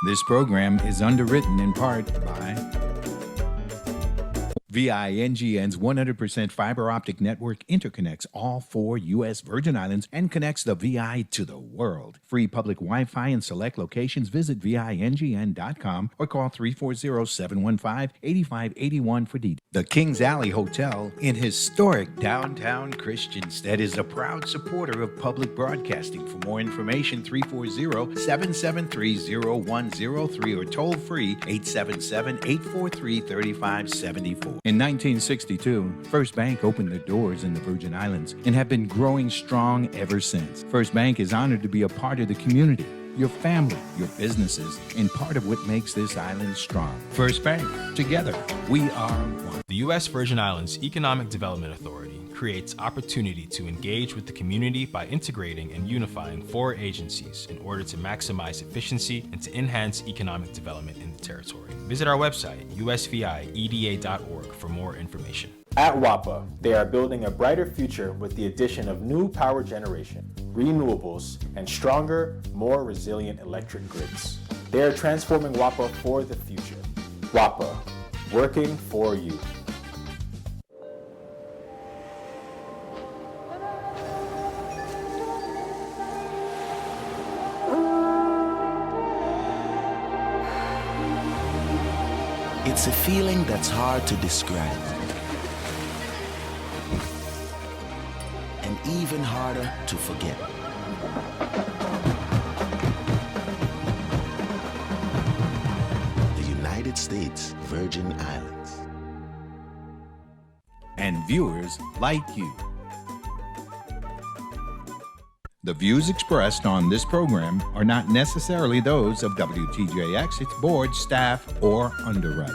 This program is underwritten in part by VINGN's 100% fiber optic network interconnects all 4 U.S. Virgin Islands and connects the VI to the world. Free public Wi-Fi in select locations. Visit VINGN.com or call 340-715-8581 for details. The Kings Alley Hotel in historic downtown Christiansted is a proud supporter of public broadcasting. For more information, 340-773-0103 or toll free 877-843-3574. In 1962, First Bank opened their doors in the Virgin Islands and have been growing strong ever since. First Bank is honored to be a part of the community, your family, your businesses, and part of what makes this island strong. First Bank, together, we are one. The U.S. Virgin Islands Economic Development Authority creates opportunity to engage with the community by integrating and unifying 4 agencies in order to maximize efficiency and to enhance economic development in the territory. Visit our website, usvieda.org, for more information. At WAPA, they are building a brighter future with the addition of new power generation, renewables, and stronger, more resilient electric grids. They are transforming WAPA for the future. WAPA, working for you. It's a feeling that's hard to describe, and even harder to forget. The United States Virgin Islands. And viewers like you. The views expressed on this program are not necessarily those of WTJX, its board, staff, or underwriters.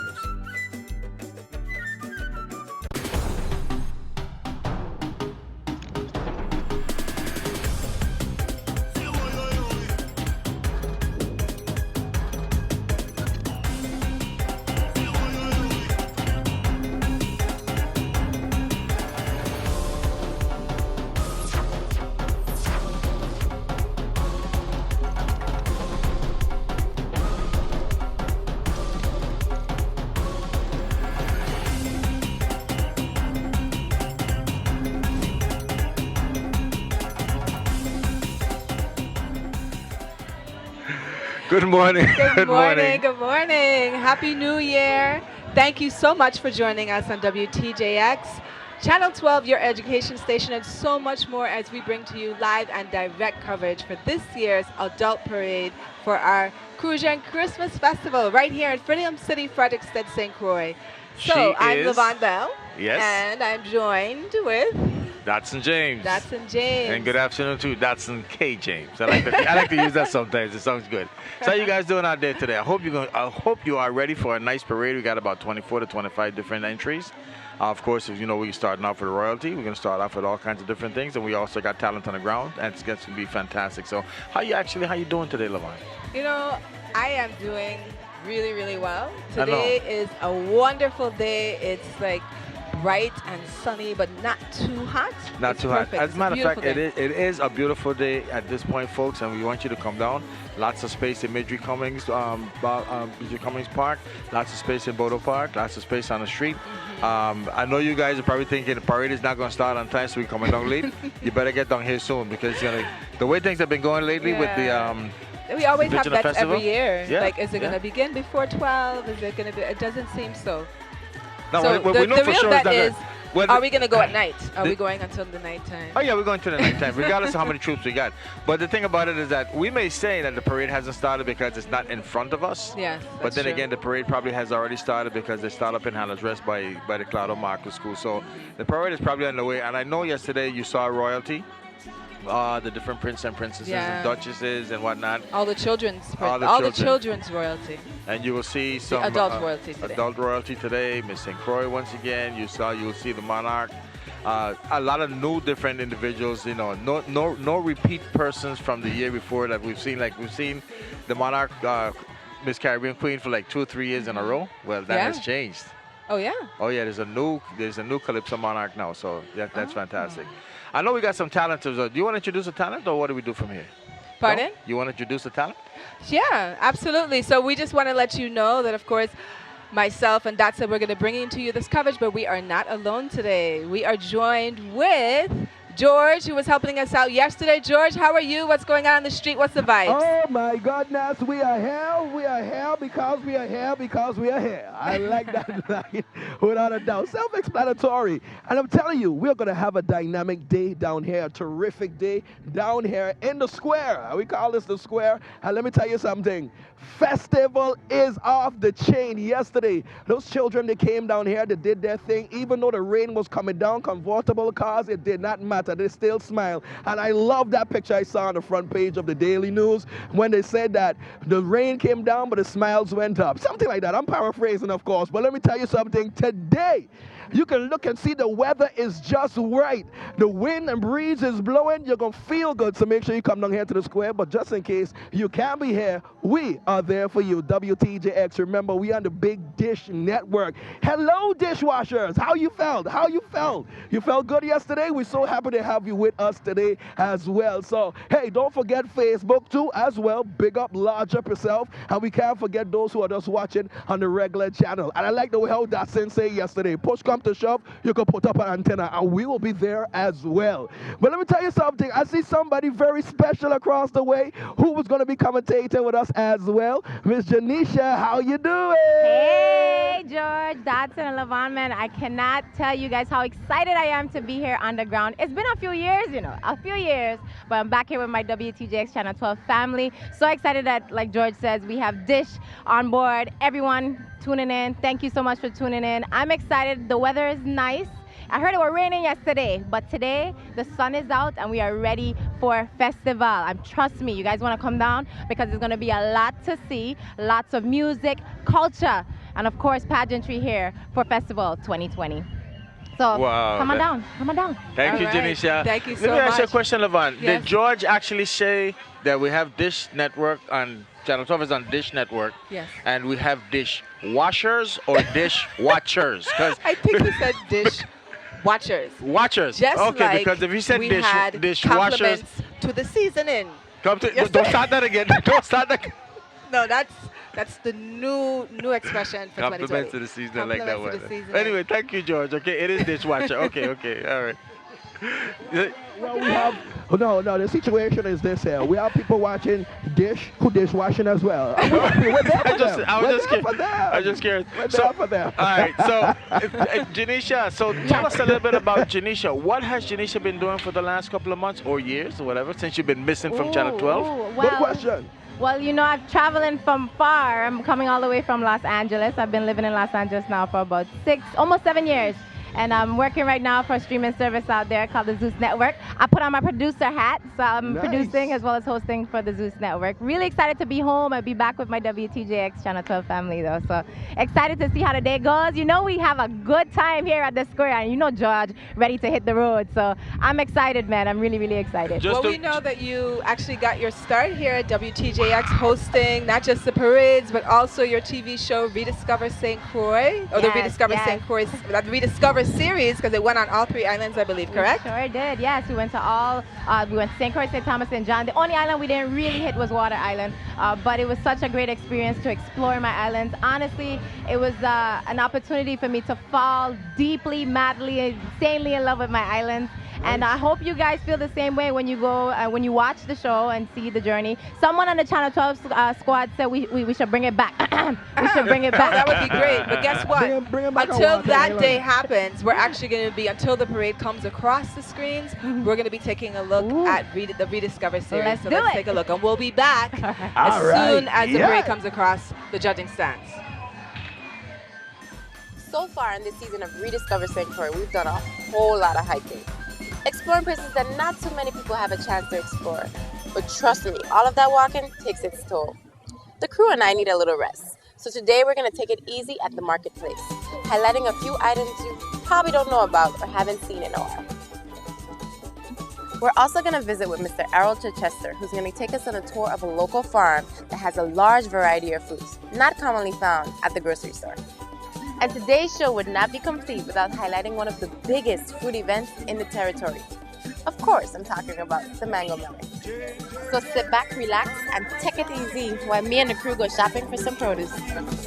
Good morning. Good morning. Good morning. Happy New Year. Thank you so much for joining us on WTJX, Channel 12, your education station, and so much more as we bring to you live and direct coverage for this year's adult parade for our Crucian Christmas Festival right here in Freedom City, Frederiksted, St. Croix. So I'm Levon Bell. Yes. And I'm joined with Dotson James. Dotson James. And good afternoon to Dotson K. James. I like to use that sometimes. It sounds good. So how you guys doing out there today? I hope you are ready for a nice parade. We got about 24 to 25 different entries. Of course, as you know, we're starting off with royalty. We're going to start off with all kinds of different things, and we also got talent on the ground, and it's going to be fantastic. So how you doing today, Levon? You know, I am doing really, really well. Today is a wonderful day. It's like bright and sunny, but not too hot. Not it's too perfect. hot. As a matter of fact, day. it is a beautiful day at this point, folks, and we want you to come down. Lots of space in Midry Cummings Park, lots of space in Bodo Park, lots of space on the street. I know you guys are probably thinking the parade is not going to start on time, so we're coming down late. You better get down here soon, because the way things have been going lately with the we always have bets festival every year. Yeah. Like, is it going to begin before 12? Is it going to be? It doesn't seem so. No, So we know the for real sure bet it's is, not are we going to go at night? Are we going until the nighttime? Oh yeah, we're going to the nighttime, regardless of how many troops we got. But the thing about it is that we may say that the parade hasn't started because it's not in front of us. Yes, But then true. again, the parade probably has already started because they start up in Haller's Rest by the Claudio Marcus School. So the parade is probably on the way. And I know yesterday you saw royalty. The different prince and princesses and duchesses and whatnot. All the children's, the children's royalty. And you will see some adult royalty today. Adult royalty today. Miss St. Croix once again. You will see the monarch. A lot of new different individuals. No repeat persons from the year before that we've seen. Like we've seen the monarch, Miss Caribbean Queen, for like 2 or 3 years in a row. Well, that has changed. Oh yeah. Oh yeah. There's a new Calypso monarch now. So that's fantastic. I know we got some talent. Do you want to introduce a talent, or what do we do from here? Pardon? No? You want to introduce the talent? Yeah, absolutely. So we just want to let you know that, of course, myself and Datsa, we're going to bring into you this coverage, but we are not alone today. We are joined with George, who was helping us out yesterday. George, how are you? What's going on in the street? What's the vibes? Oh my goodness, we are here. We are here because we are here because we are here. I like that line without a doubt. Self-explanatory. And I'm telling you, we're going to have a dynamic day down here, a terrific day down here in the square. We call this the square. And let me tell you something. Festival is off the chain yesterday. Those children, they came down here, they did their thing. Even though the rain was coming down, convertible cars, it did not matter. They still smiled. And I love that picture I saw on the front page of the Daily News when they said that the rain came down, but the smiles went up. Something like that. I'm paraphrasing, of course. But let me tell you something. Today, you can look and see the weather is just right. The wind and breeze is blowing. You're going to feel good. So make sure you come down here to the square. But just in case you can't be here, we are there for you. WTJX. Remember, we on the Big Dish Network. Hello, dishwashers. How you felt? How you felt? You felt good yesterday? We're so happy to have you with us today as well. So, hey, don't forget Facebook too as well. Big up, large up yourself. And we can't forget those who are just watching on the regular channel. And I like the way how that sensei yesterday. Push come to shove, you can put up an antenna and we will be there as well. But let me tell you something. I see somebody very special across the way who was going to be commentating with us as well. Miss Janisha, how you doing? Hey, George, Dodson, and Levon, man. I cannot tell you guys how excited I am to be here on the ground. It's been a few years, but I'm back here with my WTJX Channel 12 family. So excited that, like George says, we have Dish on board. Everyone tuning in, thank you so much for tuning in. I'm excited. The weather is nice. I heard it was raining yesterday, but today the sun is out and we are ready for festival. And trust me, you guys want to come down because there's going to be a lot to see, lots of music, culture, and of course pageantry here for Festival 2020. So come on down. Thank you, right. Janisha. Thank you so Let me ask you a much. question, Levon. Yes. Did George actually say that we have Dish Network on Channel 12 is on Dish Network? Yes. And we have dish washers or dish watchers? Because I think he said dish watchers. watchers. Just okay, like because if you said we dish had washers, compliments to the seasoning. come to, Yes. don't start that again. Don't start that. No, that's the new expression for 2020. Compliments to the season, I like that Compliments one. to the season. Anyway, thank you, George. Okay, it is dishwasher. Okay, all right. Well, we have, no, the situation is this here. We have people watching Dish who dishwashing as well. We're there for them. I was just We're there for curious. them. I was just curious. We're there for them. All right, so Janisha, so tell us a little bit about Janisha. What has Janisha been doing for the last couple of months or years or whatever since you've been missing from Channel 12? Good question. Well, I'm traveling from far. I'm coming all the way from Los Angeles. I've been living in Los Angeles now for about almost 7 years. And I'm working right now for a streaming service out there called the Zeus Network. I put on my producer hat, so I'm producing as well as hosting for the Zeus Network. Really excited to be home. I'll be back with my WTJX Channel 12 family, though. So excited to see how the day goes. We have a good time here at the square, and George, ready to hit the road. So I'm excited, man. I'm really, really excited. Well, we know that you actually got your start here at WTJX hosting not just the parades, but also your TV show Rediscover St. Croix, or the Rediscover St. Croix, that Rediscover series, because it went on all 3 islands, I believe, correct? We sure did, yes. We went to we went to St. Croix, St. Thomas, and John. The only island we didn't really hit was Water Island, but it was such a great experience to explore my islands. Honestly, it was an opportunity for me to fall deeply, madly, insanely in love with my islands. And I hope you guys feel the same way when you go, when you watch the show and see the journey. Someone on the Channel 12 squad said we should bring it back. We should bring it back. That would be great. But guess what? Bring 'em back on Until Water that Island. day happens, we're actually going to be, until the parade comes across the screens, we're going to be taking a look at the Rediscover series. Let's so do let's it. take a look. And we'll be back as All right. soon as the Yeah. parade comes across the judging stands. So far in this season of Rediscover St. Croix, we've done a whole lot of hiking. Exploring places that not too many people have a chance to explore. But trust me, all of that walking takes its toll. The crew and I need a little rest. So today we're going to take it easy at the marketplace, highlighting a few items you probably don't know about or haven't seen in a while. We're also going to visit with Mr. Errol Chichester, who's going to take us on a tour of a local farm that has a large variety of fruits, not commonly found at the grocery store. And today's show would not be complete without highlighting one of the biggest food events in the territory. Of course, I'm talking about the mango melon. So sit back, relax, and take it easy while me and the crew go shopping for some produce.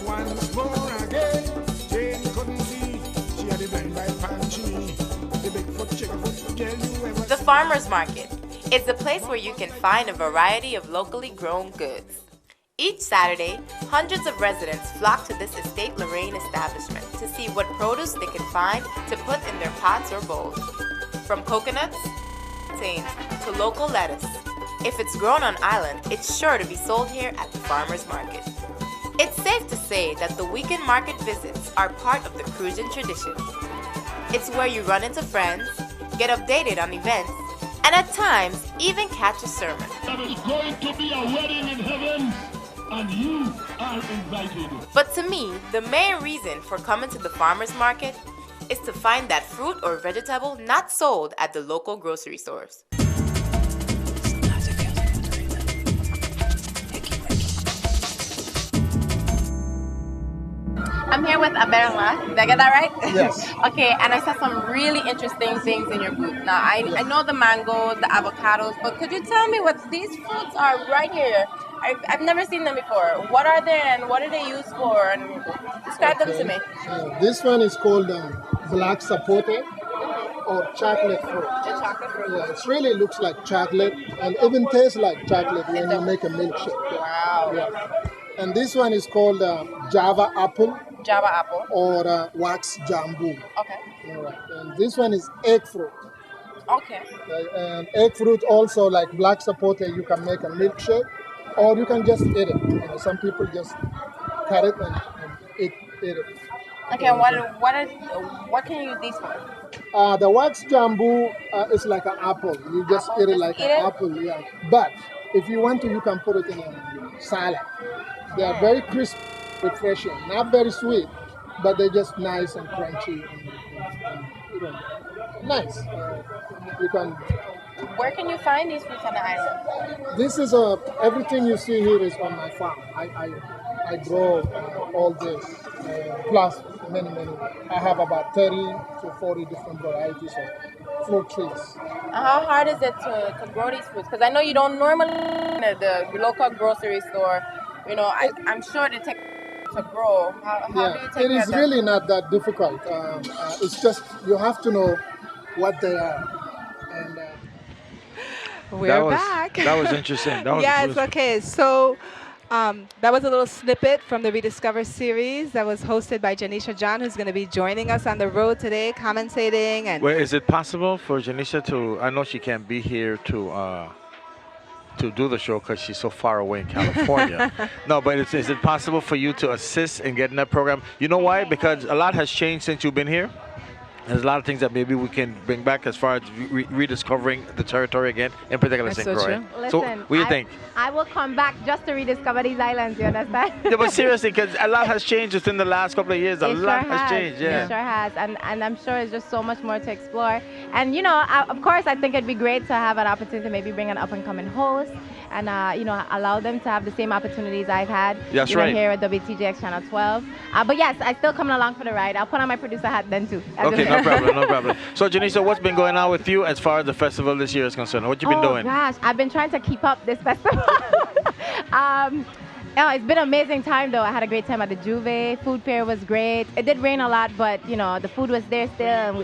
Once more again, Jane couldn't see. She had the blind by palm tree. The Bigfoot, Chickafoot, tell you ever. The Farmer's Market is the place where you can find a variety of locally grown goods. Each Saturday, hundreds of residents flock to this Estate Lorraine establishment to see what produce they can find to put in their pots or bowls. From coconuts, plantains, to local lettuce. If it's grown on island, it's sure to be sold here at the Farmer's Market. It's safe to say that the weekend market visits are part of the Crucian tradition. It's where you run into friends, get updated on events, and at times even catch a sermon. There is going to be a wedding in heaven, and you are invited. But to me, the main reason for coming to the farmer's market is to find that fruit or vegetable not sold at the local grocery stores. I'm here with Aberla. Did I get that right? Yes. Okay, and I saw some really interesting things in your booth. Now, I know the mangoes, the avocados, but could you tell me what these fruits are right here? I've never seen them before. What are they and what are they used for? And describe them to me. This one is called black sapote or chocolate fruit. The chocolate fruit. Yeah, it really looks like chocolate and even tastes like chocolate when you make a milkshake. Wow. Yeah. And this one is called Java apple. Java apple. Or wax jambu. Okay. All right. And this one is egg fruit. Okay. And egg fruit also, like black sapote, you can make a milkshake, or you can just eat it. You know, some people just cut it and eat it. Okay. What can you use these for? The wax jambu is like an apple. You just eat it like an apple. Yeah. But if you want to, you can put it in a salad. They are very crisp, refreshing, not very sweet, but they're just nice and crunchy and you know, nice. You can. Where can you find these fruits on the island? This is everything you see here is on my farm. I grow all this, plus many. I have about 30 to 40 different varieties of fruit trees. How hard is it to grow these fruits? Because I know you don't normally at the local grocery store. You know, I'm sure they take to grow. How do you take it is really not that difficult. It's just you have to know what they are. And we're back. That was interesting. Yes. Okay. So that was a little snippet from the Rediscover series that was hosted by Janisha John, who's going to be joining us on the road today, commentating. And well, is it possible for Janisha to? I know she can't be here to do the show because she's so far away in California. No, but is it possible for you to assist in getting that program? You know why? Because a lot has changed since you've been here. There's a lot of things that maybe we can bring back as far as rediscovering the territory again, in particular St. Croix. So what do you think? I will come back just to rediscover these islands, you understand? Yeah, but seriously, because a lot has changed within the last couple of years. A lot has changed, yeah. It sure has, and I'm sure it's just so much more to explore. And, you know, of course, I think it'd be great to have an opportunity to maybe bring an up-and-coming host and, you know, allow them to have the same opportunities I've had here at WTJX Channel 12. But yes, I'm still coming along for the ride. I'll put on my producer hat then, too. Okay, no problem. So, Janisa, what's been going on with you as far as the festival this year is concerned? What you been doing? Oh, gosh, I've been trying to keep up this festival. It's been an amazing time, though. I had a great time at the Juve. Food fair was great. It did rain a lot, but, you know, the food was there still. And,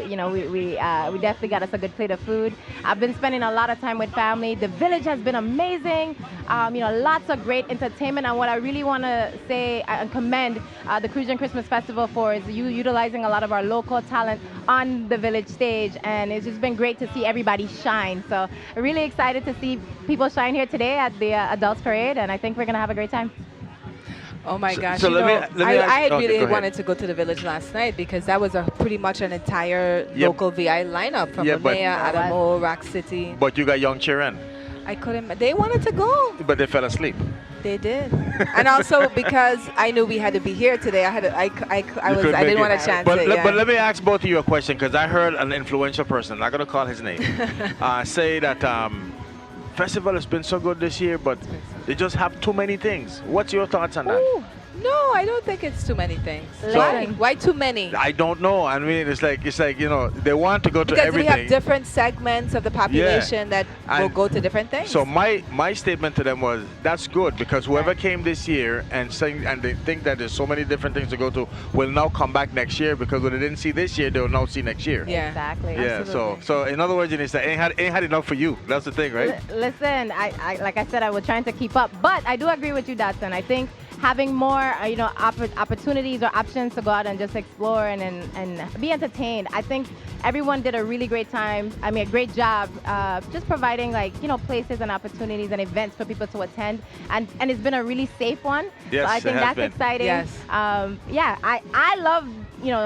we definitely got us a good plate of food. I've been spending a lot of time with family. The village has been amazing. Lots of great entertainment. And what I really want to say and commend the Crucian Christmas Festival for is utilizing a lot of our local talent on the village stage. And it's just been great to see everybody shine. So I'm really excited to see people shine here today at the Adults Parade. And I think we're going to have a great time. Oh my gosh! So let me I really wanted to go to the village last night because that was pretty much an entire local VI lineup from Maya, Adamo, Rock City. But you got young children. I couldn't. They wanted to go. But they fell asleep. They did, and also because I knew we had to be here today, I didn't want to chance it. But let me ask both of you a question because I heard an influential person, I'm not going to call his name, say that festival has been so good this year, but they just have too many things. What's your thoughts on that? No, I don't think it's too many things. Listen. Why too many? I don't know. I mean, it's like they want to go to Because everything. we have different segments of the population that will And go to different things. So my statement to them was, that's good, because whoever came this year and they think that there's so many different things to go to will now come back next year, because what they didn't see this year, they'll now see next year. Yeah. Exactly. Yeah. So in other words, it's ain't had enough for you. That's the thing, right? Listen, I like I said, I was trying to keep up, but I do agree with you, Dotson. I think having more, opportunities or options to go out and just explore and be entertained. I think everyone did a really great time. I mean, a great job, just providing places and opportunities and events for people to attend, and it's been a really safe one. Yes, so I think it has that's been. exciting. Yes. I love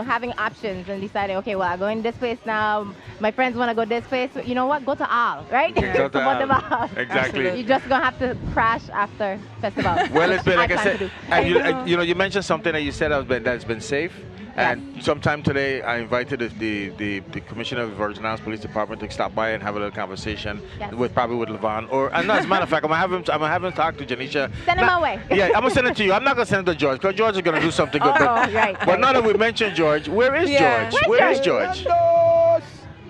having options and deciding, okay, well, I'm going this place now. My friends want to go this place. You know what? Go to all, right? Go to Support them all. all. Exactly. You're just gonna have to crash after festival. Well, it's been, like I plan to said, do. and you mentioned something that you said that's been safe. And sometime today, I invited the commissioner of the Virgin Islands Police Department to stop by and have a little conversation probably with Levon. And as a matter of fact, I'm gonna have him talk to Janisha. Send him my way. Yeah, I'm gonna send it to you. I'm not gonna send it to George, because George is gonna do something good. But now that we mentioned George, where is George? Where is George?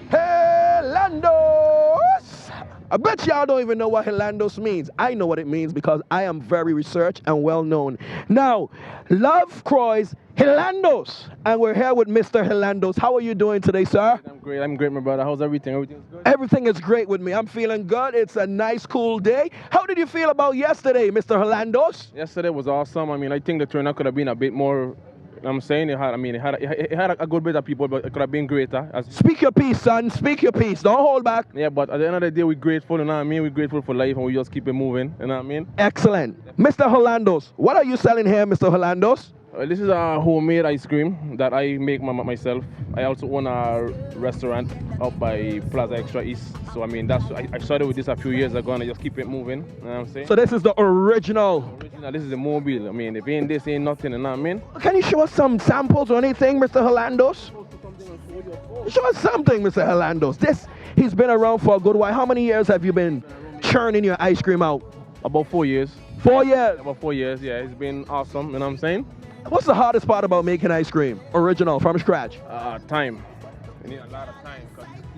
Hey, Landos! I bet y'all don't even know what Hilandos means. I know what it means because I am very researched and well known. Now, Love Croix Hilandos, and we're here with Mr. Hilandos. How are you doing today, sir? I'm great, my brother. How's everything? Everything's good? Everything is great with me. I'm feeling good. It's a nice, cool day. How did you feel about yesterday, Mr. Hilandos? Yesterday was awesome. I mean, I think the turnout could have been a bit more. I'm saying it had a good bit of people, but it could have been greater. Speak your piece, son. Speak your piece. Don't hold back. Yeah, but at the end of the day, we're grateful, you know what I mean? We're grateful for life, and we just keep it moving, you know what I mean? Excellent. Mr. Hilandos, what are you selling here, Mr. Hilandos? This is a homemade ice cream that I make myself. I also own a restaurant up by Plaza Extra East. So, I mean, I started with this a few years ago, and I just keep it moving, you know what I'm saying? So this is the original. This is the mobile. I mean, if ain't this, ain't nothing, you know what I mean? Can you show us some samples or anything, Mr. Hilandos? Show us something, Mr. Hilandos. He's been around for a good while. How many years have you been churning your ice cream out? About 4 years. 4 years? About 4 years, yeah. It's been awesome, you know what I'm saying? What's the hardest part about making ice cream? Original, from scratch? Time. You need a lot of time.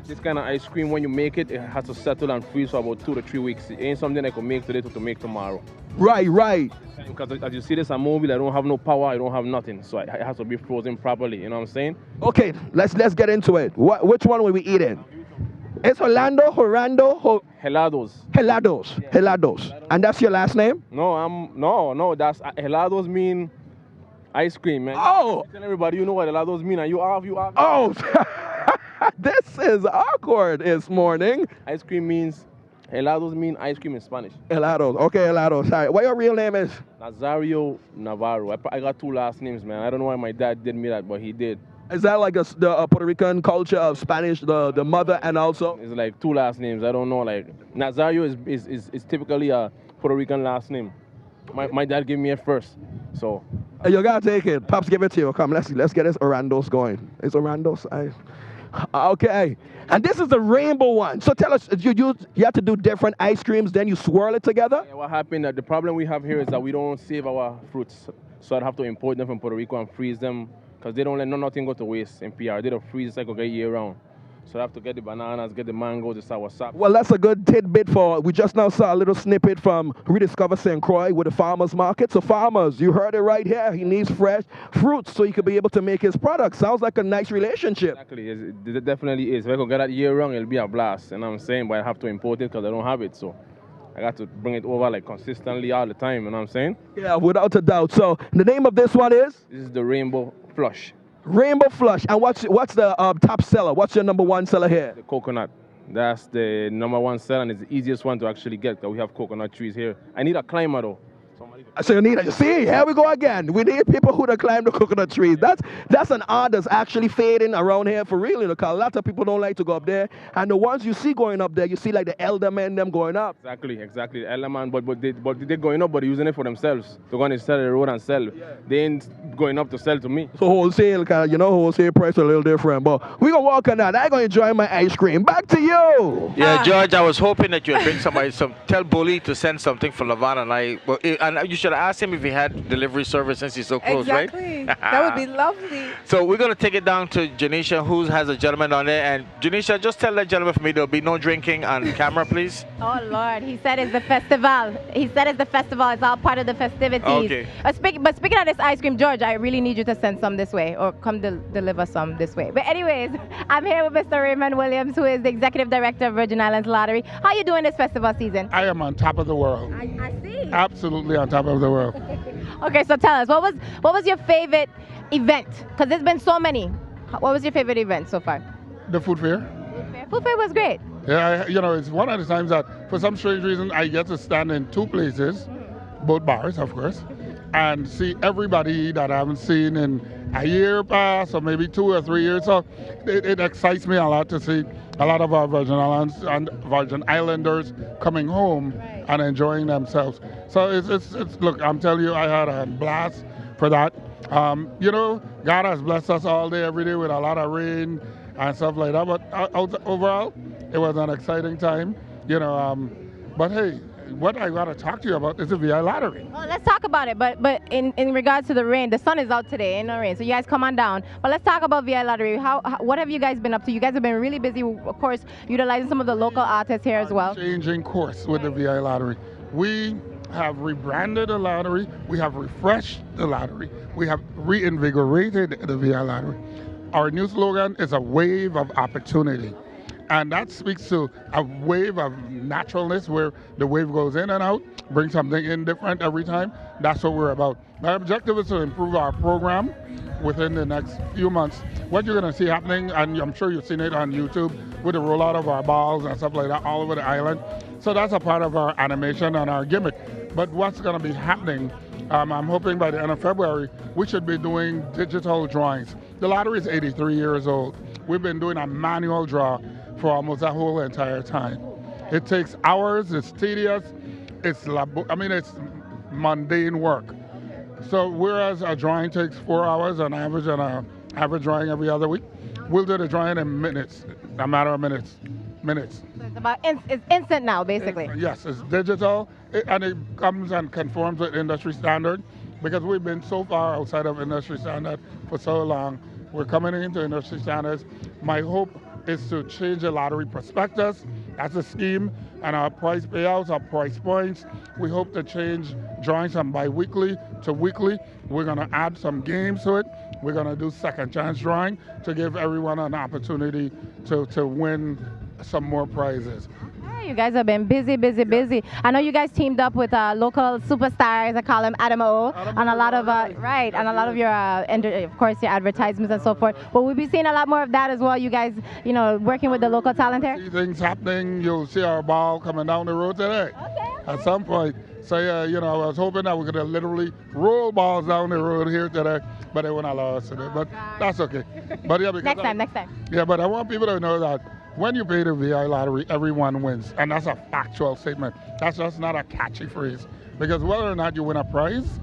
This kind of ice cream, when you make it, it has to settle and freeze for about 2 to 3 weeks. It ain't something I can make today to make tomorrow. Right. Because as you see this, I'm mobile, I don't have no power, I don't have nothing. So it has to be frozen properly, you know what I'm saying? Okay, let's get into it. Which one will we eat in? It's Helados. And that's your last name? No, that's helados mean ice cream, man. Oh! Tell everybody you know what helados mean, and you are. Oh! This is awkward this morning. Ice cream means, helados mean ice cream in Spanish. Helados. Okay, helados. All right. What your real name is? Nazario Navarro. I got 2 last names, man. I don't know why my dad did me that, but he did. Is that like the Puerto Rican culture of Spanish, the mother and also? It's like 2 last names. I don't know. Like Nazario is typically a Puerto Rican last name. My dad gave me it first, so. You gotta take it. Pops, give it to you. Come, let's get this Orandos going. It's Orandos. Okay. And this is the rainbow one. So tell us, you have to do different ice creams, then you swirl it together? Yeah, what happened? The problem we have here is that we don't save our fruits, so I'd have to import them from Puerto Rico and freeze them. Because they don't let nothing go to waste in PR. They don't freeze like okay year round. So I have to get the bananas, get the mangoes, the soursop. Well, that's a good tidbit we just now saw a little snippet from Rediscover St. Croix with the farmer's market. So farmers, you heard it right here. He needs fresh fruits so he could be able to make his product. Sounds like a nice relationship. Exactly, it definitely is. If I could get that year round, it'll be a blast. You know what I'm saying? But I have to import it because I don't have it. So I got to bring it over like consistently all the time. You know what I'm saying? Yeah, without a doubt. So the name of this one is? This is the Rainbow Flush. Rainbow Flush. And what's the top seller? What's your number one seller here? The coconut. That's the number one seller, and it's the easiest one to actually get because we have coconut trees here. I need a climber though. So you need see, here we go again. We need people who to climb the coconut trees. That's an art that's actually fading around here for real, because a lot of people don't like to go up there. And the ones you see going up there, you see like the elder men them going up. Exactly. The elder man, but they're going up, but they're using it for themselves. They're going to sell the road and sell. Yeah. They ain't going up to sell to me. So wholesale, wholesale price a little different. But we gonna walk on that. I gonna enjoy my ice cream. Back to you. Yeah, George, I was hoping that you'd bring tell Bully to send something for Levon and I. You should have asked him if he had delivery service since he's so close, Exactly. right? That would be lovely. So we're going to take it down to Janisha, who has a gentleman on there. And Janisha, just tell that gentleman for me there'll be no drinking on camera, please. Oh, Lord. He said it's the festival. He said it's the festival. It's all part of the festivities. Okay. But speaking of this ice cream, George, I really need you to send some this way or come deliver some this way. But anyways, I'm here with Mr. Raymond Williams, who is the Executive Director of Virgin Islands Lottery. How are you doing this festival season? I am on top of the world. I see. Absolutely on top of the world. Okay, so tell us, what was your favorite event? Because there's been so many. What was your favorite event so far? The food fair. Food fair was great. Yeah, it's one of the times that, for some strange reason, I get to stand in two places, both bars, of course, and see everybody that I haven't seen in a year past or maybe 2 or 3 years. So it excites me a lot to see a lot of our Virgin Islands and Virgin Islanders coming home and enjoying themselves. So it's look, I'm telling you, I had a blast for that. God has blessed us all day, every day with a lot of rain and stuff like that. But overall, it was an exciting time, But hey, what I got to talk to you about is the VI lottery. Well, let's talk about it. But in regards to the rain, the sun is out today, ain't no rain. So you guys come on down. But let's talk about VI lottery. What have you guys been up to? You guys have been really busy, of course, utilizing some of the local artists here as well. Changing course with the VI lottery. We have rebranded the lottery. We have refreshed the lottery. We have reinvigorated the VI lottery. Our new slogan is a wave of opportunity. And that speaks to a wave of naturalness where the wave goes in and out, brings something in different every time. That's what we're about. My objective is to improve our program within the next few months. What you're going to see happening, and I'm sure you've seen it on YouTube, with the rollout of our balls and stuff like that all over the island. So that's a part of our animation and our gimmick. But what's going to be happening, I'm hoping by the end of February, we should be doing digital drawings. The lottery is 83 years old. We've been doing a manual draw for almost that whole entire time. It takes hours, it's tedious, it's mundane work. So whereas a drawing takes 4 hours on average and an average drawing every other week, we'll do the drawing in minutes, a matter of minutes. So it's instant now, basically. Yes, it's digital, and it comes and conforms with industry standard because we've been so far outside of industry standard for so long. We're coming into industry standards. My hope is to change the lottery prospectus. That's a scheme, and our prize payouts, our price points. We hope to change drawings from bi-weekly to weekly. We're going to add some games to it. We're going to do second chance drawing to give everyone an opportunity to win some more prizes. You guys have been busy. I know you guys teamed up with local superstars. I call them Adam O. On a lot of and a lot of your, of course, your advertisements and so forth. But we'll be seeing a lot more of that as well. You guys, working with the local talent here. See things happening. You'll see our ball coming down the road today. Okay. At some point. So I was hoping that we could literally roll balls down the road here today, but they wouldn't allow us to do. But that's okay. But yeah, because next time. Yeah, but I want people to know that when you pay the VI lottery, everyone wins. And that's a factual statement. That's just not a catchy phrase. Because whether or not you win a prize,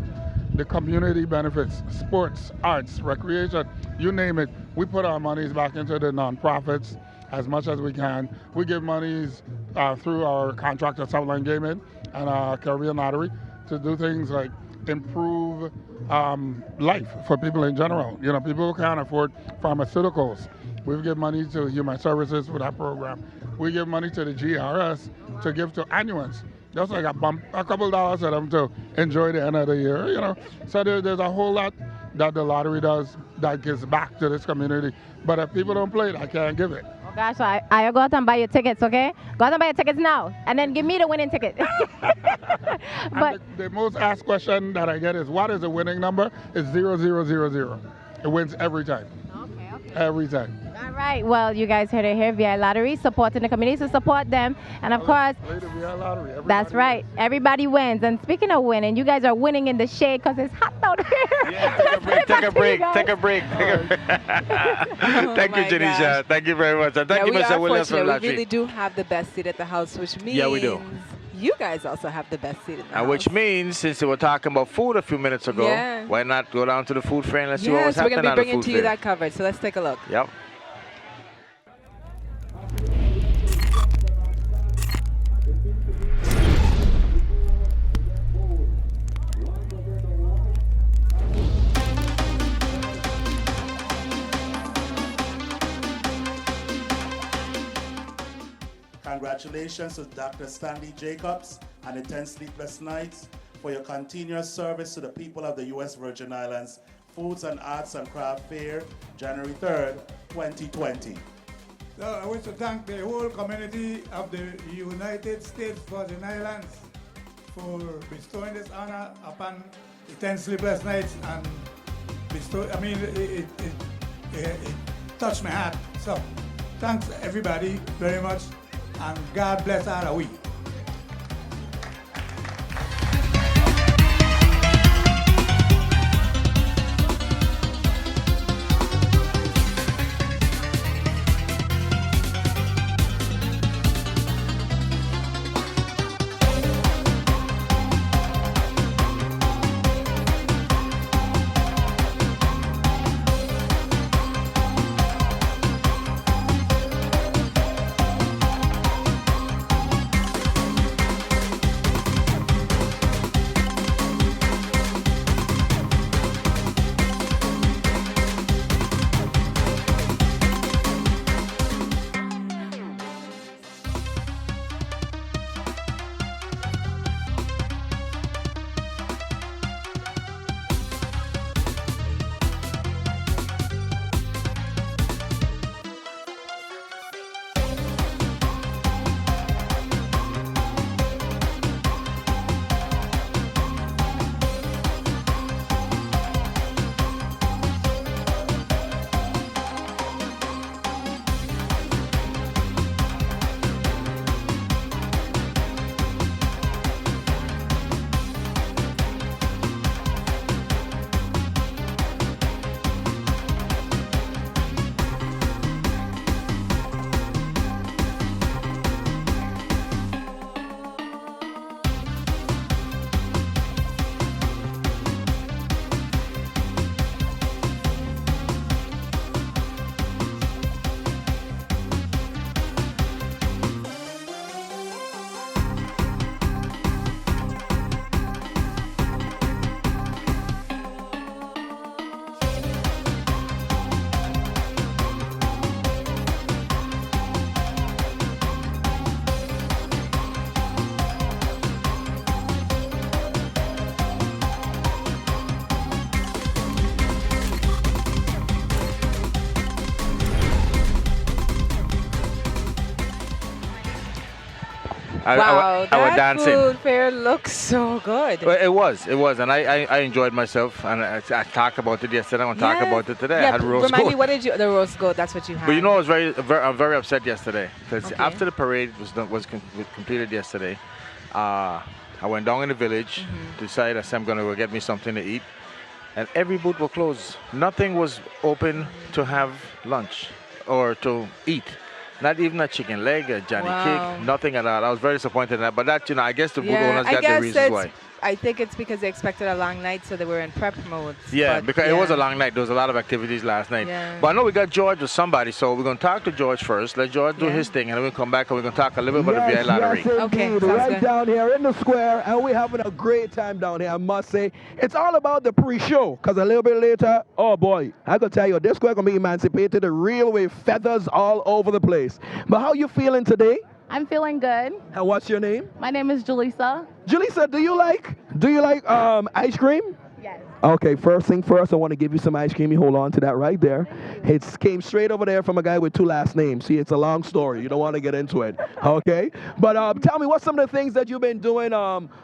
the community benefits, sports, arts, recreation, you name it. We put our monies back into the nonprofits as much as we can. We give monies through our contract of Southland Gaming and Caribbean Lottery to do things like improve life for people in general. People who can't afford pharmaceuticals. We give money to Human Services with that program. We give money to the GRS to give to annuals. Just like a couple dollars for them to enjoy the end of the year, So there's a whole lot that the lottery does that gives back to this community. But if people don't play it, I can't give it. Oh gosh, so I go out and buy your tickets, okay? Go out and buy your tickets now, and then give me the winning ticket. But the most asked question that I get is, what is the winning number? It's 0000. It wins every time. Okay. Every time. All right. Well, you guys heard it here. VI Lottery supporting the community, so support them. And of course, play the VI Lottery. That's right. Everybody wins. And speaking of winning, you guys are winning in the shade because it's hot out here. Yeah, take a break. Thank you, Janisha. Thank you very much. And thank you, Mr. Williams, for the lottery. We really do have the best seat at the house, which means we do. You guys also have the best seat in the house. Which means, since we were talking about food a few minutes ago, why not go down to the food fair and let's see what was happening on the food fair. Yes, we're going to be bringing to you that coverage, so let's take a look. Yep. Congratulations to Dr. Stanley Jacobs and the 10 Sleepless Nights for your continuous service to the people of the U.S. Virgin Islands Foods and Arts and Craft Fair, January 3rd, 2020. So I wish to thank the whole community of the United States Virgin Islands for bestowing this honor upon the 10 Sleepless Nights and it touched my heart. So thanks everybody very much and God bless our we. Wow, our that dancing. food fair looks so good. Well, it was, and I enjoyed myself, and I talked about it yesterday. I'm gonna talk about it today. I had roast remind me, goat. what did you? The roast goat. That's what you had. But you know, I was I'm very upset yesterday because after the parade was completed yesterday, I went down in the village, decided I said I'm gonna go get me something to eat, and every booth was closed. Nothing was open to have lunch or to eat. Not even a chicken leg, a Johnny cake, nothing at all. I was very disappointed in that. But that, I guess the booth owners got their reasons why. I think it's because they expected a long night, so they were in prep mode. Yeah, because it was a long night. There was a lot of activities last night. Yeah. But I know we got George with somebody, so we're going to talk to George first. Let George do his thing, and then we'll come back and we're going to talk a little bit about the VI lottery. Yes, indeed. Right down here in the square, and we're having a great time down here, I must say. It's all about the pre-show, because a little bit later, oh boy, I got to tell you, this square going to be emancipated the real way, feathers all over the place. But how you feeling today? I'm feeling good. And what's your name? My name is Julissa. Julissa, do you like ice cream? Yes. Okay, first thing first, I want to give you some ice cream. You hold on to that right there. It came straight over there from a guy with 2 last names. See, it's a long story. You don't want to get into it. Okay? But tell me, what's some of the things that you've been doing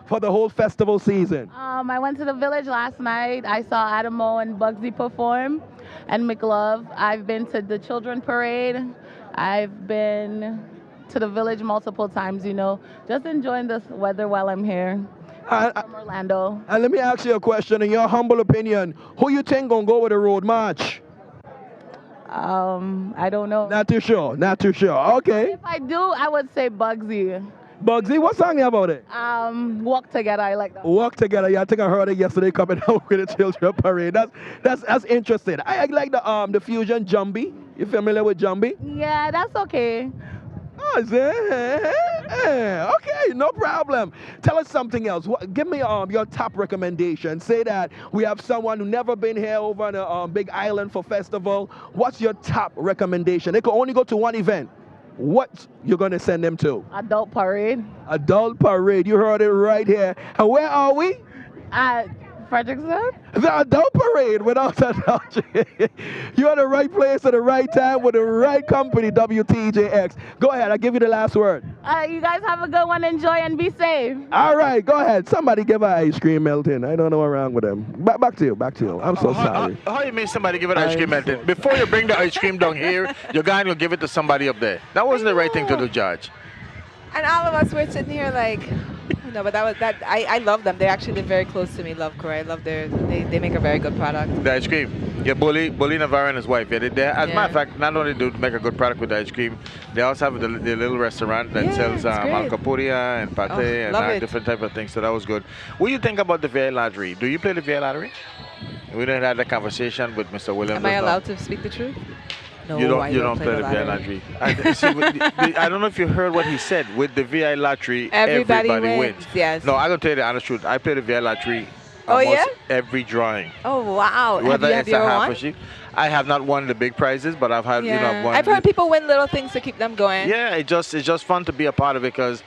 for the whole festival season? I went to the village last night. I saw Adamo and Bugsy perform and McLove. I've been to the children parade. I've been to the village multiple times, just enjoying this weather while I'm here. From Orlando. And let me ask you a question. In your humble opinion, who you think gonna go with the road march? I don't know. Not too sure. Okay. If I do, I would say Bugsy. Bugsy, what song you about it? Walk Together. I like that. Walk Together. Yeah, I think I heard it yesterday coming out with the children parade. That's interesting. I like the fusion Jumbie. You familiar with Jumbie? Yeah, that's okay. Oh, okay, no problem. Tell us something else. Give me your top recommendation. Say that we have someone who never been here over on a big island for festival. What's your top recommendation? They can only go to one event. what you're going to send them to? Adult Parade. Adult Parade. You heard it right here. And where are we? Frederickson? The Adult Parade without a doubt. You're in the right place at the right time with the right company, WTJX. Go ahead. I'll give you the last word. You guys have a good one. Enjoy and be safe. All right. Go ahead. Somebody give her ice cream, Melton. I don't know what's wrong with them. Back to you. Back to you. I'm so sorry. How you make somebody give it ice cream, Melton? Before you bring the ice cream down here, you're going to give it to somebody up there. That wasn't the right thing to do, Judge. And all of us were sitting here like, no, but I love them. They actually live very close to me, Love Crow. I love they make a very good product. The ice cream. Yeah, Bully Navarro and his wife. Yeah, as a matter of fact, not only do they make a good product with the ice cream, they also have the little restaurant that sells alcapuria and pate and different type of things. So that was good. What do you think about the VI lottery? Do you play the VI lottery? We didn't have that conversation with Mr. Williams. Am I allowed to speak the truth? No, you don't play the VI lottery. I don't know if you heard what he said. With the VI lottery, everybody wins. Yes. No, I'm going to tell you the honest truth. I play the VI lottery almost every drawing. Oh, wow. Whether have it's you a ever half won? a sheet. I have not won the big prizes, but I've had, I've heard people win little things to keep them going. Yeah, it's just fun to be a part of it because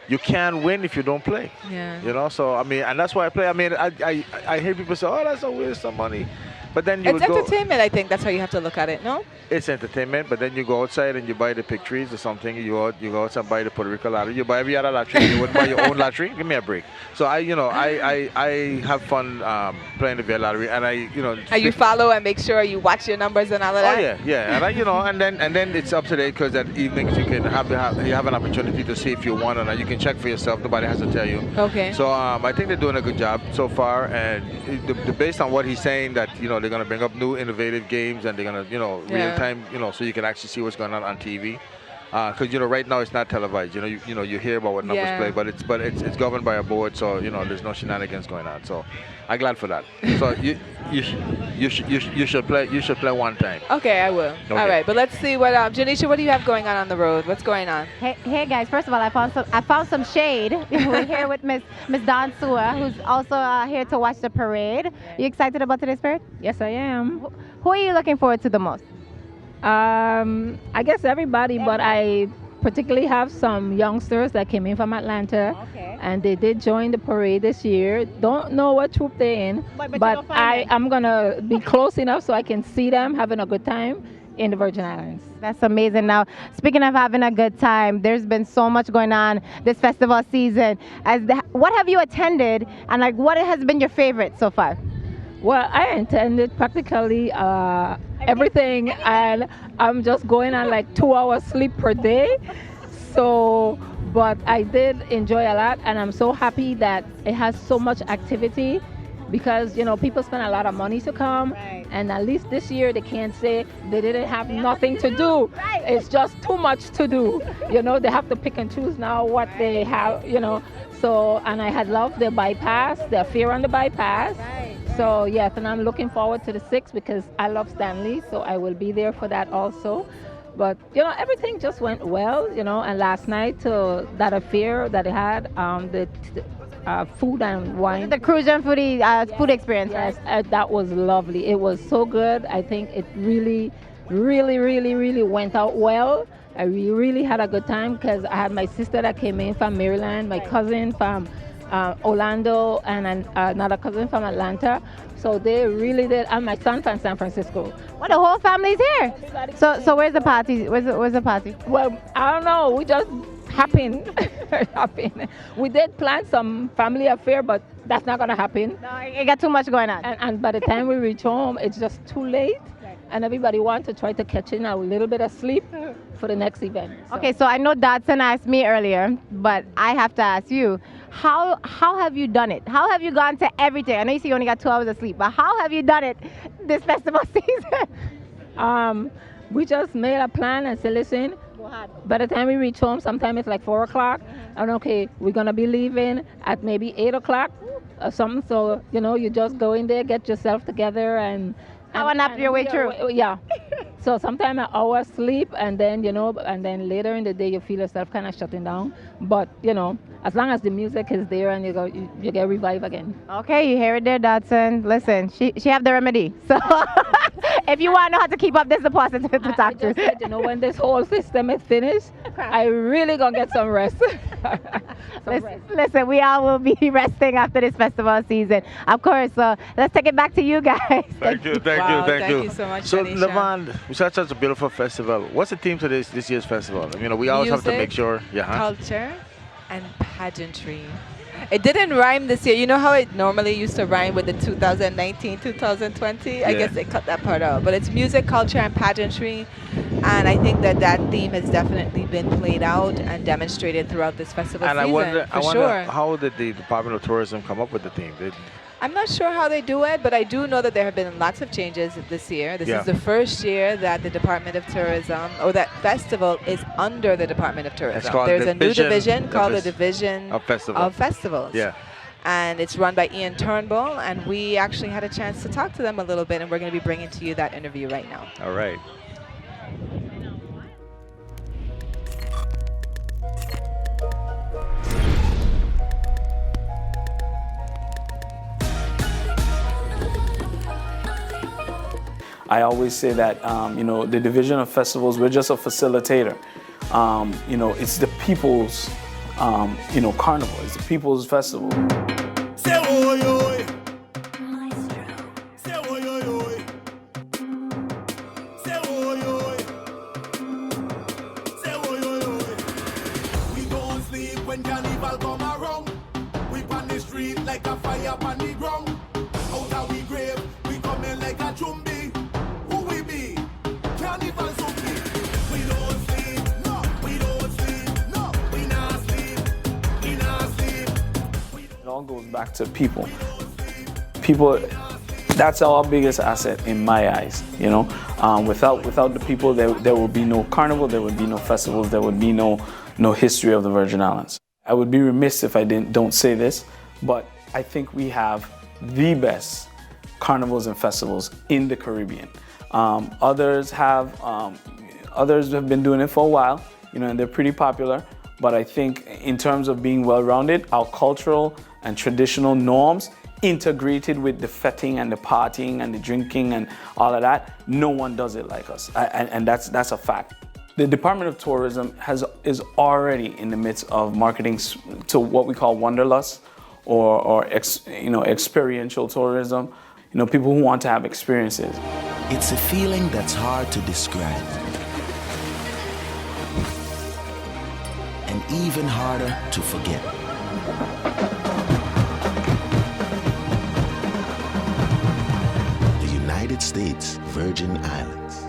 you can't win if you don't play. Yeah. So, I mean, and that's why I play. I mean, I hear people say, oh, that's a waste of money. But then it's entertainment, I think. That's how you have to look at it, no? It's entertainment, but then you go outside and you buy the pick trees or something. You go outside and buy the Puerto Rico lottery. You buy every other lottery. You wouldn't buy your own lottery. Give me a break. So I have fun playing the VI lottery, and And you follow and make sure you watch your numbers and all of that. Oh yeah, and and then it's up to date because at evenings you can have an opportunity to see if you won or not. You can check for yourself. Nobody has to tell you. Okay. So I think they're doing a good job so far, and based on what he's saying that they're going to bring up new innovative games and they're going to real time so you can actually see what's going on TV. Because right now it's not televised. You hear about what numbers play, but it's governed by a board, so there's no shenanigans going on. So I'm glad for that. So you should play one time. Okay, I will. Okay. All right, but let's see what Janisha, what do you have going on the road? What's going on? Hey guys, first of all, I found some shade. We're here with Miss Dawn Sua, who's also here to watch the parade. You excited about today's parade? Yes, I am. Who are you looking forward to the most? I guess everybody, but I particularly have some youngsters that came in from Atlanta, and they did join the parade this year. Don't know what troop they're in, but I'm gonna be close enough so I can see them having a good time in the Virgin Islands. That's amazing. Now, speaking of having a good time, there's been so much going on this festival season. What have you attended, and what has been your favorite so far? Well, I attended practically everything, and I'm just going on 2 hours sleep per day. So, but I did enjoy a lot, and I'm so happy that it has so much activity because, people spend a lot of money to come, and at least this year they can't say they didn't have nothing to do. It's just too much to do. They have to pick and choose now what they have, So, and I had loved the bypass, the affair on the bypass. So yes, and I'm looking forward to the 6th because I love Stanley, so I will be there for that also. But everything just went well, and last night that affair that it had, the food and wine. The Crucian food experience. Yes, that was lovely. It was so good. I think it really, really, really, really went out well. I really had a good time because I had my sister that came in from Maryland, my cousin from Orlando, and another cousin from Atlanta. So they really did, and my son from San Francisco. Well, the whole family's here. So where's the party? Where's the party? Well, I don't know. We just happened. We did plan some family affair, but that's not gonna happen. No, it got too much going on. And by the time we reach home, it's just too late. And everybody wants to try to catch in a little bit of sleep for the next event. So. Okay, so I know Dodson asked me earlier, but I have to ask you, how have you done it? How have you gone to everything? I know you say you only got 2 hours of sleep, but how have you done it this festival season? We just made a plan and said, listen, by the time we reach home, sometimes it's like 4 o'clock, and okay, we're gonna be leaving at maybe 8 o'clock or something. So, you just go in there, get yourself together and power nap your way through. Yeah. So sometimes an hour sleep, and then, and then later in the day you feel yourself kind of shutting down. But, as long as the music is there and you get revived again. Okay, you hear it there, Dotson. Listen, she have the remedy. So if you want to know how to keep up, this is the person to talk to. Said, when this whole system is finished, I really gonna get some rest. Listen, we all will be resting after this festival season. Of course, let's take it back to you guys. Thank you. Thank you so much, So, Tanisha. Levon, we had such a beautiful festival. What's the theme to this year's festival? We always have to Music, make sure. Culture, and pageantry. It didn't rhyme this year. You know how it normally used to rhyme with the 2019, 2020? I guess they cut that part out. But it's music, culture, and pageantry. And I think that theme has definitely been played out and demonstrated throughout this festival And season. I wonder sure. how did the Department of Tourism come up with the theme? I'm not sure how they do it, but I do know that there have been lots of changes this year. This Yeah. is the first year that the Department of Tourism, or that festival is under the Department of Tourism. It's called There's a new division called the Division Division of Festivals. Yeah. And it's run by Ian Turnbull, and we actually had a chance to talk to them a little bit, and we're going to be bringing to you that interview right now. All right. I always say that, the Division of Festivals, we're just a facilitator. It's the people's, carnival. It's the people's festival. We don't sleep when carnival come around. We on the street like a fire on the ground. Out of we grave, we come in like a chumbi. Who we be? Carnival zombie. We don't sleep, no. We don't sleep, no. We not sleep, we not sleep. It all goes back to people. People, that's our biggest asset in my eyes. Without the people, there would be no carnival, there would be no festivals, there would be no history of the Virgin Islands. I would be remiss if I don't say this, but I think we have the best carnivals and festivals in the Caribbean. Others have been doing it for a while, and they're pretty popular. But I think in terms of being well-rounded, our cultural and traditional norms integrated with the fetting and the partying and the drinking and all of that, no one does it like us, and that's a fact. The Department of Tourism is already in the midst of marketing to what we call wanderlust, or experiential tourism. People who want to have experiences. It's a feeling that's hard to describe, and even harder to forget. The United States Virgin Islands.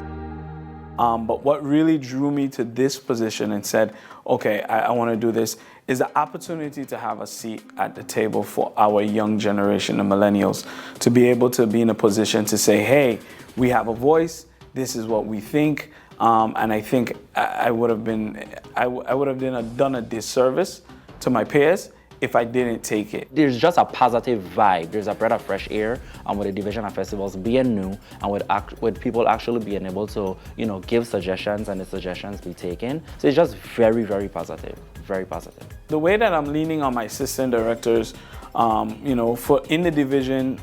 But what really drew me to this position and said, okay, I want to do this, is the opportunity to have a seat at the table for our young generation, the millennials, to be able to be in a position to say, hey, we have a voice, this is what we think, and I think I would have done a disservice to my peers if I didn't take it. There's just a positive vibe. There's a breath of fresh air with the Division of Festivals being new, and with people actually being able to, give suggestions and the suggestions be taken. So it's just very, very positive, very positive. The way that I'm leaning on my assistant directors, for in the division,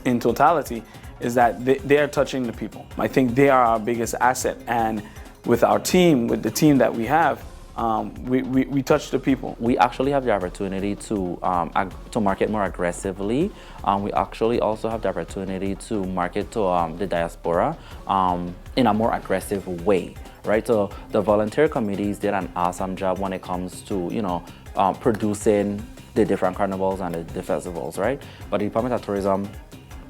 in totality, is that they are touching the people. I think they are our biggest asset, and with our team, with the team that we have, we touch the people. We actually have the opportunity to market more aggressively. We actually also have the opportunity to market to the diaspora in a more aggressive way, right? So the volunteer committees did an awesome job when it comes to, producing the different carnivals and the festivals, right? But the Department of Tourism,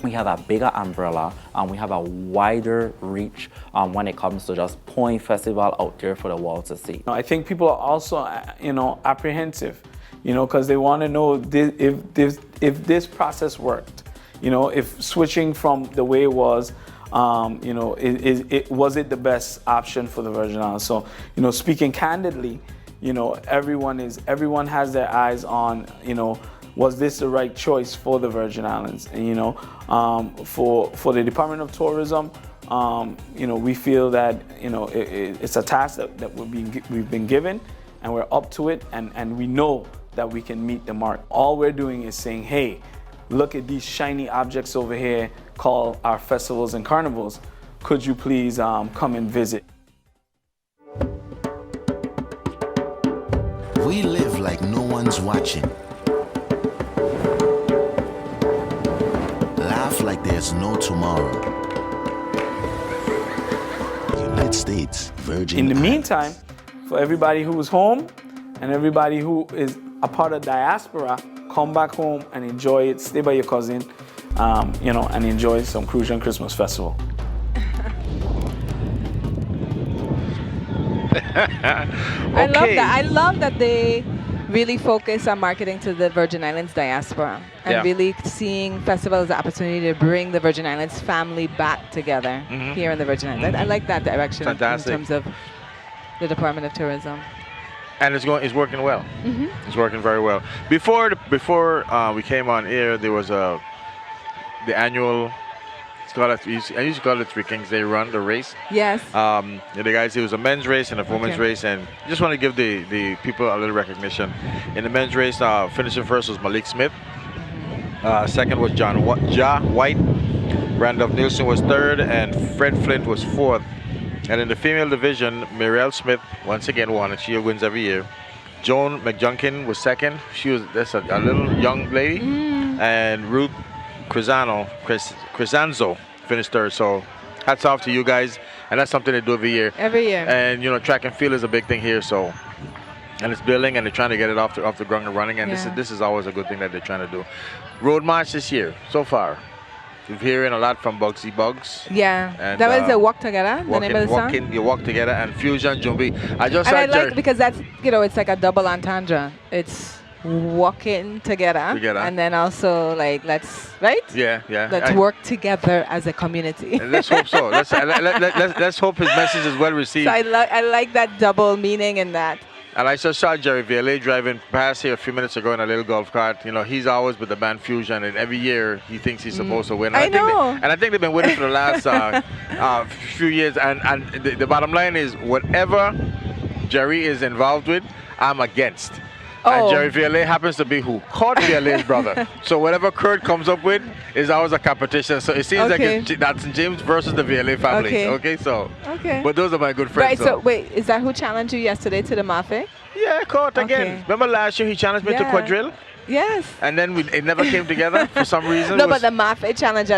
we have a bigger umbrella and we have a wider reach when it comes to just pouring festival out there for the world to see. I think people are also, apprehensive, because they want to know if this process worked, if switching from the way it was, was it the best option for the Virgin Islands? So, speaking candidly, everyone has their eyes on, was this the right choice for the Virgin Islands? And, for the Department of Tourism, we feel that it's a task that we've been given, and we're up to it, and we know that we can meet the mark. All we're doing is saying, hey, look at these shiny objects over here called our festivals and carnivals. Could you please come and visit? We live like no one's watching. Laugh like there's no tomorrow. United States Virgin In the Islands. meantime, for everybody who is home and everybody who is a part of diaspora, come back home and enjoy it. Stay by your cousin, and enjoy some Crucian Christmas Festival. I love that. I love that they really focus on marketing to the Virgin Islands diaspora and really seeing festivals as an opportunity to bring the Virgin Islands family back together here in the Virgin Islands. I like that direction Fantastic. in terms of the Department of Tourism. And it's working well. It's working very well. Before we came on air, there was the annual. I used to call it Three Kings Day run, the race. Yes. The guys, it was a men's race and a women's race, and just want to give the people a little recognition. In the men's race, finishing first was Malik Smith. Second was Ja White. Randolph Nielsen was third, and Fred Flint was fourth. And in the female division, Muriel Smith once again won, and she wins every year. Joan McJunkin was second. That's a little young lady. And Ruth Crisanzo finished third. So hats off to you guys. And that's something they do every year. Every year. And track and field is a big thing here. So, and it's building, and they're trying to get it off the ground and running. And this is always a good thing that they're trying to do. Road march this year so far. We're hearing a lot from Bugsy Bugs. Yeah, and, that was a Walk Together, the name of the song. You Walk Together, and Fusion Jumbi. I like because that's, it's like a double entendre. It's walking together. And then also like, let's work together as a community. Let's hope so. Let's hope his message is well received. So I like that double meaning in that. And I just saw Jerry Vielle driving past here a few minutes ago in a little golf cart. He's always with the band Fusion, and every year he thinks he's supposed to win. And I think they've been winning for the last few years. And the bottom line is, whatever Jerry is involved with, I'm against. And Jerry Vielle happens to be who? Kurt Vielle's brother. So whatever Kurt comes up with is always a competition. So it seems like that's James versus the Vielle family. Okay. But those are my good friends. Right, so wait, is that who challenged you yesterday to the Mafe? Yeah, Kurt again. Remember last year he challenged me to quadrille? Yes. And then it never came together for some reason. No, but the Mafe challenge,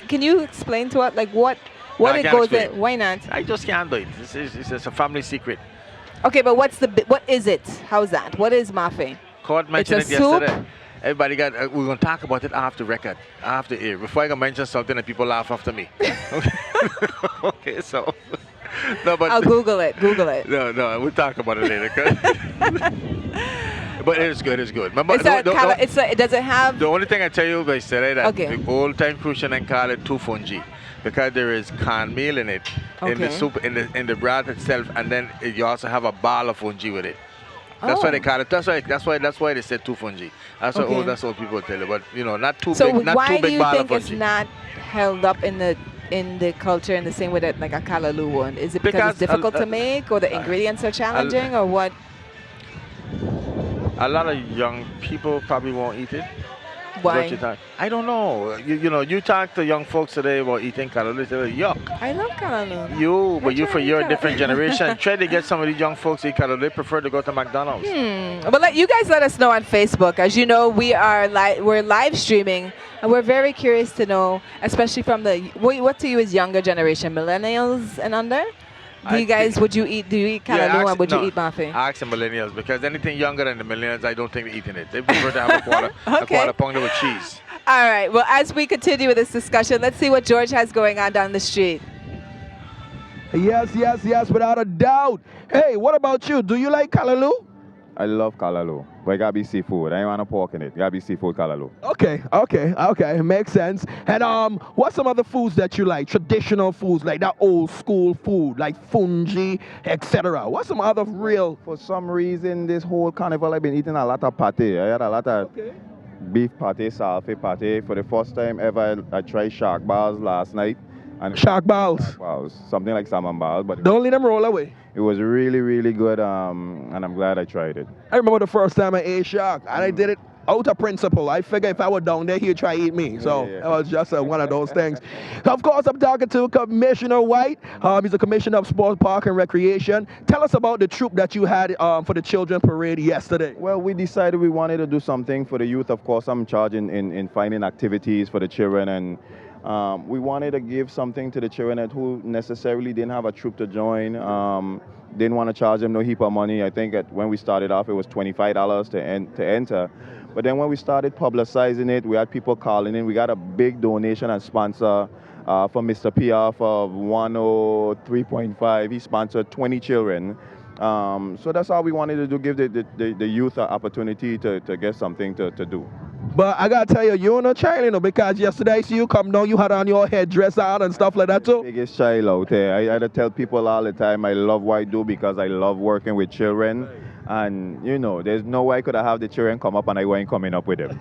can you explain to us, what it goes in? Why not? I just can't do it. It's just a family secret. Okay, but what is it? How's that? What is Mafe? Kurt mentioned it yesterday. Everybody we're going to talk about it after record, after air. Before I can mention something and people laugh after me. Okay, so. No, but I'll Google it. No, we'll talk about it later. But it is good. Remember, does it have? The only thing I tell you by today that the old time Crucian and call it tufunji, because there is cornmeal in it, in the soup, in the broth itself, and then you also have a ball of fungi with it. That's why they call it. That's why they said tufunji. That's what people tell you. But not too big. Not Why too big do you ball think of it's fungi. not held up in the culture in the same way that like a kalaloo one? Is it because it's difficult to make, or the ingredients are challenging, or what? A lot of young people probably won't eat it. Why? I don't know. You talk to young folks today about eating kalaloo. They're like, yuck. I love kalaloo. But you're a different generation. Try to get some of these young folks to eat kalaloo. They prefer to go to McDonald's. Well, you guys let us know on Facebook. As you know, we're live streaming, and we're very curious to know, especially from what to you is younger generation, millennials and under. Do you eat kalaloo, and would you eat mafe? I ask the millennials, because anything younger than the millennials, I don't think they're eating it. They prefer to have a quarter pounder with cheese. All right. Well, as we continue with this discussion, let's see what George has going on down the street. Yes, without a doubt. Hey, what about you? Do you like kalaloo? I love kalaloo, but it gotta be seafood. I ain't want no pork in it. It gotta be seafood kalaloo. Okay, makes sense. And what's some other foods that you like? Traditional foods, like that old school food, like fungi, etc. What's some other real? For some reason, this whole carnival, I've been eating a lot of pate. I had a lot of beef pate, salfie pate. For the first time ever, I tried shark bars last night. And Shark balls. Shark balls, something like salmon balls, but Don't let them roll away. it was really, really good, and I'm glad I tried it. I remember the first time I ate shark, and I did it out of principle. I figured if I were down there, he'd try to eat me. So it was just one of those things. Of course, I'm talking to Commissioner White. He's the Commissioner of Sports, Park, and Recreation. Tell us about the troop that you had for the Children's Parade yesterday. Well, we decided we wanted to do something for the youth. Of course, I'm in charge in finding activities for the children, and we wanted to give something to the children who necessarily didn't have a troop to join. Didn't want to charge them no heap of money. I think when we started off, it was $25 to enter. But then when we started publicizing it, we had people calling in. We got a big donation and sponsor from Mr. PR for 103.5. He sponsored 20 children. So that's all we wanted to do, give the youth an opportunity to get something to do. But I gotta tell you, you're no child, you know, because yesterday I see you come down, you had on your headdress on and stuff like that too. Biggest child out there. I had to tell people all the time I love what I do because I love working with children. And, you know, there's no way I could have the children come up and I weren't coming up with them.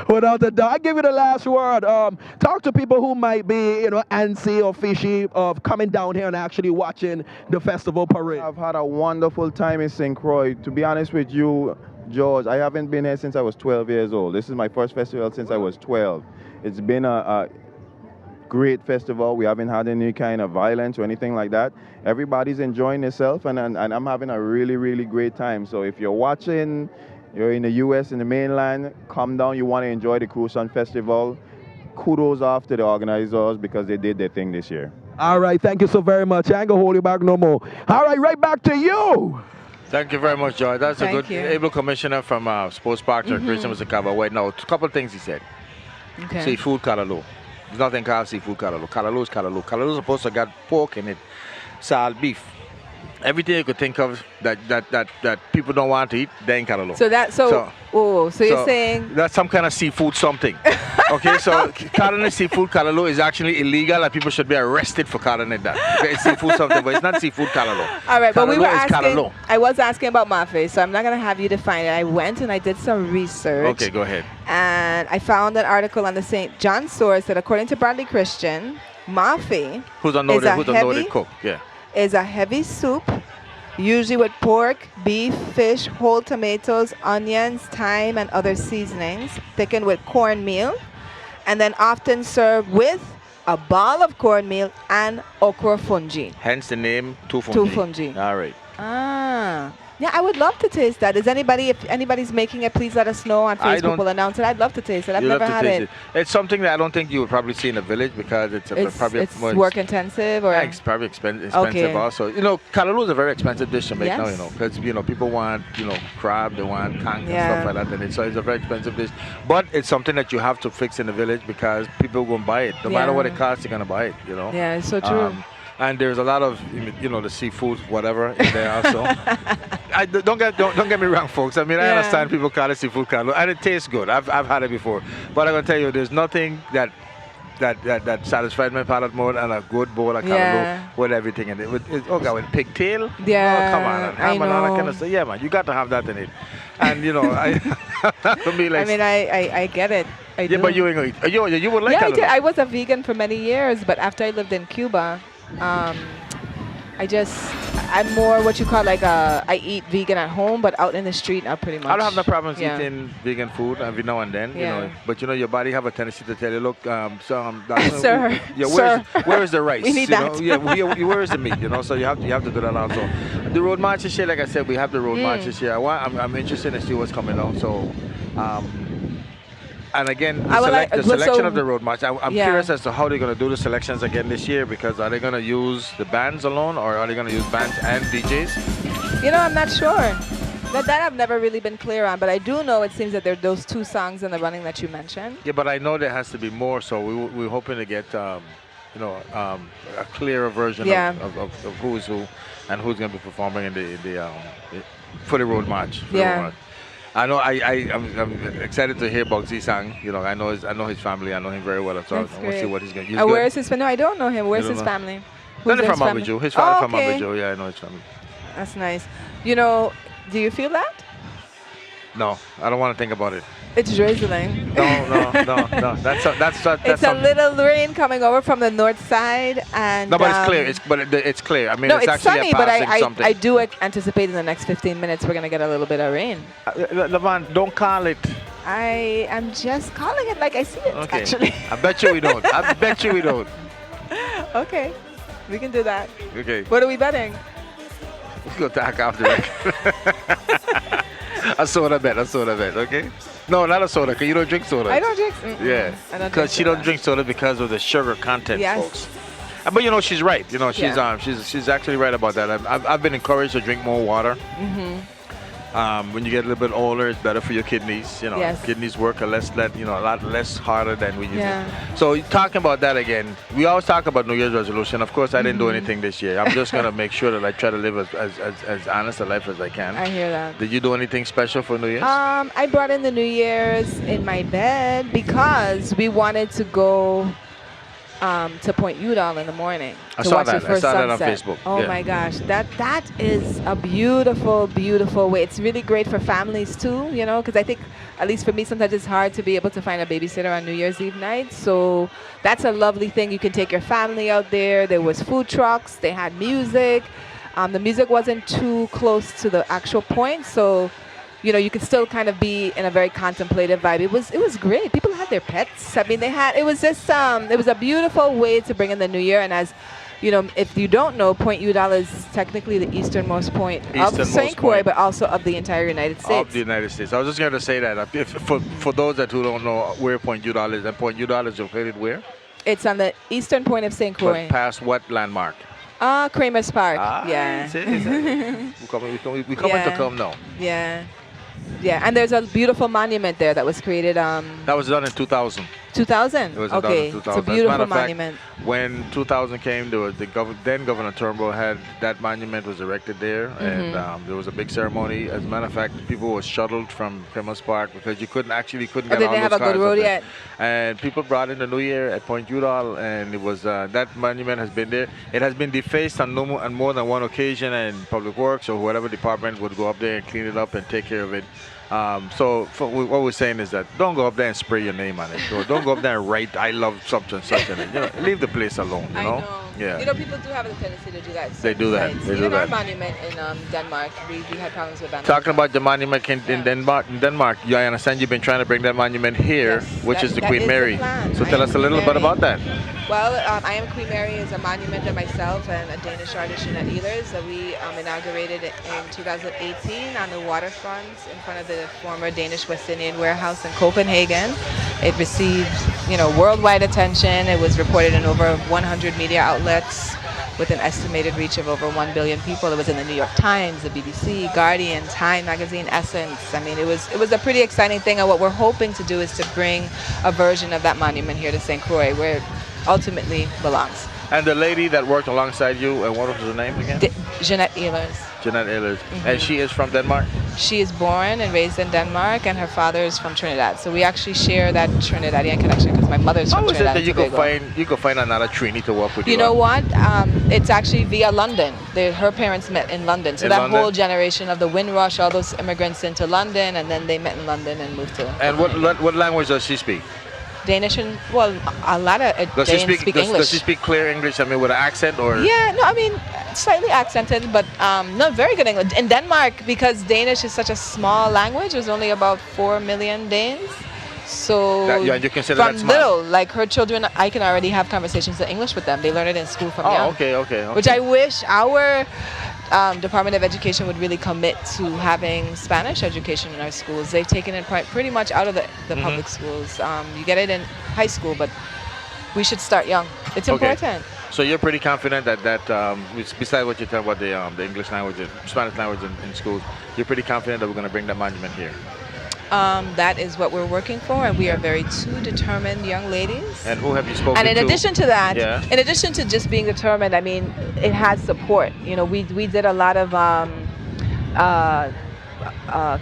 Without a doubt. I give you the last word. Talk to people who might be, you know, antsy or fishy of coming down here and actually watching the festival parade. I've had a wonderful time in St. Croix. To be honest with you, George, I haven't been here since I was 12 years old. This is my first festival since I was 12. It's been a great festival. We haven't had any kind of violence or anything like that. Everybody's enjoying themselves, and I'm having a really, really great time. So if you're watching, you're in the U.S., in the mainland, come down, you want to enjoy the Crucian Festival, kudos off to the organizers because they did their thing this year. All right, thank you so very much. I ain't gonna hold you back no more. All right, right back to you. Thank you very much, George. That's Thank a good, you. able commissioner from Sports Park and Recreation, Mr. Cavaway. Now, a couple of things he said. Okay. Seafood callaloo. There's nothing called seafood callaloo. Callaloo is callaloo. Callaloo is supposed to got pork in it, salt, beef. Everything you could think of that people don't want to eat, then callaloo. So you're saying that's some kind of seafood something. Okay, so calling it seafood callaloo is actually illegal and people should be arrested for calling it that. Okay, it's seafood something, but it's not seafood callaloo. all right, but we were Callaloo is asking. callaloo. I was asking about mafe, so I'm not gonna have you define it. I went and I did some research. Okay, go ahead. And I found an article on the St. John source that according to Bradley Christian, mafe Who's a noted cook? Yeah. is a heavy soup, usually with pork, beef, fish, whole tomatoes, onions, thyme, and other seasonings, thickened with cornmeal, and then often served with a ball of cornmeal and okra fungi. Hence the name tufungi. Tufungi. All right. Ah. Yeah, I would love to taste that. If anybody's making it, please let us know on Facebook. We'll announce it. I'd love to taste it. I've never had it. It's something that I don't think you would probably see in a village because it's probably more work intensive, or it's probably expensive Okay. also. You know, callaloo is a very expensive dish to make now. Yes. You know, because people want crab, they want conch and stuff like that, and so it's a very expensive dish. But it's something that you have to fix in the village because people won't buy it. No matter what it costs, they're gonna buy it. You know. Yeah, it's so true. And there's a lot of the seafood whatever in there also. Don't get me wrong, folks. I mean, I understand people call it seafood callaloo, and it tastes good. I've had it before, but I'm gonna tell you, there's nothing that satisfied my palate more than a good bowl of callaloo with everything in it. With pigtail. Yeah, come on, and ham and all that kind of stuff. Yeah, man, you got to have that in it. And for me, like, I mean, I get it. I do. But you ain't gonna eat. You would like callaloo. I did. I was a vegan for many years, but after I lived in Cuba, I'm more what you call I eat vegan at home, but out in the street, I pretty much. I don't have no problems eating vegan food every now and then, But your body have a tendency to tell you, look, sir, where is the rice? We need that. Where is the meat? So you have to do that also. The road march this year, like I said, we have the road march this year. I'm interested to see what's coming on. So. And again, the selection of the road march, I'm curious as to how they're going to do the selections again this year, because are they going to use the bands alone, or are they going to use bands and DJs? I'm not sure. That I've never really been clear on, but I do know it seems that there are those two songs in the running that you mentioned. Yeah, but I know there has to be more, so we're hoping to get, a clearer version of who's who and who's going to be performing for the road march. I know. I'm excited to hear Bugsy sang. I know his family. I know him very well. So I want to see what he's going to use. Where is his family? No, I don't know him. Where's his family? From Abuja. His father from Abuja. Yeah, I know his family. That's nice. Do you feel that? No, I don't want to think about it. It's drizzling. No. That's It's a little rain coming over from the north side, and no, but it's clear. It's clear. I mean, no, it's actually sunny, a but passing something. I do anticipate in the next 15 minutes we're gonna get a little bit of rain. Levon, don't call it. I am just calling it like I see it. Okay. Actually. I bet you we don't. I bet you we don't. Okay, we can do that. Okay. What are we betting? Let's go talk after that. A soda bet, okay? No, not a soda, because you don't drink soda. I don't drink. Yeah, I don't because she don't drink soda because of the sugar content, Yes. folks. But you know, she's right. You know, she's Yeah. she's actually right about that. I've been encouraged to drink more water. Mm-hmm. When you get a little bit older, it's better for your kidneys. You know, Yes. kidneys work a lot less harder than we used Yeah. to. So talking about that again, we always talk about New Year's resolution. Of course, I didn't do anything this year. I'm just gonna make sure that I try to live as honest a life as I can. I hear that. Did you do anything special for New Year's? I brought in the New Year's in my bed because we wanted to go to Point Udall in the morning I to saw watch that. the I first saw that on sunset. Facebook. Oh Yeah. my gosh, that is a beautiful, beautiful way. It's really great for families too, you know, because I think, at least for me, sometimes it's hard to be able to find a babysitter on New Year's Eve night. So that's a lovely thing. You can take your family out there. There was food trucks. They had music. The music wasn't too close to the actual point, so you know, you could still kind of be in a very contemplative vibe. It was great. People had their pets. I mean, it was just it was a beautiful way to bring in the new year. And as you know, if you don't know, Point Udall is technically the easternmost point of St. Croix, but also of the entire United States. Of the United States. I was just going to say that. For those who don't know where Point Udall is, and Point Udall is located where? It's on the eastern point of St. Croix. But past what landmark? Kramer's Park. Yeah. We coming to come now. Yeah. Yeah, and there's a beautiful monument there that was created. That was done in 2000. 2000? It was Okay, done in it's a 2000. beautiful As a matter of fact, monument. when 2000 came, there was then Governor Turnbull had that monument was erected there, and there was a big ceremony. As a matter of fact, people were shuttled from Cremus Park because you couldn't Oh, get they all didn't those have a cars good up road there. yet? And people brought in the New Year at Point Udall, and it was that monument has been there. It has been defaced on more than one occasion, and Public Works or whatever department would go up there and clean it up and take care of it. So what we're saying is that don't go up there and spray your name on it. Or don't go up there and write "I love such and such" in it. You know, leave the place alone. You know? Yeah. You know, people do have a tendency to do that. They do that. Sites. They do Even our that. monument in Denmark, we had problems with that. Talking about the monument in Denmark, yeah, I understand you've been trying to bring that monument here, which is the that Queen is the Mary. plan. So I tell am us a little Queen bit Mary. about that. Well, I Am Queen Mary is a monument that myself and a Danish artist, Jeanette Ehlers, that we inaugurated it in 2018 on the waterfront in front of the former Danish West Indian warehouse in Copenhagen. It received, you know, worldwide attention. It was reported in over 100 media outlets with an estimated reach of over 1 billion people. It was in the New York Times, the BBC, Guardian, Time Magazine, Essence. I mean, it was a pretty exciting thing, and what we're hoping to do is to bring a version of that monument here to St. Croix, where it ultimately belongs. And the lady that worked alongside you, and what was her name again? Jeanette Ehlers. Jeanette Ehlers. And she is from Denmark? She is born and raised in Denmark, and her father is from Trinidad. So we actually share that Trinidadian connection because my mother's from How is it Trinidad. that and you could find another Trini to work with you? You know what? It's actually via London. Her parents met in London. So In that London? whole generation of the Windrush, all those immigrants into London, and then they met in London and moved to And what language does she speak? Danish and, well, a lot of Danes speak English. Does she speak clear English? I mean, with an accent or? Yeah, no, I mean, slightly accented, but not very good English. In Denmark, because Danish is such a small language, there's only about 4 million Danes. So you consider from that small? little, like her children, I can already have conversations in English with them. They learn it in school from young. Okay. Which I wish our Department of Education would really commit to having Spanish education in our schools. They've taken it pretty much out of the public schools. You get it in high school, but we should start young. It's important. So you're pretty confident that besides what you tell about the English language, and Spanish language in schools, you're pretty confident that we're going to bring that monument here. That is what we're working for, and we are two determined young ladies. And who have you spoken to? And in addition to that, Yeah. in addition to just being determined, I mean, it has support. You know, we did a lot of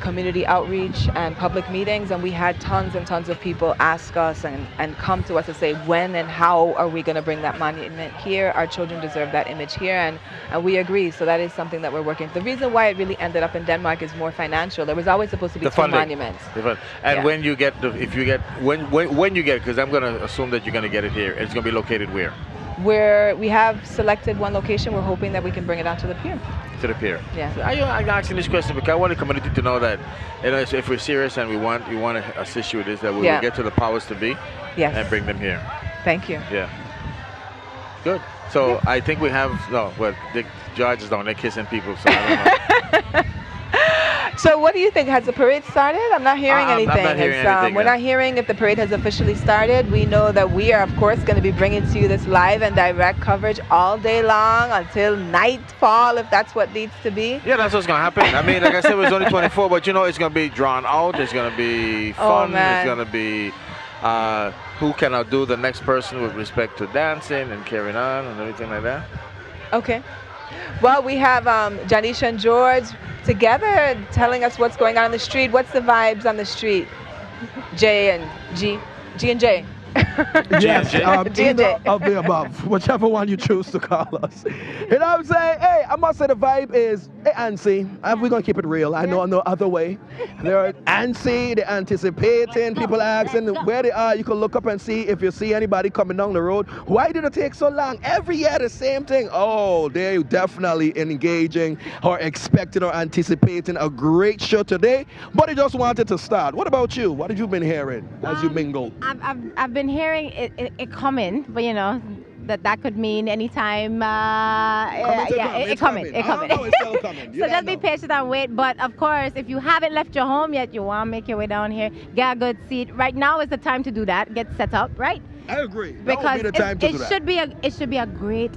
community outreach and public meetings, and we had tons and tons of people ask us and come to us and say, when and how are we going to bring that monument here? Our children deserve that image here, and we agree. So that is something that we're working. The reason why it really ended up in Denmark is more financial. There was always supposed to be two monuments. And when you get, when you get, because I'm going to assume that you're going to get it here, it's going to be located where? Where we have selected one location, we're hoping that we can bring it out to the pier. To the pier. Yeah. I'm asking this question because I want the community to know that, if we're serious and we want to assist you with this, that we will get to the powers to be and bring them here. Thank you. Yeah. Good. So I think we have, the judges don't, they're kissing people, so I don't know. So what do you think? Has the parade started? I'm not hearing anything. I'm not hearing anything. We're not hearing if the parade has officially started. We know that we are, of course, going to be bringing to you this live and direct coverage all day long until nightfall, if that's what needs to be. Yeah, that's what's going to happen. I mean, like I said, it was only 24, but it's going to be drawn out. It's going to be fun. It's going to be who can outdo the next person with respect to dancing and carrying on and everything like that. Okay. Well, we have Janisha and George together telling us what's going on in the street. What's the vibes on the street? J and G and J. Yes, either of the above, whichever one you choose to call us. You know what I'm saying? Hey, I must say the vibe is antsy. We're going to keep it real. I know no other way. They're antsy, they're anticipating. People asking where they are. You can look up and see if you see anybody coming down the road. Why did it take so long? Every year the same thing. Oh, they're definitely engaging or expecting or anticipating a great show today, but they just wanted to start. What about you? What have you been hearing as you mingle? I've been hearing it coming, but that could mean anytime. It's coming. It's still coming. So just be patient and wait. But of course, if you haven't left your home yet, you want to make your way down here, get a good seat. Right now is the time to do that. Get set up, right? I agree. Because the time to do that. It should be a great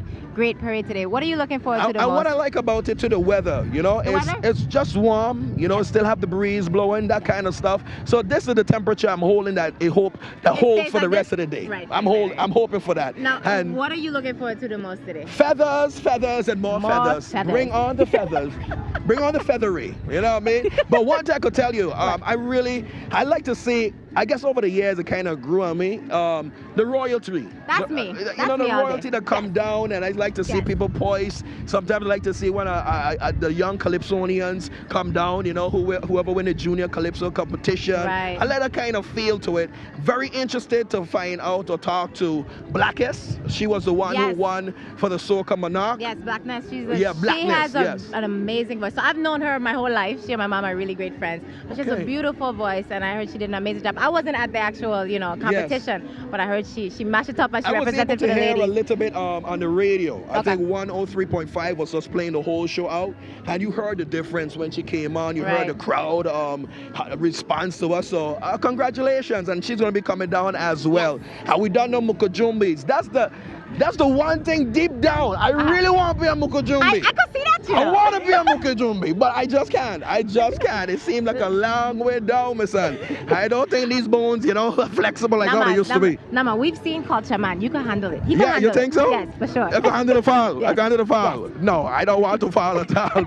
parade today. What are you looking forward to the most? What I like about it, the weather, it's just warm, still have the breeze blowing, that kind of stuff. So this is the temperature I'm holding that I hope that holds for the rest of the day. Right, I'm hoping for that. Now, what are you looking forward to the most today? Feathers, and more feathers. Bring on the feathers. Bring on the feathery. You know what I mean? But one thing I could tell you, I like to see, I guess over the years it kind of grew on me, the royalty. That's me. That's the me royalty that come down, and I like to see people poise. Sometimes I like to see when the young Calypsonians come down, whoever win the junior Calypso competition. Right. I like that kind of feel to it. Very interested to find out or talk to Blackest. She was the one who won for the Soca Monarch. Yes, Blackness. She Blackness, has an amazing voice. So I've known her my whole life. She and my mom are really great friends. But she has a beautiful voice, and I heard she did an amazing job. I wasn't at the actual, competition, but I heard she mashed it up and she represented for the ladies. I was able to hear a little bit on the radio. I think 103.5 was just playing the whole show out, and you heard the difference when she came on. You heard the crowd response to us. So congratulations, and she's going to be coming down as well. And we don't know Mukujumbis. That's the one thing deep down. I really want to be a Mukujumbi. I could see that too. I want to be a Mukujumbi, but I just can't. It seems like a long way down, my son. I don't think these bones, are flexible like how they used to be. Nama, we've seen Culture Man. You can handle it. You think so? Yes, for sure. I can handle the fall. Yes. I can handle the fall. Yes. No, I don't want to fall at all.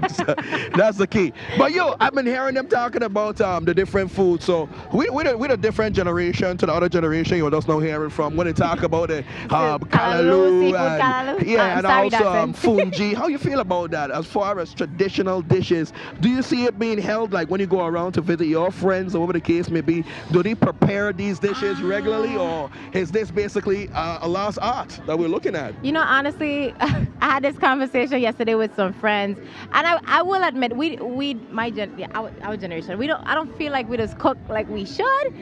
That's the key. But I've been hearing them talking about the different foods. So we're a different generation to the other generation you're just now hearing from when they talk about the kalaloo. And also fungi. How you feel about that as far as traditional dishes? Do you see it being held like when you go around to visit your friends or whatever the case may be? Do they prepare these dishes regularly, or is this basically a lost art that we're looking at? Honestly, I had this conversation yesterday with some friends, and I will admit our generation, I don't feel like we just cook like we should,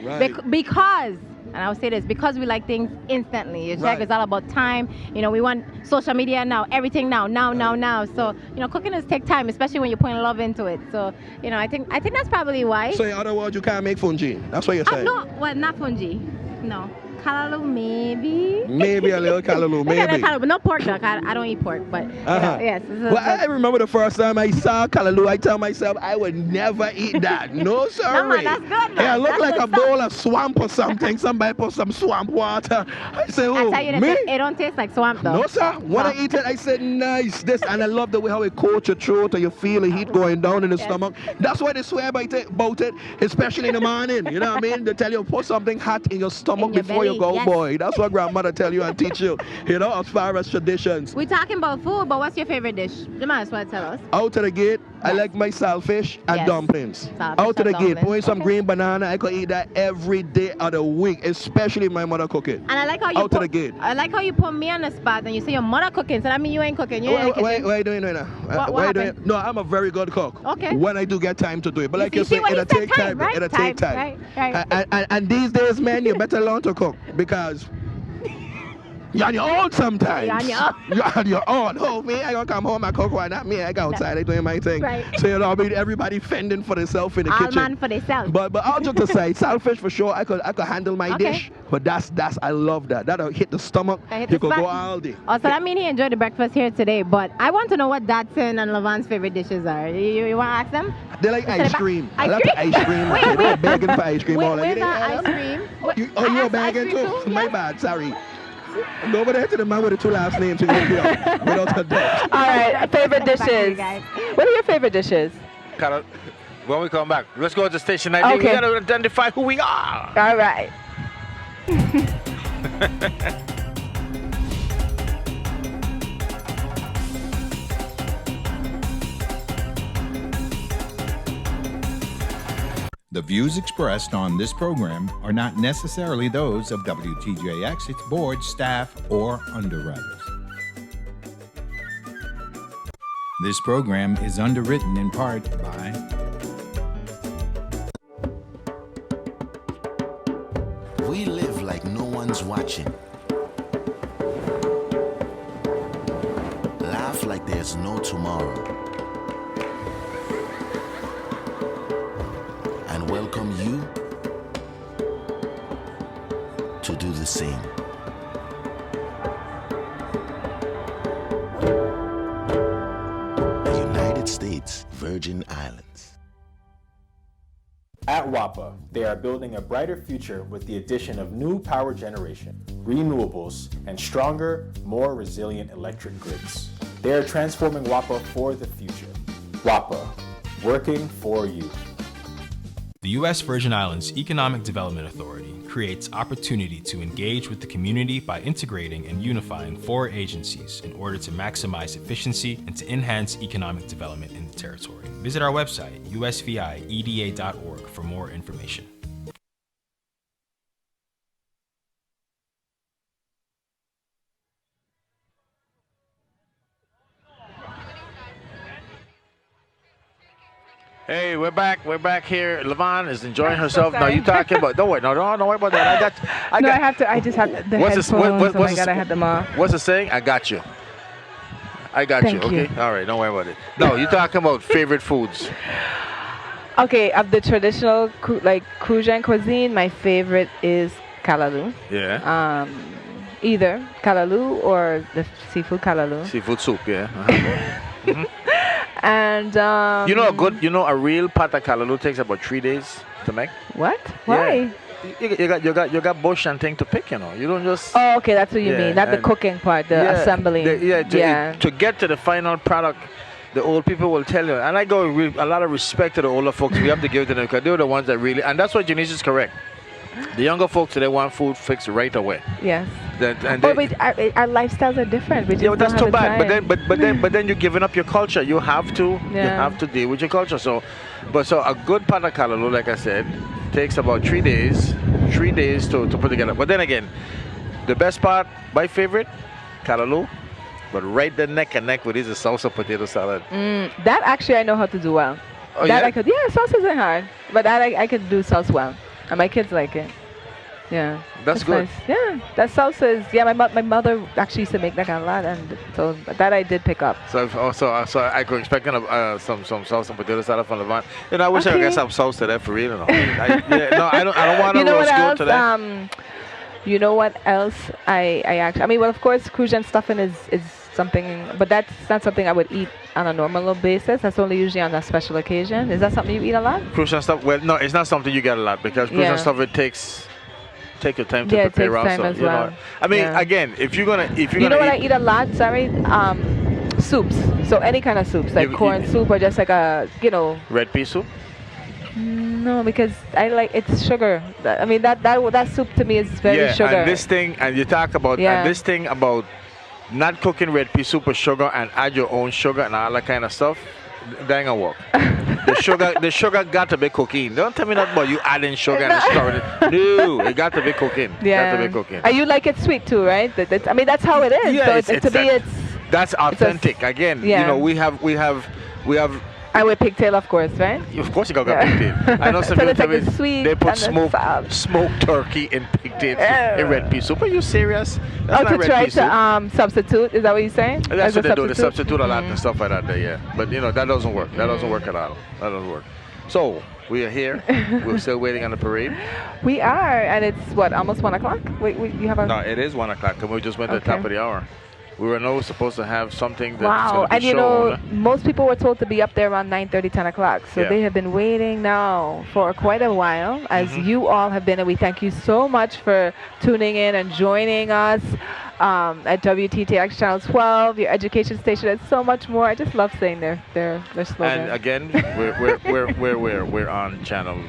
because. And I would say this, because we like things instantly. It's all about time. We want social media now, everything now. So, cooking does take time, especially when you're putting love into it. So, I think that's probably why. So in other words, you can't make fungi. That's what you're saying. No, well, not fungi. No. callaloo, maybe. Maybe a little callaloo, Maybe a maybe. little callaloo, but no pork duck. I don't eat pork, but yes. Well, I remember the first time I saw callaloo, I tell myself I would never eat that. No, sorry. No, man, that's good, man. Yeah, it looked That's like good a bowl of swamp or something. Somebody put some swamp water. I said, I oh, tell you this, me? it don't taste like swamp though. No, sir. When I eat it, I said, nice. This, and I love the way how it coats your throat and you feel the heat going down in the stomach. That's why they swear about it, especially in the morning. You know what I mean? They tell you put something hot in your stomach your before you belly, go, yes. boy. That's what grandmother tell you and teach you. You know, as far as traditions. We're talking about food, but what's your favorite dish? You might as well tell us. Out of the gate, I like my saltfish and Yes. dumplings. Saltfish Out of and the gate, dumplings. put in some green banana. I could eat that every day of the week, especially if my mother cook it. And I like how you Out of the gate. I like how you put me on the spot and you say your mother cooking, so that means you ain't cooking. You ain't in the Why kitchen. are you doing it now? What Why you doing happened? it? No, I'm a very good cook. Okay. When I do get time to do it. But like You you see say, what he it'll said, take time. right? It'll take time. Right. And these days, man, you better learn to cook because you're on your own sometimes. You're on your own. You're on your own. Oh, me, I gonna come home and cook. Why not me? I go outside, I doing my thing. Right. So you know, I mean, everybody fending for themselves in the All kitchen. man for themselves. But all jokes aside, saltfish for sure. I could handle my Okay. dish. But that's I love that. That'll hit the stomach. I hit You the could go spot. all day. Oh, so that means he enjoyed the breakfast here today, but I want to know what Datsun and Lavan's favorite dishes are. You want to ask them? They like Instead ice of cream. ice I like the cream? ice cream. Wait, They're wait. begging for ice cream. all Where's like, that "Yeah, ice cream? You're begging too? My bad, sorry. Go over there to the man with the two last names and hook you up without a doubt. All right, favorite dishes. What are your favorite dishes? Carol, when we come back, let's go to station ID. Okay. We gotta identify who we are. All right. The views expressed on this program are not necessarily those of WTJX, its board, staff, or underwriters. This program is underwritten in part by We live like no one's watching. Laugh like there's no tomorrow. And welcome you to do the same. The United States Virgin Islands. At WAPA, they are building a brighter future with the addition of new power generation, renewables, and stronger, more resilient electric grids. They are transforming WAPA for the future. WAPA, working for you. The U.S. Virgin Islands Economic Development Authority creates opportunity to engage with the community by integrating and unifying 4 agencies in order to maximize efficiency and to enhance economic development in the territory. Visit our website, usvieda.org, for more information. Hey, we're back. We're back here. Levon is enjoying herself. No, you talking about? Don't worry. No, don't worry about that. I got. I just have the What's headphones. this? Oh my God, I had them off. What's the saying? I got you. I got Thank you. Okay. you. All right. Don't worry about it. No, you're talking about favorite foods. Okay, of the traditional Crucian cuisine, my favorite is callaloo. Yeah. Either callaloo or the seafood callaloo. Seafood soup. Yeah. Mhm. And a real pot of callaloo takes about 3 days to make. What? Why? Yeah. You got bush and thing to pick. You don't just. Oh, okay, that's what you Yeah, mean. Not the and- cooking part, the assembling. To get to the final product, the old people will tell you. And I go with a lot of respect to the older folks. We have to give it to them because they're the ones that really. And that's what Janice is correct. The younger folks, they want food fixed right away. Yes. But our lifestyles are different. We just yeah, that's don't too have the bad. time. But then you're giving up your culture. You have to. You Yeah. have to deal with your culture. So a good pot of callaloo, like I said, takes about 3 days. 3 days to put together. But then again, the best part, my favorite, callaloo. But right the neck and neck with is a salsa potato salad. That actually I know how to do well. Oh, that yeah? I could. Yeah, salsa isn't hard, but that I could do salsa well, and my kids like it. Yeah. That's good. Nice. Yeah, that salsa is. Yeah, my mother actually used to make that a lot, and so that I did pick up. So I could expect some salsa and potato salad from Levant. I wish I could get some salsa there for real. I don't want to You know what roast goat else? today. You know what else I mean, well, of course, Crucian stuffing is something, but that's not something I would eat on a normal basis. That's only usually on a special occasion. Is that something you eat a lot? Crucian stuff. Well, no, it's not something you get a lot because Crucian stuff take your time to it prepare. takes time also, as well. I mean, again, if you're gonna you know what I eat a lot? Sorry, soups. So any kind of soups, like corn soup or just like a red pea soup. No, because it's sugar. I mean that soup to me is very sugar. And this thing, and you talk about and this thing about not cooking red pea soup with sugar and add your own sugar and all that kind of stuff. Dang a walk. the sugar got to be cooking. Don't tell me that about you adding sugar and storing it. No, it got to be cooking. Yeah. Got to be cooking. And you like it sweet too, right? I mean that's how it is. Yeah, so that's authentic. Again, we have. And with pigtail, of course, right? Of course, you got pigtail. I know some people tell me they put smoked turkey in pigtail in red pea soup. Are you serious? That's not to red try pea soup. to substitute? Is that what you're saying? That's what they do. They substitute a lot and stuff like that. Yeah, but that doesn't work. That doesn't work at all. That doesn't work. So we are here. We're still waiting on the parade. We are, and it's what, almost 1 o'clock. Wait, you have a? No, it is 1 o'clock. And we just went to the top of the hour. We were now supposed to have something that's wow, going to be and shown. most people were told to be up there around 9:30, 10 o'clock. So they have been waiting now for quite a while, as you all have been, and we thank you so much for tuning in and joining us at WTTX Channel 12, your education station, and so much more. I just love saying their slogan. And again, we're on channel.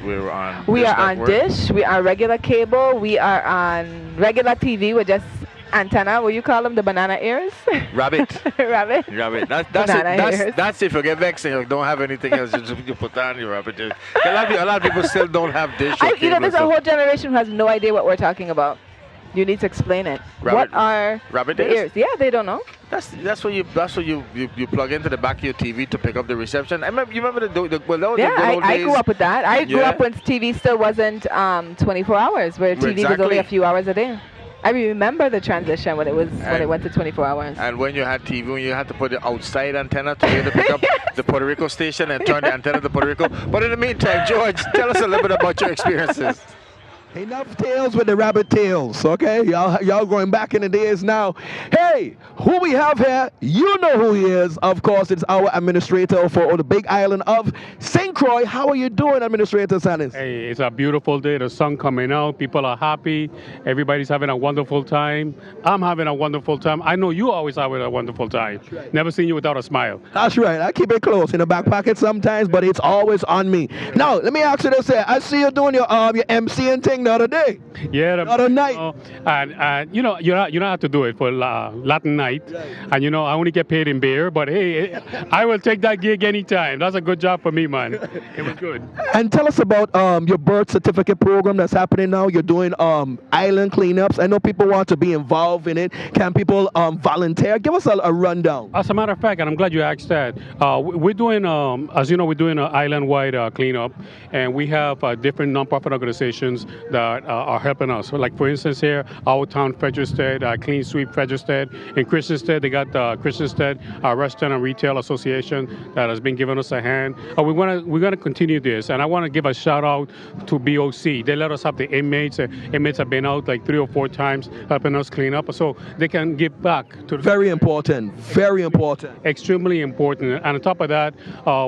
We are on Dish. We are Regular Cable. We are on regular TV with just antenna. What you call them? The banana ears? Rabbit. Rabbit. Rabbit. That's if you get vexed and you don't have anything else, you put on your rabbit. A lot of people still don't have Dish. There's a whole generation who has no idea what we're talking about. You need to explain it. Rabbit, what are rabbit the ears? Yeah, they don't know. That's what you plug into the back of your TV to pick up the reception. You remember the good old I days? grew up with that. I grew up when TV still wasn't 24 hours, where TV was only a few hours a day. I remember the transition when it went to 24 hours. And when you had TV, when you had to put the outside antenna to be able to pick up the Puerto Rico station and turn the antenna to Puerto Rico. But in the meantime, George, tell us a little bit about your experiences. Enough tales with the rabbit tails, okay? Y'all going back in the days now. Hey, who we have here, you know who he is. Of course, it's our administrator for the big island of St. Croix. How are you doing, Administrator Sanis? Hey, it's a beautiful day. The sun coming out. People are happy. Everybody's having a wonderful time. I'm having a wonderful time. I know you always have a wonderful time. Right. Never seen you without a smile. That's right. I keep it close in the back pocket sometimes, but it's always on me. Now, let me ask you this. I see you doing your MCing thing the other day. Yeah, the other night. And you don't have to do it for Latin night. Right. And I only get paid in beer, but hey, I will take that gig anytime. That's a good job for me, man. It was good. And tell us about your birth certificate program that's happening now. You're doing island cleanups. I know people want to be involved in it. Can people volunteer? Give us a rundown. As a matter of fact, and I'm glad you asked that, we're doing, as you know, we're doing an island-wide cleanup, and we have different nonprofit organizations that are helping us. So like for instance here, our town Frederickstead, Clean Sweep Frederickstead. In Christianstead, they got Christianstead Restaurant and Retail Association that has been giving us a hand. We're gonna continue this, and I want to give a shout out to BOC. They let us have the inmates. Inmates have been out like 3 or 4 times helping us clean up, so they can give back to. Very important. Very important. Extremely important. And on top of that,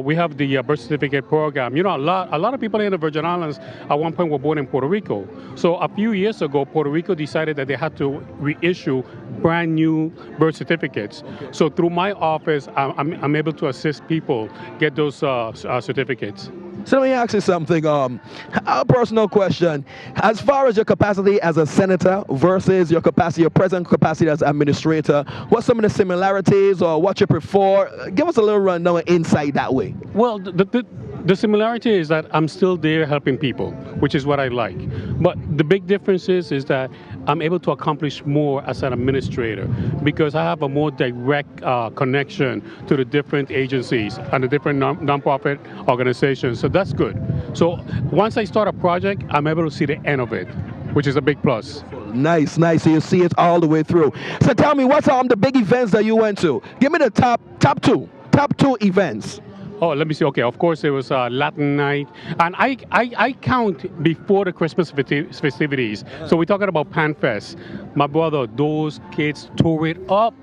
we have the birth certificate program. A lot of people in the Virgin Islands at one point were born in Puerto Rico. So a few years ago, Puerto Rico decided that they had to reissue brand new birth certificates. Okay. So through my office, I'm able to assist people get those certificates. So let me ask you something, a personal question. As far as your capacity as a senator versus your present capacity as administrator, what's some of the similarities or what you prefer? Give us a little rundown and insight that way. Well, the similarity is that I'm still there helping people, which is what I like. But the big difference is that I'm able to accomplish more as an administrator because I have a more direct connection to the different agencies and the different nonprofit organizations. So that's good. So once I start a project, I'm able to see the end of it, which is a big plus. Nice. So you see it all the way through. So tell me, what's the big events that you went to? Give me the top two events. Oh, let me see. Okay, of course it was Latin night, and I count before the Christmas festivities. So we're talking about Pan Fest. My brother, those kids tore it up.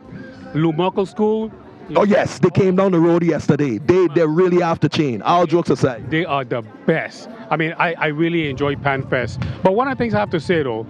Lumaco School. Oh yes, they came down the road yesterday. They're really off the chain. All jokes aside, They are the best. I mean, I really enjoy Pan Fest. But one of the things I have to say though,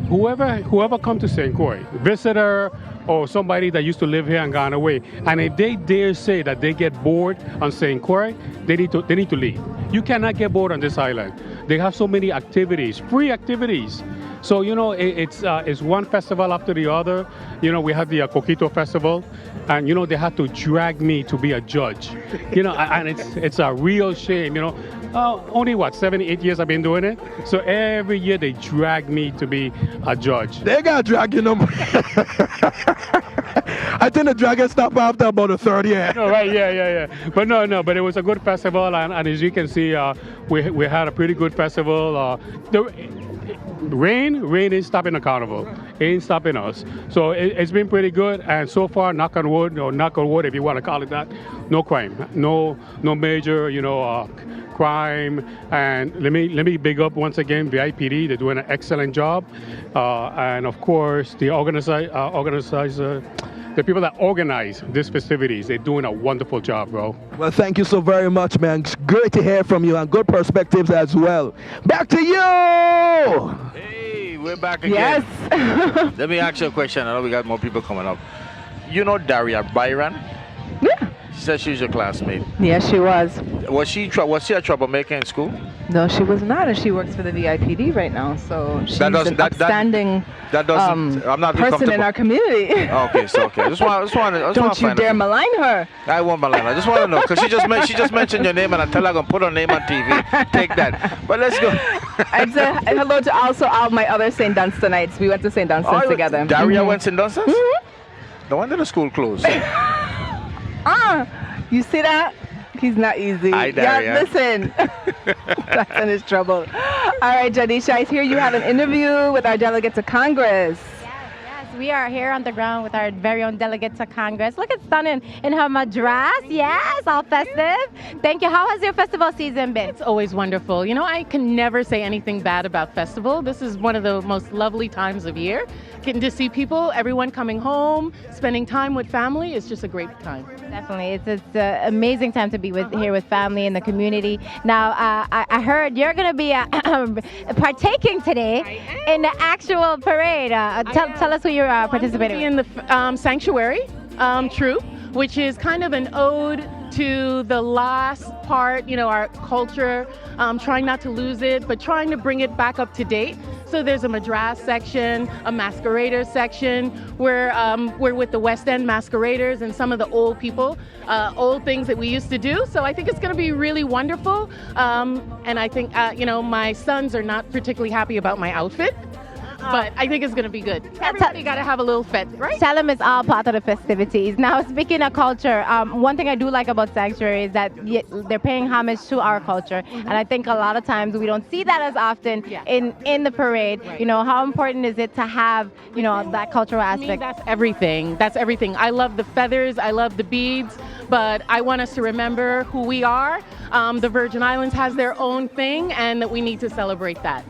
whoever come to St. Croix, visitor or somebody that used to live here and gone away, and if they dare say that they get bored on St. Croix, they need to leave. You cannot get bored on this island. They have so many activities, free activities. So it's one festival after the other. We have the Coquito Festival, and they had to drag me to be a judge. And it's a real shame. Only 7-8 years I've been doing it. So every year they drag me to be a judge. they got dragging them. I think the dragon stopped after about the third year. No, right? Yeah. But but it was a good festival, and as you can see, we had a pretty good festival. Rain ain't stopping the carnival. It ain't stopping us. So it's been pretty good, and so far, knock on wood, or knock on wood if you want to call it that, no crime, no major, crime. And let me big up once again VIPD. They're doing an excellent job, and of course the organizer. The people that organize these festivities, they're doing a wonderful job, bro. Well, thank you so very much, man. It's great to hear from you and good perspectives as well. Back to you! Hey, we're back again. Yes. Let me ask you a question. I know we got more people coming up. You know Daria Byron? Yeah. She said she was your classmate. Yes, she was. Was she a troublemaker in school? No, she was not, and she works for the VIPD right now. So she's an upstanding I'm not person in our community. Okay. I just want Don't you dare malign her. I won't malign her. I just want to know because she just mentioned your name, and I tell her I'm gonna put her name on TV. Take that. But let's go. I'd say hello to also all my other St. Dunstanites. We went to St. Dunstan together. Daria went to St. Dunstan's? Mm-hmm. No wonder the school closed. You see that? He's not easy. Hi, Daria. Yeah, listen. That's in his trouble. All right, Janisha, I hear you have an interview with our delegate to Congress. Yes, we are here on the ground with our very own delegate to Congress. Look, it's stunning in her madras. Yes, all festive. Thank you. How has your festival season been? It's always wonderful. I can never say anything bad about festival. This is one of the most lovely times of year. Getting to see people, everyone coming home, spending time with family. It's just a great time. Definitely. It's an amazing time to be here with family and the community. Now, I heard you're going to be partaking today in the actual parade. Tell us who you're participating in the Sanctuary Troop, which is kind of an ode to the last part, our culture, trying not to lose it, but trying to bring it back up to date. So there's a madras section, a masquerader section, where we're with the West End masqueraders and some of the old people, old things that we used to do. So I think it's going to be really wonderful. And I think, my sons are not particularly happy about my outfit. But I think it's going to be good. Everybody got to have a little fete, right? Tell them it's all part of the festivities. Now, speaking of culture, one thing I do like about Sanctuary is that they're paying homage to our culture. And I think a lot of times we don't see that as often in the parade. Right. How important is it to have, that cultural aspect? To me, that's everything. That's everything. I love the feathers. I love the beads. But I want us to remember who we are. The Virgin Islands has their own thing, and that we need to celebrate that.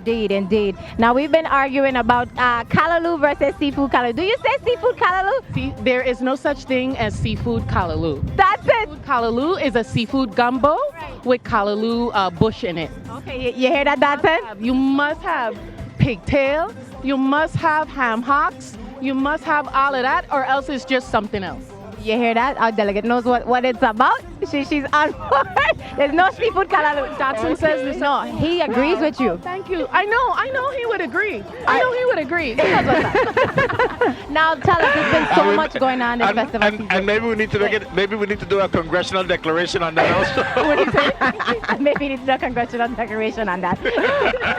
Indeed. Now, we've been arguing about callaloo versus seafood callaloo. Do you say seafood callaloo? There is no such thing as seafood callaloo. That's it. Callaloo is a seafood gumbo with callaloo bush in it. Okay, you hear that, Dotson? You must have pigtail. You must have ham hocks. You must have all of that, or else it's just something else. You hear that? Our delegate knows what it's about. She's on board. There's no seafood callaloo. Dotson says this. No, he agrees with you. Thank you. I know he would agree. I know he would agree. He knows what's up. Now tell us, there's been so much going on this festival season. And maybe we need to do a congressional declaration on that also. What do you say? Maybe we need to do a congressional declaration on that.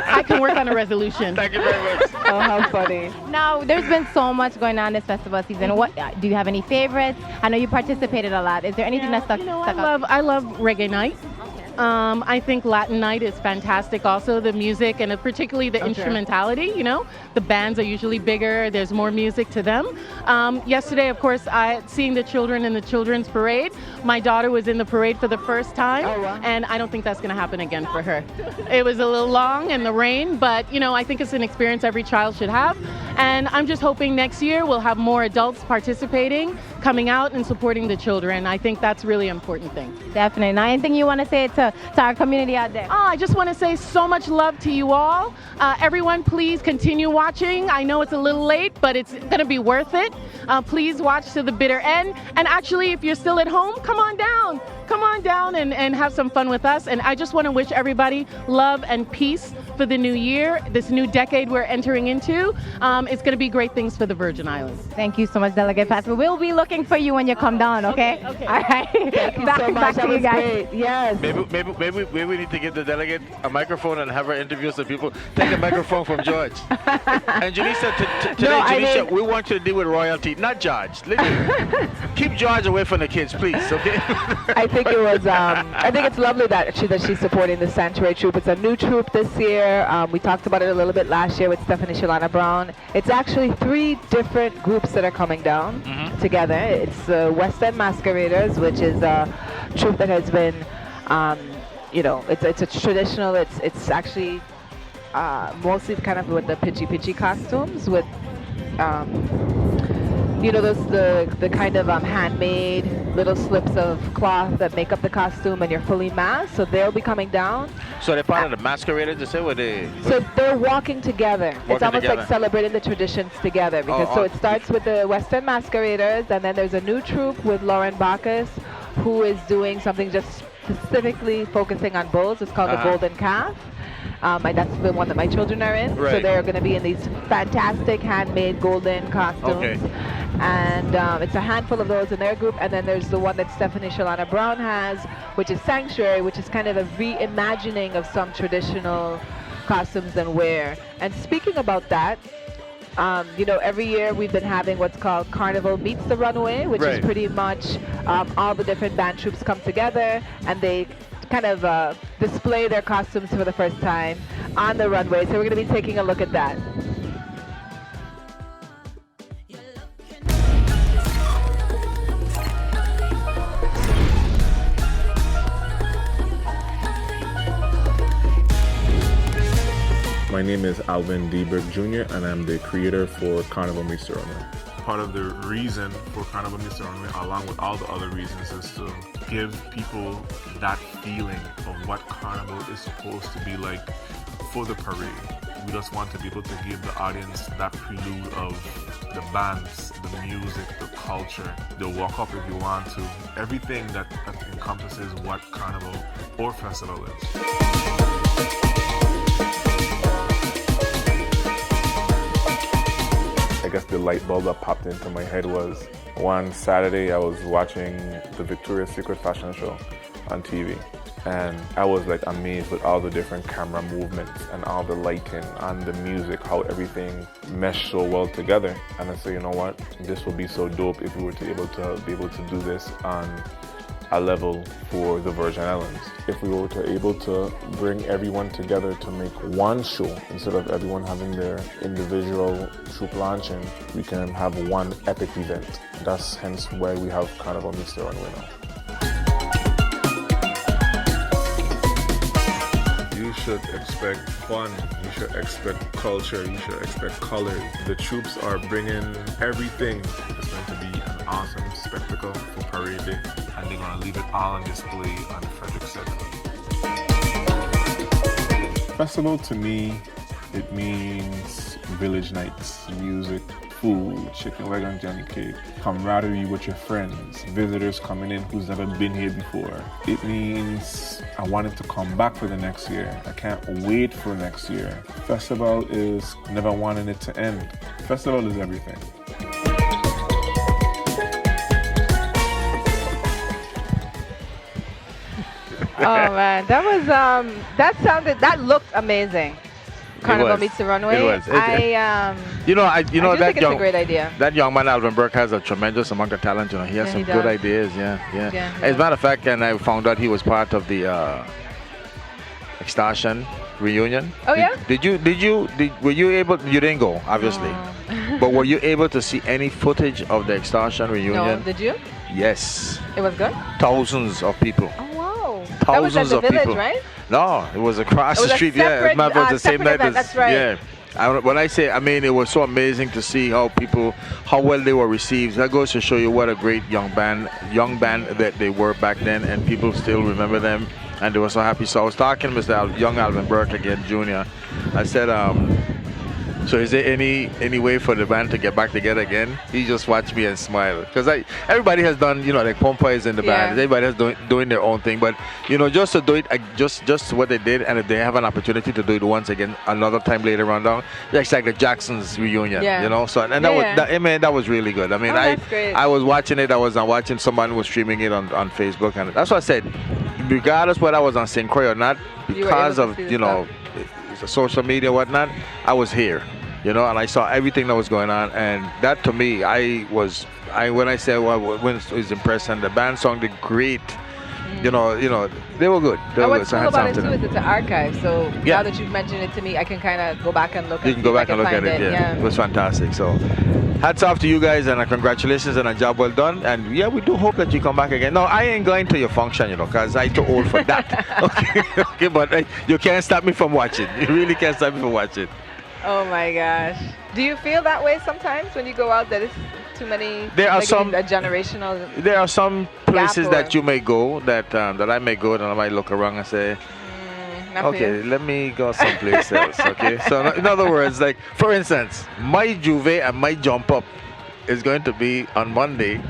I can work on a resolution. Thank you very much. Oh, how funny. Now, there's been so much going on this festival season. What do you have any favorites? I know you participated a lot. Is there anything that stuck out? I love reggae night. I think Latin Night is fantastic also, the music and particularly the instrumentality, you know. The bands are usually bigger, there's more music to them. Yesterday, of course, seeing the children in the children's parade. My daughter was in the parade for the first time, and I don't think that's going to happen again for her. It was a little long in the rain, but, you know, I think it's an experience every child should have. And I'm just hoping next year we'll have more adults participating, coming out and supporting the children. I think that's really an important thing. Definitely. Now, anything you want to say to our community out there? I just want to say so much love to you all. Everyone, please continue watching. I know it's a little late, but it's going to be worth it. Please watch to the bitter end. And actually, if you're still at home, come on down. Come on down and have some fun with us. And I just want to wish everybody love and peace for the new year, this new decade we're entering into. It's going to be great things for the Virgin Islands. Thank you so much, Delegate Pastor. We'll be looking for you when you come down, okay? Okay. All right. Thank you so much. That was great. Yes. Maybe we need to give the delegate a microphone and have her interview some people. Take a microphone from George. And Janisa, today, Janisha, we want you to deal with royalty, not George. Listen, keep George away from the kids, please, okay? I think it was. I think it's lovely that she's supporting the Sanctuary Troop. It's a new troop this year. We talked about it a little bit last year with Stephanie Shalana Brown. It's actually 3 different groups that are coming down together. It's West End Masqueraders, which is a troop that has been, you know, it's a traditional. It's actually mostly kind of with the pitchy costumes with. You know, those the kind of handmade little slips of cloth that make up the costume, and you're fully masked. So they'll be coming down. So they're part of the masqueraders, they say, what they? So they're walking together. It's almost like celebrating the traditions together. Because so it starts with the Western Masqueraders, and then there's a new troupe with Lauren Bacchus, who is doing something just specifically focusing on bulls. It's called the Golden Calf. That's the one that my children are in. Right. So they're going to be in these fantastic handmade golden costumes. Okay. And it's a handful of those in their group. And then there's the one that Stephanie Shalana Brown has, which is Sanctuary, which is kind of a reimagining of some traditional costumes and wear. And speaking about that, you know, every year we've been having what's called Carnival Meets the Runway, which is pretty much all the different band troops come together and they kind of display their costumes for the first time on the runway. So we're going to be taking a look at that. My name is Alvin Dieberg Jr. and I'm the creator for Carnival Meets the Runway. Part of the reason for Carnival Meets the Runway, along with all the other reasons, is to give people that feeling of what Carnival is supposed to be like for the parade. We just want to be able to give the audience that prelude of the bands, the music, the culture, the walk up if you want to, everything that encompasses what Carnival or festival is. I guess the light bulb that popped into my head was one Saturday I was watching the Victoria's Secret fashion show on TV, and I was like amazed with all the different camera movements and all the lighting and the music, how everything meshed so well together. And I said, you know what, this would be so dope if we were to be able to do this on a level for the Virgin Islands. If we were to able to bring everyone together to make one show instead of everyone having their individual troop launching, we can have one epic event. That's hence why we have Carnival Meets the Runway now. You should expect fun, you should expect culture, you should expect colors. The troops are bringing everything. It's going to be an awesome spectacle for Parade Day, and they're going to leave it all on display on Frederick Circle. Festival to me, it means village nights, music, food, chicken wagon, Johnny cake, camaraderie with your friends, visitors coming in who's never been here before. It means I wanted to come back for the next year. I can't wait for next year. Festival is never wanting it to end. Festival is everything. Oh man, that was that looked amazing. Carnival Meets the Runway. It was. I think it's a great idea. That young man Alvin Burke has a tremendous amount of talent. You know, he has some good ideas. Yeah. As a matter of fact, and I found out he was part of the Extortion reunion. Oh, yeah? Were you able? You didn't go, obviously. But were you able to see any footage of the Extortion reunion? No, did you? Yes. It was good? Thousands of people. Oh, wow. Thousands that was at the of village, people. Right? No, it was across the street. Separate, It was the same night. event, that's right. Yeah. When I say, I mean, it was so amazing to see how well they were received. That goes to show you what a great young band that they were back then, and people still remember them, and they were so happy. So I was talking to Mr. Young Alvin Burke again, Jr. I said, so is there any way for the band to get back together again? He just watched me and smiled, because everybody has done, like Pompa is in the band, everybody has doing their own thing, but just to do it, just what they did, and if they have an opportunity to do it once again another time later on down, it's like the Jacksons reunion, So and that was really good. I mean, I was watching it. I was watching someone was streaming it on Facebook, and that's what I said. Regardless whether I was on St. Croix or not, because of social media and whatnot, I was here. And I saw everything that was going on, and that to me, when I said I was impressed, and the band song did great. They were good. They were good. What's So cool about it too them. is it's an archive. So now that you've mentioned it to me, I can kind of go back and look. You can go back and look at it. Yeah, it was fantastic. So, hats off to you guys, and congratulations on a job well done. And yeah, we do hope that you come back again. No, I ain't going to your function, because I'm too old for that. Okay, but you can't stop me from watching. You really can't stop me from watching. Oh my gosh. Do you feel that way sometimes when you go out, that it's too many? There are some a generational. There are some places gap, that you may go that I may go, and I might look around and say, okay, let me go someplace else. Okay, so in other words, like for instance, my Juve and my Jump Up is going to be on Monday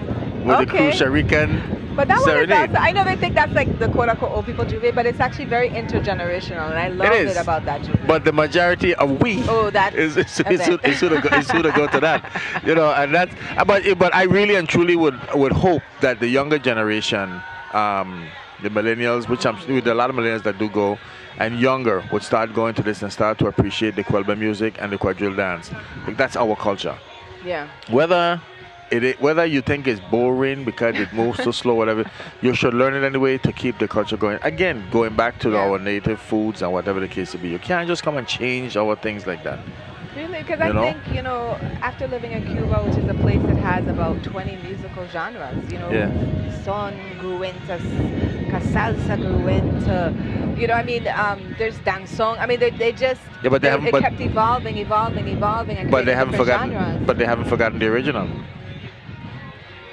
with the Crucian. But that one is Serenade. also, I know they think that's like the quote-unquote old people Juve, but it's actually very intergenerational, and I love it about that Juve. But the majority of is who to go to that, and that's. But I really and truly would hope that the younger generation, the millennials, which with a lot of millennials that do go, and younger would start going to this and start to appreciate the Kwelba music and the quadrille dance. Like, that's our culture. Yeah. Whether you think it's boring because it moves so slow, whatever, you should learn it anyway to keep the culture going. Again, going back to our native foods and whatever the case may be. You can't just come and change our things like that. Really? Because I think, after living in Cuba, which is a place that has about 20 musical genres, son grew into, salsa grew into, there's dancehall. I mean, they just, it kept evolving. And but they haven't forgotten. Genres. But they haven't forgotten the original.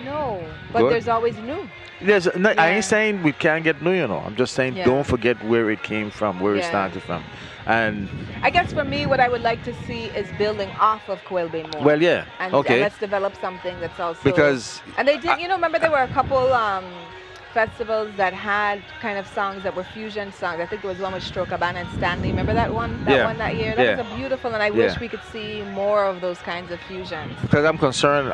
No, but there's always new. I ain't saying we can't get new, I'm just saying don't forget where it came from, where it started from. And I guess for me, what I would like to see is building off of Kwelbe more. Well, yeah. And let's develop something that's also... Because... And they did, remember there were a couple festivals that had kind of songs that were fusion songs. I think there was one with Strokabana and Stanley. Remember that one? That year? That was a beautiful, and I wish we could see more of those kinds of fusions. Because I'm concerned,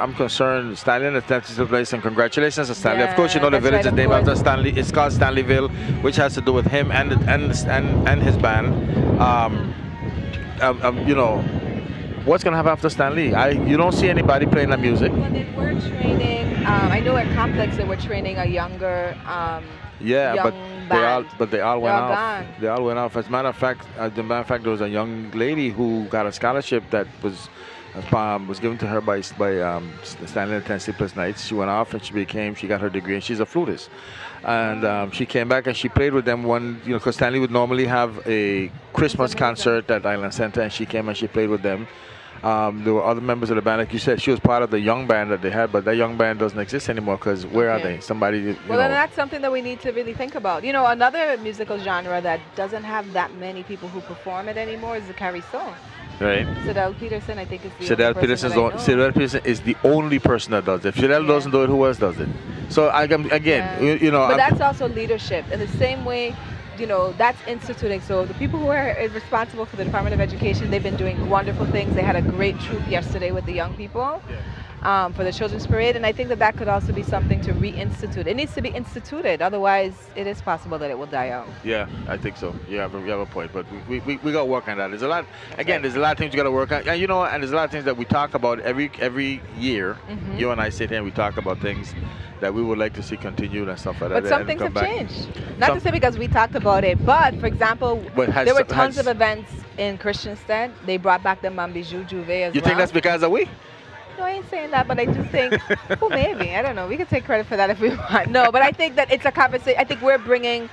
Stanley in the 10th place, and congratulations to Stanley. Yeah, of course, the village is named after Stanley. It's called Stanleyville, which has to do with him and his band. What's going to happen after Stanley? You don't see anybody playing that music. Well, they were training, I know at Complex they were training a younger but they all went off. Gone. They all went off. As a matter of fact, there was a young lady who got a scholarship that was given to her by Stanley and 10 Sleepless Nights. She went off and she got her degree, and she's a flutist. And she came back and she played with them because Stanley would normally have a Christmas concert at Island Center, and she came and she played with them. There were other members of the band, like you said. She was part of the young band that they had, but that young band doesn't exist anymore because where are they? Somebody. Well, then that's something that we need to really think about. Another musical genre that doesn't have that many people who perform it anymore is the carrizo. Right. Sidel Peterson, I think, is the Sidel Peterson is the only person that does it. If Sidel doesn't do it, who else does it? So But that's also leadership. In the same way, that's instituting. So the people who are responsible for the Department of Education, they've been doing wonderful things. They had a great troupe yesterday with the young people. for the Children's Parade, and I think that that could also be something to reinstitute. It needs to be instituted, otherwise it is possible that it will die out. Yeah, I think so. You have a point, but we got to work on that. There's a lot. Again, there's a lot of things you got to work on. And you know what? And there's a lot of things that we talk about every year. Mhm. You and I sit here and we talk about things that we would like to see continued and stuff like that. But some and things come have back. changed. Not to say because we talked about it, but for example, But has- there were tons has- of events in Christiansted. They brought back the Mambiju Juve as You well. think that's because of we? No, I ain't saying that, but I just think, well, maybe. I don't know. We could take credit for that if we want. No, but I think that it's a conversation. I think we're bringing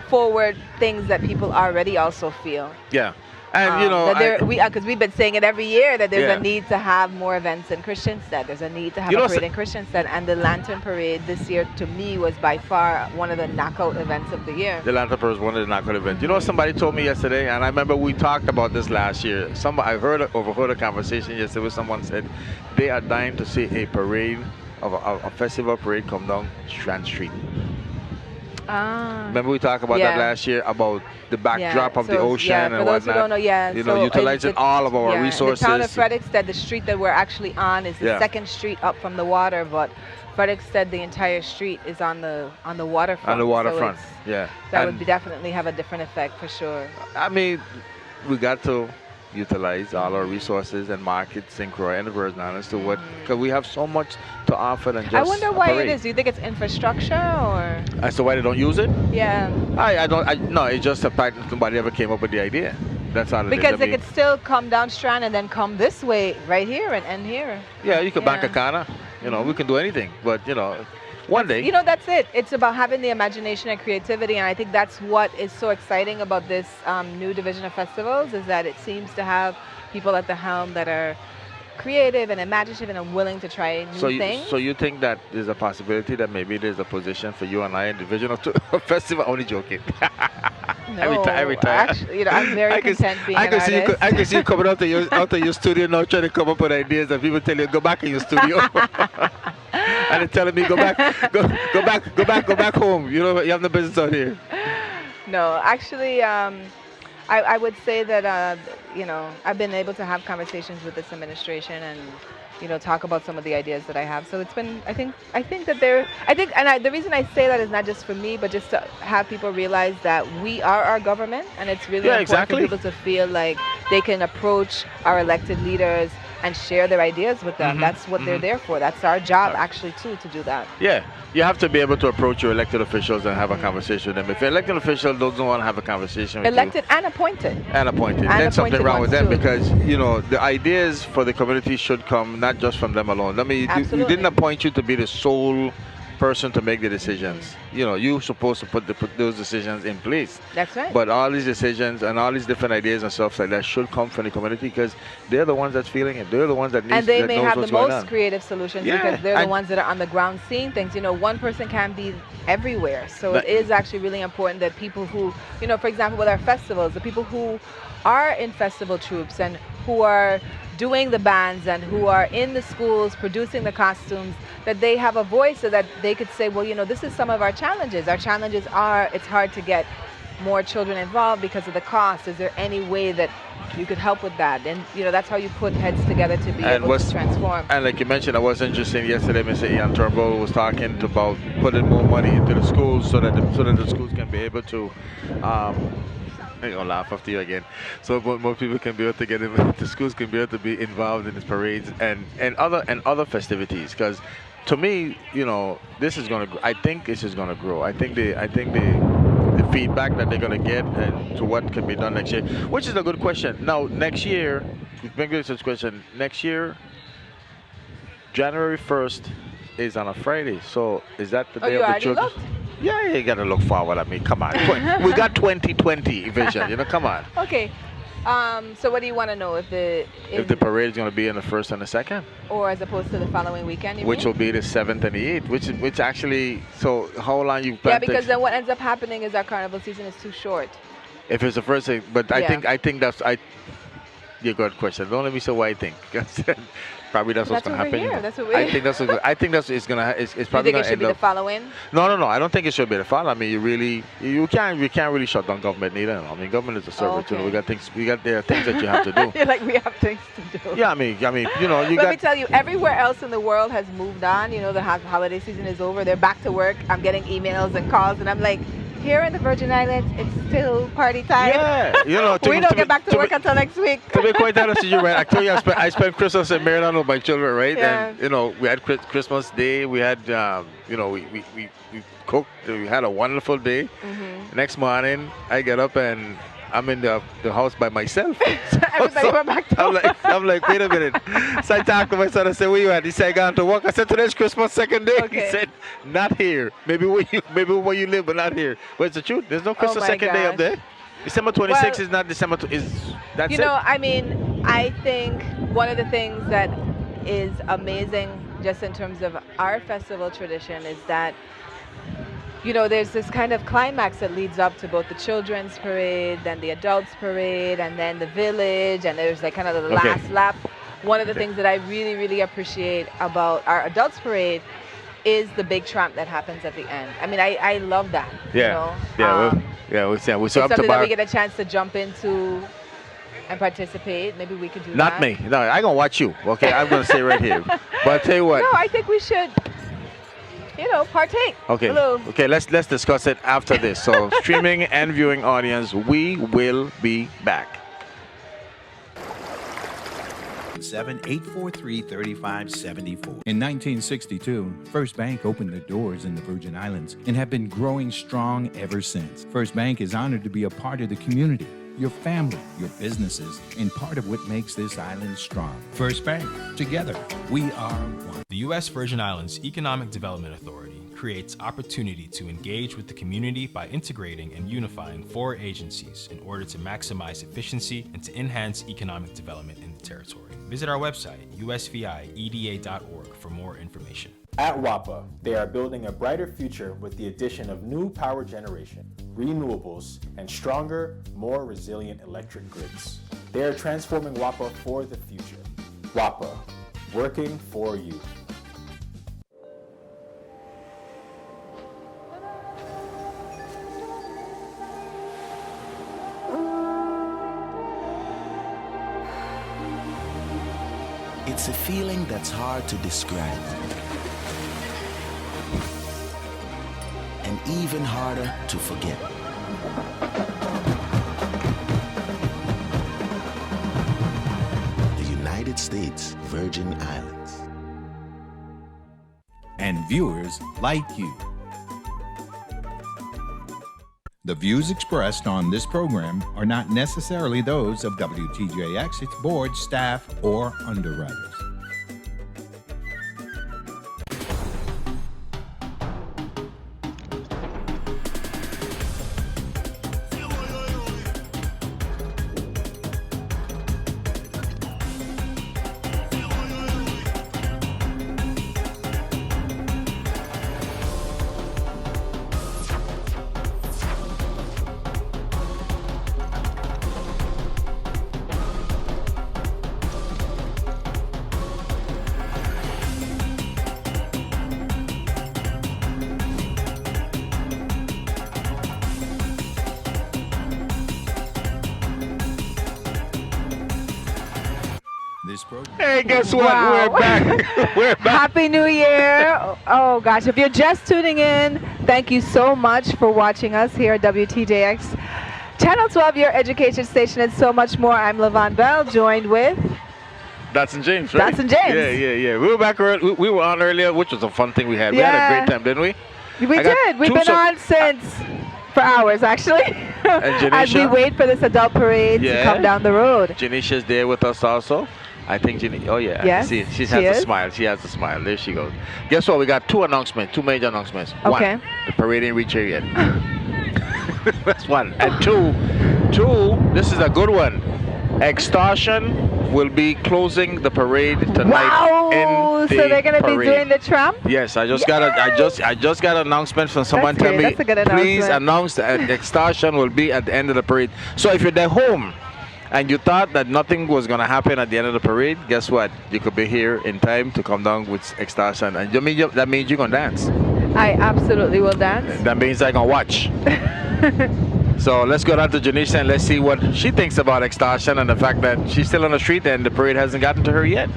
forward things that people already also feel. Yeah. And you know, because we've been saying it every year that there's Yeah. a need to have more events in Christiansted. There's a need to have You a know, parade in Christiansted, and the Lantern Parade this year, to me, was by far one of the knockout events of the year. The Lantern Parade is one of the knockout events. You know what somebody told me yesterday, and I remember we talked about this last year. Overheard a conversation yesterday where someone said they are dying to see a parade of a festival parade come down Strand Street. Remember we talked about that last year about the backdrop of the ocean and for those who whatnot. don't know, You know, utilizing all of our resources. The town of Frederickstead, the street that we're actually on, is the second street up from the water, but Frederickstead, the entire street is on the waterfront. On the so waterfront, it's- That would definitely have a different effect for sure. I mean, we got to utilize all our resources and markets in Croy and the Virgin Islands to what, because we have so much to offer than just I wonder a why parade. it is. Do you think it's infrastructure or? As to why they don't use it? Yeah. No, it's just the fact that nobody ever came up with the idea. That's all it is. Because I they mean, could still come down Strand and then come this way right here and end here. yeah, you could bank a corner. You know, we can do anything. But, you know, one day. You know, that's it. It's about having the imagination and creativity, and I think that's what is so exciting about this new division of festivals, is that it seems to have people at the helm that are creative and imaginative and are willing to try new things. So you think that there's a possibility that maybe there's a position for you and I in division of festival? Only joking. No, every time. Actually, you know, I'm very content being an artist. I can see you coming out of your studio now trying to come up with ideas, and people tell you go back in your studio. And they're telling me go back home. You know, you have no business out here. No, actually, I would say that you know, I've been able to have conversations with this administration and, you know, talk about some of the ideas that I have. So it's been, I think that the reason I say that is not just for me, but just to have people realize that we are our government, and it's really important for people to feel like they can approach our elected leaders and share their ideas with them. That's what they're there for. That's our job, actually, too, to do that. Yeah, you have to be able to approach your elected officials and have a conversation with them. If your elected official doesn't want to have a conversation with Elected and appointed. and appointed, And then something appointed wrong with ones them, too. because, you know, the ideas for the community should come not just from them alone. I mean, we Absolutely. didn't appoint you to be the sole person to make the decisions. You know, you're supposed to put those decisions in place. That's right. But all these decisions and all these different ideas and stuff like that should come from the community, because they're the ones that's feeling it. They're the ones that need. And they that may knows have the what's going most on. creative solutions, Yeah, because they're the and- ones that are on the ground seeing things. You know, one person can't be everywhere. So But- it is actually really important that people who, you know, for example, with our festivals, the people who are in festival troops and who are doing the bands and who are in the schools producing the costumes, that they have a voice so that they could say, well, you know, this is some of our challenges. Our challenges are, it's hard to get more children involved because of the cost. Is there any way that you could help with that? And, you know, that's how you put heads together to be able to transform. And like you mentioned, I was interested yesterday. Mr. Ian Turnbull was talking about putting more money into the schools so that the schools can be able to. I'm gonna laugh after you again. So more people can be able to get in. The schools can be able to be involved in these parades and other festivities. Because to me, you know, this is gonna. I think this is gonna grow. I think the feedback that they're gonna get and to what can be done next year, which is a good question. Now next year, maybe this is a question. Next year, January 1st is on a Friday. So is that the day you of the already children? looked? Yeah, you gotta look forward. I mean, come on. We got 2020 vision. You know, come on. Okay. So what do you want to know? If If the parade is gonna be on the 1st and the 2nd, or as opposed to the following weekend, you which mean? will be the 7th and the 8th, which actually. So how long you plan? Yeah, because then what ends up happening is our carnival season is too short. If it's the first thing, but Yeah. I think that's a good question. Don't let me say what I think. Probably that's what's That's going to what we're happen. here. That's what we're I think that's what, I think that's it's gonna. It's You probably think going it to should end be the up. following? No. I don't think it should be the follow. I mean, you can't really shut down government neither. I mean, government is a servant. You know, there are things that you have to do. You're like, we have things to do. Yeah, I mean, you know, Let me tell you, everywhere else in the world has moved on. You know, the holiday season is over. They're back to work. I'm getting emails and calls, and I'm like, here in the Virgin Islands, it's still party time. Yeah, you know, we don't get back to work until next week. To be quite honest with you, right? I tell you, I spent Christmas in Maryland with my children, right? Yeah. And you know, we had Christmas Day. We had, you know, we cooked. We had a wonderful day. Mm-hmm. Next morning, I get up and I'm in the house by myself. Everybody went back to work. I'm like, wait a minute. So I talked to my son. I said, where you at? He said, I got to work. I said, today's Christmas second day. Okay. He said, not here. Maybe where you live, but not here. But it's the truth. There's no Christmas my second day up gosh. there. December 26th is not December. That's You it. know, I mean, I think one of the things that is amazing just in terms of our festival tradition is that, you know, there's this kind of climax that leads up to both the children's parade, then the adults parade, and then the village, and there's like kind of the Okay. last lap. One of the things that I really, really appreciate about our adults parade is the big tramp that happens at the end. I mean, I love that. Yeah. You know? We're It's up to something that bar. we get a chance to jump into and participate. Maybe we could do that. Not me. No, I'm going to watch you. Okay, I'm going to stay right here. But I'll tell you what. No, I think we should, you know, partake. Okay. Hello. Okay, let's discuss it after this. So, streaming and viewing audience, we will be back. 843-3574. In 1962, First Bank opened their doors in the Virgin Islands and have been growing strong ever since. First Bank is honored to be a part of the community, your family, your businesses, and part of what makes this island strong. First Bank, together, we are one. The U.S. Virgin Islands Economic Development Authority creates opportunity to engage with the community by integrating and unifying 4 agencies in order to maximize efficiency and to enhance economic development in the territory. Visit our website, usvieda.org, for more information. At WAPA, they are building a brighter future with the addition of new power generation, renewables, and stronger, more resilient electric grids. They are transforming WAPA for the future. WAPA, working for you. It's a feeling that's hard to describe. And even harder to forget. The United States Virgin Islands. And viewers like you. The views expressed on this program are not necessarily those of WTJX, its board, staff, or underwriters. Hey, guess what? Wow. We're back. We're back. Happy New Year. Oh gosh, if you're just tuning in, thank you so much for watching us here at WTJX. Channel 12, your education station, and so much more. I'm LaVon Bell, joined with Dotson James, right? Dotson James. Yeah. We were back early. We were on earlier, which was a fun thing we had. We had a great time, didn't we? We did. We've been on since for hours, actually, as we Janisha? wait for this adult parade to come down the road. Janisha's there with us also. I think oh yeah, Yes, I see it. She she has is. a smile. She has a smile. There she goes. Guess what? We got two major announcements. Okay. One, the parade ain't reached here yet. That's one. And two, this is a good one. Extortion will be closing the parade tonight. Wow! In the So they're gonna be parade. doing the Trump? Yes, I just got an announcement from someone That's telling great. me, That's a good please announcement. announce that extortion will be at the end of the parade. So if you're at home and you thought that nothing was going to happen at the end of the parade, guess what? You could be here in time to come down with Extortion. And that means you're going to dance. I absolutely will dance. That means I'm going to watch. So let's go down to Janisha and let's see what she thinks about Extortion and the fact that she's still on the street and the parade hasn't gotten to her yet.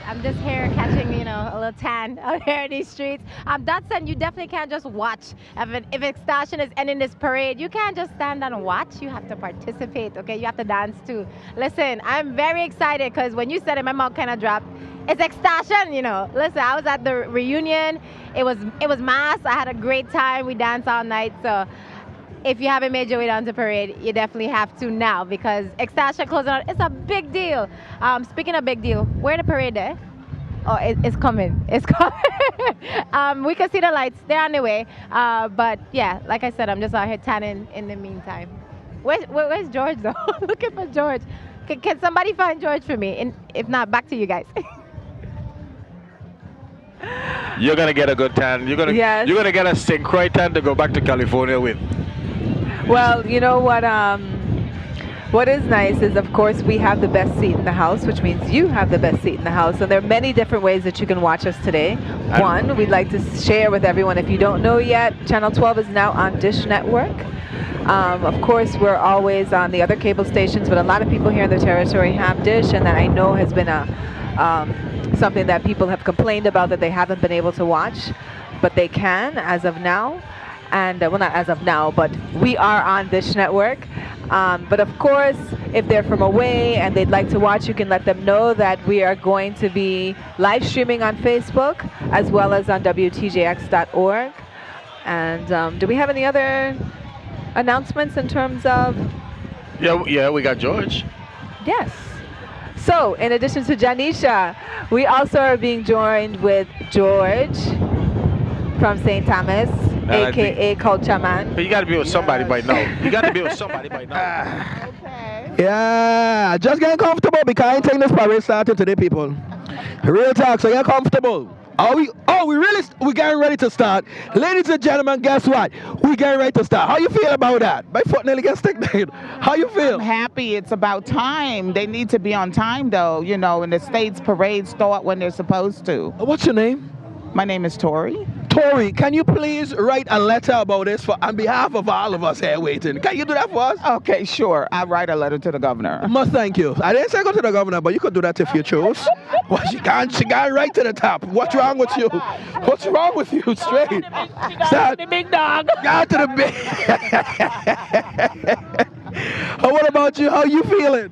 I'm just here catching, a little tan out here in these streets. Dotson, you definitely can't just watch. If Extortion is ending this parade, you can't just stand and watch. You have to participate, okay? You have to dance too. Listen, I'm very excited because when you said it, my mouth kind of dropped. It's Extortion, Listen, I was at the reunion. It was mass. I had a great time. We danced all night. So if you haven't made your way down to parade, you definitely have to now because Extortion closing out. It's a big deal. Speaking of big deal, where the parade there? Oh, it's coming. It's coming. We can see the lights. They're on the way. But yeah, like I said, I'm just out here tanning in the meantime. Where's George though? Looking for George. Can somebody find George for me? And if not, back to you guys. You're gonna get a good tan. You're gonna get a St. Croix tan to go back to California with. Well, you know what? What is nice is, of course, we have the best seat in the house, which means you have the best seat in the house. And there are many different ways that you can watch us today. One, we'd like to share with everyone, if you don't know yet, Channel 12 is now on Dish Network. Of course, we're always on the other cable stations, but a lot of people here in the territory have Dish, and that I know has been something that people have complained about that they haven't been able to watch, but they can as of now. And well, not as of now, but we are on Dish Network. But of course, if they're from away and they'd like to watch, you can let them know that we are going to be live streaming on Facebook as well as on WTJX.org. And do we have any other announcements in terms of? Yeah, we got George. Yes. So, in addition to Janisha, we also are being joined with George from St. Thomas, a.k.a. Culture Man. But you got to be with somebody by now. You got to be with somebody by now. Yeah, just get comfortable because I ain't taking this parade started today, people. Real talk, so get comfortable. We getting ready to start. Ladies and gentlemen, guess what? We getting ready to start. How you feel about that? My foot nearly gets stick down. How you feel? I'm happy. It's about time. They need to be on time though, and the state's parades start when they're supposed to. What's your name? My name is Tori. Tori, can you please write a letter about this on behalf of all of us here waiting? Can you do that for us? Okay, sure. I'll write a letter to the governor. Must thank you. I didn't say go to the governor, but you could do that if you choose. Well, she got right to the top. What's wrong with you? What's wrong with you? Straight. She got the big dog. Got to the big. What about you? How you feeling?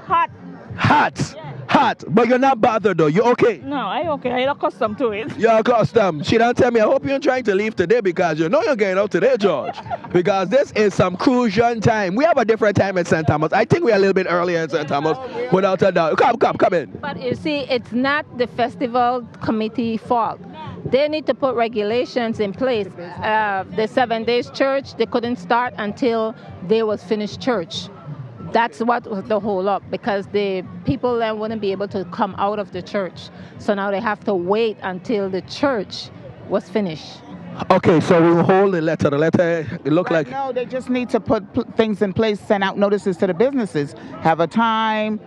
Hot. Hot. Hot, but you're not bothered though. You okay? No, I'm okay. I'm accustomed to it. You're accustomed. She don't tell me, I hope you're trying to leave today because you know you're getting out today, George. Because this is some Crucian time. We have a different time in St. Thomas. I think we're a little bit earlier in St. Thomas, without a doubt. Come in. But you see, it's not the festival committee fault. They need to put regulations in place. The 7 days church, they couldn't start until they was finished church. That's what was the whole up, because the people then wouldn't be able to come out of the church. So now they have to wait until the church was finished. Okay, so we will hold the letter. The letter, it looked like... No, they just need to put things in place, send out notices to the businesses, have a time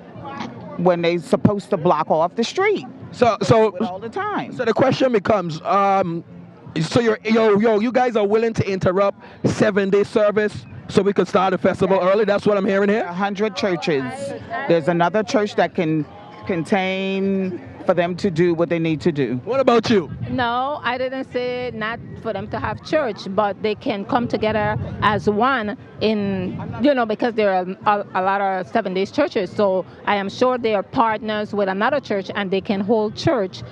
when they're supposed to block off the street. So all the time. So the question becomes, so you guys are willing to interrupt 7-day service so we could start the festival early? That's what I'm hearing here? 100 churches. There's another church that can contain for them to do what they need to do. What about you? No, I didn't say not for them to have church, but they can come together as one because there are a lot of 7 days churches. So I am sure they are partners with another church and they can hold church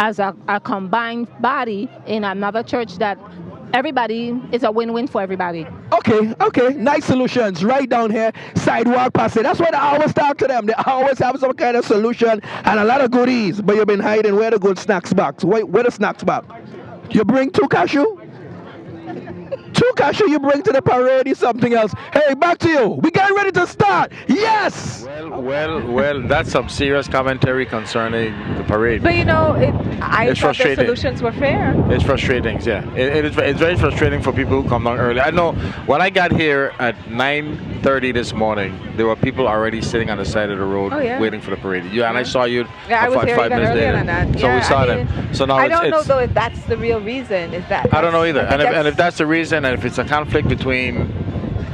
as a combined body in another church that everybody is a win-win for everybody. Okay. Nice solutions right down here. Sidewalk passage. That's why I always talk to them. They always have some kind of solution and a lot of goodies. But you've been hiding. Where the good snacks box? Where the snacks box? You bring 2 cashew? true cashew you bring to the parade is something else. Hey, back to you. We getting ready to start. Yes. Well, that's some serious commentary concerning the parade. But you know, I It's thought the frustrating. solutions were fair. It's frustrating, yeah. It's very frustrating for people who come down early. I know when I got here at 9:30 this morning, there were people already sitting on the side of the road Oh, yeah. waiting for the parade. Yeah, and I saw you Yeah, I was here five even minutes earlier later. than that. So Yeah, we saw I them. mean, So now I don't know it's though if that's the real reason. Is that? I don't know either. I think And if that's the reason, and if it's a conflict between,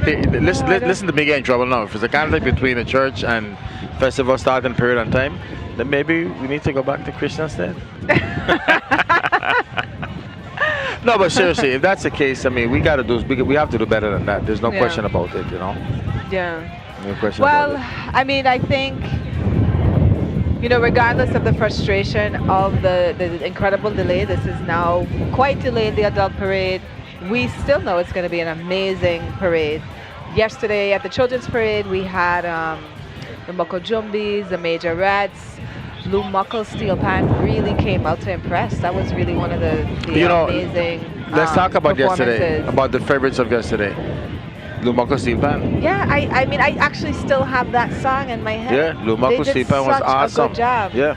listen to me get in trouble now. If it's a conflict between the church and festival starting period on time, then maybe we need to go back to Christian instead. No, but seriously, if that's the case, I mean, we got to do. We have to do better than that. There's no Yeah. question about it, you know. Yeah. No question Well, about it. I mean, I think, you know, regardless of the frustration of the incredible delay, this is now quite delayed, the adult parade. We still know it's going to be an amazing parade. Yesterday at the children's parade, we had the Moko Jumbis, the Majorettes. Blue Muckle Steel Pan really came out to impress. That was really one of the You know, amazing Let's talk about yesterday, performances. about the favorites of yesterday. Lumako Steel Pan. Yeah, I mean, I actually still have that song in my head. Yeah, Lumako They Steel did Pan was such awesome. a good job. Yeah.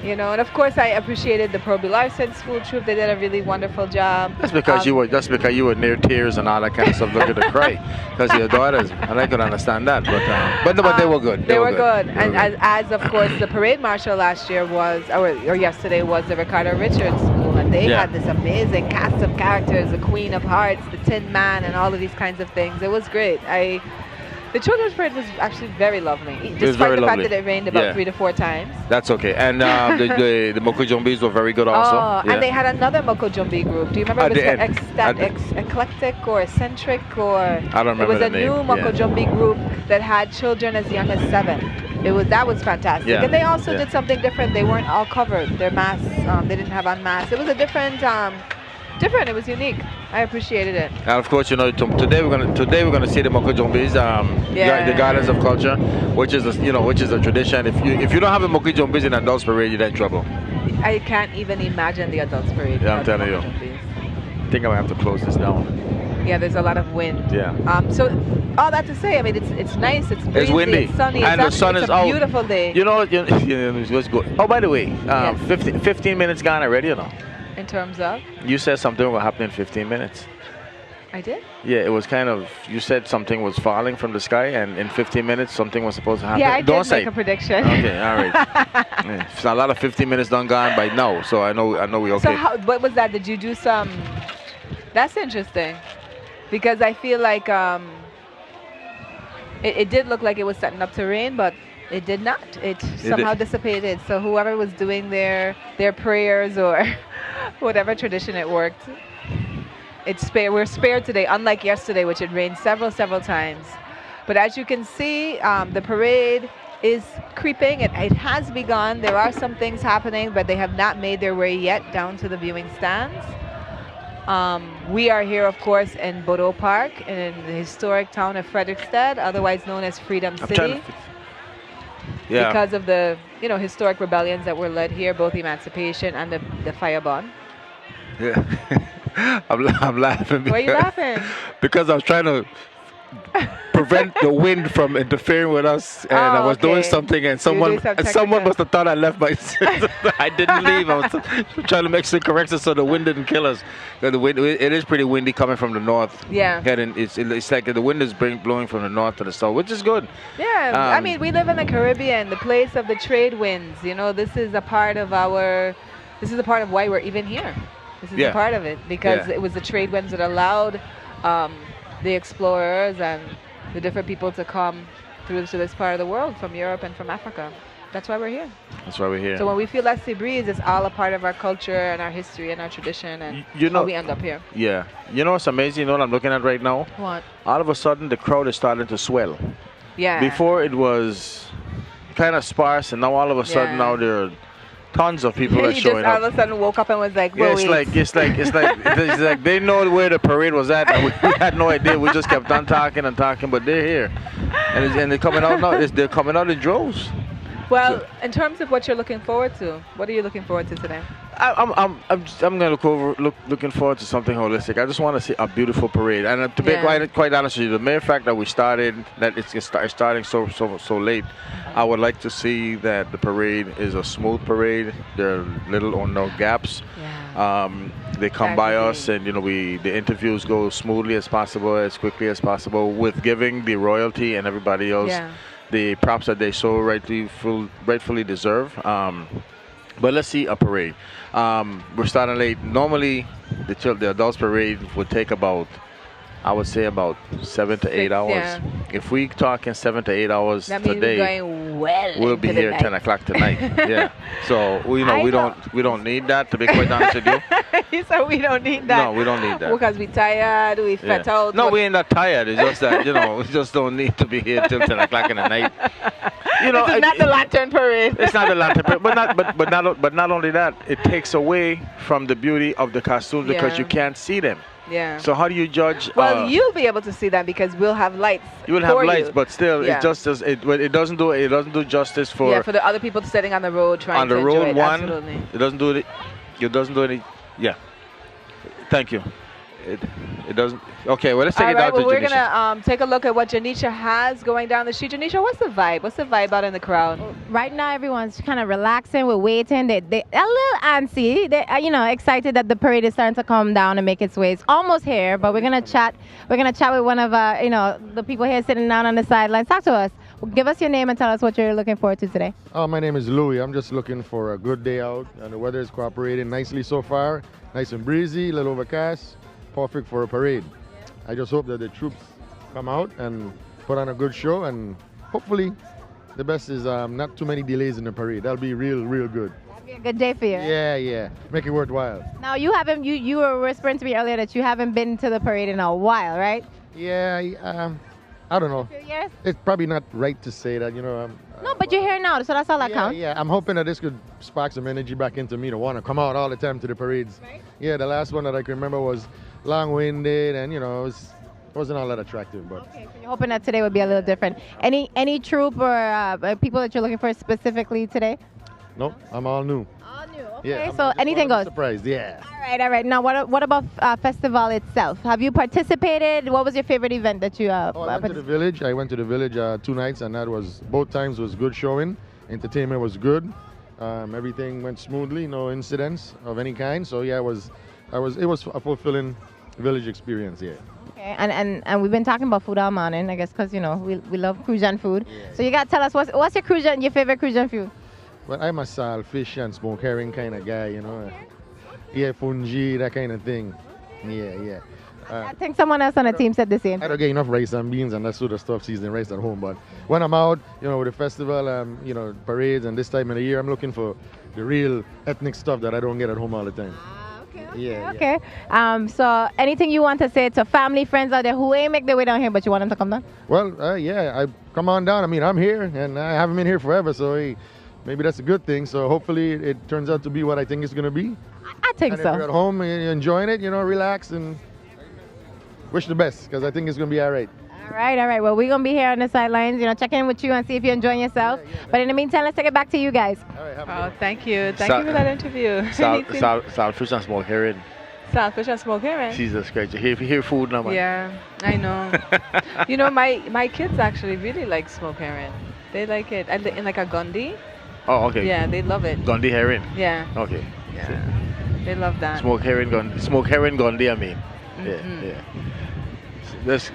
You know, and of course I appreciated the Proby Larson's school troop. They did a really wonderful job. That's because you were near tears and all that kind of stuff, looking to cry because of your daughters, and I could understand that. But they were good. They were good. And as of course the parade marshal last year was, or yesterday was the Ricardo Richards school, and they Yeah. had this amazing cast of characters, the Queen of Hearts, the Tin Man, and all of these kinds of things. It was great. The children's parade was actually very lovely, despite very the lovely. fact that it rained about Yeah. 3 to 4 times. That's okay. And the Moko Jumbis were very good also. Oh, Yeah. and they had another Moko Jumbi group. Do you remember? At It was the end. eclectic or eccentric or? I don't remember It was the a name, new Moko yeah. Jumbi group that had children as young as 7. That was fantastic. Yeah, And they also yeah. did something different. They weren't all covered. Their masks, they didn't have on masks. It was a different. It was unique. I appreciated it. And of course, you know, today we're gonna see the Moko Jumbis, Yeah. the Gardens of Culture, which is a tradition. If you don't have the Moko Jumbis in adults parade, you're in trouble. I can't even imagine the adults parade. Yeah, I'm without the telling you. Moko Jumbis. I think I might have to close this down. Yeah, there's a lot of wind. Yeah. So all that to say, I mean, it's nice, it's breezy, It's windy, it's sunny, and the sun it's is a out. beautiful day. You know, let's go. Oh, by the way, 15 minutes gone already, you know. In terms of? You said something will happen in 15 minutes. I did? Yeah, it was kind of, you said something was falling from the sky, and in 15 minutes something was supposed to happen. Yeah, I Don't did say make a prediction. Okay, all right. Yeah, it's a lot of 15 minutes done gone by now, so I know we okay. So what was that? Did you do some? That's interesting, because I feel like it did look like it was setting up to rain, but it did not. It somehow dissipated. So whoever was doing their prayers or whatever tradition, it worked. We're spared today, unlike yesterday, which it rained several times. But as you can see, the parade is creeping. It has begun. There are some things happening, but they have not made their way yet down to the viewing stands. We are here, of course, in Bodo Park, in the historic town of Frederickstead, otherwise known as Freedom City. Yeah. Because of the historic rebellions that were led here, both the Emancipation and the Firebond. Yeah. I'm laughing. Why are you laughing? Because I was trying to prevent the wind from interfering with us, and I was doing something, and someone must have thought I left my. I didn't leave. I was trying to make some corrections so the wind didn't kill us. The wind, it is pretty windy coming from the north. Yeah. Heading, it's like the wind is blowing from the north to the south, which is good. Yeah, I mean, we live in the Caribbean, the place of the trade winds. This is a part of why we're even here. This is a part of it, because it was the trade winds that allowed the explorers and the different people to come through to this part of the world from Europe and from Africa. That's why we're here. That's why we're here. So when we feel that sea breeze, it's all a part of our culture and our history and our tradition and how we end up here. Yeah. You know what's amazing? You know what I'm looking at right now? What? All of a sudden, the crowd is starting to swell. Yeah. Before it was kind of sparse, and now all of a sudden now there are tons of people that are You showing just all up. of a sudden woke up and was like, Yeah, whoa, it's like they know where the parade was at, and we had no idea. We just kept on talking, but they're here, and they're coming out now. They're coming out in droves. Well, in terms of what you're looking forward to, what are you looking forward to today? I'm gonna looking forward to something holistic. I just want to see a beautiful parade, and to be quite honest with you, the mere fact that it's starting so late, I would like to see that the parade is a smooth parade. There are little or no gaps. They come by us, and the interviews go smoothly as possible, as quickly as possible, with giving the royalty and everybody else the props that they so rightfully deserve. But let's see a parade. We're starting late. Normally, the adults parade would take about, I would say, about 7 to 8 hours. Yeah. If we talk in 7 to 8 hours That means today, we're going well we'll be into the here at 10 night. o'clock tonight. Yeah. So we don't need that, to be quite honest with you. He said we don't need that. No, we don't need that. Because we tired, we Yeah. fat out. No, we ain't that tired. It's just that we just don't need to be here till 10 o'clock in the night. This is not the lantern parade. It's not the lantern parade, but not only that, it takes away from the beauty of the costumes because Yeah. you can't see them. Yeah. So how do you judge? Well, you'll be able to see that because we'll have lights. You will have for lights, you. but still, Yeah. it doesn't do justice for the other people sitting on the road trying on the to enjoy road it. one. Absolutely. It doesn't do it. It doesn't do any. Yeah. Thank you. It doesn't. Okay, well, let's take All it right, down well, to we're Janisha. going to take a look at what Janisha has going down the street. Janisha, what's the vibe? What's the vibe out in the crowd? Right now, everyone's kind of relaxing. We're waiting. They a little antsy. They excited that the parade is starting to come down and make its way. It's almost here, but we're gonna chat. We're gonna chat with one of the people here sitting down on the sidelines. Talk to us. Give us your name and tell us what you're looking forward to today. My name is Louis. I'm just looking for a good day out, and the weather is cooperating nicely so far. Nice and breezy, a little overcast. Perfect for a parade. I just hope that the troops come out and put on a good show, and hopefully the best is not too many delays in the parade. That'll be real good. That'll be a good day for you. Yeah. Make it worthwhile. Now you haven't. You were whispering to me earlier that you haven't been to the parade in a while, right? Yeah, I don't know. A few years? It's probably not right to say that, No, but you're here now, so that's all that counts. Yeah, I'm hoping that this could spark some energy back into me to want to come out all the time to the parades. Right. Yeah, the last one that I can remember was long-winded, and it wasn't all that attractive. But Okay, so you're hoping that today would be a little different. Any troop or people that you're looking for specifically today? no, I'm all new. All new. Yeah, Okay, so anything goes. Surprised, yeah. All right. Now, what about festival itself? Have you participated? What was your favorite event that you? I went to the village. I went to the village 2 nights, and both times was good showing. Entertainment was good. Everything went smoothly, no incidents of any kind. So yeah, it was a fulfilling village experience. Yeah. Okay, and we've been talking about food all morning, I guess, because we love Crucian food. So you gotta tell us what's your favorite Crucian food? Well, I'm a salt, fish, and smoked herring kind of guy, Yeah, fungi, that kind of thing. Yeah. I think someone else on the team said the same. I don't get enough rice and beans and that sort of stuff, seasoned rice at home. But when I'm out, with the festival, parades and this time of the year, I'm looking for the real ethnic stuff that I don't get at home all the time. Okay. So anything you want to say to family, friends out there who ain't make their way down here, but you want them to come down? Well, I come on down. I mean, I'm here, and I haven't been here forever, so maybe that's a good thing. So hopefully it turns out to be what I think it's going to be. I think and so. If you're at home and you're enjoying it, relax and wish the best, because I think it's going to be all right. All right. Well, we're going to be here on the sidelines, checking in with you and see if you're enjoying yourself. But in the meantime, let's take it back to you guys. Thank you. Thank you for that interview. Salt fish and smoked herring. Saltfish and smoked herring. Jesus Christ, you hear food now, man. Yeah, I know. My kids actually really like smoked herring. They like it. And in like a gundi. Oh, okay. Yeah, they love it. Gondi herring. Yeah. Okay. Yeah. They love that. Smoked herring gondi, I mean. Yeah. Let's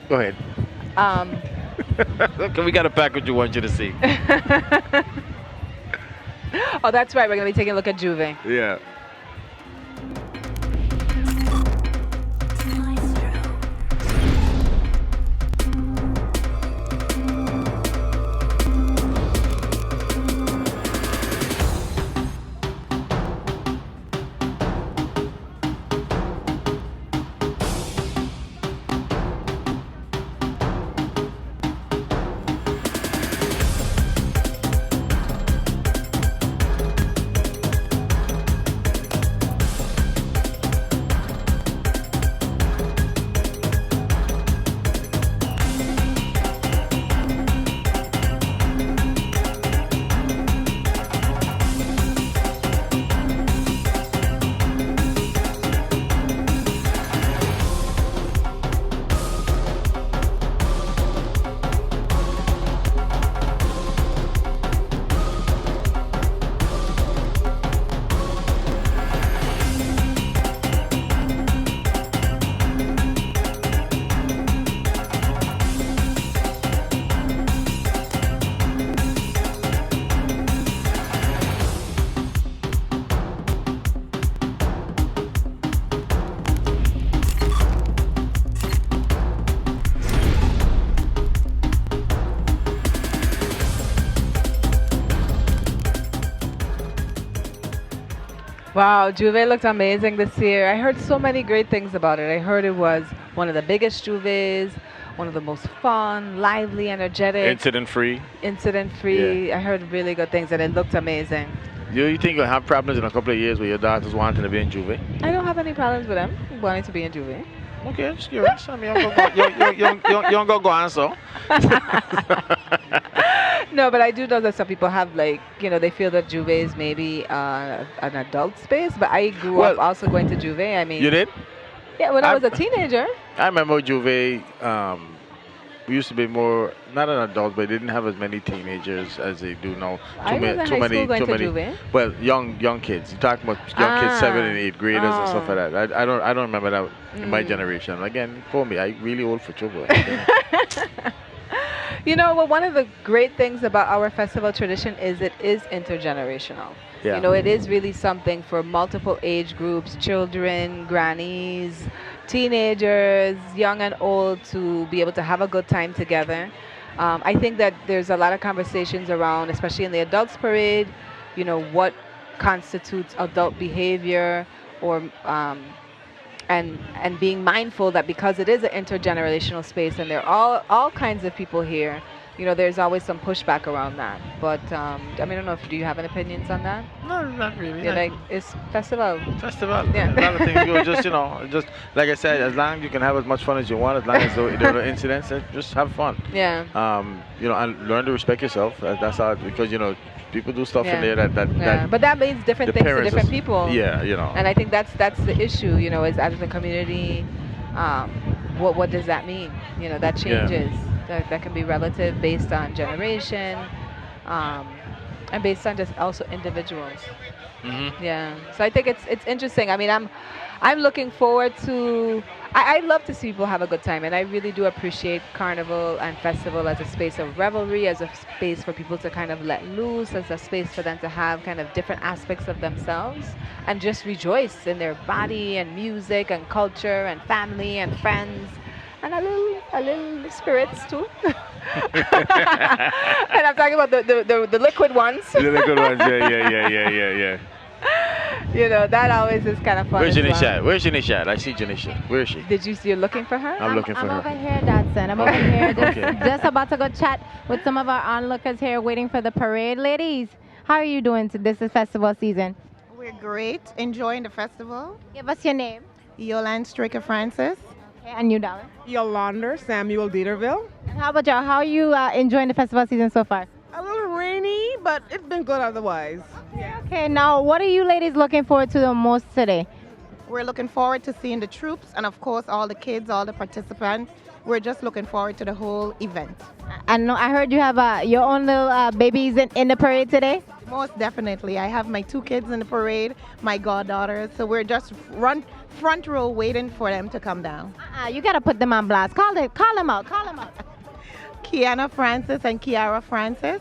go ahead. Okay, we got a package we want you to see. Oh, that's right. We're going to be taking a look at Juve. Yeah. Wow, Juve looked amazing this year. I heard so many great things about it. I heard it was one of the biggest Juves, one of the most fun, lively, energetic. Incident-free. Incident-free. I heard really good things, and it looked amazing. You think you'll have problems in a couple of years with your daughters wanting to be in Juve? I don't have any problems with them wanting to be in Juve. Okay, just curious. I mean, you don't go answer. No, but I do know that some people have, like, they feel that Juve is maybe an adult space, but I grew up also going to Juve. I mean, You did? Yeah, when I was a teenager. I remember Juve. We used to be more, not an adult, but they didn't have as many teenagers as they do now. I was in high school going to Juve. Well, young kids. You're talking about young kids, 7th and 8th graders and stuff like that. I don't remember that in my generation. Again, for me, I'm really old for Juve. Well, one of the great things about our festival tradition is it is intergenerational. Yeah. It is really something for multiple age groups, children, grannies, teenagers, young and old, to be able to have a good time together. I think that there's a lot of conversations around, especially in the adults parade, what constitutes adult behavior, or and being mindful that because it is an intergenerational space and there are all kinds of people here, there's always some pushback around that. But I don't know do you have any opinions on that? No, not really. You're like, it's festival. Festival. Yeah. A lot of things go just like I said, as long as you can have as much fun as you want, as long as there are no incidents, just have fun. Yeah. And learn to respect yourself. That's all, because people do stuff in there that but that means different the things to parents different is- people. Yeah, And I think that's the issue, is as a community, what does that mean? That changes. That can be relative based on generation, and based on just also individuals. Mm-hmm. Yeah. So I think it's interesting. I mean, I'm looking forward to. I love to see people have a good time, and I really do appreciate Carnival and Festival as a space of revelry, as a space for people to kind of let loose, as a space for them to have kind of different aspects of themselves and just rejoice in their body and music and culture and family and friends. And a little spirits too. And I'm talking about the liquid ones. The liquid ones, yeah. That always is kind of fun. Where's as well. Janisha? Where's Janisha? I see Janisha. Where is she? Did you see you're looking for her? I'm looking for I'm her. over here, Dodson. I'm over here Okay. just about to go chat with some of our onlookers here waiting for the parade. Ladies, how are you doing? This is festival season. We're great. Enjoying the festival. Give us your name. Yolande Stricker Francis. Okay, and you, darling? Yolanda Samuel Dieterville. And how about y'all? How are you enjoying the festival season so far? A little rainy, but it's been good otherwise. Okay, now what are you ladies looking forward to the most today? We're looking forward to seeing the troops and, of course, all the kids, all the participants. We're just looking forward to the whole event. I know I heard you have your own little babies in the parade today. Most definitely. I have my 2 kids in the parade, my goddaughter. So we're just front row waiting for them to come down. You got to put them on blast. Call them out. Kiana Francis and Kiara Francis.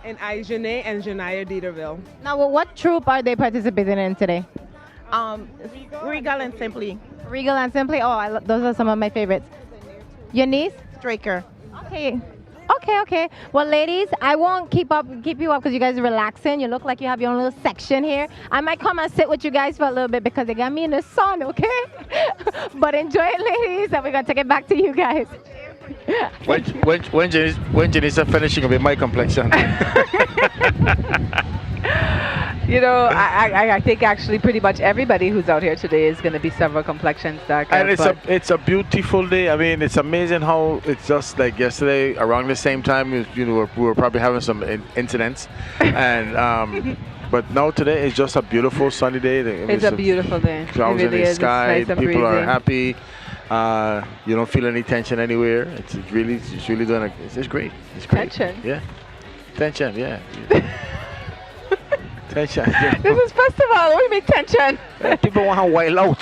And Janae and Janaya Dieterville. Now, what troop are they participating in today? Regal and Simply. Regal and Simply? Oh, those are some of my favorites. Your niece? Straker. Okay. Well, ladies, I won't keep you up because you guys are relaxing. You look like you have your own little section here. I might come and sit with you guys for a little bit because they got me in the sun, okay? But enjoy it, ladies, and we're going to take it back to you guys. When Janissa finishing with my complexion? I think actually pretty much everybody who's out here today is going to be several complexions darker. And it's a beautiful day. I mean, it's amazing how it's just like yesterday around the same time. We were probably having some incidents, and but now today is just a beautiful sunny day. It's a beautiful day. Clouds it really in the is. sky. It's nice and People are breezy. happy. You don't feel any tension anywhere. It's really doing. It's great. It's great. Tension. Yeah. Tension. Yeah. Tension. This is festival. What do you mean tension? People want to wild out.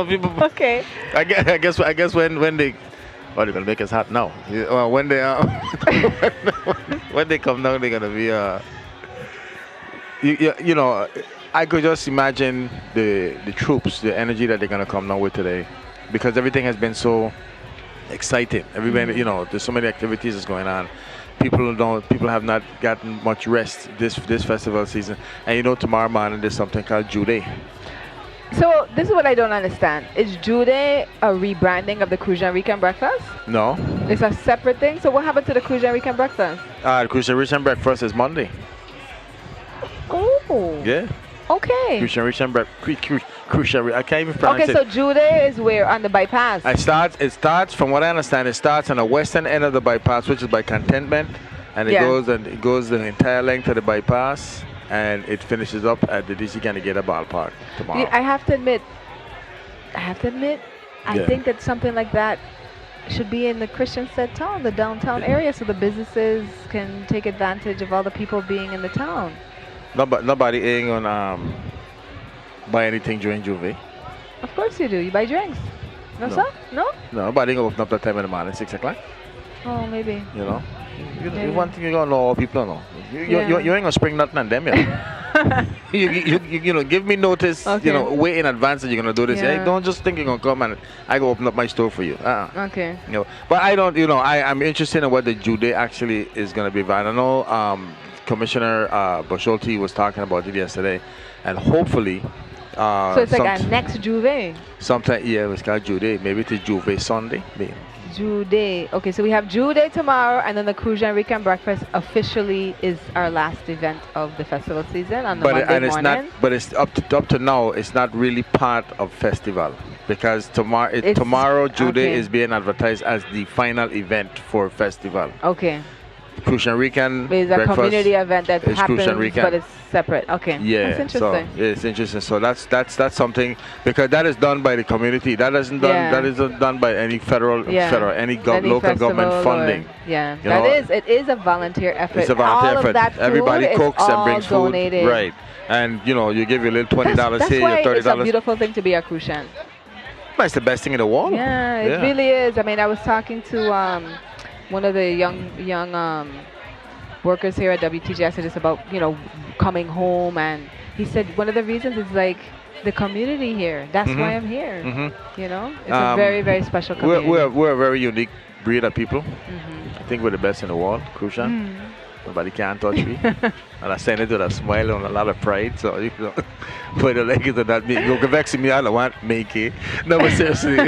People. Okay. I guess when they, they're gonna make us hot now. Well, when they when they come down, they're gonna be I could just imagine the troops, the energy that they're gonna come down with today, because everything has been so exciting. Everybody, there's so many activities that's going on. People have not gotten much rest this festival season. And you know, tomorrow morning there's something called Jew Day. So this is what I don't understand. Is Jew Day a rebranding of the Crucian Weekend Breakfast? No. It's a separate thing. So what happened to the Crucian Weekend Breakfast? The Crucian Weekend Breakfast is Monday. Oh. Yeah. Okay. Crucian Weekend Breakfast. Crucian. I can't even pronounce Okay, it. so Jew Day is where on the bypass. It starts from what I understand. It starts on the western end of the bypass, which is by Contentment, and it goes the entire length of the bypass, and it finishes up at the DC County Gator Ballpark tomorrow. Yeah, I have to admit, I think that something like that should be in the Christian set town, the downtown area, so the businesses can take advantage of all the people being in the town. Nobody ain't gonna buy anything during Juve. Of course you do. You buy drinks. No, sir? No? No, nobody ain't gonna open up that time in the morning, 6 o'clock. Oh, maybe. You know? Maybe. One thing you gonna know, all people know. You ain't gonna spring nothing on them, you know. you know, give me notice, Okay. you know, way in advance that you're gonna do this. Yeah. Hey, don't just think you're gonna come and I go open up my store for you. Okay. You know, but I don't, you know, I'm interested in what the Jew Day actually is gonna be. But I know Commissioner Bosholti was talking about it yesterday, and hopefully. So it's like a next Juve. Sometime, yeah, it's called Jew Day. Maybe it's Juve Sunday. Maybe. Jew Day. Okay, so we have Jew Day tomorrow, and then the Crucian Weekend Breakfast officially is our last event of the festival season on the Monday and it's morning. not. But it's up to now. It's not really part of festival because tomorrow Jew Day okay. is being advertised as the final event for festival. Okay. Crucian Weekend It's a breakfast community event that is happens, Crucian Weekend. but it's separate. Okay. Yeah, That's interesting. So it's interesting. So that's something because that is done by the community. That isn't done. Yeah. That isn't done by any federal, Yeah. any Any local festival government funding. Yeah, You know, it is a volunteer effort. It's a volunteer all effort. Of that food Everybody is cooks and all brings food, donated. right? And you know, you give your little $20 That's here, why your it's a $30. beautiful thing to be a Crucian. It's the best thing in the world. Yeah, it really is. I mean, I was talking to one of the young workers here at WTJ. Just about coming home, and he said one of the reasons is like the community here. That's why I'm here. You know, it's a very, very special community. We're a very unique breed of people. I think we're the best in the world, Crucian. Nobody can touch me. And I say it with a smile and a lot of pride. So, you know, put the legs to that. You can vex me, I don't want make it. No, but seriously,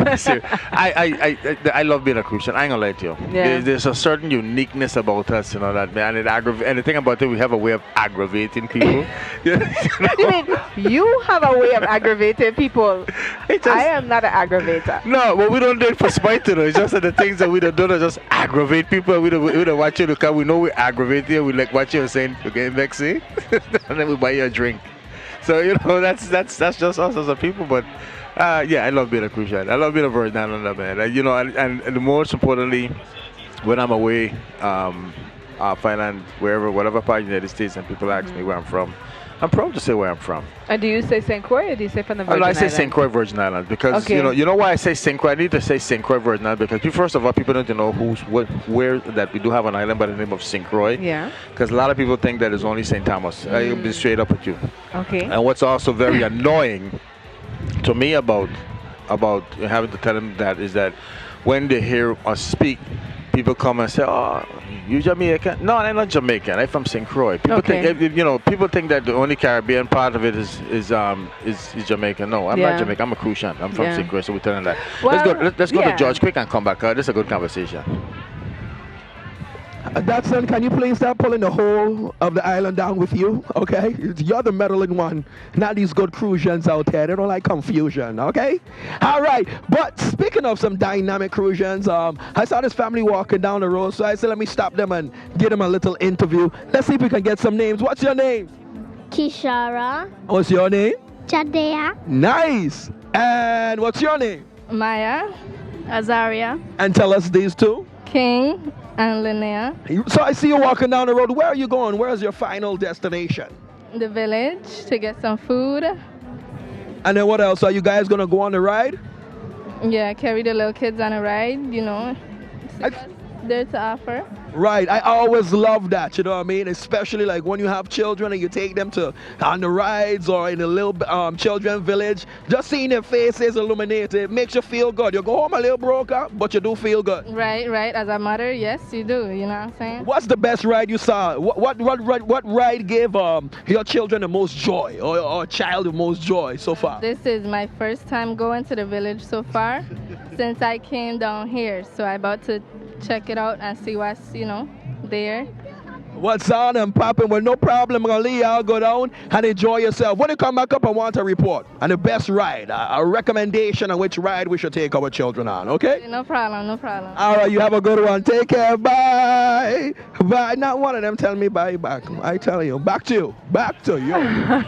I love being a Crucian. I ain't gonna lie to you. Yeah. There's a certain uniqueness about us, you know, that man. And the thing about it, we have a way of aggravating people. You mean you have a way of aggravating people? I am not an aggravator. No, well, we don't do it for spite, you know. It's just that the things that we don't do are just aggravate people. We don't watch you to come. We know we aggravate you. We like what you're saying. You're getting vexed, and then we buy you a drink. So you know that's just us as a people. But yeah, I love being a Crucian. I love being a Virgin Islander, man. You know, and the most importantly, when I'm away, Finland, whatever part of the United States, and people ask me where I'm from, I'm proud to say where I'm from. And do you say St. Croix or do you say from the Virgin I say Islands? St. Croix Virgin Islands because Okay. you know why I say St. Croix. I need to say St. Croix Virgin Islands because first of all, people need to know where that we do have an island by the name of St. Croix. Yeah. Because a lot of people think that it's only St. Thomas. I'll be straight up with you. Okay. And what's also very annoying to me about having to tell them that is that when they hear us speak, people come and say, "Oh, you Jamaican?" No, I'm not Jamaican. I'm from St. Croix. People think, people think that the only Caribbean part of it is Jamaican. No, I'm not Jamaican. I'm a Crucian. I'm from St. Croix, so we tell them that. Let's go to George quick and come back. This is a good conversation. Datsun, can you please start pulling the whole of the island down with you? Okay? You're the meddling one, not these good Crucians out there. They don't like confusion, okay? All right. But speaking of some dynamic Crucians, I saw this family walking down the road, so I said, let me stop them and give them a little interview. Let's see if we can get some names. What's your name? Kishara. What's your name? Jadea. Nice. And what's your name? Maya. Azaria. And tell us these two. King and Linnea. So I see you walking down the road. Where are you going? Where's your final destination? The village to get some food. And then what else? Are you guys going to go on the ride? Yeah, carry the little kids on a ride, you know. there to offer. Right, I always love that, you know what I mean? Especially like when you have children and you take them to on the rides or in a little children village. Just seeing their faces illuminated makes you feel good. You go home a little broke up, but you do feel good. Right. As a mother, yes, you do. You know what I'm saying? What's the best ride you saw? What ride gave your children the most joy or child the most joy so far? This is my first time going to the village so far since I came down here. So I'm about to check it out and see what's, there. What's on and popping? Well, no problem. I'm going to leave y'all go down and enjoy yourself. When you come back up, I want a report and the best ride, a recommendation on which ride we should take our children on, okay? No problem. All right, you have a good one. Take care. Bye. Bye. Not one of them tell me bye back. I tell you. Back to you.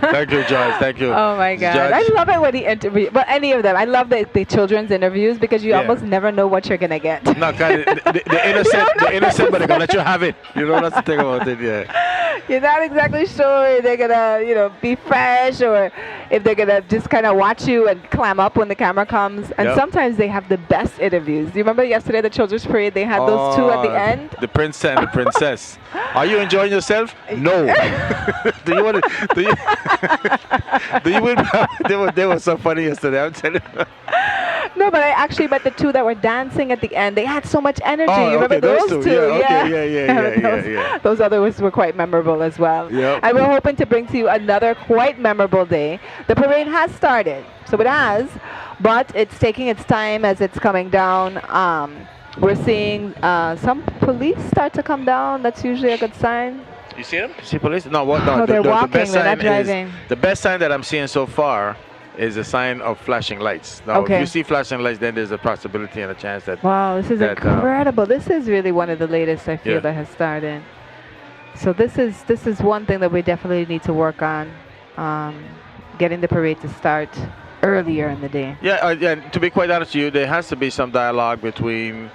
Thank you, George. Thank you. Oh, my God. Judge. I love it when he interviews, but any of them. I love the children's interviews because you almost never know what you're going to get. No, the innocent, but they're going to let you have it. You know, that's the thing about it, yeah. You're not exactly sure if they're gonna, be fresh or if they're gonna just kind of watch you and clam up when the camera comes. And sometimes they have the best interviews. You remember yesterday the Children's Parade? They had those two at the end. The prince and the princess. Are you enjoying yourself? No. Do you want to? Do you? They were so funny yesterday. I'm telling you. No, but I actually met the two that were dancing at the end. They had so much energy. Oh, you remember those two? Yeah. Those others were quite memorable as well. Yep. And we're hoping to bring to you another quite memorable day. The parade has started, so it has, but it's taking its time as it's coming down. We're seeing some police start to come down. That's usually a good sign. You see them? You see police? No, what? No. They're walking. The best They're not sign driving. the best sign that I'm seeing so far is a sign of flashing lights. Now, if you see flashing lights, then there's a possibility and a chance that... Wow, this is incredible. This is really one of the latest I feel that has started. So this is one thing that we definitely need to work on, getting the parade to start earlier in the day. Yeah, to be quite honest with you, there has to be some dialogue between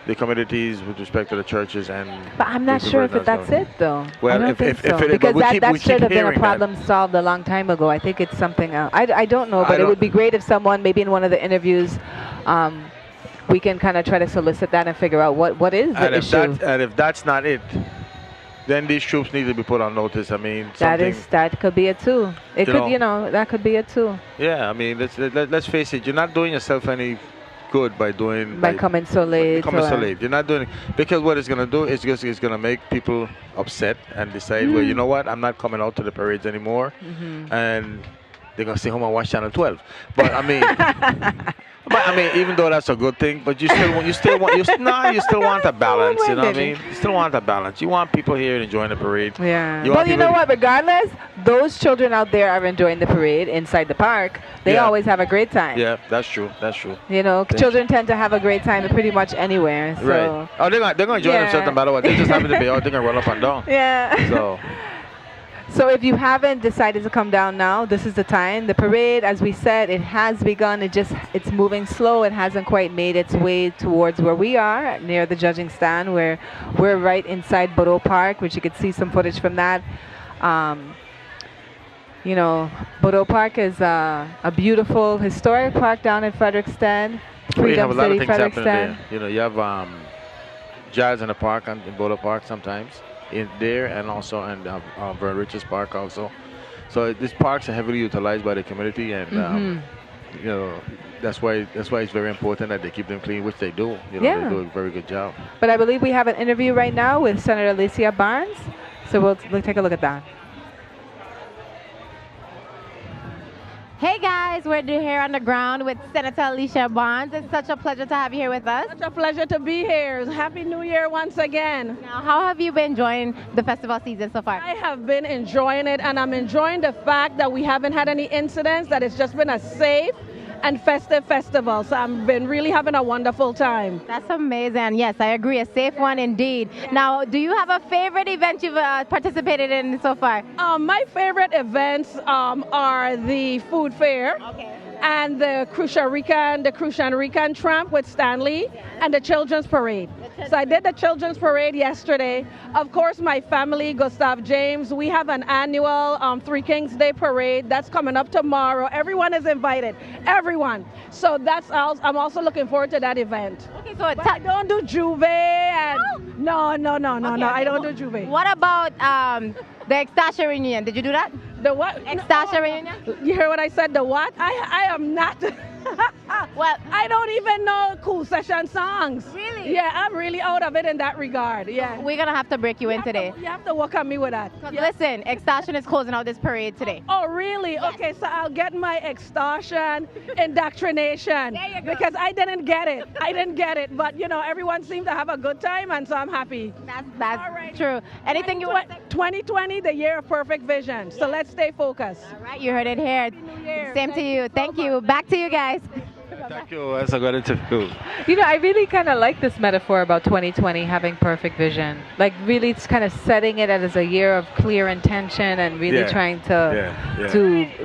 the communities with respect to the churches and... But I'm not sure if that's it, though. Well, I don't think so. Because that should have been a problem solved a long time ago. I think it's something else. I don't know, but it would be great if someone, maybe in one of the interviews, we can kind of try to solicit that and figure out what is the issue. And if that's not it, then these troops need to be put on notice. I mean, that could be it too. It could, that could be it too. Yeah, I mean, let's face it. You're not doing yourself any good by coming so late. You're not doing it because what it's gonna do is it's gonna make people upset and decide, well, you know what, I'm not coming out to the parades anymore, and they're gonna stay home and watch Channel 12. But I mean, even though that's a good thing, but you still want a balance. You know what I mean? You still want a balance. You want people here enjoying the parade. Yeah. Well, you know what? Regardless, those children out there are enjoying the parade inside the park. They always have a great time. Yeah, that's true. That's true. You know, children tend to have a great time pretty much anywhere. So. Right. Oh, they're gonna enjoy themselves no matter what. They just happen to be out. They're gonna run up and down. Yeah. So if you haven't decided to come down now, this is the time. The parade, as we said, it has begun. It's moving slow. It hasn't quite made its way towards where we are, near the judging stand, where we're right inside Bodo Park, which you could see some footage from that. Bodo Park is a beautiful historic park down in Frederickstead. You have a lot of things happening there. You have jazz in the park, in Bodo Park sometimes. In there and also in Vern Richards Park also. So these parks are heavily utilized by the community, and that's why it's very important that they keep them clean, which they do. They do a very good job. But I believe we have an interview right now with Senator Alicia Barnes, so we'll take a look at that. Hey guys, we're here on the ground with Senator Alicia Barnes. It's such a pleasure to have you here with us. Such a pleasure to be here. Happy New Year once again. Now, how have you been enjoying the festival season so far? I have been enjoying it, and I'm enjoying the fact that we haven't had any incidents, that it's just been a safe and festive festival. So I've been really having a wonderful time. That's amazing. Yes, I agree. A safe one indeed. Yeah. Now, do you have a favorite event you've participated in so far? My favorite events are the food fair. Okay. And the Crucian Rican Tramp with Stanley, and the Children's Parade. So I did the Children's Parade yesterday. Of course, my family, Gustav James, we have an annual Three Kings Day Parade that's coming up tomorrow. Everyone is invited, everyone. So I'm also looking forward to that event. Okay, so I don't do Juve No. I don't do Juve. What about the Extasha reunion? Did you do that? The what? Extasha reunion? You hear what I said? The what? I am not. Well, I don't even know cool session songs. Really? Yeah, I'm really out of it in that regard. Yeah. We're going to have to break you in today. You have to work on me with that. Yeah. Listen, Extasha is closing out this parade today. Oh, really? Yes. Okay, so I'll get my extortion indoctrination. There you go. Because I didn't get it. But, you know, everyone seemed to have a good time, and so I'm happy. That's right. True. Anything you want to say? 2020, the year of perfect vision. So let's stay focused. All right, you heard it here. Happy New Year. Same to you. Thank you. Back to you guys. Thank you. That's a good interview. You know, I really kind of like this metaphor about 2020 having perfect vision. Like, really, it's kind of setting it as a year of clear intention and really trying to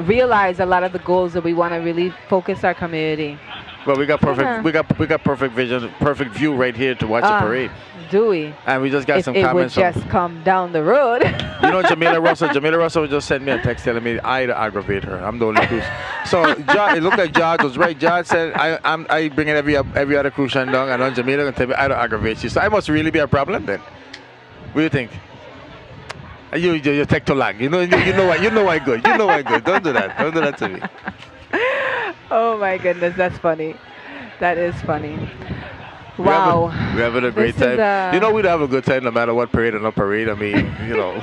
realize a lot of the goals that we want to really focus our community. Well, we got perfect. We got perfect vision, perfect view right here to watch the parade. Do we? And we just got some comments. It would just come down the road. You know, Jamila Russell just sent me a text telling me I'd aggravate her. I'm the only cruise. So it looked like George was right. George said I bring in every other Crucian down, and then Jamila gonna tell me I'd aggravate you. So I must really be a problem then. What do you think? You take to lag. You know I good. You know I good. Don't do that. Don't do that to me. Oh my goodness, that's funny. That is funny. Wow. We're having a great time. You know, we'd have a good time no matter what parade or no parade. I mean, you know,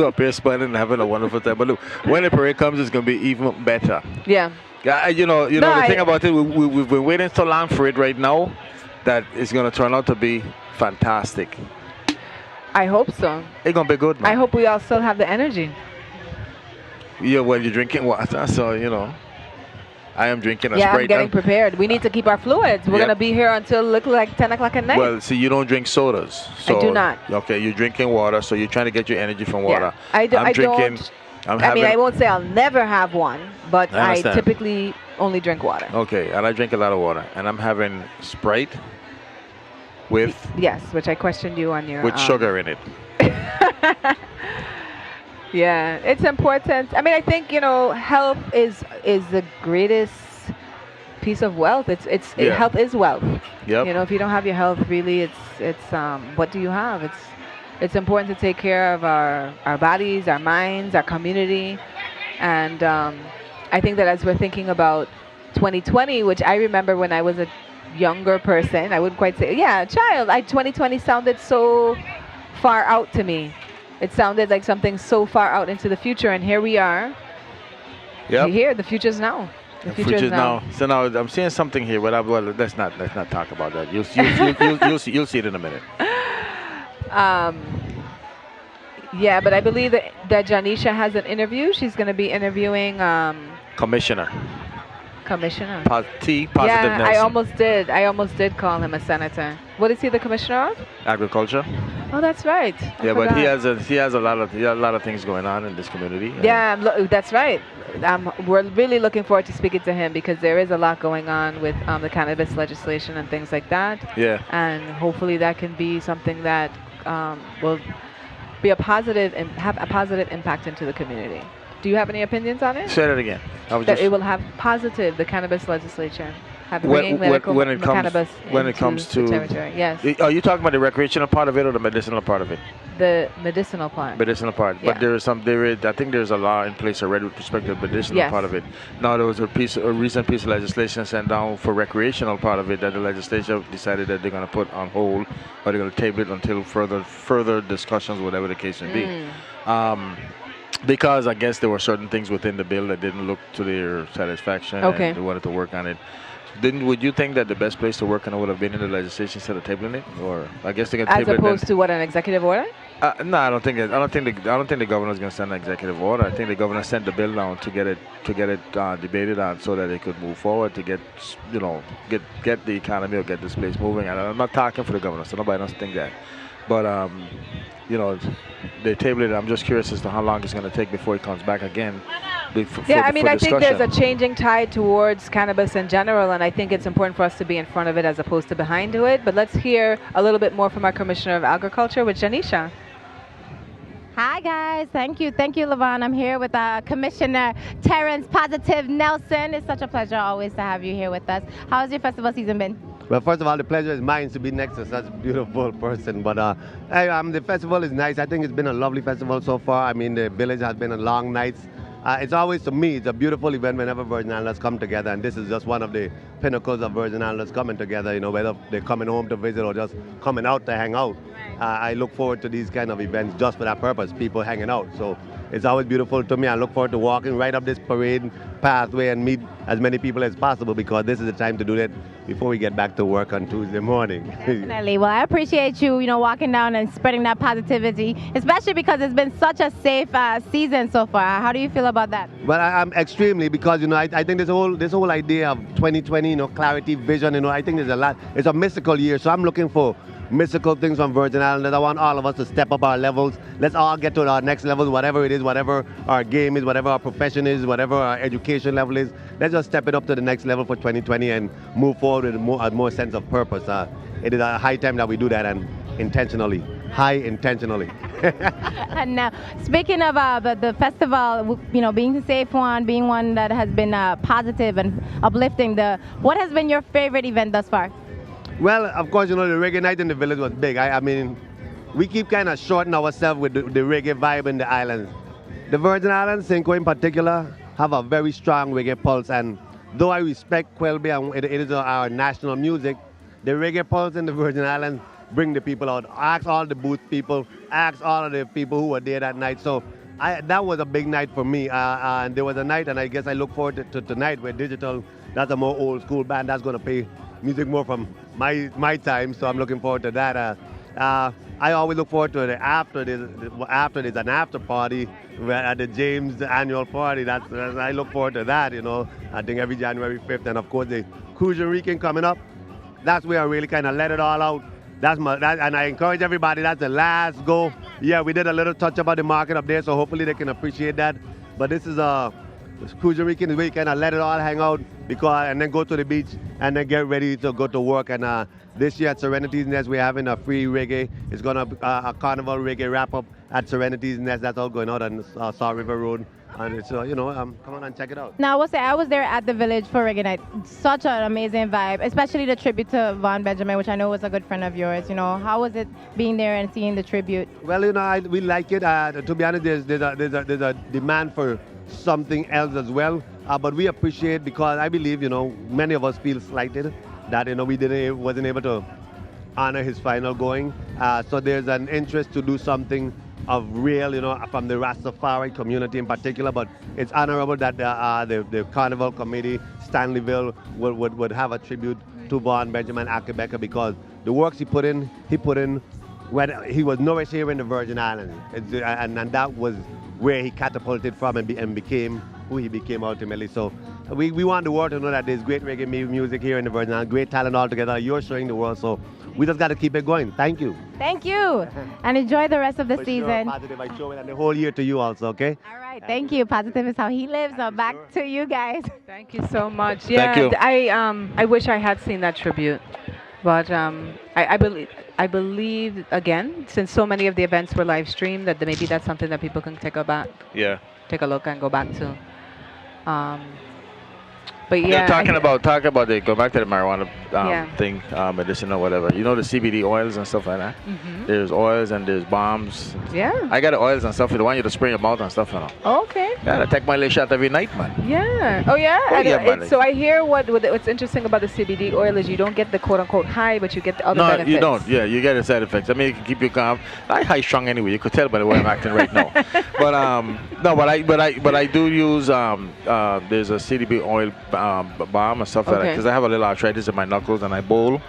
up here spending and having a wonderful time. But look, when the parade comes, it's going to be even better. Yeah. Yeah, the thing about it, we've been waiting so long for it right now that it's going to turn out to be fantastic. I hope so. It's going to be good, man. I hope we all still have the energy. Yeah, well, you're drinking water, so, you know. I am drinking a Sprite. Yeah, I'm getting prepared. We need to keep our fluids. We're going to be here until look like 10 o'clock at night. Well, see, you don't drink sodas. So, I do not. Okay, you're drinking water, so you're trying to get your energy from water. Yeah. I won't say I'll never have one, but I typically only drink water. Okay, and I drink a lot of water. And I'm having Sprite with... Yes, which I questioned you on your... With sugar in it. Yeah, it's important. I mean, I think, you know, health is the greatest piece of wealth. Health is wealth. Yep. You know, if you don't have your health, really, it's what do you have? It's important to take care of our bodies, our minds, our community, and I think that as we're thinking about 2020, which I remember when I was a younger person, I wouldn't quite say, child. 2020 sounded so far out to me. It sounded like something so far out into the future, and here we are. Yep. Here, the future's now. The future is now. So now I'm seeing something here. Well, let's not talk about that. You'll see it in a minute. Yeah, but I believe that Janisha has an interview. She's going to be interviewing Commissioner. Positive Nelson. I almost did call him a senator. What is he the commissioner of? Agriculture. Oh, that's right. Yeah, but he has a lot of things going on in this community. Yeah, that's right. We're really looking forward to speaking to him because there is a lot going on with the cannabis legislation and things like that. Yeah. And hopefully that can be something that will be have a positive impact into the community. Do you have any opinions on it? Say that again. It will have the cannabis legislation. Bringing cannabis into the territory. Yes. Are you talking about the recreational part of it or the medicinal part of it? The medicinal part. Medicinal part. Yeah. But I think there's a law in place already with respect to the medicinal part of it. Now there was a recent piece of legislation sent down for recreational part of it that the legislature decided that they're going to put on hold or they're going to table it until further discussions, whatever the case may be. Because I guess there were certain things within the bill that didn't look to their satisfaction. Okay. And they wanted to work on it. Would you think that the best place to work on it would have been in the legislation instead of tabling it, or I guess they can table it? As opposed to what, an executive order? No, I don't think the governor's going to send an executive order. I think the governor sent the bill down to get it debated on so that they could move forward to get the economy or get this place moving. And I'm not talking for the governor, so nobody doesn't think that. But they tabled it. I'm just curious as to how long it's going to take before it comes back again. I think there's a changing tide towards cannabis in general, and I think it's important for us to be in front of it as opposed to behind it. But let's hear a little bit more from our Commissioner of Agriculture with Janisha. Hi guys, thank you, Levon. I'm here with Commissioner Terrence Positive Nelson. It's such a pleasure always to have you here with us. How's your festival season been? Well, first of all, the pleasure is mine to be next to such a beautiful person. But the festival is nice. I think it's been a lovely festival so far. I mean, the village has been a long night. It's always, to me, it's a beautiful event whenever Virgin Islanders come together, and this is just one of the pinnacles of Virgin Islanders coming together, whether they're coming home to visit or just coming out to hang out. I look forward to these kind of events just for that purpose, people hanging out. So it's always beautiful to me. I look forward to walking right up this parade pathway and meet as many people as possible, because this is the time to do that before we get back to work on Tuesday morning. Definitely. Well, I appreciate you, walking down and spreading that positivity, especially because it's been such a safe season so far. How do you feel about that? Well, I'm extremely, because I think this whole idea of 2020, clarity, vision, I think there's a lot. It's a mystical year, so I'm looking for mystical things from Virgin Islands. I want all of us to step up our levels. Let's all get to our next levels, whatever it is, whatever our game is, whatever our profession is, whatever our education level is. Let's just step it up to the next level for 2020 and move forward with a more sense of purpose. It is a high time that we do that, and intentionally. And now, speaking of the festival, being a safe one, being one that has been positive and uplifting, what has been your favorite event thus far? Well, of course, the reggae night in the village was big. I mean, we keep kind of shorting ourselves with the reggae vibe in the islands. The Virgin Islands, Cinco in particular, have a very strong reggae pulse, and though I respect Quelby and it is our national music, the reggae pulse in the Virgin Islands bring the people out. Ask all the booth people, ask all of the people who were there that night. So that was a big night for me. And there was a night, and I guess I look forward to tonight where Digital, that's a more old school band, that's going to play music more from my time. So I'm looking forward to that. I always look forward to it after there's an after party at the James annual party. I look forward to that, I think every January 5th. And of course the Crucian coming up. That's where I really kind of let it all out. And I encourage everybody, that's the last go. Yeah, we did a little touch about the market up there, so hopefully they can appreciate that. But this is Crucian is where you kind of let it all hang out, and then go to the beach and then get ready to go to work. And this year at Serenity's Nest, we're having a free reggae. It's going to be a carnival reggae wrap-up at Serenity's Nest. That's all going out on Salt River Road. And it's, come on and check it out. Now, I was there at the village for reggae night. Such an amazing vibe, especially the tribute to Von Benjamin, which I know was a good friend of yours. How was it being there and seeing the tribute? Well, we like it. To be honest, there's a demand for something else as well. But we appreciate, because I believe, many of us feel slighted that, we wasn't able to honor his final going. So there's an interest to do something of real, from the Rastafari community in particular. But it's honorable that the Carnival Committee, Stanleyville, would have a tribute to Von Benjamin Akebeka, because the works he put in when he was nourished here in the Virgin Islands. And that was where he catapulted from and became who he became ultimately. So we want the world to know that there's great reggae music here in the Virgin Islands, great talent altogether. You're showing the world, so we just got to keep it going. Thank you. Thank you. And enjoy the rest of the season. Sure, Positive, I show it, and the whole year to you also, okay? All right, thank you. Positive is how he lives. So back to you guys. Thank you so much. Yeah, Thank you. I wish I had seen that tribute. But I believe, again, since so many of the events were live streamed, that maybe that's something that people can take a look and go back to. But yeah, talking about go back to the marijuana thing, medicinal, whatever. The CBD oils and stuff like that. Mm-hmm. There's oils and there's bombs. Yeah. I got the oils and stuff. The one you to spray in your mouth and stuff. Okay. Yeah, I take my little shot every night, man. Yeah. Oh yeah. Oh, yeah, man. So I hear what's interesting about the CBD oil is you don't get the quote unquote high, but you get the other benefits. No, you don't. Yeah, you get the side effects. I mean, it can keep you calm. I high strung anyway. You could tell by the way I'm acting right now. But I do use there's a CBD oil balm and stuff like that, because I have a little arthritis in my knuckles and I bowl,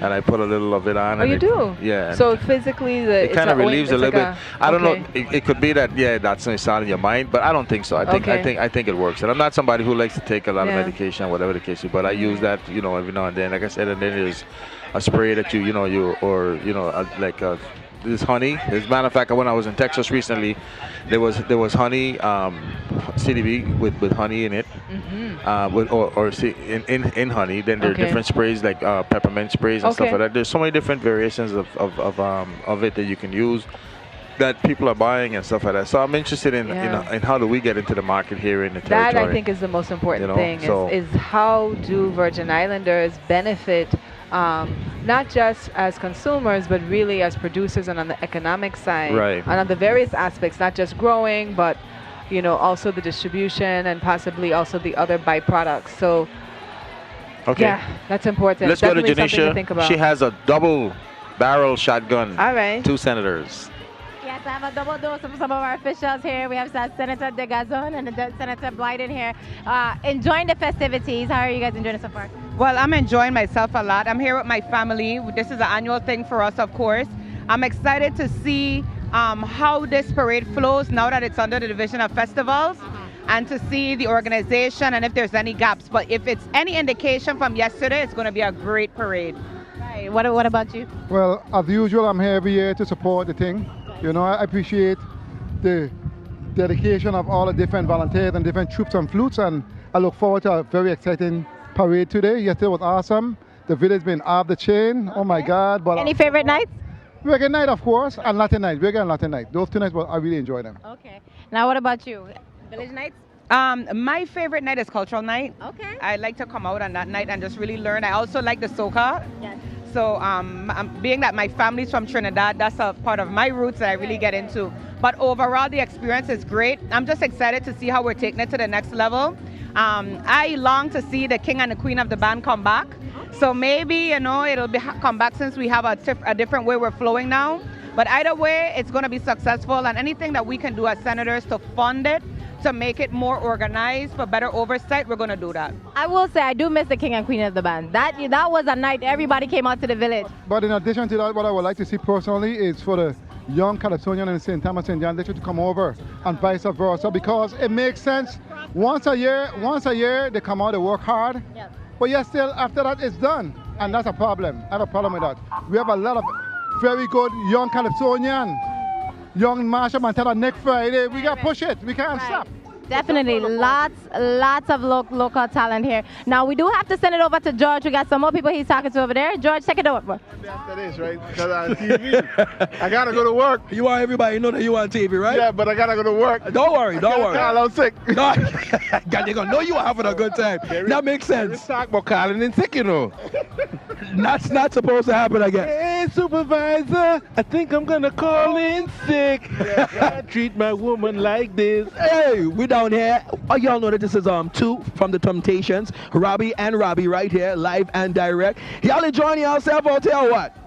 and I put a little of it on. Oh, you do? Yeah. So physically, it kind of relieves a little bit. I don't know. It could be that that's not in your mind, but I don't think so. I think it works. And I'm not somebody who likes to take a lot of medication, whatever the case is. But I use that, every now and then. Like I said, and then there's a spray that this honey. As a matter of fact, when I was in Texas recently, there was honey, CBD with honey in it, in honey. Then there are different sprays like peppermint sprays and stuff like that. There's so many different variations of it that you can use that people are buying and stuff like that. So I'm interested in how do we get into the market here in the territory. That I think is the most important thing. Is how do Virgin Islanders benefit not just as consumers, but really as producers and on the economic side. Right. And on the various aspects, not just growing, but also the distribution and possibly also the other byproducts. So, Okay. yeah, that's important. Let's Definitely go to something to think Janisha. about. She has a double barrel shotgun. All right. 2 senators. Yes, I have a double dose from some of our officials here. We have Senator DeGazon and Senator Blyden here, enjoying the festivities. How are you guys enjoying it so far? Well, I'm enjoying myself a lot. I'm here with my family. This is an annual thing for us, of course. I'm excited to see how this parade flows now that it's under the Division of Festivals, and to see the organization and if there's any gaps. But if it's any indication from yesterday, it's going to be a great parade. Right. What about you? Well, as usual, I'm here every year to support the thing. I appreciate the dedication of all the different volunteers and different troops and flutes, and I look forward to a very exciting parade today. Yesterday was awesome. The village been off the chain. Okay. Oh my God! But any favorite nights? Reggae night, of course, and Latin night. Reggae and Latin night. Those 2 nights, I really enjoy them. Okay. Now, what about you? Village nights? My favorite night is cultural night. Okay. I like to come out on that night and just really learn. I also like the soca. Yes. So being that my family's from Trinidad, that's a part of my roots that I really get into. But overall, the experience is great. I'm just excited to see how we're taking it to the next level. I long to see the king and the queen of the band come back. So maybe, it'll come back since we have a different way we're flowing now. But either way, it's going to be successful, and anything that we can do as senators to fund it, to make it more organized, for better oversight, we're going to do that. I will say I do miss the king and queen of the band. That was a night everybody came out to the village. But in addition to that, what I would like to see personally is for the young Calypsonian and St. Thomas and John to come over and vice versa, because it makes sense. Once a year they come out, they work hard. Yep. But yet still after that it's done, and that's a problem. I have a problem with that. We have a lot of very good young Calypsonian, young Marsha Montana, Nick Friday. We got to push it. We can't stop. Definitely, lots of local talent here. Now we do have to send it over to George. We got some more people he's talking to over there. George, check it over. After this, right? Because on TV, I gotta go to work. You want everybody to know that you on TV, right? Yeah, but I gotta go to work. Don't worry. I'm sick. No, they're gonna know you are having a good time. That makes sense. Let's talk about calling in sick, That's not supposed to happen again. Hey, supervisor, I think I'm gonna call in sick. Can't treat my woman like this. Hey, we down here. Oh, y'all know that this is 2 from the Temptations, Robbie and Robbie, right here, live and direct. Y'all enjoying yourself out there or what?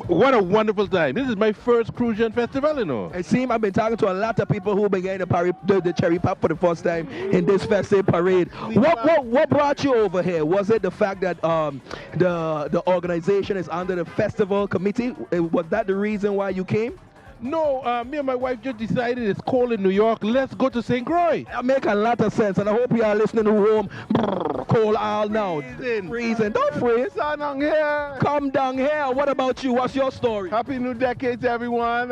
What a wonderful time. This is my first Crucian festival, It seems I've been talking to a lot of people who've been getting the cherry pop for the first time in this festive parade. What brought you over here? Was it the fact that the organization is under the festival committee? Was that the reason why you came? No, me and my wife just decided it's cold in New York. Let's go to St. Croix. That makes a lot of sense, and I hope you are listening to home. Cold all now. Freezing. Don't freeze. Sun down here. Come down here. What about you? What's your story? Happy New Decade to everyone.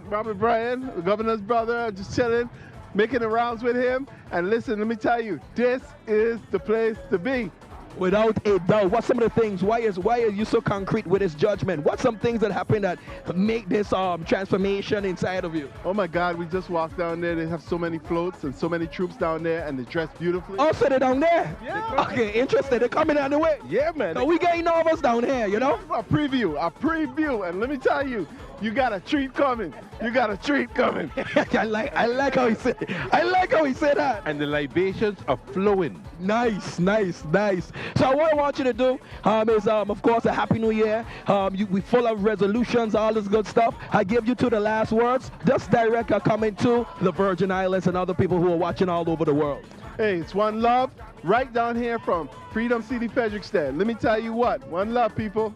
Robert Bryan, the governor's brother, just chilling, making the rounds with him. And listen, let me tell you, this is the place to be. Without a doubt. What's some of the things? Why are you so concrete with this judgment? What's some things that happen that make this transformation inside of you? Oh my God, we just walked down there. They have so many floats and so many troops down there, and they dress beautifully. Oh, so they're down there? Yeah. Okay, interesting. They're coming on the way. Yeah, man. So we getting all of us down here, A preview. And let me tell you, you got a treat coming. I like how he said it. I like how he said that. And the libations are flowing. Nice. So what I want you to do is, of course, a Happy New Year. We full of resolutions, all this good stuff. I give you 2 the last words. Just direct a comment to the Virgin Islands and other people who are watching all over the world. Hey, it's one love right down here from Freedom City, Frederickstead. Let me tell you what, one love, people.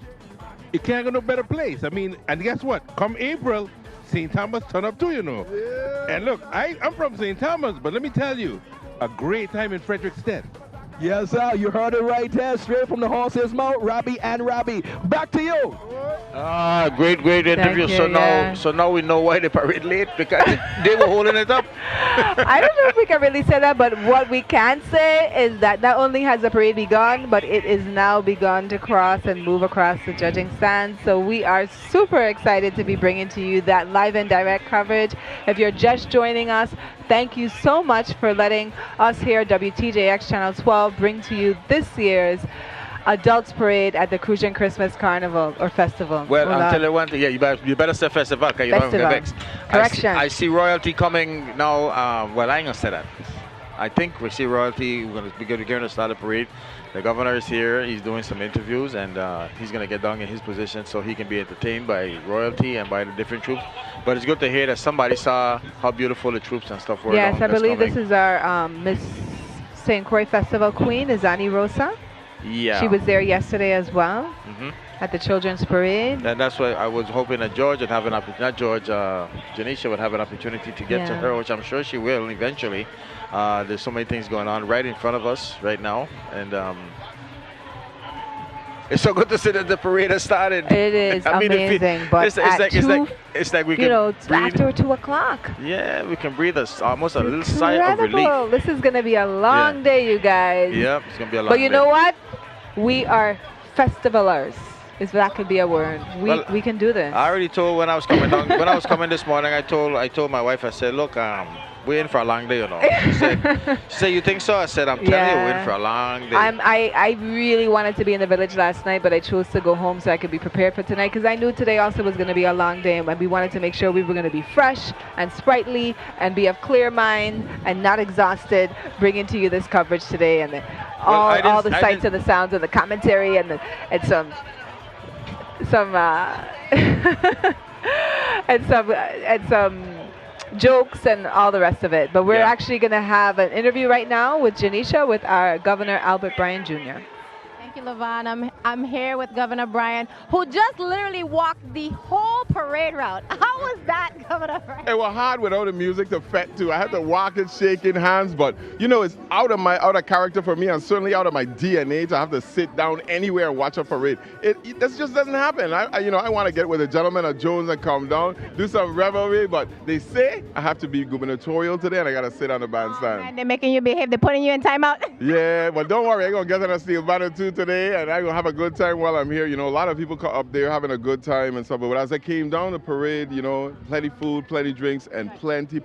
You can't go no better place. I mean, and guess what? Come April, St. Thomas turn up too, Yeah. And look, I'm from St. Thomas, but let me tell you, a great time in Frederickstead. Yes, sir. You heard it right there, straight from the horse's mouth. Robbie and Robbie. Back to you. Great interview. So now we know why the parade late, because they were holding it up. I don't know if we can really say that, but what we can say is that not only has the parade begun, but it is now begun to cross and move across the judging stand. So we are super excited to be bringing to you that live and direct coverage. If you're just joining us, thank you so much for letting us here, WTJX Channel 12, bring to you this year's adults parade at the Crucian Christmas Carnival or Festival. Well, Hold I'll on. tell you one thing. Yeah, you better say festival, because you don't Festival. get vexed. Correction. I see royalty coming now. Well, I ain't gonna say that. I think we see royalty. We're going to start a parade. The governor is here. He's doing some interviews, and he's going to get down in his position so he can be entertained by royalty and by the different troops. But it's good to hear that somebody saw how beautiful the troops and stuff were. Yes, down I that's believe coming. this is our Miss St. Croix Festival Queen, Izani Rosa. Yeah. She was there yesterday as well at the Children's Parade. And that's why I was hoping that George would have an opportunity, not George, Janisha would have an opportunity to get to Yeah. her, which I'm sure she will eventually. There's so many things going on right in front of us right now. And it's so good to see that the parade has started. It is amazing, but it's at like, two, it's like we you can know, it's breathe. after 2 o'clock. Yeah, we can breathe almost a little sigh of relief. Incredible. This is going to be a long day, you guys. Yep, it's going to be a long But you day. know what? We are festivalers. If that could be a word. We can do this. I already told when I was coming down, when I was coming this morning, I told my wife, I said, look, we're in for a long day, you know. She said, you think so? I said, I'm telling you, we're in for a long day. I really wanted to be in the village last night, but I chose to go home so I could be prepared for tonight because I knew today also was going to be a long day, and we wanted to make sure we were going to be fresh and sprightly and be of clear mind and not exhausted, bringing to you this coverage today and all the sights and the sounds and the commentary and some and some jokes and all the rest of it. But we're actually going to have an interview right now with Janisha with our Governor Albert Bryan Jr. Thank you, LaVon. I'm here with Governor Bryan, who just literally walked the whole parade route. How was that, Governor Bryan? It was hard without the music to fet to. I had to walk it, shaking hands, but you know, it's out of character for me and certainly out of my DNA to have to sit down anywhere and watch a parade. This just doesn't happen. I want to get with the gentleman of Jones and come down, do some revelry, but they say I have to be gubernatorial today and I got to sit on the bandstand. And they're making you behave. They're putting you in timeout. Yeah, but don't worry, I'm going to get on a steel banner too today, and I'm going to have a good time while I'm here. You know, a lot of people up there having a good time and stuff, but as I came down the parade, you know, plenty food, plenty drinks, and plenty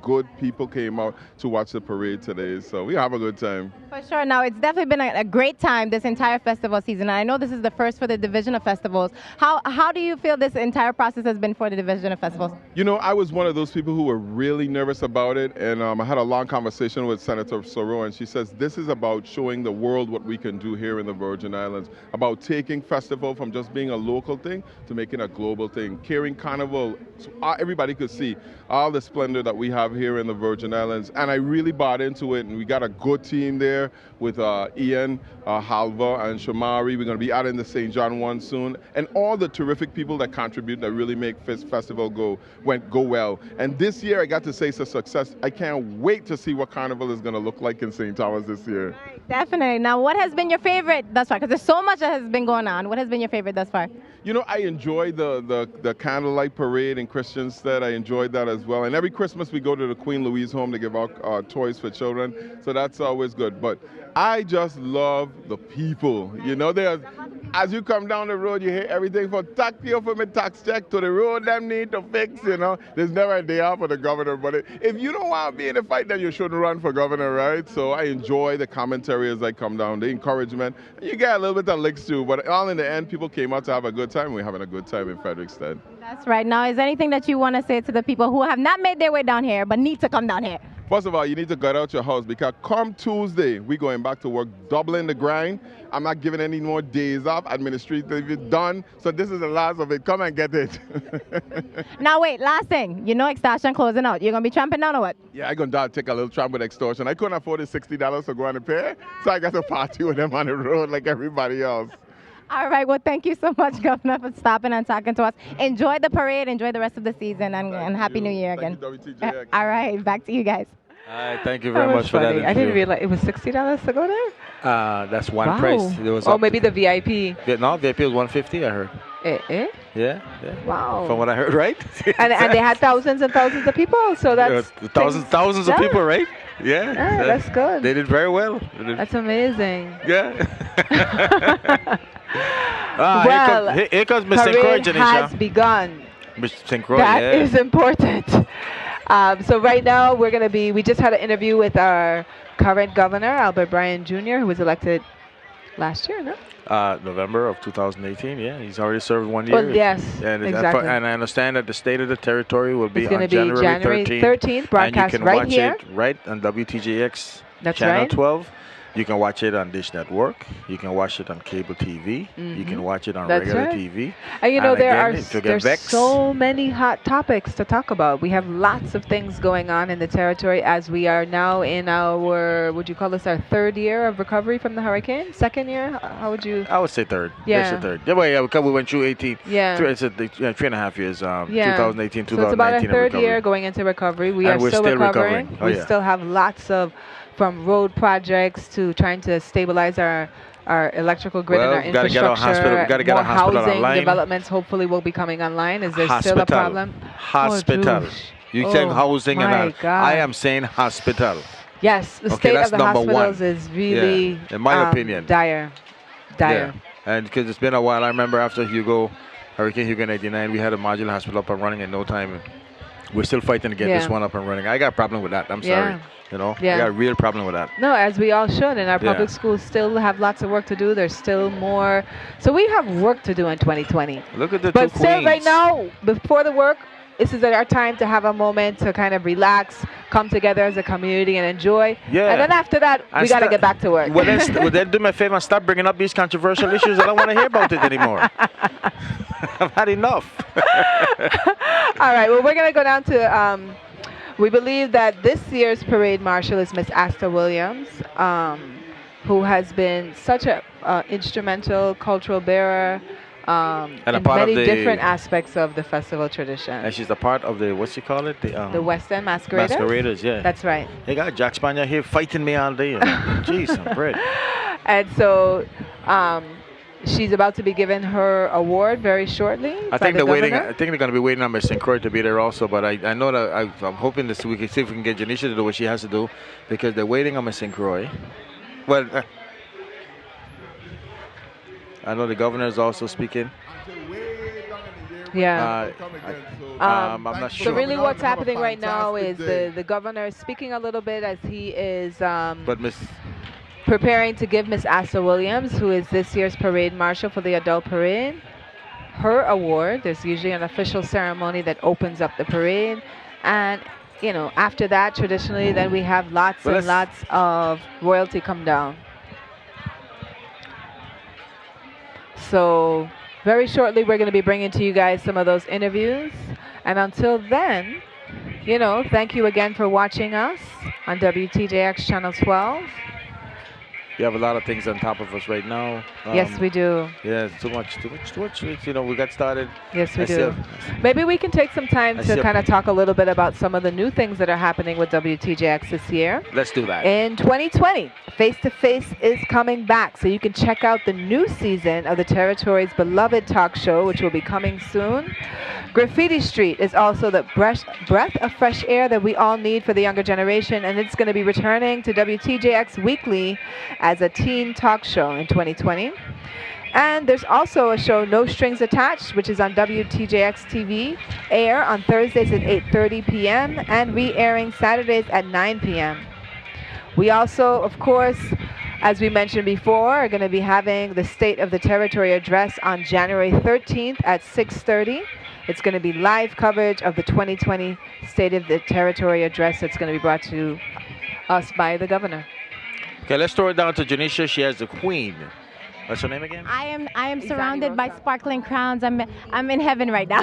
good people came out to watch the parade today, so we have a good time. For sure. Now, it's definitely been a great time this entire festival season, and I know this is the first for the Division of Festivals. How do you feel this entire process has been for the Division of Festivals? You know, I was one of those people who were really nervous about it, and I had a long conversation with Senator Soro, and she says this is about showing the world what we can do here in the Virgin Islands, about taking festival from just being a local thing to making a global thing, carrying Carnival so everybody could see all the splendor that we have here in the Virgin Islands, and I really bought into it, and we got a good team there with Ian, Halva, and Shamari. We're going to be adding the St. John one soon, and all the terrific people that contribute that really make festival go well. And this year, I got to say it's a success. I can't wait to see what Carnival is going to look like in St. Thomas this year. Definitely. Now, what has been your favorite thus far? Because there's so much that has been going on. What has been your favorite thus far? You know, I enjoy the candlelight parade in Christianstead. I enjoyed that as well. And every Christmas we go to the Queen Louise home to give out toys for children. So that's always good. But I just love the people. You know, as you come down the road, you hear everything from tax here for my tax check to the road them need to fix, you know. There's never a day off for the governor. But if you don't want to be in a fight, then you shouldn't run for governor, right? So I enjoy the commentary as I come down, the encouragement. You get a little bit of licks too, but all in the end, people came out to have a good time. We're having a good time in Frederickstead. That's right. Now, is there anything that you want to say to the people who have not made their way down here but need to come down here? First of all, you need to get out your house because come Tuesday, we're going back to work, doubling the grind. I'm not giving any more days off. Administrative done. So this is the last of it. Come and get it. Now, wait, last thing. You know extortion closing out. You're going to be tramping down or what? Yeah, I'm going to take a little tramp with extortion. I couldn't afford the $60 to go on a pair, so I got to party with them on the road like everybody else. All right. Well, thank you so much, Governor, for stopping and talking to us. Enjoy the parade. Enjoy the rest of the season. And Happy New Year again. Thank you, WTJX. All right. Back to you guys. All right, thank you very much for that interview. I didn't realize it was $60 to go there. That's one Wow. price. It was maybe the VIP. No, VIP was $150, I heard. Yeah. Wow. From what I heard, right? and they had thousands and thousands of people. So that's thousands of people, right? Yeah. Yeah, that's good. They did very well. That's amazing. Yeah. Well, here comes Miss St. Croix, parade Janisha. has begun. Miss St. Croix, That yeah. is important. So right now we just had an interview with our current governor, Albert Bryan Jr., who was elected last year, no? November of 2018. Yeah, he's already served 1 year. Well, yes, and exactly. And I understand that the State of the Territory will be It's gonna on be January 13th, broadcast and you can right watch here. it right on WTJX That's Channel right. 12. You can watch it on Dish Network. You can watch it on cable TV. You can watch it on That's regular right. TV. And you know, again, there's so many hot topics to talk about. We have lots of things going on in the territory as we are now in our, would you call this our third year of recovery from the hurricane? Second year? How would you? I would say third. Yeah. It's the third. Yeah, well, yeah, because we went through 18. Yeah. It's 3.5 years. 2018, 2019. So it's about our third recovery. year going into recovery. We And are we're still still recovering. recovering. Oh, we yeah. still have lots of, from road projects to trying to stabilize our electrical grid Well, and our we gotta get our infrastructure. hospital- we gotta get More our hospital housing online. developments hopefully will be coming online. Is there still a Hospital. problem? Hospital. Oh, You oh, saying housing and my all. God. I am saying hospital. Yes, the Okay, state that's of the number hospitals one. is really, Yeah, in my opinion. dire. Yeah. And because it's been a while, I remember after Hurricane Hugo in 89, we had a modular hospital up and running in no time. We're still fighting to get this Yeah. one up and running. I got a problem with that. I'm Yeah. sorry. You know, Yeah. I got a real problem with that. No, as we all should. And our Yeah. public schools still have lots of work to do. There's still more. So we have work to do in 2020. Look at the But two still, queens. right now, before the work, this is our time to have a moment to kind of relax, come together as a community and enjoy. Yeah. And then after that, And we got to sta- get back to work. Well, then do me a favor and stop bringing up these controversial issues. I don't want to hear about it anymore. I've had enough. All right, well, we're going to go down to, we believe that this year's parade marshal is Miss Asta Williams, who has been such a instrumental cultural bearer And a in part of many the- different aspects of the festival tradition. And she's a part of the, what's you call it? The West End Masqueraders? Masqueraders, yeah. That's right. They got Jack Spanier here fighting me all day. Jeez, I'm bread. And so she's about to be given her award very shortly. I by think the they're waiting. governor. I think they're going to be waiting on Miss St. Croix to be there also. But I know that I'm hoping this we can see if we can get Janisha to do what she has to do, because they're waiting on Miss St. Croix. Well, I know the governor is also speaking. Yeah. I'm not sure. So really what's happening right now is the governor is speaking a little bit as he is But Miss preparing to give Miss Asta Williams, who is this year's parade marshal for the adult parade, her award. There's usually an official ceremony that opens up the parade. And, you know, after that, traditionally, then we have lots and lots of royalty come down. So very shortly, we're going to be bringing to you guys some of those interviews. And until then, you know, thank you again for watching us on WTJX Channel 12. We have a lot of things on top of us right now. Yes, we do. Yeah, too much. You know, we got started. Yes, we I see do. Maybe we can take some time I to see a- kind of talk a little bit about some of the new things that are happening with WTJX this year. Let's do that. In 2020, Face to Face is coming back, so you can check out the new season of the territory's beloved talk show, which will be coming soon. Graffiti Street is also the breath of fresh air that we all need for the younger generation, and it's going to be returning to WTJX weekly as a teen talk show in 2020. And there's also a show, No Strings Attached, which is on WTJX TV, air on Thursdays at 8:30 p.m. and re-airing Saturdays at 9 p.m. We also, of course, as we mentioned before, are going to be having the State of the Territory address on January 13th at 6:30. It's going to be live coverage of the 2020 State of the Territory address that's going to be brought to us by the governor. Okay, let's throw it down to Janisha. She has the queen. What's her name again? I am surrounded by sparkling crowns. I'm in heaven right now.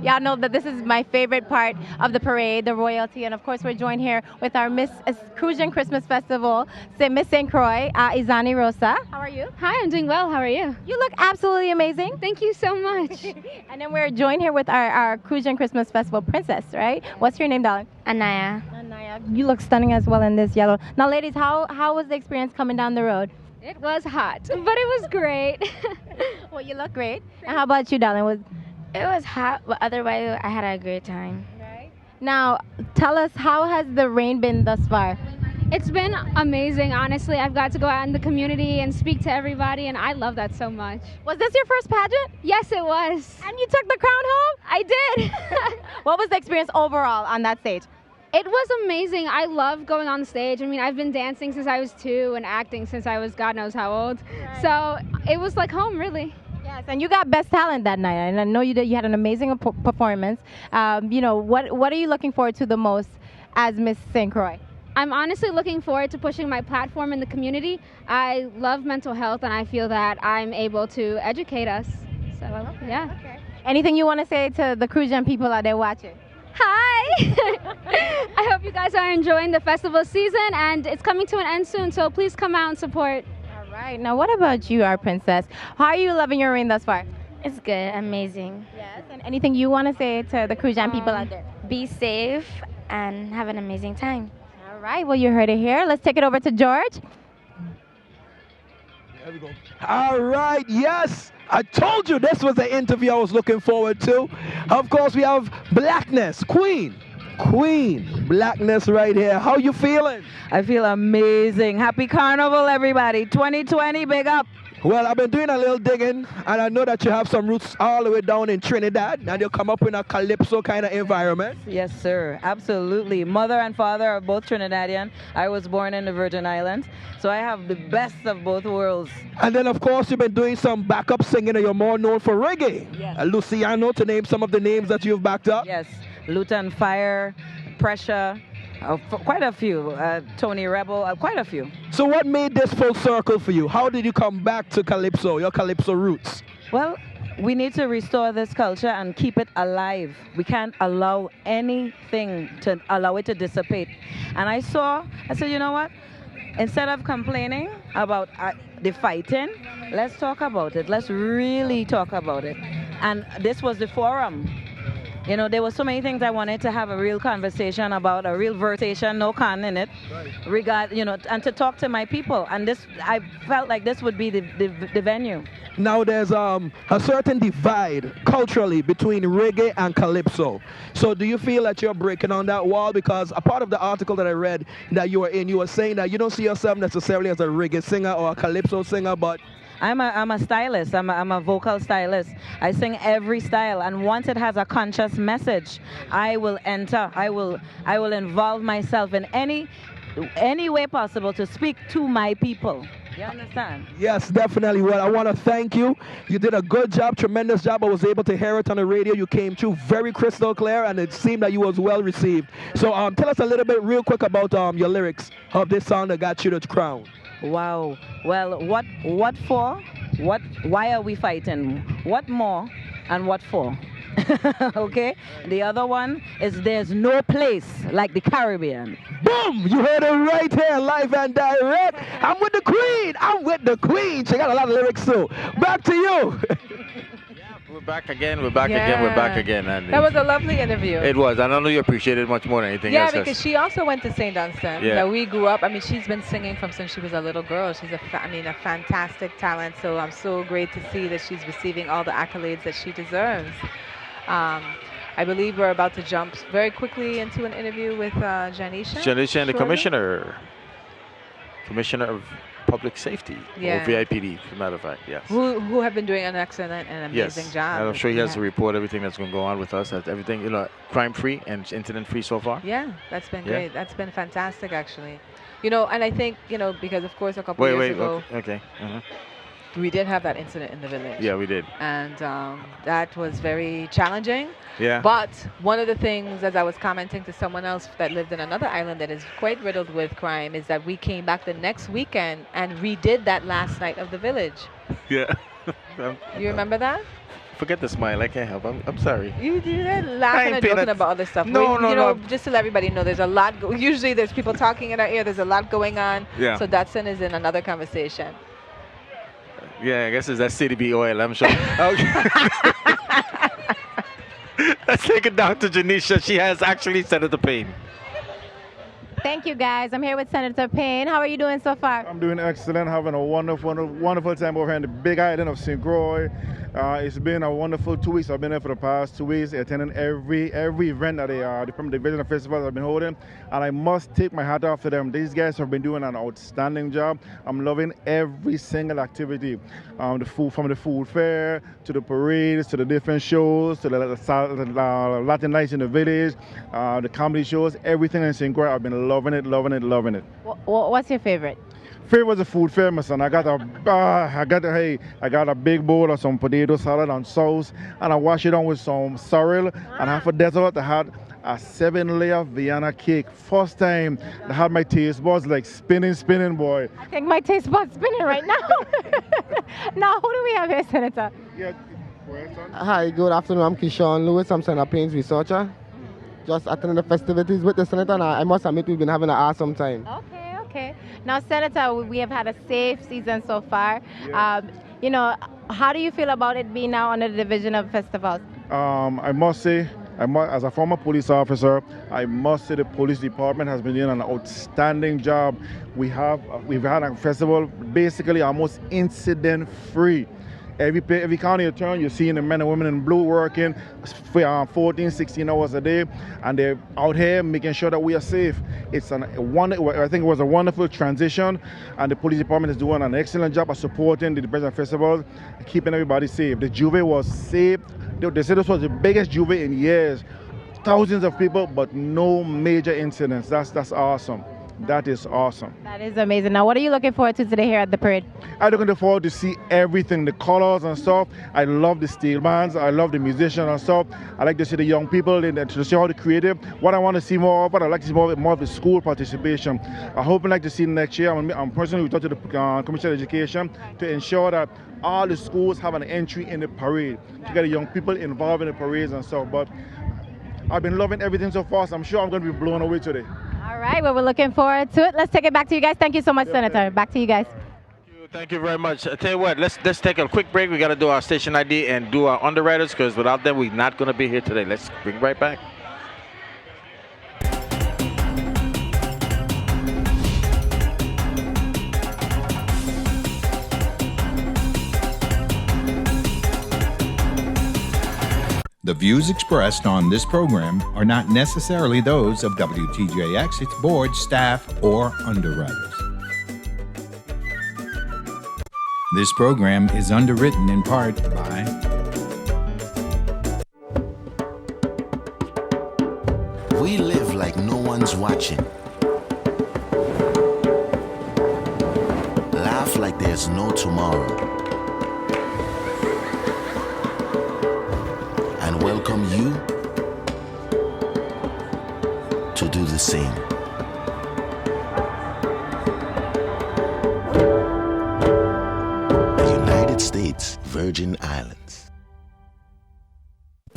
Y'all know that this is my favorite part of the parade, the royalty, and of course we're joined here with our Miss Crucian Christmas Festival, Miss St. Croix, Izani Rosa. How are you? Hi, I'm doing well. How are you? You look absolutely amazing. Thank you so much. And then we're joined here with our Crucian Christmas Festival princess, right? What's your name, darling? Anaya. Anaya. You look stunning as well in this yellow. Now, ladies, how was the experience coming down the road? It was hot, but it was great. Well, you look great. And how about you, darling? It was hot, but otherwise I had a great time. Right. Now, tell us, how has the rain been thus far? It's been amazing, honestly. I've got to go out in the community and speak to everybody, and I love that so much. Was this your first pageant? Yes, it was. And you took the crown home? I did. What was the experience overall on that stage? It was amazing. I love going on stage. I mean, I've been dancing since I was 2 and acting since I was God knows how old. Right. So it was like home, really. Yes, and you got Best Talent that night, and I know you did. You had an amazing performance. You know, what are you looking forward to the most as Miss St. Croix? I'm honestly looking forward to pushing my platform in the community. I love mental health, and I feel that I'm able to educate us. So, yeah. Okay. Anything you want to say to the Crucian people out there watching? Hi! I hope you guys are enjoying the festival season, and it's coming to an end soon, so please come out and support. All right. Now, what about you, our princess? How are you loving your reign thus far? It's good, amazing. Yes. And anything you want to say to the Crucian people out there? Be safe and have an amazing time. All right. Well, you heard it here. Let's take it over to George. There we go. All right, yes. I told you this was the interview I was looking forward to. Of course, we have Blackness, Queen, Blackness right here. How you feeling? I feel amazing. Happy Carnival, everybody. 2020, big up. Well, I've been doing a little digging, and I know that you have some roots all the way down in Trinidad, and you come up in a calypso kind of environment. Yes, sir. Absolutely. Mother and father are both Trinidadian. I was born in the Virgin Islands, so I have the best of both worlds. And then, of course, you've been doing some backup singing, and you're more known for reggae. Yes. Luciano, to name some of the names that you've backed up. Yes. Luton Fire, Pressure. Quite a few. Tony Rebel, quite a few. So what made this full circle for you? How did you come back to Calypso, your Calypso roots? Well, we need to restore this culture and keep it alive. We can't allow anything to allow it to dissipate. And I said, you know what? Instead of complaining about the fighting, let's talk about it. Let's really talk about it. And this was the forum. You know, there were so many things I wanted to have a real conversation about, a real vertation, no con in it, and to talk to my people. And this, I felt like this would be the venue. Now there's a certain divide culturally between reggae and calypso. So do you feel that you're breaking on that wall? Because a part of the article that I read that you were in, you were saying that you don't see yourself necessarily as a reggae singer or a calypso singer, but I'm a stylist. I'm a vocal stylist. I sing every style, and once it has a conscious message, I will enter. I will involve myself in any way possible to speak to my people. You understand? Yes, definitely. Well, I want to thank you. You did a good job, tremendous job. I was able to hear it on the radio. You came through very crystal clear, and it seemed that you was well received. So tell us a little bit real quick about your lyrics of this song that got you the crown. Wow. Well, what for? Why are we fighting? What more and what for? Okay? The other one is there's no place like the Caribbean. Boom! You heard it right here, live and direct. I'm with the Queen. I'm with the Queen. She got a lot of lyrics too. Back to you. We're back again. We're back again. We're back again. And that was a lovely interview. It was. And I know you appreciated it much more than anything else. Yeah, because she also went to St. Dunstan. Yeah. We grew up. I mean, she's been singing from since she was a little girl. She's a fantastic talent. So I'm so great to see that she's receiving all the accolades that she deserves. I believe we're about to jump very quickly into an interview with Janisha. Janisha and the commissioner of Public Safety, or VIPD, as a matter of fact, yes. Who have been doing an excellent and amazing job. And I'm sure he has to report everything that's going to go on with us. Everything, crime-free and incident-free so far. Yeah, that's been great. That's been fantastic, actually. And I think, because, of course, a couple years ago. Okay. We did have that incident in the village. Yeah, we did. And that was very challenging. Yeah. But one of the things, as I was commenting to someone else that lived in another island that is quite riddled with crime, is that we came back the next weekend and redid that last night of the village. Yeah. You remember that? Forget the smile. I can't help. I'm sorry. You do that laughing and joking about other stuff. No. Just to let everybody know, there's a lot. Usually there's people talking in our ear. There's a lot going on. Yeah. So Dutson is in another conversation. Yeah, I guess it's that CDB oil, I'm sure. Okay. Let's take it down to Janisha. She has actually Senator Payne. Thank you, guys. I'm here with Senator Payne. How are you doing so far? I'm doing excellent. Having a wonderful time over here in the big island of St. Croix. It's been a wonderful 2 weeks. I've been there for the past 2 weeks, attending every event that the division of festivals have been holding, and I must take my hat off to them. These guys have been doing an outstanding job. I'm loving every single activity, the food, from the food fair to the parades to the different shows to the Latin nights in the village, the comedy shows, everything in St. Croix. I've been loving it. What's your favorite? Favorite was the food fair, my son. I got a big bowl of some potato salad and sauce, and I wash it on with some sorrel. And half a dessert, I had a 7-layer Vienna cake. First time I had my taste buds like spinning, boy. I think my taste buds spinning right now. Now, who do we have here, Senator? Yeah. Hi, good afternoon. I'm Crucian Lewis. I'm Senator Payne's researcher. Just attending the festivities with the Senator, and I must admit we've been having an awesome time. Okay. Now, Senator, we have had a safe season so far. How do you feel about it being now under the Division of Festivals? I must say, as a former police officer, I must say the police department has been doing an outstanding job. We've had a festival basically almost incident-free. Every county you turn, you're seeing the men and women in blue working 14, 16 hours a day, and they're out here making sure that we are safe. I think it was a wonderful transition, and the police department is doing an excellent job of supporting the Division Festival, keeping everybody safe. The Juve was safe. They said this was the biggest Juve in years. Thousands of people, but no major incidents. That's awesome. That is awesome. That is amazing. Now, what are you looking forward to today here at the parade? I'm looking forward to see everything, the colors and stuff. I love the steel bands. I love the musicians and stuff. I like to see the young people and to see how the creative. What I want to see more of, but I like to see more of the school participation. I hope I'd like to see next year. I'm personally talking to the Commission of Education to ensure that all the schools have an entry in the parade to get the young people involved in the parades and stuff. But I've been loving everything so far, so I'm sure I'm going to be blown away today. All right, well, we're looking forward to it. Let's take it back to you guys. Thank you so much, Senator. Back to you guys. Thank you very much. I tell you what, let's take a quick break. We got to do our station ID and do our underwriters, because without them, we're not going to be here today. Let's bring right back. The views expressed on this program are not necessarily those of WTJX, its board, staff, or underwriters. This program is underwritten in part by We live like no one's watching. Laugh like there's no tomorrow. And welcome you to do the same. The United States Virgin Islands.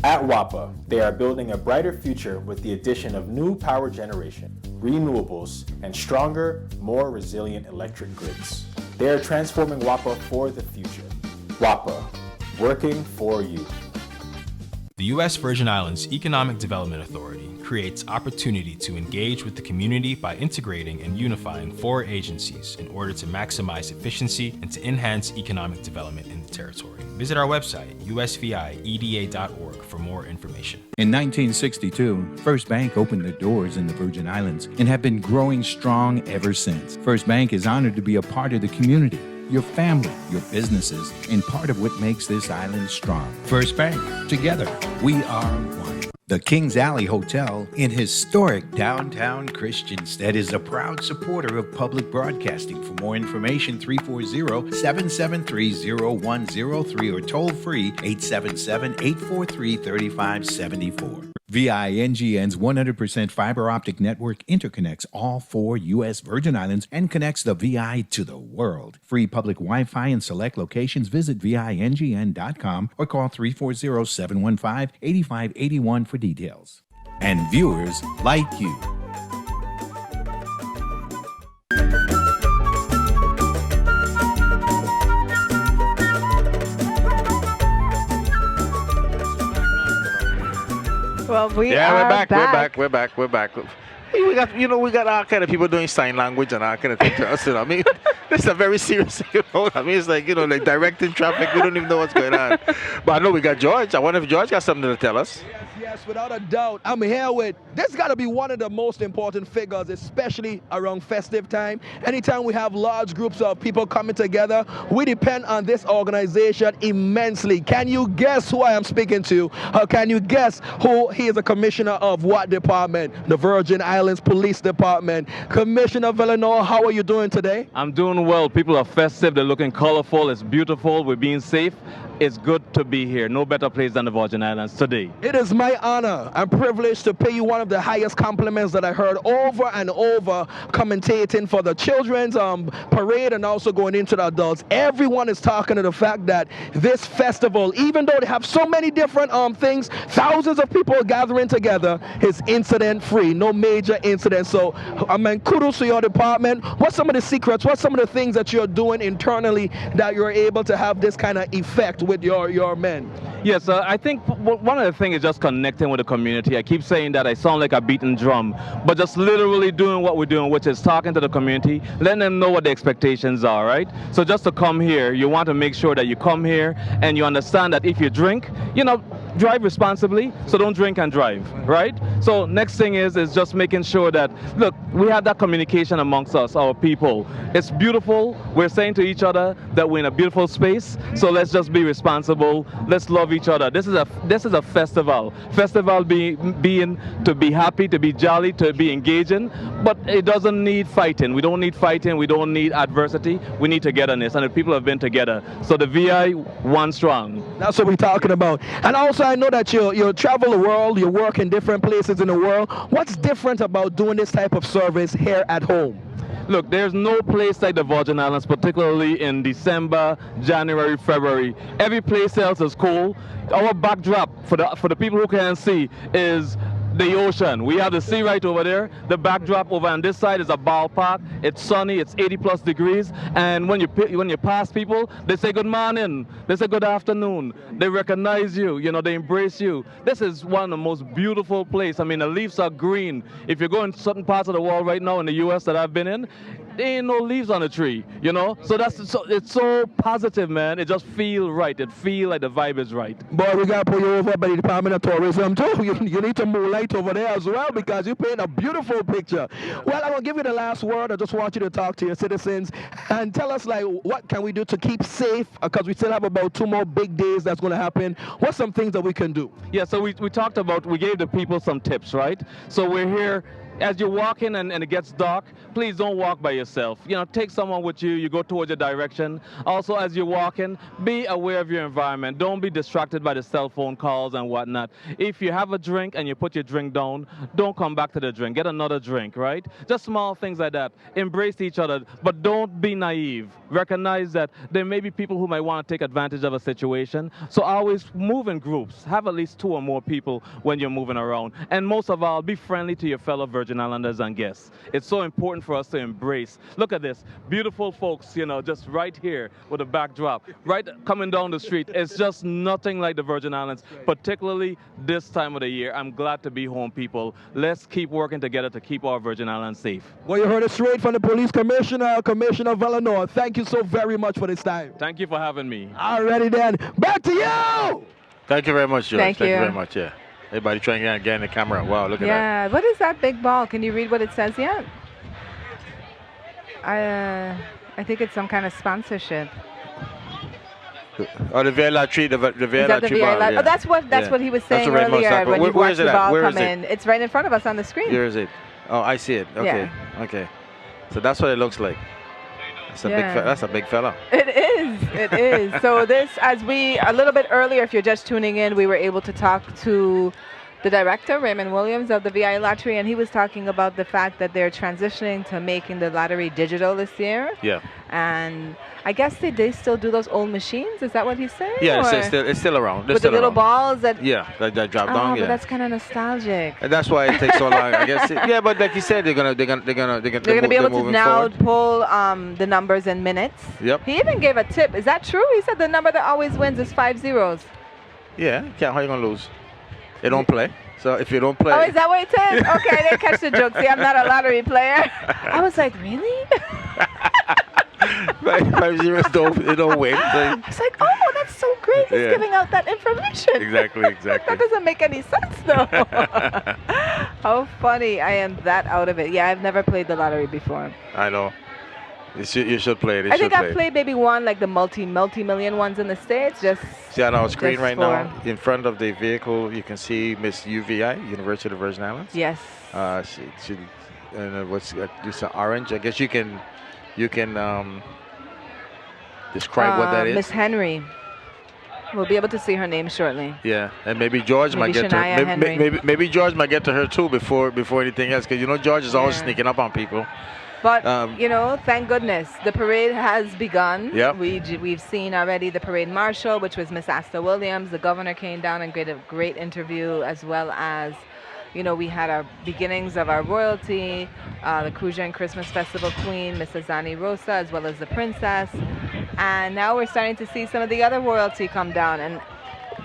At WAPA, they are building a brighter future with the addition of new power generation, renewables, and stronger, more resilient electric grids. They are transforming WAPA for the future. WAPA, working for you. The U.S. Virgin Islands Economic Development Authority creates opportunity to engage with the community by integrating and unifying 4 agencies in order to maximize efficiency and to enhance economic development in the territory. Visit our website, usvieda.org, for more information. In 1962, First Bank opened their doors in the Virgin Islands and have been growing strong ever since. First Bank is honored to be a part of the community, your family, your businesses, and part of what makes this island strong. First Bank, together, we are one. The Kings Alley Hotel in historic downtown Christiansted is a proud supporter of public broadcasting. For more information, 340-773-0103 or toll free 877-843-3574. VINGN's 100% fiber optic network interconnects all 4 U.S. Virgin Islands and connects the VI to the world. Free public Wi-Fi in select locations. Visit VINGN.com or call 340-715-8581 for details. And viewers like you. Well, we're back. We're back. We got all kind of people doing sign language and all kind of things to us. I mean, this is a very serious thing. I mean, it's like, like directing traffic. We don't even know what's going on. But I know we got George. I wonder if George got something to tell us. Yes, without a doubt. I'm here with, this got to be one of the most important figures, especially around festive time. Anytime we have large groups of people coming together, we depend on this organization immensely. Can you guess who I am speaking to? Or can you guess who he is a commissioner of what department? The Virgin Islands Police Department. Commissioner Villanova, how are you doing today? I'm doing well. People are festive. They're looking colorful. It's beautiful. We're being safe. It's good to be here. No better place than the Virgin Islands today. It is my honor and privilege to pay you one of the highest compliments that I heard over and over commentating for the children's parade and also going into the adults. Everyone is talking to the fact that this festival, even though they have so many different things, thousands of people gathering together, is incident-free, no major incidents. So, I mean, kudos to your department. What's some of the secrets? What's some of the things that you're doing internally that you're able to have this kind of effect with your men? Yes, I think one of the things is just connecting with the community. I keep saying that I sound like a beaten drum, but just literally doing what we're doing, which is talking to the community, letting them know what the expectations are, right? So just to come here, you want to make sure that you come here and you understand that if you drink, drive responsibly, so don't drink and drive, right? So next thing is just making sure that, look, we have that communication amongst us, our people. It's beautiful. We're saying to each other that we're in a beautiful space, so let's just be responsible. Let's love each other. This is a festival. Festival being to be happy, to be jolly, to be engaging, but it doesn't need fighting. We don't need fighting. We don't need adversity. We need togetherness, and the people have been together. So the VI, one strong. That's what we're talking about. And also, I know that you travel the world, you work in different places in the world. What's different about doing this type of service here at home? Look, there's no place like the Virgin Islands, particularly in December, January, February. Every place else is cool. Our backdrop, for the people who can't see, is the ocean. We have the sea right over there. The backdrop over on this side is a ballpark. It's sunny. It's 80+ degrees. And when you pass people, they say good morning. They say good afternoon. They recognize you. They embrace you. This is one of the most beautiful places. I mean, the leaves are green. If you go in certain parts of the world right now in the U.S. that I've been in, there ain't no leaves on the tree, So it's so positive, man. It just feels right. It feels like the vibe is right. Boy, we got to put you over by the Department of Tourism too. You need to moonlight over there as well because you paint a beautiful picture. Well, I'm going to give you the last word. I just want you to talk to your citizens and tell us, what can we do to keep safe because we still have about 2 more big days that's going to happen. What's some things that we can do? Yeah, so we talked about, we gave the people some tips, right? So we're here. As you're walking and it gets dark, please don't walk by yourself. Take someone with you. You go towards your direction. Also, as you're walking, be aware of your environment. Don't be distracted by the cell phone calls and whatnot. If you have a drink and you put your drink down, don't come back to the drink. Get another drink, right? Just small things like that. Embrace each other, but don't be naive. Recognize that there may be people who might want to take advantage of a situation. So always move in groups. Have at least 2 or more people when you're moving around. And most of all, be friendly to your fellow Virgin Islanders and guests. It's so important for us to embrace. Look at this. Beautiful folks, just right here with a backdrop, right coming down the street. It's just nothing like the Virgin Islands, particularly this time of the year. I'm glad to be home, people. Let's keep working together to keep our Virgin Islands safe. Well, you heard it straight from the police commissioner, Commissioner Villanova. Thank you so very much for this time. Thank you for having me. Alrighty then. Back to you! Thank you very much, George. Thank you very much, yeah. Everybody trying to get in the camera. Wow, look at that. Yeah, what is that big ball? Can you read what it says yet? I think it's some kind of sponsorship. Oh, the VI tree, the VI tree ball. Yeah. Oh, that's what he was saying earlier when you watched the ball come in. It's right in front of us on the screen. Where is it? Oh, I see it. Okay, okay. So that's what it looks like. That's a big fella. It is. So this, a little bit earlier, if you're just tuning in, we were able to talk to the director, Raymond Williams, of the VI Lottery, and he was talking about the fact that they're transitioning to making the lottery digital this year. Yeah. And I guess they still do those old machines. Is that what he's saying? Yeah, it's still around. With the little balls that. Yeah, that drop down. But that's kind of nostalgic. And that's why it takes so long. I guess. Yeah, but like you said, they're gonna be able to now pull the numbers in minutes. Yep. He even gave a tip. Is that true? He said the number that always wins is 5 zeros. Yeah. How you gonna lose? They don't play. So if you don't play, Oh, is that what it says? Okay, I didn't catch the joke. See, I'm not a lottery player. I was like, really? 5 zeros don't win. So It's like, oh, that's so great. He's Yeah. giving out that information. exactly. That doesn't make any sense, though. How funny. I am that out of it. Yeah, I've never played the lottery before. I know. You should play it. You I should think play I've it. played maybe one, like the multi-million ones in the States. Just See on our screen just right for- now, in front of the vehicle, you can see Miss UVI, University of the Virgin Islands. Yes. She what's this orange? I guess you can describe what that is. Miss Henry. We'll be able to see her name shortly. Yeah, and maybe George might Maybe get to Shania her. Henry. Maybe George might get to her too before anything else, because you know George is always Yeah. sneaking up on people. But Um, you know, thank goodness the parade has begun. Yep. We've seen already the parade marshal, which was Miss Asta Williams. The governor came down and gave a great interview, as well as, you know, we had our beginnings of our royalty, the Crucian Christmas Festival Queen, Miss Azani Rosa, as well as the princess. And now we're starting to see some of the other royalty come down, and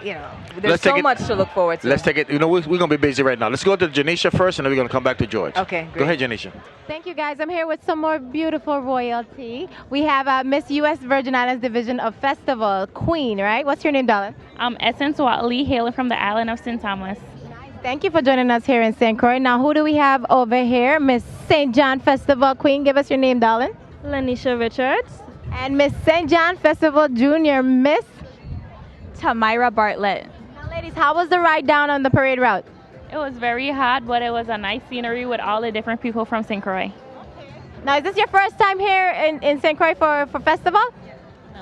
you know, there's Let's take so it- much to look forward to. Let's take it. You know, we're going to be busy right now. Let's go to Janisha first, and then we're going to come back to George. Okay, Go great. ahead, Janisha. Thank you, guys. I'm here with some more beautiful royalty. We have Miss U.S. Virgin Islands Division of Festival, Queen, right? What's your name, darling? Essence Watley, hailing from the island of St. Thomas. Thank you for joining us here in St. Croix. Now, who do we have over here? Miss St. John Festival Queen. Give us your name, darling. Lanisha Richards. And Miss St. John Festival Junior, Miss Tamira Bartlett. Now, ladies, how was the ride down on the parade route? It was very hot, but it was a nice scenery with all the different people from St. Croix. Now, is this your first time here in St. Croix for festival?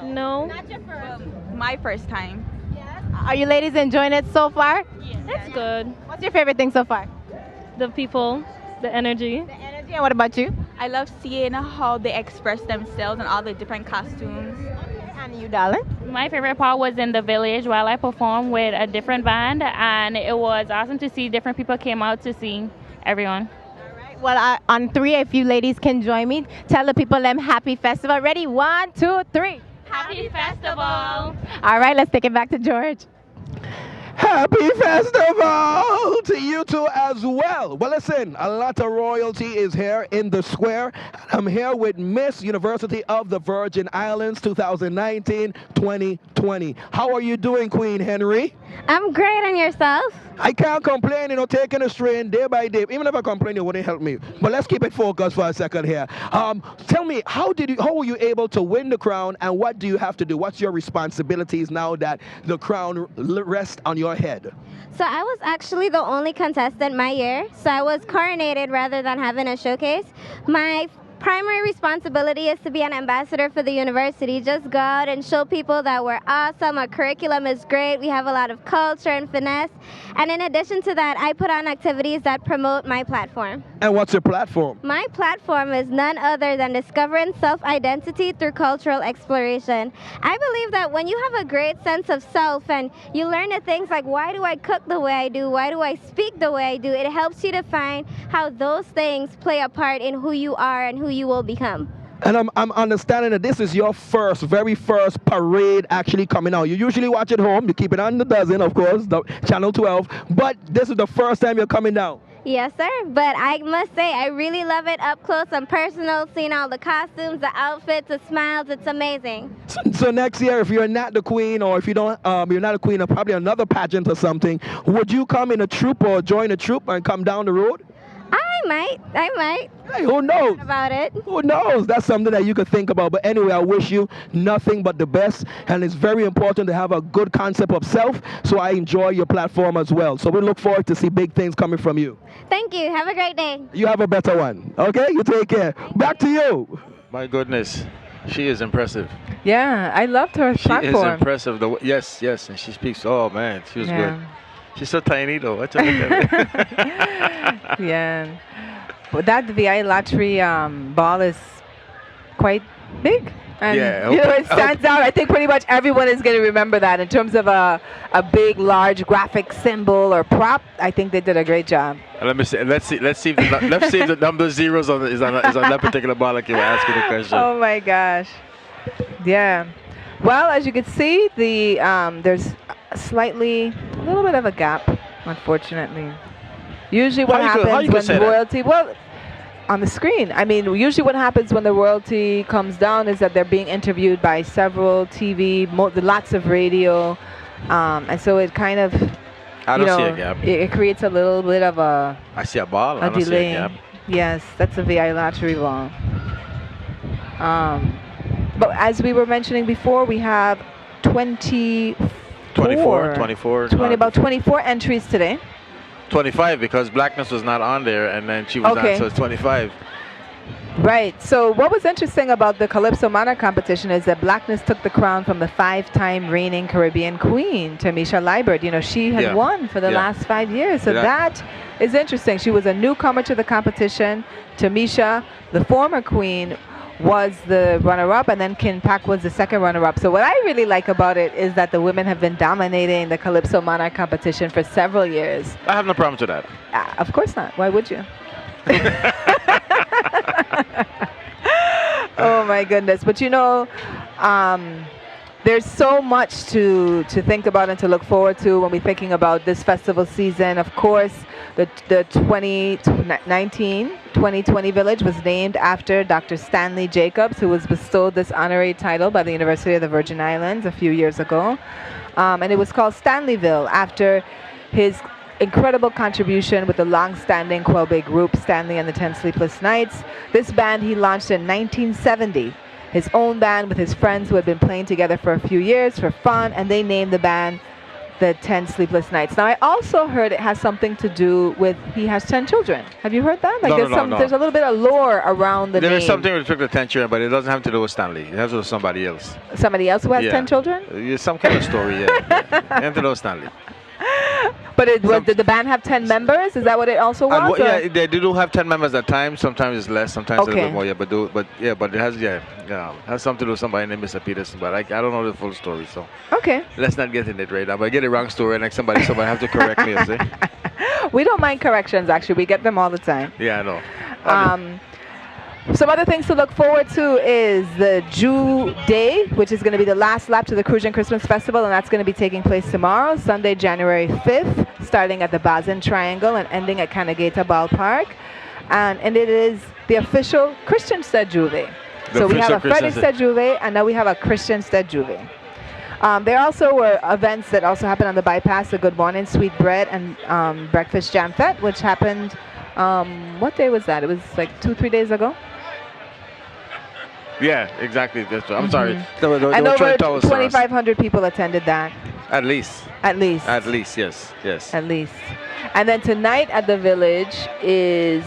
No. Not your first. My first time. Are you ladies enjoying it so far? It's good. What's your favorite thing so far? The people, the energy. Energy, and what about you? I love seeing how they express themselves and all the different costumes. And you, darling? My favorite part was in the village while I performed with a different band, and it was awesome to see different people came out to see everyone. Well, on three, if you ladies can join me, tell the people them happy festival. Ready? 1, 2, 3. Happy festival! All right, let's take it back to George. Happy festival to you two as well. Well, listen, a lot of royalty is here in the square. I'm here with Miss University of the Virgin Islands 2019-2020. How are you doing, Queen Henry? I'm great, and yourself? I can't complain, taking a strain day by day. Even if I complain, it wouldn't help me. But let's keep it focused for a second here. Tell me, how were you able to win the crown, and what do you have to do? What's your responsibilities now that the crown rests on your head? So I was actually the only contestant my year, so I was coronated rather than having a showcase. My primary responsibility is to be an ambassador for the university. Just go out and show people that we're awesome, our curriculum is great, we have a lot of culture and finesse. And in addition to that, I put on activities that promote my platform. And what's your platform? My platform is none other than discovering self-identity through cultural exploration. I believe that when you have a great sense of self and you learn the things like, why do I cook the way I do? Why do I speak the way I do? It helps you to find how those things play a part in who you are and who you will become. And I'm understanding that this is your very first parade actually coming out. You usually watch at home. You keep it on the dozen, of course, the Channel 12. But this is the first time you're coming down. Yes, sir. But I must say, I really love it up close and personal, seeing all the costumes, the outfits, the smiles. It's amazing. So next year, if you're not the queen, or if you don't, you're not a queen of probably another pageant or something, would you come in a troupe or join a troupe and come down the road? I might. Hey, who knows? About it. Who knows? That's something that you could think about. But anyway, I wish you nothing but the best. And it's very important to have a good concept of self. So I enjoy your platform as well. So we look forward to see big things coming from you. Thank you. Have a great day. You have a better one. Okay? You take care. Back to you. My goodness, she is impressive. Yeah, I loved her platform. She is impressive. Yes, and she speaks. Oh man, she was good. She's so tiny though. I tell you that. Yeah. But that VI lottery ball is quite big. And Yeah, you know, it stands out. I think pretty much everyone is going to remember that in terms of a big, large graphic symbol or prop. I think they did a great job. Let me see. Let's see if the number zeros is on that particular ball like you were asking the question. Oh my gosh. Yeah. Well, as you can see, there's a little bit of a gap unfortunately. Usually what How you happens could when say that? royalty, well, on the screen. I mean, usually what happens when the royalty comes down is that they're being interviewed by several TV, lots of radio, and so it kind of, I don't see a gap. It creates a little bit of a I see a ball. I don't see delay. a gap. Yes, that's a VI lottery ball. But as we were mentioning before, we have 24, 24 entries today. 25 because Blackness was not on there, and then she was Okay. on, so it's 25. Right. So what was interesting about the Calypso Monarch competition is that Blackness took the crown from the 5-time reigning Caribbean queen, Tamisha Liebert. You know, she had Yeah. won for the Yeah. last 5 years. So Yeah. that is interesting. She was a newcomer to the competition. Tamisha, the former queen, was the runner-up, and then Kin Pak was the second runner-up. So what I really like about it is that the women have been dominating the Calypso Monarch competition for several years. I have no problem with that. Of course not. Why would you? Oh my goodness. But you know, there's so much to think about and to look forward to when we're thinking about this festival season. Of course, the 2020 village was named after Dr. Stanley Jacobs, who was bestowed this honorary title by the University of the Virgin Islands a few years ago. And it was called Stanleyville after his incredible contribution with the long-standing Quebec group Stanley and the 10 Sleepless Nights. This band he launched in 1970, his own band with his friends who had been playing together for a few years for fun, and they named the band the 10 Sleepless Nights. Now I also heard it has something to do with he has 10 children. Have you heard that? Like No, there's no, no. there's a little bit of lore around the There name. is something with the tension, but it doesn't have to do with Stanley. It has to do with somebody else. Somebody else who has Yeah. 10 children? Yeah, some kind of story, yeah. It has to do with Stanley. But did the band have 10 members? Is that what it also was? or- Yeah, they do have 10 members at times. Sometimes it's less, sometimes a little Okay. bit more. Yeah, but it has something to do with somebody named Mr. Peterson. But I don't know the full story, so Okay. let's not get in it right now. But I get the wrong story, and like somebody have to correct me. See? We don't mind corrections, actually. We get them all the time. Yeah, I know. Some other things to look forward to is the Jew Day, which is going to be the last lap to the Crucian Christmas Festival, and that's going to be taking place tomorrow, Sunday, January 5th, starting at the Bazin Triangle and ending at Kanageta Ballpark. And it is the official Christian Stead Juve. So we have a Frederick Stead Juve, and now we have a Christian Stead Juve. There also were events that also happened on the bypass, the Good Morning Sweet Bread and Breakfast Jam Fete, which happened, what day was that? It was like 2-3 days ago. Yeah, exactly. I'm sorry. Mm-hmm. And over 2,500 people attended that. At least. At least. At least, yes. At least. And then tonight at the Village is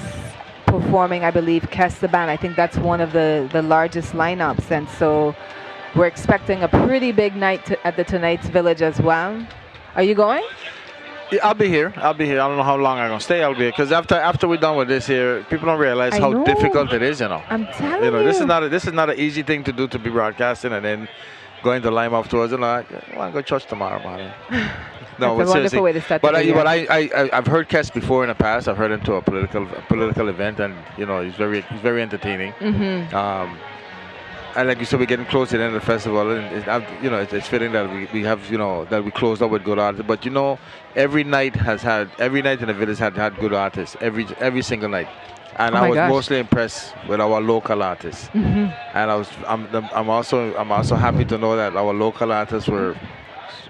performing, I believe, Kes the Band. I think that's one of the largest lineups. And so we're expecting a pretty big night at the tonight's Village as well. Are you going? Yeah, I'll be here. I don't know how long I'm gonna stay. I'll be here because after we're done with this here, people don't realize I how know. difficult it is. I'm telling you know, you. this is not an easy thing to do, to be broadcasting and then going to Lime afterwards. And I want to go to church tomorrow, man. No, That's a wonderful way to start the year. But I've heard Kes before in the past. I've heard him to a political event, and you know he's very entertaining. Mm-hmm. And like you said, we're getting close to the end of the festival, and it's fitting that we have that we closed up with good artists. But you know, every night in the village had good artists every single night, and Oh I my was gosh. mostly impressed with our local artists. Mhm. And I'm also happy to know that our local artists were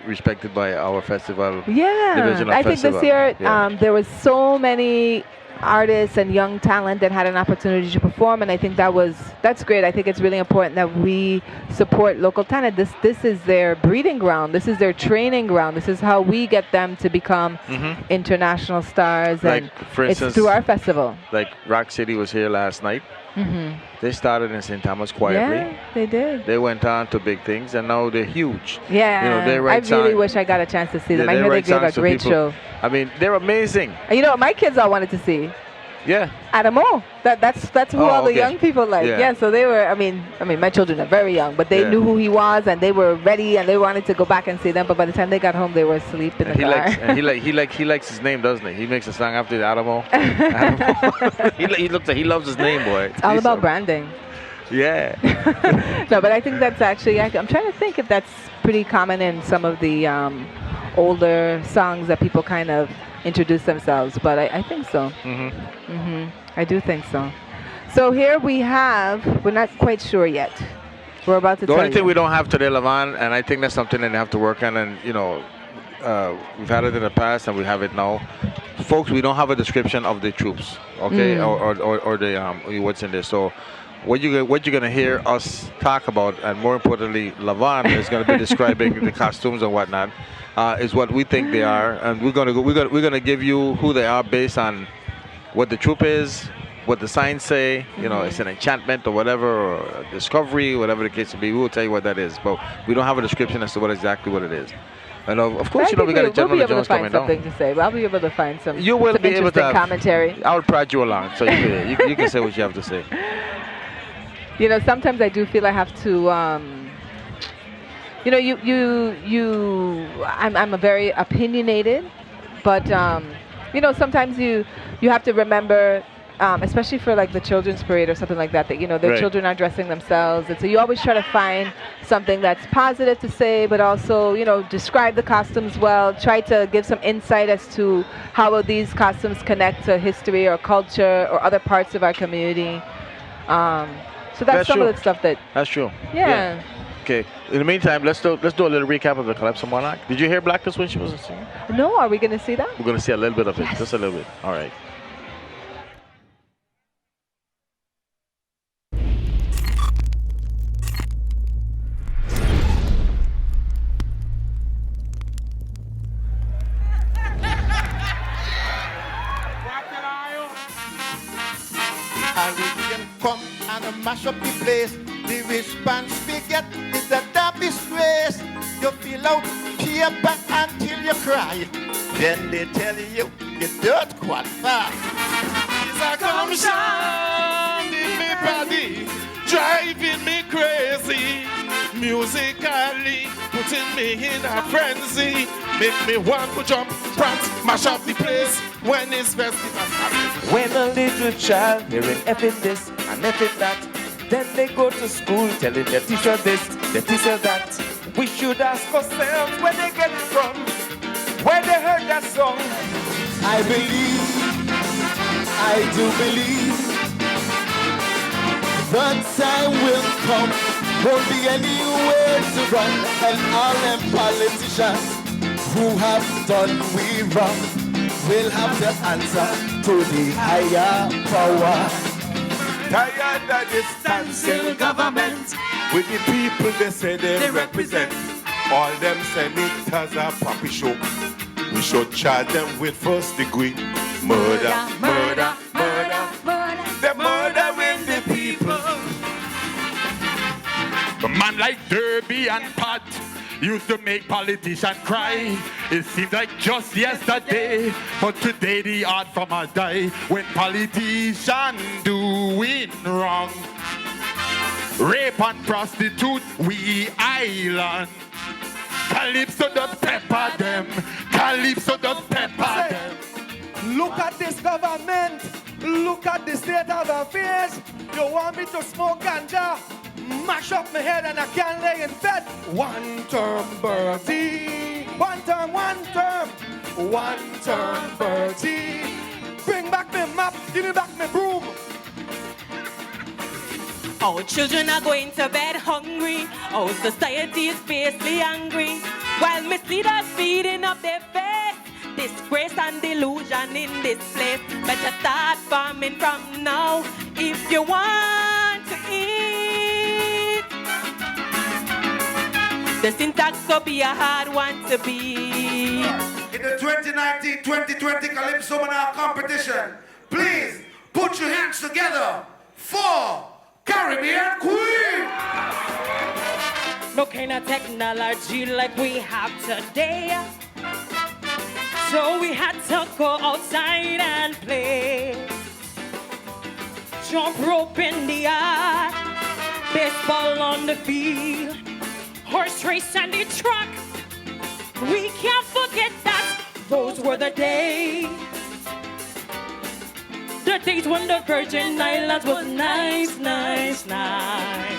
respected by our festival division of I think festival. this year Yeah. there was so many artists and young talent that had an opportunity to perform, and I think that's great. I think it's really important that we support local talent. This is their breeding ground. This is their training ground. This is how we get them to become international stars. Like, and for instance, it's through our festival. Like Rock City was here last night. Mhm. They started in St. Thomas quietly. Yeah, they did. They went on to big things, and now they're huge. Yeah, You know, they write I really songs- wish I got a chance to see them. Yeah, I hear they write gave a songs to great people. show. I mean, they're amazing. And you know what my kids all wanted to see? Yeah. Adamo. That's who Oh, all the okay. young people like. Yeah. Yeah. So they were. I mean, my children are very young, but they Yeah. knew who he was, and they were ready, and they wanted to go back and see them. But by the time they got home, they were asleep in the He car. likes and he likes his name, doesn't he? He makes a song after the Adamo. he looks like he loves his name, boy. It's all about branding. Yeah. No, but I think that's actually. I'm trying to think if that's pretty common in some of the older songs that people kind of introduce themselves. But I think so. I do think so. So here we have, we're not quite sure yet. We're about to The tell only thing you. we don't have today, Levon, and I think that's something that they have to work on, and we've had it in the past and we have it now. Folks, we don't have a description of the troops, okay, or the what's in there. So what you're gonna hear us talk about, and more importantly, Levon is gonna be describing the costumes and whatnot, is what we think they are, and we're gonna give you who they are based on what the troop is, what the signs say. It's an enchantment or whatever, or a discovery, whatever the case may be. We will tell you what that is, but we don't have a description as to exactly what it is. And of course, we got a General Jones coming down. We'll be able to find something to say. I'll be able to find some. You will some be able to interesting commentary. I'll prod you along, so you can say what you have to say. Sometimes I do feel I have to. I'm a very opinionated, but sometimes you have to remember. Especially for like the children's parade or something like that, their children are dressing themselves, and so you always try to find something that's positive to say, but also describe the costumes well. Try to give some insight as to how these costumes connect to history or culture or other parts of our community. So that's some true. of the stuff that. That's true. Yeah. Okay. In the meantime, let's do a little recap of the Calypso Monarch. Did you hear Blacklist when she was singing? No. Are we going to see that? We're going to see a little bit of it, just a little bit. All right. Come and mash up the place. The response we get is a damn disgrace. You feel out paper until you cry. Then they tell you don't qualify. It's a commotion in me body, driving me crazy. Musically putting me in a frenzy. Make me want to jump, prance, mash up the place when it's festival. When a little child hearing effing this and effing that, then they go to school telling their teacher this, their teacher that. We should ask ourselves where they get it from, where they heard that song. I do believe, the time will come, won't be anywhere to run, and all them politicians who have done we wrong will have to answer to the higher power. Tired of this standstill government with the people they say they represent. All them senators are puppy show. We should charge them with first degree murder, murder, murder, murder. They're murdering the people. A man like Derby and Pat used to make politicians cry. It seems like just yesterday, but today the art from us die. When politicians doing wrong, rape and prostitute, we island. Calypso does pepper them. Calypso does pepper them. Look at this government. Look at the state of affairs. You want me to smoke ganja? Mash up my head and I can't lay in bed. One term Bertie. One term, one term. One term Bertie. Bring back my map. Give me back my broom. Our children are going to bed hungry. Our society is fiercely angry. While misleaders feeding up their faith. Disgrace and delusion in this place. Better start farming from now if you want to eat. The syntax could be a hard one to beat. In the 2019-2020 Calypso Monarch competition, please put your hands together for Caribbean Queen. No kind of technology like we have today. So we had to go outside and play. Jump rope in the air, baseball on the field, horse race and the truck. We can't forget that those were the days. The days when the Virgin Islands was nice, nice, nice.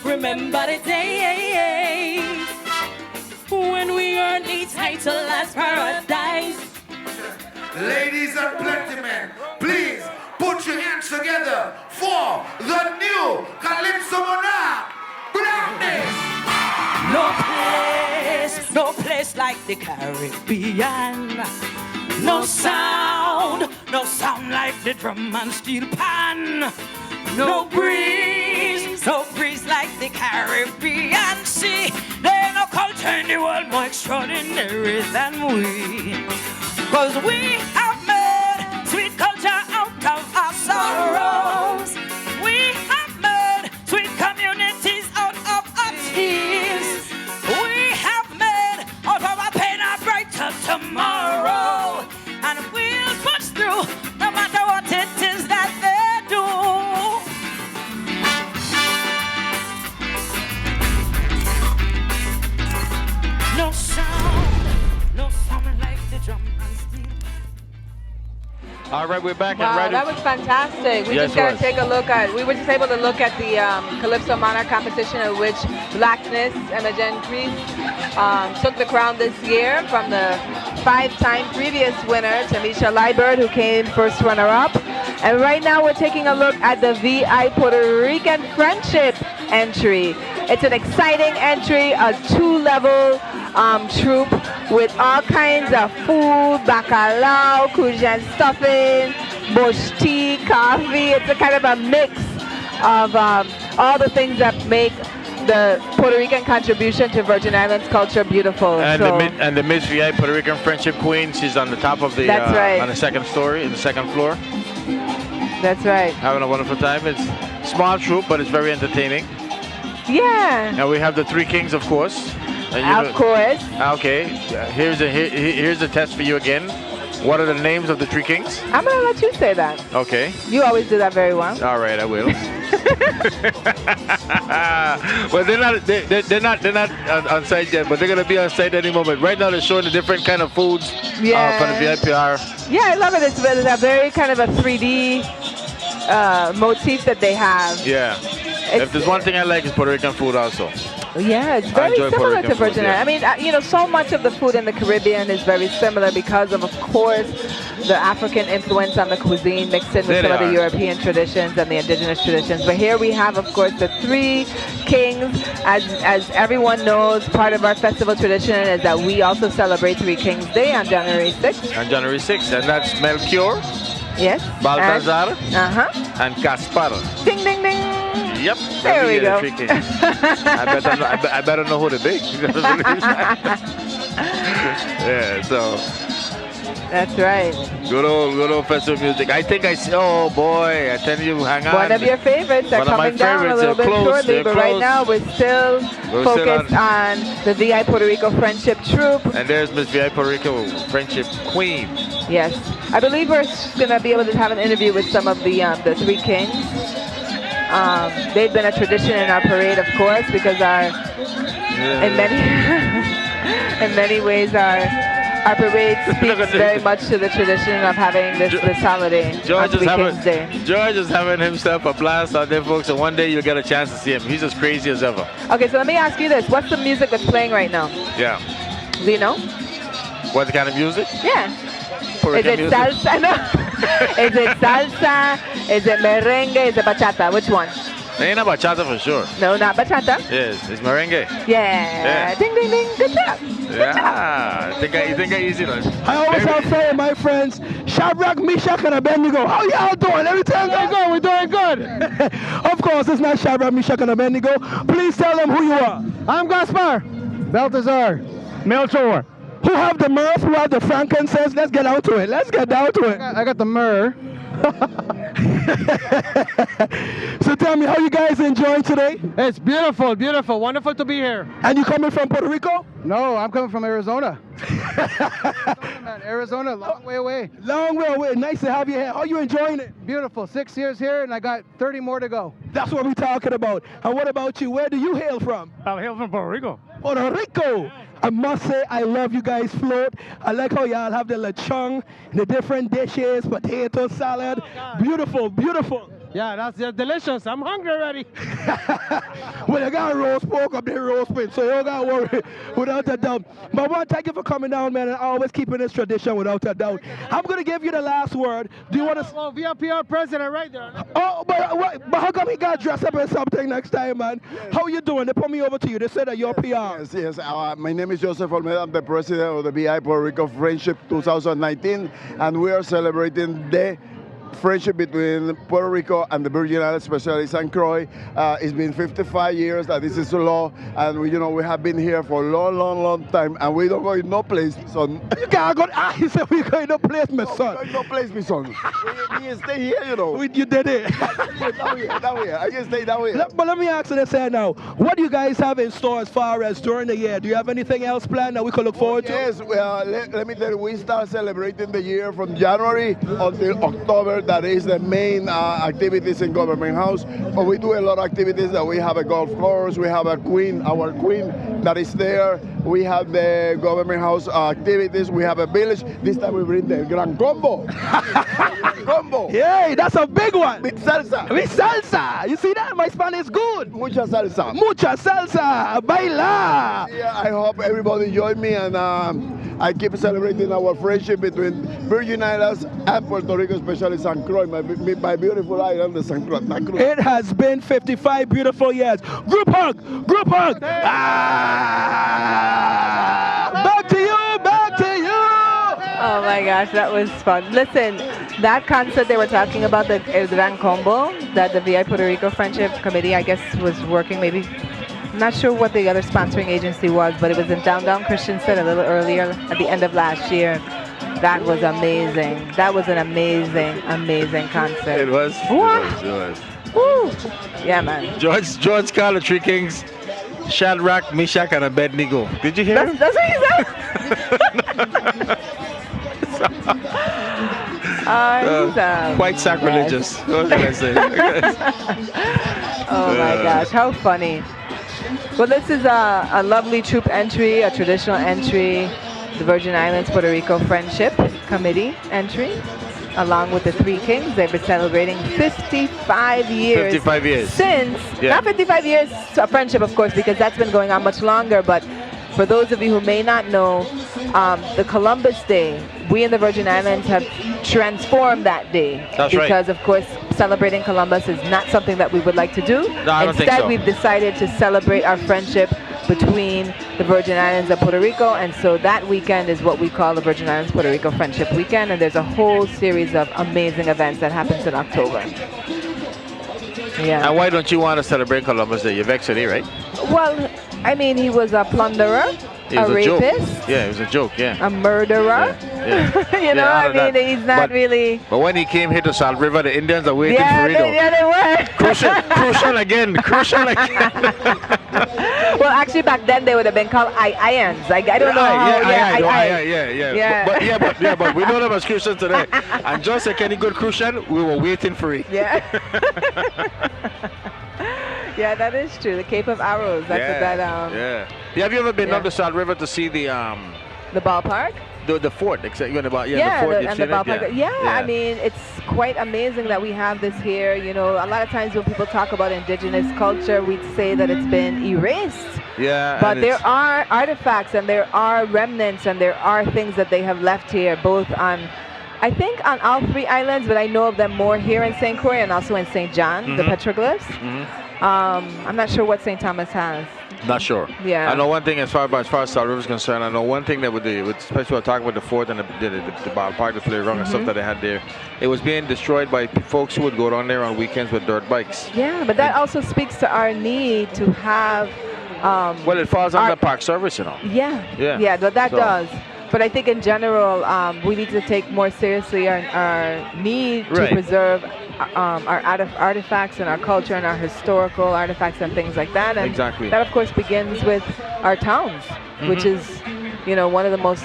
Remember the days when we earn the title as paradise. Ladies and gentlemen, please put your hands together for the new Calypso Monarch. No place like the Caribbean. No sound like the drum and steel pan. No breeze like the Caribbean sea. There ain't no culture in the world more extraordinary than we. 'Cause we have made sweet culture out of our sorrows. We have made sweet communities out of our tears. We have made out of our pain a brighter tomorrow. And we'll push through no matter what it is that they do. No sound like the drum and steel. All right, we're back Wow, and ready. that was fantastic. We Yes, just got to it was. take a look at, we were just able to look at the Calypso Monarch competition in which Blackness and the Gentries took the crown this year from the 5-time previous winner, Tamisha Liebert, who came first runner-up. And right now we're taking a look at the VI Puerto Rican Friendship entry. It's an exciting entry, a 2-level troupe with all kinds of food, bacalao, Crucian stuffing, bush tea, coffee. It's a kind of a mix of all the things that make the Puerto Rican contribution to Virgin Islands culture beautiful. And So- the Miss VI Puerto Rican Friendship Queen, she's on the top of the That's right. on the second story, in the second floor. That's right. Having a wonderful time. It's small troupe, but it's very entertaining. Yeah. And we have the three kings, of course. And Of course. Okay. Here's a test for you again. What are the names of the three kings? I'm gonna let you say that. Okay. You always do that very well. All right, I will. Well, they're not on site yet, but they're gonna be on site any moment. Right now, they're showing the different kind of foods from the VIPR. Yeah, I love it. It's a very kind of a 3D motif that they have. Yeah. If there's one thing I like, is Puerto Rican food also. Yeah, it's I very enjoy Puerto similar Rican to Virgin food, yeah. Islands. I mean, so much of the food in the Caribbean is very similar because of course, the African influence on the cuisine mixed in with There some they of the are. European traditions and the indigenous traditions. But here we have, of course, the three kings. As everyone knows, part of our festival tradition is that we also celebrate Three Kings Day on January 6th. On January 6th, and that's Melchior, Yes. Balthazar, Uh-huh. and Caspar. Ding, ding, ding. Yep. There we go. The three kings. I better know who to be. Yeah, so. That's right. Good old festival music. I think I see. Oh boy, I tell you, hang on. One of your favorites are One of my coming down a favorites. little They're bit close. shortly, They're but right close. now we're still focused on the VI Puerto Rico Friendship Troupe. And there's Miss VI Puerto Rico Friendship Queen. Yes, I believe we're going to be able to have an interview with some of the Three Kings. They've been a tradition in our parade, of course, because in many ways our parade speaks very much to the tradition of having this holiday on Three Kings Day. George is having himself a blast out there, folks, and one day you'll get a chance to see him. He's as crazy as ever. Okay, so let me ask you this. What's the music that's playing right now? Yeah. Do you know? What kind of music? Yeah. Puerto Is it Rican music? salsa? No. Is it salsa? Is it merengue? Is it bachata? Which one? Ain't a bachata for sure. No, not bachata. Yes, it's merengue. Yeah. Ding, ding, ding. Good job. Yeah. You think I easy enough? I always have saying, my friends, Shadrach, Meshach, and Abednego. How y'all doing? Everything good? We're doing good. Of course, it's not Shadrach, Meshach, and Abednego. Please tell them who you are. I'm Gaspar. Balthazar. Melchior. Who have the myrrh? Who have the frankincense? Let's get out to it. Let's get down to it. I got the myrrh. So tell me, how you guys enjoying today? It's beautiful, beautiful. Wonderful to be here. And you coming from Puerto Rico? No, I'm coming from Arizona. Arizona, long way away. Long way away. Nice to have you here. How are you enjoying it? Beautiful. 6 years here, and I got 30 more to go. That's what we're talking about. And what about you? Where do you hail from? I hail from Puerto Rico. Puerto Rico. I must say, I love you guys float. I like how y'all have the lechon, the different dishes, potato salad. Beautiful, beautiful. Yeah, that's delicious. I'm hungry already. Well, you got roast pork up there, roast pig, so you don't got to worry without a doubt. But one, thank you for coming down, man, and always keeping this tradition without a doubt. I'm going to give you the last word. Do you want to... Well, VRPR president right there. Oh, but how come he got dressed up in something next time, man? How you doing? They put me over to you. They said that you're PR. Yes. My name is Joseph Olmeda. I'm the president of the VI Puerto Rico Friendship 2019, and we are celebrating the friendship between Puerto Rico and the Virgin Islands, especially St. Croix. It's been 55 years that this is a law, and we have been here for a long time, and we don't go in no place, son. You can't go. He said we go in no place, my son. We no place, my son. we stay here, You did it. that way. I can stay that way. But let me ask you this here now. What do you guys have in store as far as during the year? Do you have anything else planned that we could look forward to? Yes, let me tell you, we start celebrating the year from January until October. That is the main activities in Government House. But we do a lot of activities. That we have a golf course, we have our queen that is there. We have the Government House activities. We have a village. This time we bring the Gran Combo. Combo. Yay, that's a big one. With salsa. With salsa. You see that? My Spanish is good. Mucha salsa. Mucha salsa. Baila. Yeah, I hope everybody join me, and I keep celebrating our friendship between Virgin Islands and Puerto Rico, especially St. Croix, my beautiful island, the St. Croix. It has been 55 beautiful years. Group hug. Group hug. Back to you. Back to you. Oh my gosh, that was fun. Listen, that concert they were talking about, the El Gran Combo, that the VI Puerto Rico Friendship Committee, I guess, was working maybe. I'm not sure what the other sponsoring agency was, but it was in downtown Crucian a little earlier at the end of last year. That was amazing. That was an amazing concert. It was. What? It was. Woo! Yeah, man. George called the Three Kings Shadrach, Meshach, and Abednego. Did you hear him? That's what he said. Quite sacrilegious. What can I say? Oh my gosh, how funny. Well, this is a lovely troop entry, a traditional entry, the Virgin Islands Puerto Rico Friendship Committee entry, along with the Three Kings. They've been celebrating 55 years. 55 years. Since, Yeah. not 55 years of friendship, of course, because that's been going on much longer, but for those of you who may not know, the Columbus Day, we in the Virgin Islands have transformed that day. That's right. Because, of course, celebrating Columbus is not something that we would like to do. No, I don't think Instead, so. we've decided to celebrate our friendship between the Virgin Islands and Puerto Rico, and so that weekend is what we call the Virgin Islands Puerto Rico Friendship Weekend, and there's a whole series of amazing events that happens in October. Yeah. And why don't you want to celebrate Columbus Day? You're vexed with it, right? Well, I mean, he was a plunderer, It was a joke. rapist, Yeah, it was a joke, yeah. a murderer. Yeah. You know, Yeah, I all of mean, that. he's not really. But when he came here to Salt River, the Indians are waiting Yeah, for it. they were. Crucian again. Well, actually, back then they would have been called Ions. I don't know how. Yeah, but we know them as Crucian today. And just like any good Crucian, we were waiting for it. Yeah. Yeah, that is true. The Cape of Arrows. That's what that. Yeah. Have you ever been yeah. up to Salt River to see the ballpark? The fort, except you're about The fort. You've and the seen it? ballpark. Yeah, I mean, it's quite amazing that we have this here. You know, a lot of times when people talk about indigenous culture, we'd say that it's been erased. Yeah. But there are artifacts and there are remnants and there are things that they have left here, both on, I think on all three islands, but I know of them more here in St. Croix and also in St. John, the petroglyphs. I'm not sure what St. Thomas has. Not sure. Yeah. I know one thing as far as Salt River is concerned. I know one thing that especially when talking about the fort and the ballpark, the playground and stuff that they had there. It was being destroyed by folks who would go down there on weekends with dirt bikes. Yeah, but that also speaks to our need to have. Well, it falls under Park Service, you know. Yeah. Yeah. Yeah, that So- does. But I think in general, we need to take more seriously our need to Right. preserve our artifacts and our culture and our historical artifacts and things like that. And Exactly. that, of course, begins with our towns, which is, you know, one of the most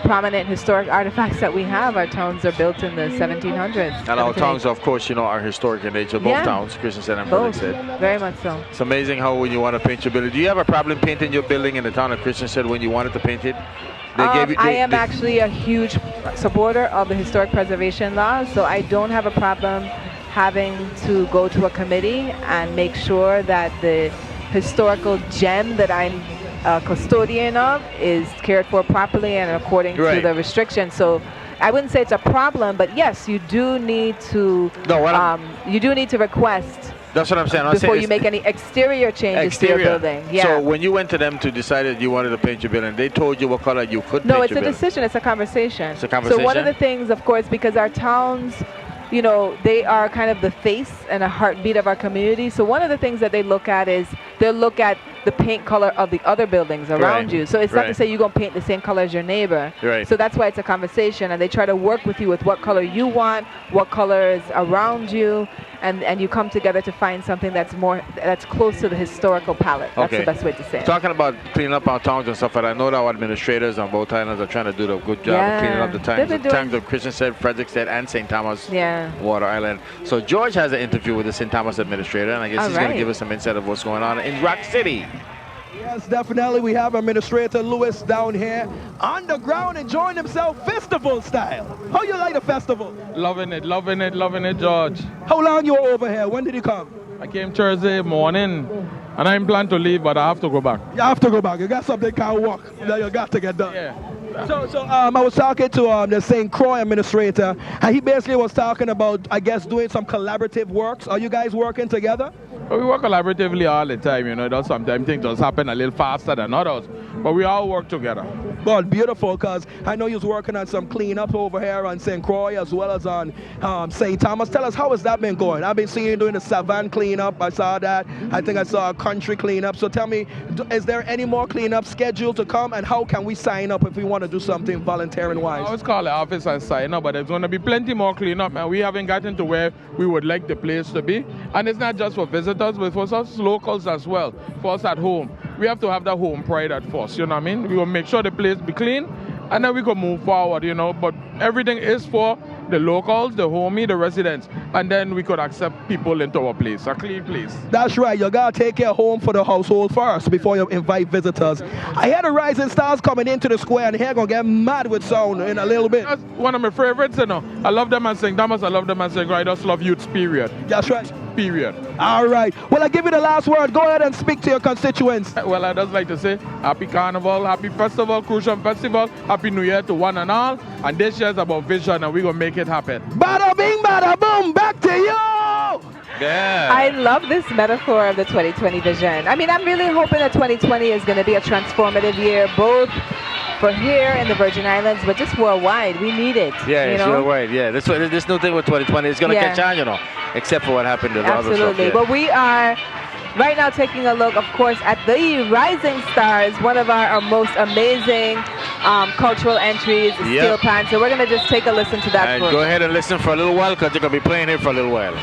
prominent historic artifacts that we have. Our towns are built in the 1700s. And our towns, of course, you know, are historic in nature. Both Yeah. towns, Christensen and Both, Burlington. very much so. It's amazing how when you want to paint your building. Do you have a problem painting your building in the town of Christensen when you wanted to paint it? I am actually a huge supporter of the historic preservation laws, so I don't have a problem having to go to a committee and make sure that the historical gem that I'm a custodian of is cared for properly and according to Right. the restrictions. So I wouldn't say it's a problem, but yes, you do need to request That's what I'm saying. I'm before saying you make any exterior changes to your building. Yeah. So when you went to them to decide that you wanted to paint your building, they told you what color you could No, paint it's your a building. decision. It's a conversation. It's a conversation? So one of the things, of course, because our towns, you know, they are kind of the face and a heartbeat of our community. So one of the things that they look at is they'll look at the paint color of the other buildings around Right. you. So it's not to Right. say you're going to paint the same color as your neighbor. Right. So that's why it's a conversation, and they try to work with you with what color you want, what color is around you, and you come together to find something that's close to the historical palette. That's the best way to say it. Talking about cleaning up our towns and stuff, and I know that our administrators on both islands are trying to do a good job of cleaning up the They've towns. been The doing- towns of Christian said, Frederick said, and St. Thomas Yeah. Water Island. So George has an interview with the St. Thomas administrator, and I guess All he's going right. to give us some insight of what's going on in Rock City. Yes, definitely. We have Administrator Lewis down here on the ground enjoying himself festival style. How you like the festival? Loving it, loving it, loving it, George. How long you were over here? When did you come? I came Thursday morning, and I plan to leave, but I have to go back. You have to go back. You got something can't work that you got to get done. Yeah. So I was talking to the St. Croix administrator, and he basically was talking about, I guess, doing some collaborative works. Are you guys working together? But we work collaboratively all the time, you know. Though sometimes things just happen a little faster than others, but we all work together. Well, beautiful, because I know you're working on some cleanup over here on St. Croix as well as on St. Thomas. Tell us, how has that been going? I've been seeing you doing the Savannah cleanup. I saw that. I think I saw a country cleanup. So tell me, is there any more cleanup scheduled to come, and how can we sign up if we want to do something volunteering-wise? I always call the office and sign up, but there's going to be plenty more cleanup, and we haven't gotten to where we would like the place to be. And it's not just for visitors, but for us locals as well, for us at home. We have to have that home pride at first, you know what I mean? We will make sure the place be clean, and then we can move forward, you know. But everything is for the locals, the homie, the residents, and then we could accept people into our place, a clean place. That's right. You gotta take care home for the household first before you invite visitors. I hear the Rising Stars coming into the square, and they're gonna get mad with sound in a little bit. That's one of my favorites, you know. I love them at St. Thomas, I love them at St. Croix. I just love youths, period. That's right. Period. All right. Well, I give you the last word. Go ahead and speak to your constituents. Well, I just like to say happy carnival, happy festival, Crucian festival, happy new year to one and all. And this year's about vision, and we're gonna make it happen. Bada bing, bada boom. Back to you. Yeah. I love this metaphor of the 2020 vision. I mean, I'm really hoping that 2020 is going to be a transformative year, both for here in the Virgin Islands, but just worldwide. We need it. Yeah, you it's know? worldwide. Yeah, this new thing with 2020 is going to Yeah. catch on, you know, except for what happened to the other stuff. Absolutely. Yeah. But we are right now taking a look, of course, at the Rising Stars, one of our most amazing cultural entries, Yep. Steel Pan. So we're going to just take a listen to that And first. go ahead and listen for a little while, because they're going to be playing here for a little while.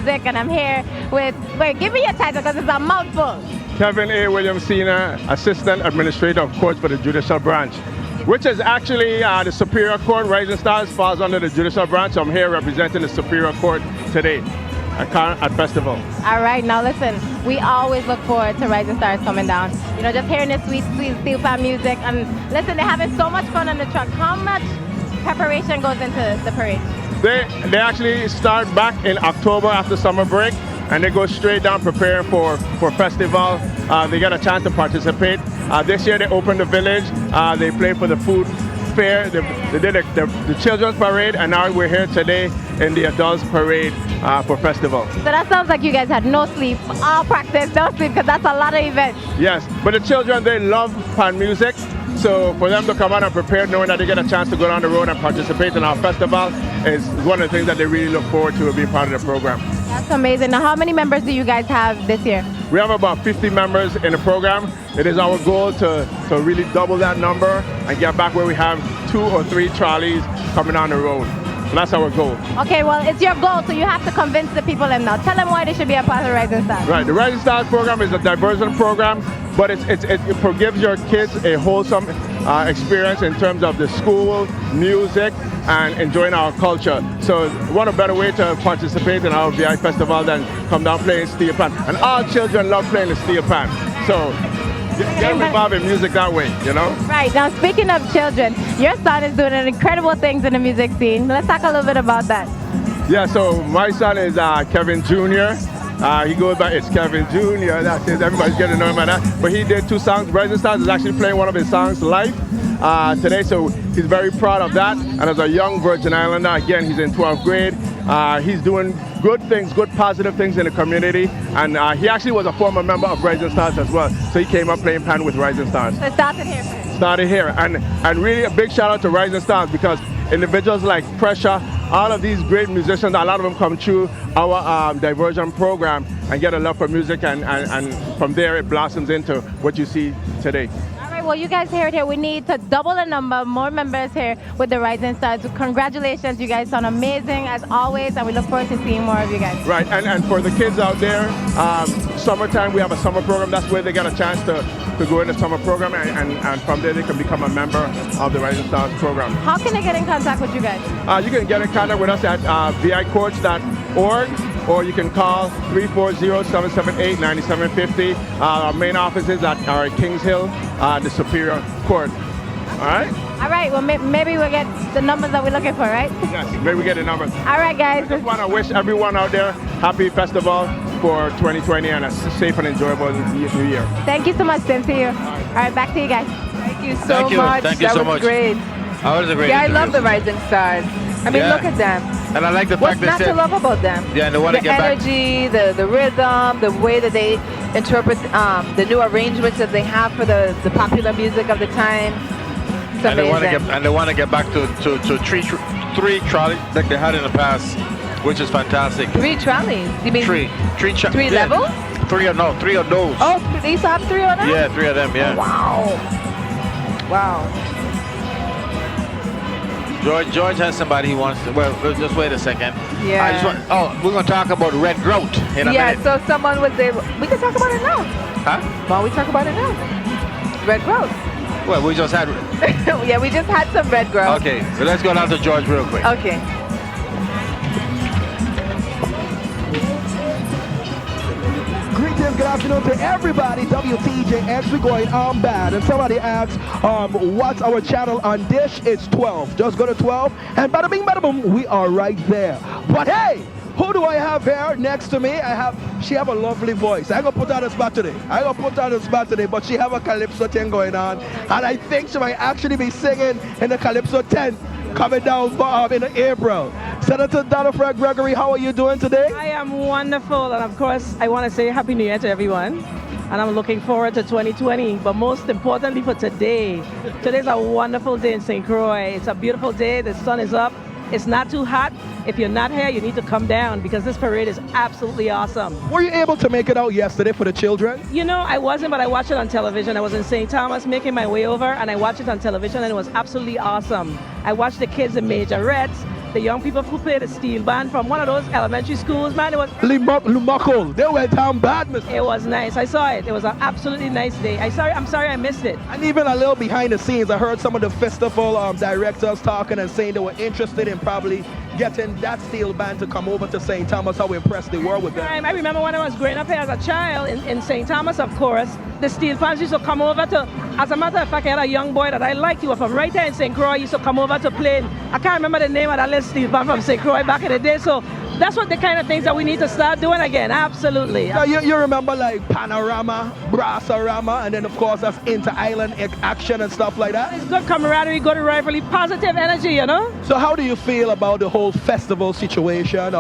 Music, and I'm here with, wait, give me your title because it's a mouthful. Kevin A. Williams Sr., Assistant Administrator of Courts for the Judicial Branch, which is actually the Superior Court. Rising Stars falls under the Judicial Branch. So I'm here representing the Superior Court today at Festival. All right, now listen, we always look forward to Rising Stars coming down. You know, just hearing this sweet, sweet steel pan music. And listen, they're having so much fun on the truck. How much preparation goes into the parade? They actually start back in October after summer break, and they go straight down preparing for festival. They get a chance to participate. This year they opened the village. They played for the food fair. They did the children's parade, and now we're here today in the adults parade for festival. So that sounds like you guys had no sleep, all practice, no sleep, because that's a lot of events. Yes, but the children, they love pan music. So for them to come out and prepare, knowing that they get a chance to go down the road and participate in our festival, is one of the things that they really look forward to being part of the program. That's amazing. Now, how many members do you guys have this year? We have about 50 members in the program. It is our goal to really double that number and get back where we have 2 or 3 trolleys coming on the road. So that's our goal. Okay, well, it's your goal, so you have to convince the people and now. Tell them why they should be a part of the Rising Stars. Right, the Rising Stars program is a diversion program, but it gives your kids a wholesome experience in terms of the school, music, and enjoying our culture. So what a better way to participate in our VI festival than come down playing steel pan. And all children love playing the steel pan. So get involved in music that way, you know? Right, now speaking of children, your son is doing incredible things in the music scene. Let's talk a little bit about that. Yeah, so my son is Kevin Jr. He goes by, it's Kevin Jr. That's it, everybody's getting to know him by that. But he did 2 songs. Rising Stars is actually playing one of his songs live today, so he's very proud of that. And as a young Virgin Islander, again, he's in 12th grade. He's doing good things, good positive things in the community. And he actually was a former member of Rising Stars as well. So he came up playing pan with Rising Stars. So it started here first. Started here. And really a big shout out to Rising Stars, because individuals like Pressure, all of these great musicians, a lot of them come through our diversion program and get a love for music, and from there it blossoms into what you see today. All right, well, you guys heard here, we need to double the number, more members here with the Rising Stars. Congratulations, you guys sound amazing as always, and we look forward to seeing more of you guys. Right, and for the kids out there, summertime, we have a summer program. That's where they get a chance to go in the summer program, and from there they can become a member of the Rising Stars program. How can they get in contact with you guys? You can get in contact with us at vicourts.org, or you can call 340-778-9750. Our main office is at Kings Hill, the Superior Court. All right? All right, well, maybe we'll get the numbers that we're looking for, right? Yes, maybe we get the numbers. All right, guys. I just want to wish everyone out there happy festival for 2020 and a safe and enjoyable new year. Thank you so much, Tim. See you. All right, back to you guys. Thank you so much. Thank you that so was much. great. That was a great Yeah, I interview. love the Rising Stars. I mean, Yeah. look at them. And I like the What's fact they not to said, love about them? yeah, and they want to The get back. energy, the rhythm, the way that they interpret the new arrangements that they have for the popular music of the time. It's And amazing. they want to get back to 3 trolleys like they had in the past, which is fantastic. 3 trolleys? You mean 3 levels? 3 of those. Oh, they used to have 3 of them? Yeah, 3 of them. Yeah. Oh, wow. George has somebody he wants to. Well, just wait a second. Yeah. We're going to talk about red growth in a minute. So someone was able. We can talk about it now. Huh? Why don't we talk about it now? Red growth. Well, we just had. Yeah, we just had some red growth. Okay, so let's go down to George real quick. Okay. Greetings, good afternoon to everybody. WTJX, we're going on bad. And somebody asks, what's our channel on Dish? It's 12. Just go to 12, and bada bing, bada boom, we are right there. But hey, who do I have here next to me? She have a lovely voice. I'm gonna put her on the spot today. But she have a calypso thing going on, and I think she might actually be singing in the calypso tent coming down in April. Senator Donna Fred Gregory, how are you doing today? I am wonderful, and of course, I want to say Happy New Year to everyone. And I'm looking forward to 2020, but most importantly for today. Today's a wonderful day in St. Croix. It's a beautiful day, the sun is up. It's not too hot. If you're not here, you need to come down because this parade is absolutely awesome. Were you able to make it out yesterday for the children? You know, I wasn't, but I watched it on television. I was in St. Thomas making my way over, and I watched it on television, and it was absolutely awesome. I watched the kids in majorettes. the young people who played the steel band from one of those elementary schools, man. It was Lumako, they went down bad, Mr. It was nice. I saw it. It was an absolutely nice day. I'm sorry I missed it. And even a little behind the scenes, I heard some of the festival directors talking and saying they were interested in probably getting that steel band to come over to St. Thomas. How impressed they were with them. I remember when I was growing up here as a child in St. Thomas, of course, the steel bands used to come over to, as a matter of fact, I had a young boy that I liked. He was from right there in St. Croix. He used to come over to play. I can't remember the name of that little steel band from St. Croix back in the day. So that's what the kind of things that we need to start doing again. Absolutely. So you remember like Panorama, Brassarama, and then of course that's inter-island action and stuff like that? It's good camaraderie, good rivalry, positive energy, you know? So how do you feel about the whole festival situation?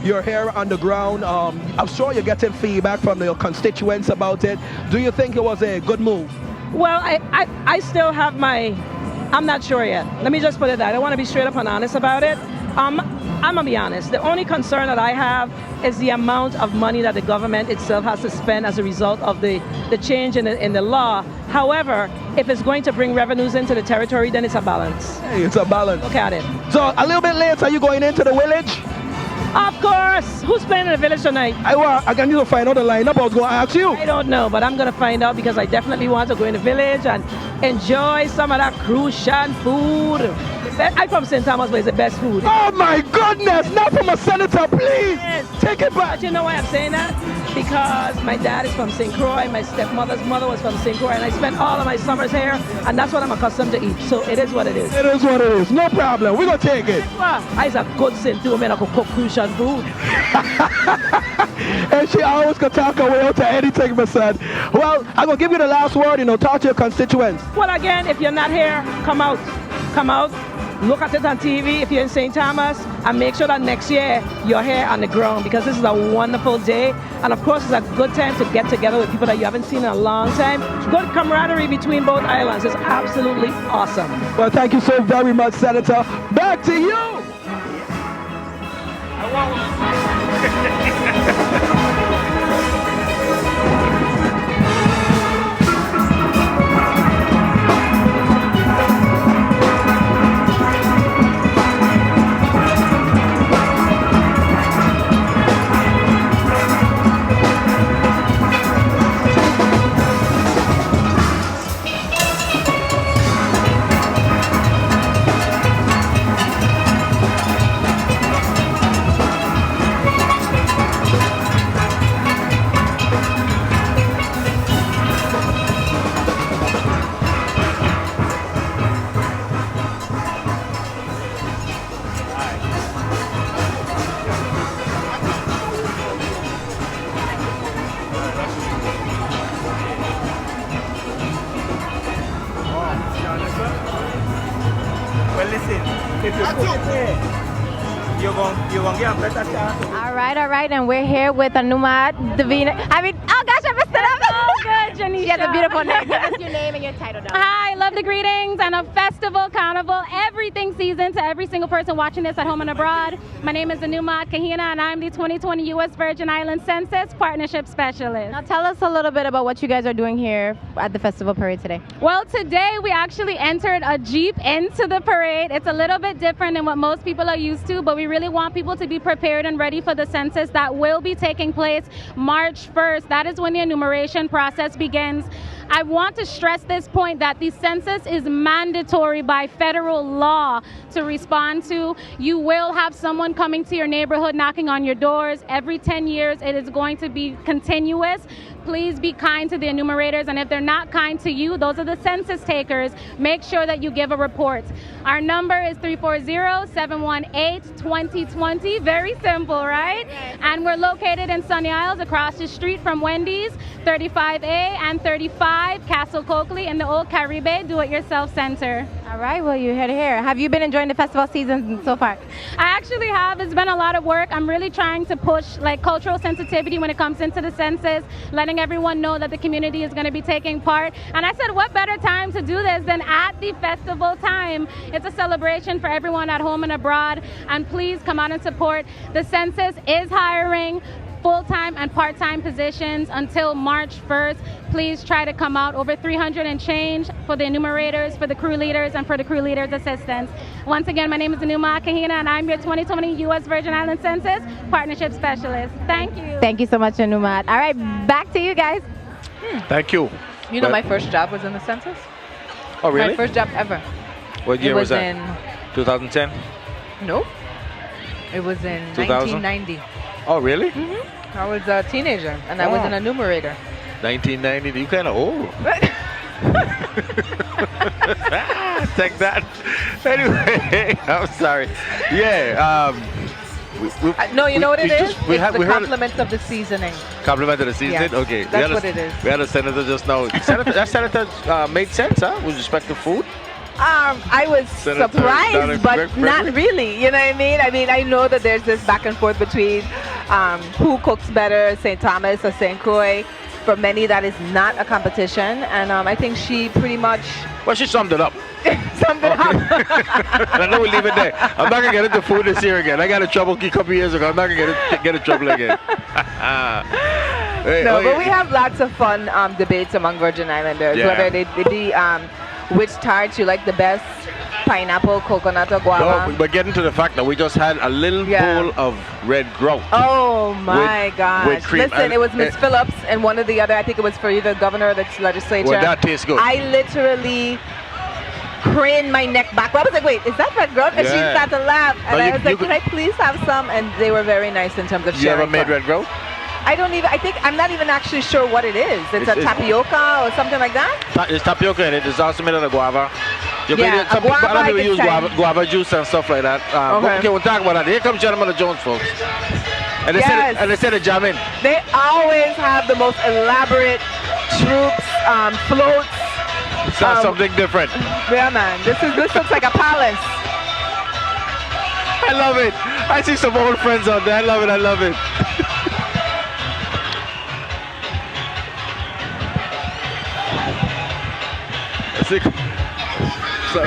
You're here on the ground. I'm sure you're getting feedback from your constituents about it. Do you think it was a good move? Well, I still have I'm not sure yet. Let me just put it that. I want to be straight up and honest about it. I'm going to be honest. The only concern that I have is the amount of money that the government itself has to spend as a result of the change in the law. However, if it's going to bring revenues into the territory, then it's a balance. Hey, it's a balance. Look at it. So a little bit later, are you going into the village? Of course. Who's playing in the village tonight? I need to find out the lineup. I was going to ask you. I don't know, but I'm going to find out because I definitely want to go in the village and enjoy some of that Crucian food. I'm from St. Thomas, but it's the best food. Oh my goodness! Not from a senator, please! Yes. Take it back! But you know why I'm saying that? Because my dad is from St. Croix, my stepmother's mother was from St. Croix, and I spent all of my summers here, and that's what I'm accustomed to eat. So it is what it is. It is what it is. No problem. We're going to take it. I's a good St. Thomas man. I could cook Crucian food. And she always can talk her way out to anything, my son. Well, I'm going to give you the last word, talk to your constituents. Well, again, if you're not here, come out. Come out. Look at it on TV if you're in St. Thomas, and make sure that next year you're here on the ground, because this is a wonderful day. And of course, it's a good time to get together with people that you haven't seen in a long time. Good camaraderie between both islands. It's absolutely awesome. Well, thank you so very much, Senator. Back to you. All right, and we're here with Anuma Davina. Oh gosh, I messed it up. Oh, good, Janisha. She has a beautiful name. Give us your name and your title. Hi, lovely greetings and a festival, carnival, everything season to every single person watching this at home and abroad. My name is Anuma Kahina, and I'm the 2020 U.S. Virgin Islands Census Partnership Specialist. Now tell us a little bit about what you guys are doing here at the festival parade today. Well, today we actually entered a Jeep into the parade. It's a little bit different than what most people are used to, but we really want people to be prepared and ready for the census that will be taking place March 1st. That is when the enumeration process begins. I want to stress this point that the census is mandatory by federal law to respond to. You will have someone coming to your neighborhood, knocking on your doors. Every 10 years, it is going to be continuous. Please be kind to the enumerators, and if they're not kind to you, those are the census takers, make sure that you give a report. Our number is 340-718-2020. Very simple, right? And we're located in Sunny Isles, across the street from Wendy's, 35A and 35 Castle Coakley in the Old Caribe Do-It-Yourself Center. All right, well, you're here. Have you been enjoying the festival season so far? I actually have. It's been a lot of work. I'm really trying to push cultural sensitivity when it comes into the census, letting everyone know that the community is going to be taking part. And I said, what better time to do this than at the festival time? It's a celebration for everyone at home and abroad. And please come out and support. The census is hiring. full-time and part-time positions until March 1st. Please try to come out. Over 300 and change for the enumerators, for the crew leaders, and for the crew leaders' assistants. Once again, my name is Anuma Kahina, and I'm your 2020 U.S. Virgin Islands Census Partnership Specialist. Thank you. Thank you so much, Anumat. All right, back to you guys. Thank you. You know, my first job was in the census. Oh, really? My first job ever. What year it was that? In 2010? Nope. It was in 2000? 1990. Oh, really? I was a teenager, and I was an enumerator. 1990. You kind of old. Take that. Anyway, I'm sorry. Yeah. No, you know what it is? We It's the heard compliments of the seasoning. Compliment to the seasoning? Yes, Okay. that's what it is. We had a senator just now. That senator made sense, huh? With respect to food? I was surprised, but not really. You know what I mean? I know that there's this back and forth between who cooks better, St. Thomas or St. Croix. For many, that is not a competition, and I think she pretty much... Well, she summed it up. Summed it up. I know we leave it there. I'm not going to get into food this year again. I got in trouble a couple years ago. I'm not going to get in trouble again. But we have lots of fun debates among Virgin Islanders, whether they be which tarts you like the best, pineapple, coconut, or guava. No, but getting to the fact that we just had a little bowl of red grout. Oh my gosh. With cream. Listen, it was Miss Phillips and one or the other. I think it was for either governor or the legislature. Well, that tastes good. I literally craned my neck back. I was like, wait, is that red grout? And she started to laugh. And I was like, can I please have some? And they were very nice in terms of sharing. You ever made red grout? I'm not even actually sure what it is. It's a tapioca or something like that? It's tapioca in it. It's also made out of guava. A guava, a lot of people use guava juice and stuff like that. Okay, we'll talk about that. Here comes Gentleman of Jones, folks. And they said to jam in. They always have the most elaborate troops, floats. Sounds something different. Yeah, man. This looks like a palace. I love it. I see some old friends out there. I love it. So.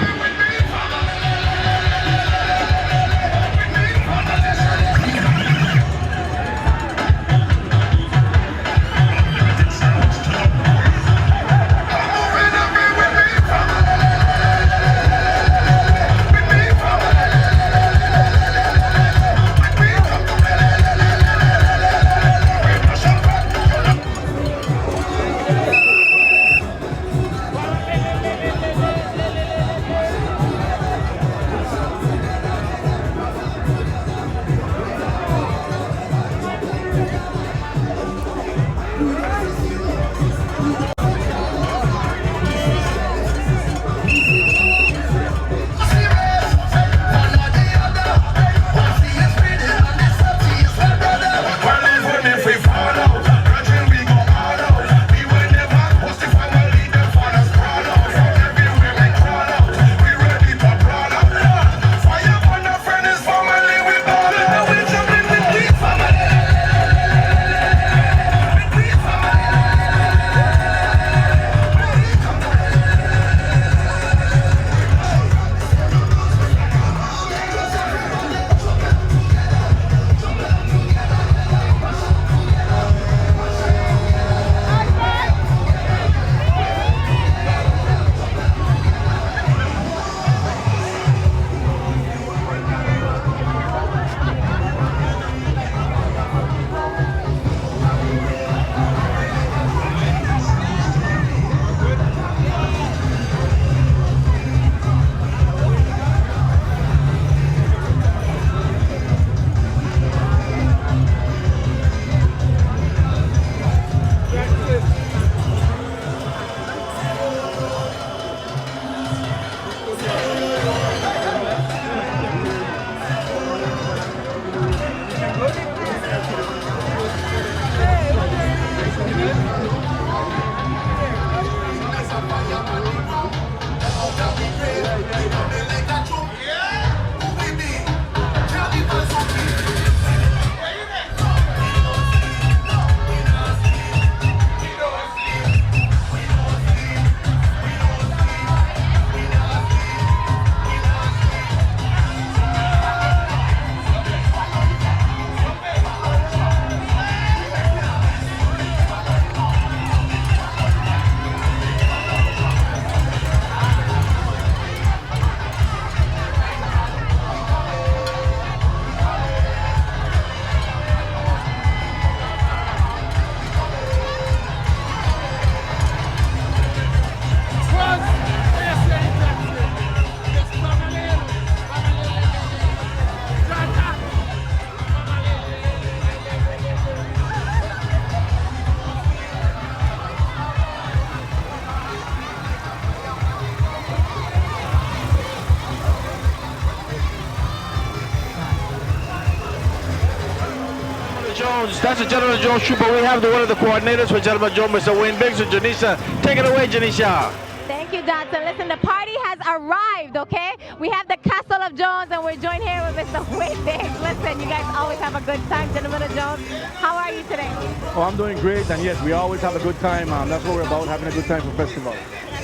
That's the Gentleman Jones shoot, but we have one of the coordinators for Gentleman Jones, Mr. Wayne Biggs and Janisha. Take it away, Janisha. Thank you, Dotson. Listen, the party has arrived, okay? We have the Castle of Jones, and we're joined here with Mr. Wayne Biggs. Listen, you guys always have a good time, Gentleman of Jones. How are you today? Oh, I'm doing great, and yes, we always have a good time. That's what we're about, having a good time for festival.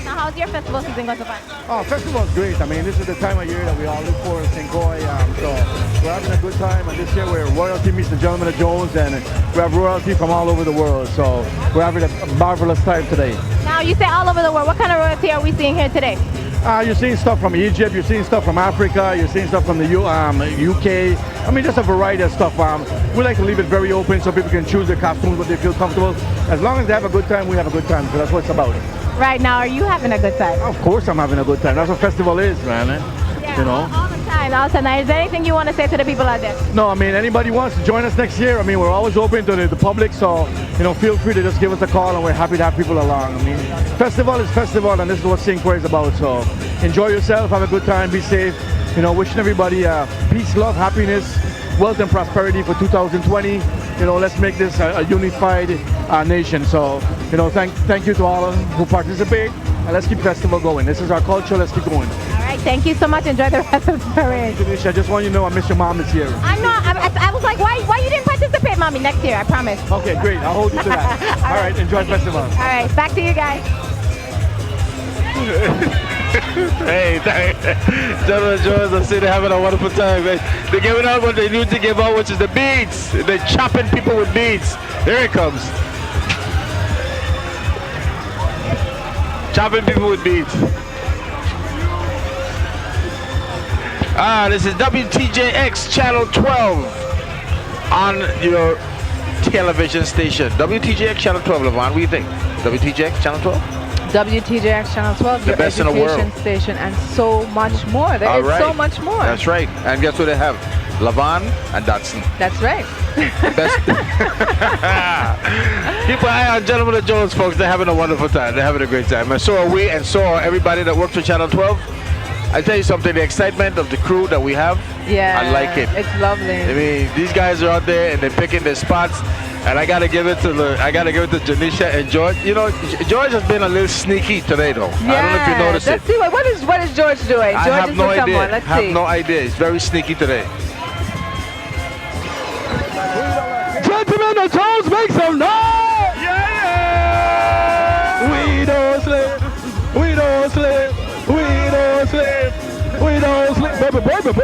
Now, how's your festival season going so far? Oh, festival's great. I mean, this is the time of year that we all look for in St. Croix. So we're having a good time, and this year we're royalty meets the Gentleman of Jones, and we have royalty from all over the world. So we're having a marvelous time today. Now, you say all over the world. What kind of royalty are we seeing here today? You're seeing stuff from Egypt, you're seeing stuff from Africa, you're seeing stuff from the UK. I mean, just a variety of stuff. We like to leave it very open so people can choose their costumes, what they feel comfortable. As long as they have a good time, we have a good time. So that's what it's about. Right now, are you having a good time? Of course I'm having a good time. That's what festival is, man. Yeah, you know? all the time, all the time. Is there anything you want to say to the people out there? No, I mean, anybody wants to join us next year, I mean, we're always open to the public, so, feel free to just give us a call, and we're happy to have people along. I mean, festival is festival, and this is what St. Croix is about, so enjoy yourself, have a good time, be safe. Wishing everybody peace, love, happiness, wealth, and prosperity for 2020. Let's make this a unified nation. So, thank you to all who participate, and let's keep festival going. This is our culture, let's keep going. All right, thank you so much. Enjoy the rest of the parade. Tanisha, I just want you to know I miss your mom this year. I know, I was like, why you didn't participate, Mommy, next year, I promise. Okay, great, I'll hold you to that. All right, enjoy festival. All right, back to you guys. Hey, Gentleman Jones, I see they're having a wonderful time. They're giving out what they need to give out, which is the beads. They're chopping people with beads. Here it comes. Chopping people with beads. This is WTJX Channel 12 on your television station. WTJX Channel 12, Levon, what do you think? WTJX Channel 12? WTJX Channel 12, your best in the education world. station, and so much more. There is so much more. That's right. And guess what they have? Levon and Dotson. That's right. Best. Keep an eye on Gentleman of Jones, folks. They're having a wonderful time. They're having a great time. And so are we, and so are everybody that works for Channel 12. I tell you something, the excitement of the crew that we have, Yeah, I like it. It's lovely. I mean, these guys are out there and they're picking their spots. And I gotta give it to Janisha and George. George has been a little sneaky today, though. I don't know if you noticed Let's see what is George doing. I George have is no with idea. someone. Let's have see. no idea. He's very sneaky today. Gentlemen of Jones, make some noise! Yeah! We don't sleep. We don't sleep. We don't sleep. We don't sleep. Baby.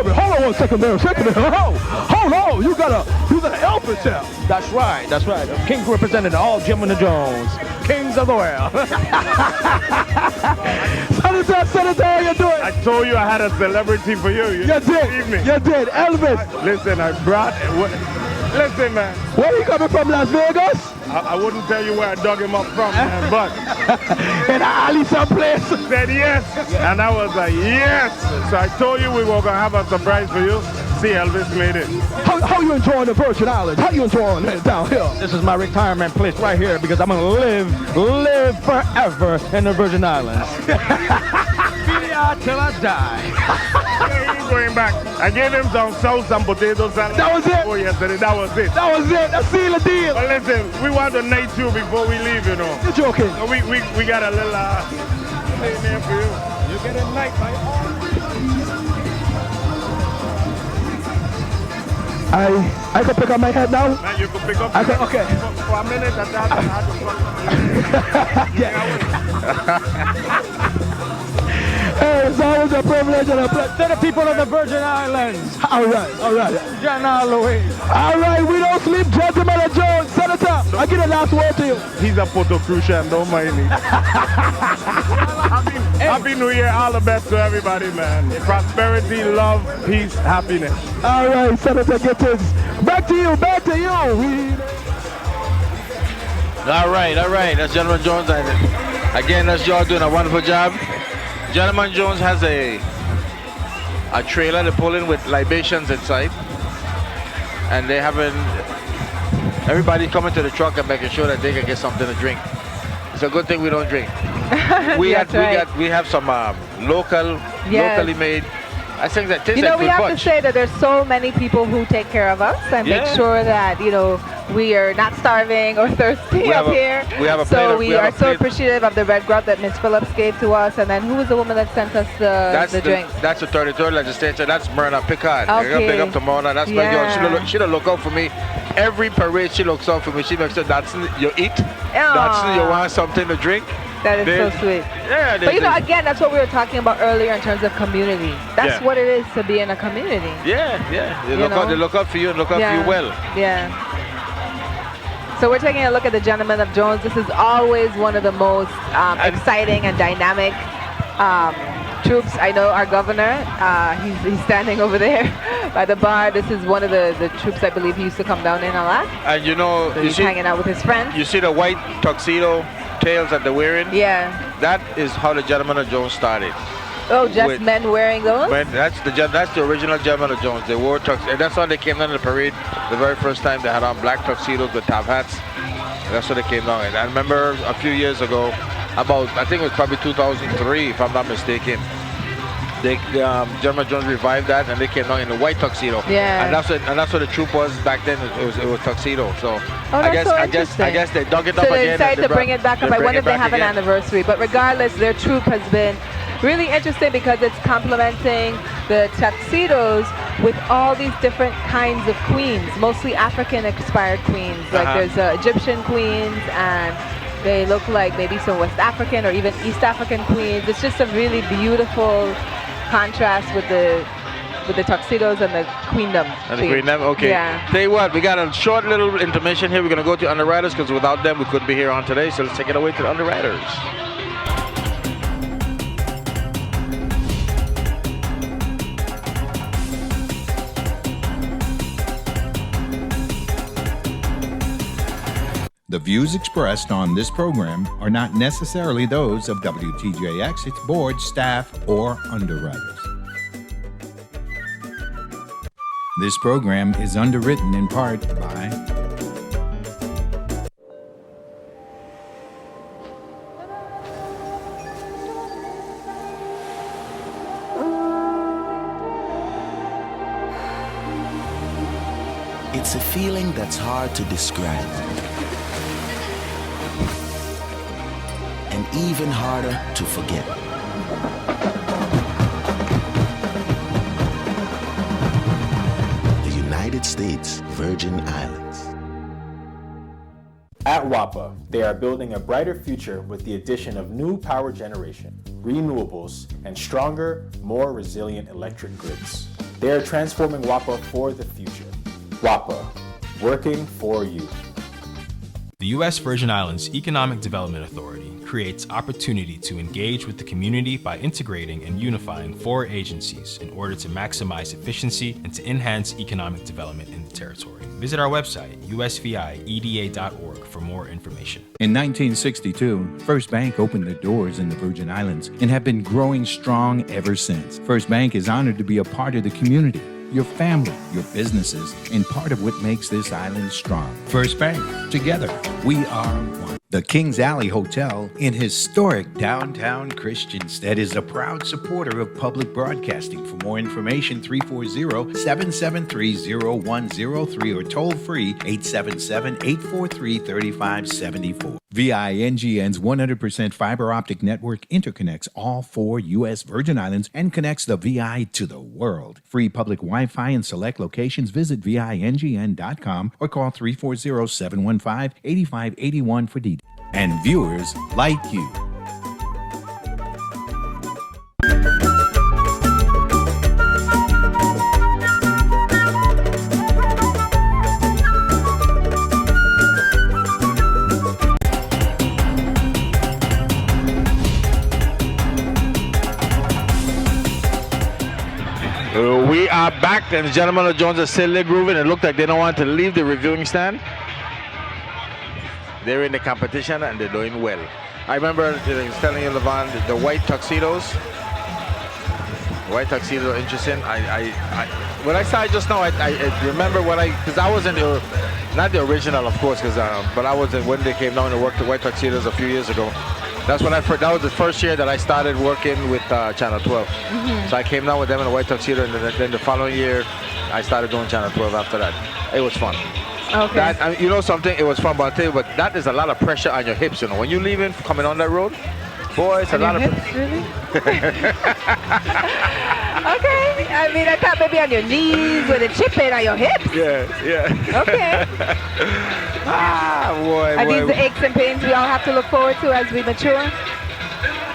Hold on 1 second there. Hold on. You got an elephant here. That's right. King representing all Gentlemen of Jones. Kings of the world. Senator, how you doing? I told you I had a celebrity for you. You did. Elvis. Listen, I brought... Listen, man. Where are you coming from, Las Vegas? I wouldn't tell you where I dug him up from, man, but... In an alley someplace. Said yes, and I was like, yes. So I told you we were going to have a surprise for you. See, Elvis made it. How you enjoying the Virgin Islands? How you enjoying it down here? This is my retirement place right here because I'm going to live forever in the Virgin Islands. Be out till I die. Going back. I gave him some sauce and potato salad. That was it? Oh, yesterday. That was it. That's seal the deal. But listen, we want to night you before we leave, you know. You're joking. So we got a little thing there for you. You get a night by all. I can pick up my head now? Man, you can pick up okay. For a minute, I thought I had to Hey, it's always a privilege and a pleasure. To the people of the Virgin Islands. All right. John Holloway. All right, we don't sleep, Gentleman of Jones. Senator, I give the last word to you. He's a photo Crucian, don't mind me. Happy New Year, all the best to everybody, man. Prosperity, love, peace, happiness. All right, Senator, get this. Back to you. All right. That's Gentleman Jones. Again, that's George doing a wonderful job. Gentleman Jones has a trailer to pull in with libations inside. And they having everybody coming to the truck and making sure that they can get something to drink. It's a good thing we don't drink. We have some locally made. I think that tastes like we good have punch. to say that there's so many people who take care of us and make sure that We are not starving or thirsty up here. We have a so plate. we are so appreciative of the red grub that Ms. Phillips gave to us. And then who was the woman that sent us the drinks? That's the 33rd legislature. That's Myrna Picard. Okay. Big up to Mona. That's my girl. She don't look out for me. Every parade she looks out for me. She makes sure that's you eat. That's you want something to drink. That is so sweet. Yeah. But you know, again, that's what we were talking about earlier in terms of community. That's what it is to be in a community. Yeah. They look out for you and look out for you well. Yeah. So we're taking a look at the Gentlemen of Jones. This is always one of the most exciting and dynamic troops. I know our governor, he's standing over there by the bar. This is one of the troops I believe he used to come down in a lot. And you know, so he's hanging out with his friends. You see the white tuxedo tails that they're wearing? Yeah. That is how the Gentlemen of Jones started. Oh, just men wearing those? Men, that's the original Gentlemen of Jones. They wore tuxedos. And that's how they came down to the parade. The very first time they had on black tuxedos with top hats. And that's what they came down in. I remember a few years ago, I think it was probably 2003, if I'm not mistaken. They Gentlemen of Jones revived that, and they came down in a white tuxedo. Yeah. And that's what the troop was back then. It was tuxedo. So I guess they dug it up again. So they decided to bring it back up. I wonder if they have an anniversary. But regardless, their troop has been really interesting because it's complementing the tuxedos with all these different kinds of queens, mostly African-inspired queens. Like there's Egyptian queens, and they look like maybe some West African or even East African queens. It's just a really beautiful contrast with the tuxedos and the queendom. And the queendom, okay. Yeah. Tell you what, we got a short little intermission here. We're going to go to Underwriters because without them we couldn't be here on today. So let's take it away to the Underwriters. The views expressed on this program are not necessarily those of WTJX, its board, staff, or underwriters. This program is underwritten in part by It's a feeling that's hard to describe. And even harder to forget. The United States Virgin Islands. At WAPA, they are building a brighter future with the addition of new power generation, renewables, and stronger, more resilient electric grids. They are transforming WAPA for the future. WAPA, working for you. The U.S. Virgin Islands Economic Development Authority creates opportunity to engage with the community by integrating and unifying 4 agencies in order to maximize efficiency and to enhance economic development in the territory. Visit our website, usvieda.org, for more information. In 1962, First Bank opened their doors in the Virgin Islands and have been growing strong ever since. First Bank is honored to be a part of the community, your family, your businesses, and part of what makes this island strong. First Bank, together, we are one. The Kings Alley Hotel in historic downtown Christiansted is a proud supporter of public broadcasting. For more information, 340-773-0103 or toll free 877-843-3574. VINGN's 100% fiber optic network interconnects all 4 U.S. Virgin Islands and connects the VI to the world. Free public Wi-Fi in select locations. Visit VINGN.com or call 340-715-8581 for details. And viewers like you. We are back, and the Gentlemen of Jones are still there grooving. It looked like they don't want to leave the reviewing stand. They're in the competition and they're doing well. I remember I was telling you, Levon, the white tuxedos. White tuxedo, interesting. When I saw it just now, I remember because I wasn't not the original, of course, but I was when they came down to work the white tuxedos a few years ago. That was the first year that I started working with Channel 12. Mm-hmm. So I came down with them in a white tuxedo, and then the following year, I started doing Channel 12 after that. It was fun. Okay. That, I mean, you know something, it was fun, but I'll tell you, but that is a lot of pressure on your hips, you know. When you're leaving, coming on that road, boy, it's a lot of hips, really? Okay. I mean, I thought maybe on your knees with a chip in on your hips. Yeah. Okay. Boy, Are these the aches and pains we all have to look forward to as we mature?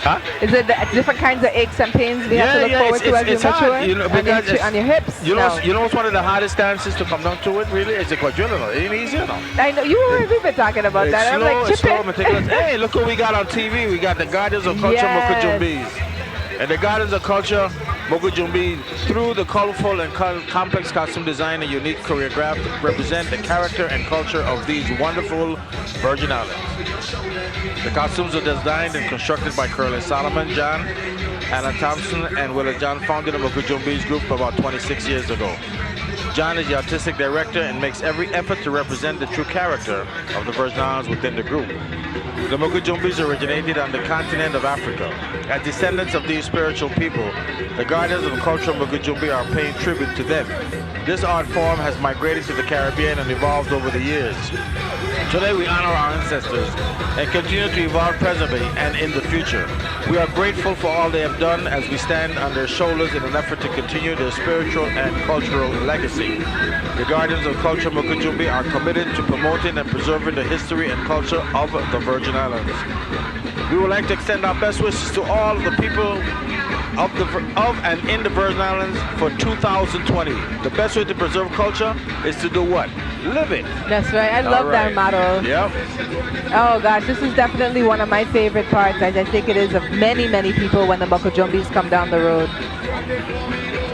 Huh? Is it the different kinds of aches and pains we have to look forward to as we mature? Hard, you know, because on your hips? You know what's one of the hardest dances to come down to it, really? It's the quadrille. It ain't easy, you know. I know. We've been talking about that. I'm like, chip slow, meticulous. Hey, look what we got on TV. We got the Guardians of Culture, Mokujumbis. And the Guardians of Culture, Mokujumbi, through the colorful and complex costume design and unique choreograph, represent the character and culture of these wonderful Virgin Islands. The costumes are designed and constructed by Curly Solomon, John, Anna Thompson, and Willa John, founded the Mokujumbi's group about 26 years ago. John is the artistic director and makes every effort to represent the true character of the Virgin Islands within the group. The Mokujumbis originated on the continent of Africa. As descendants of these spiritual people, the Guardians of Culture Mokujumbi are paying tribute to them. This art form has migrated to the Caribbean and evolved over the years. Today we honor our ancestors and continue to evolve presently and in the future. We are grateful for all they have done as we stand on their shoulders in an effort to continue their spiritual and cultural legacy. The Guardians of Culture Mokujumbi are committed to promoting and preserving the history and culture of the Virgin Islands. We would like to extend our best wishes to all the people of and in the Virgin Islands for 2020. The best way to preserve culture is to do what? Live it. That's right. I love that motto. Yep. Oh gosh, this is definitely one of my favorite parts, and I think it is of many, many people when the Mokujumbis come down the road.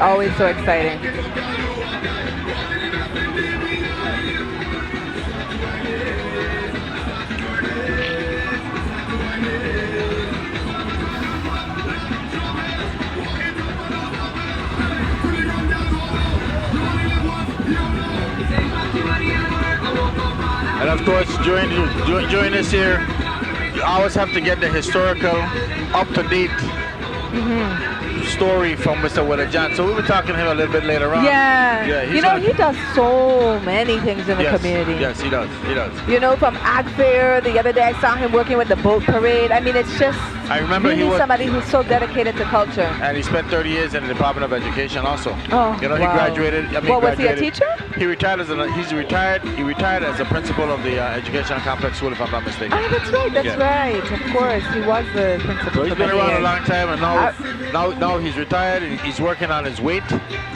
Always so exciting. And of course, during this year, you always have to get the historical, up-to-date story from Mr. Willa John. So we were talking to him a little bit later on. Yeah. You know, he does so many things in the community. Yes, he does. He does. You know, from Ag Fair, the other day I saw him working with the boat parade. I mean, it's just I remember really he was somebody who's so dedicated to culture. And he spent 30 years in the Department of Education also. Oh, you know, he wow. graduated. I mean, What, was he a teacher? He retired as He retired as a principal of the Education Complex School, if I'm not mistaken. Oh, that's right. That's right. Of course, he was the principal. So he's for been many around a years. long time, and now he's retired. And he's working on his weight.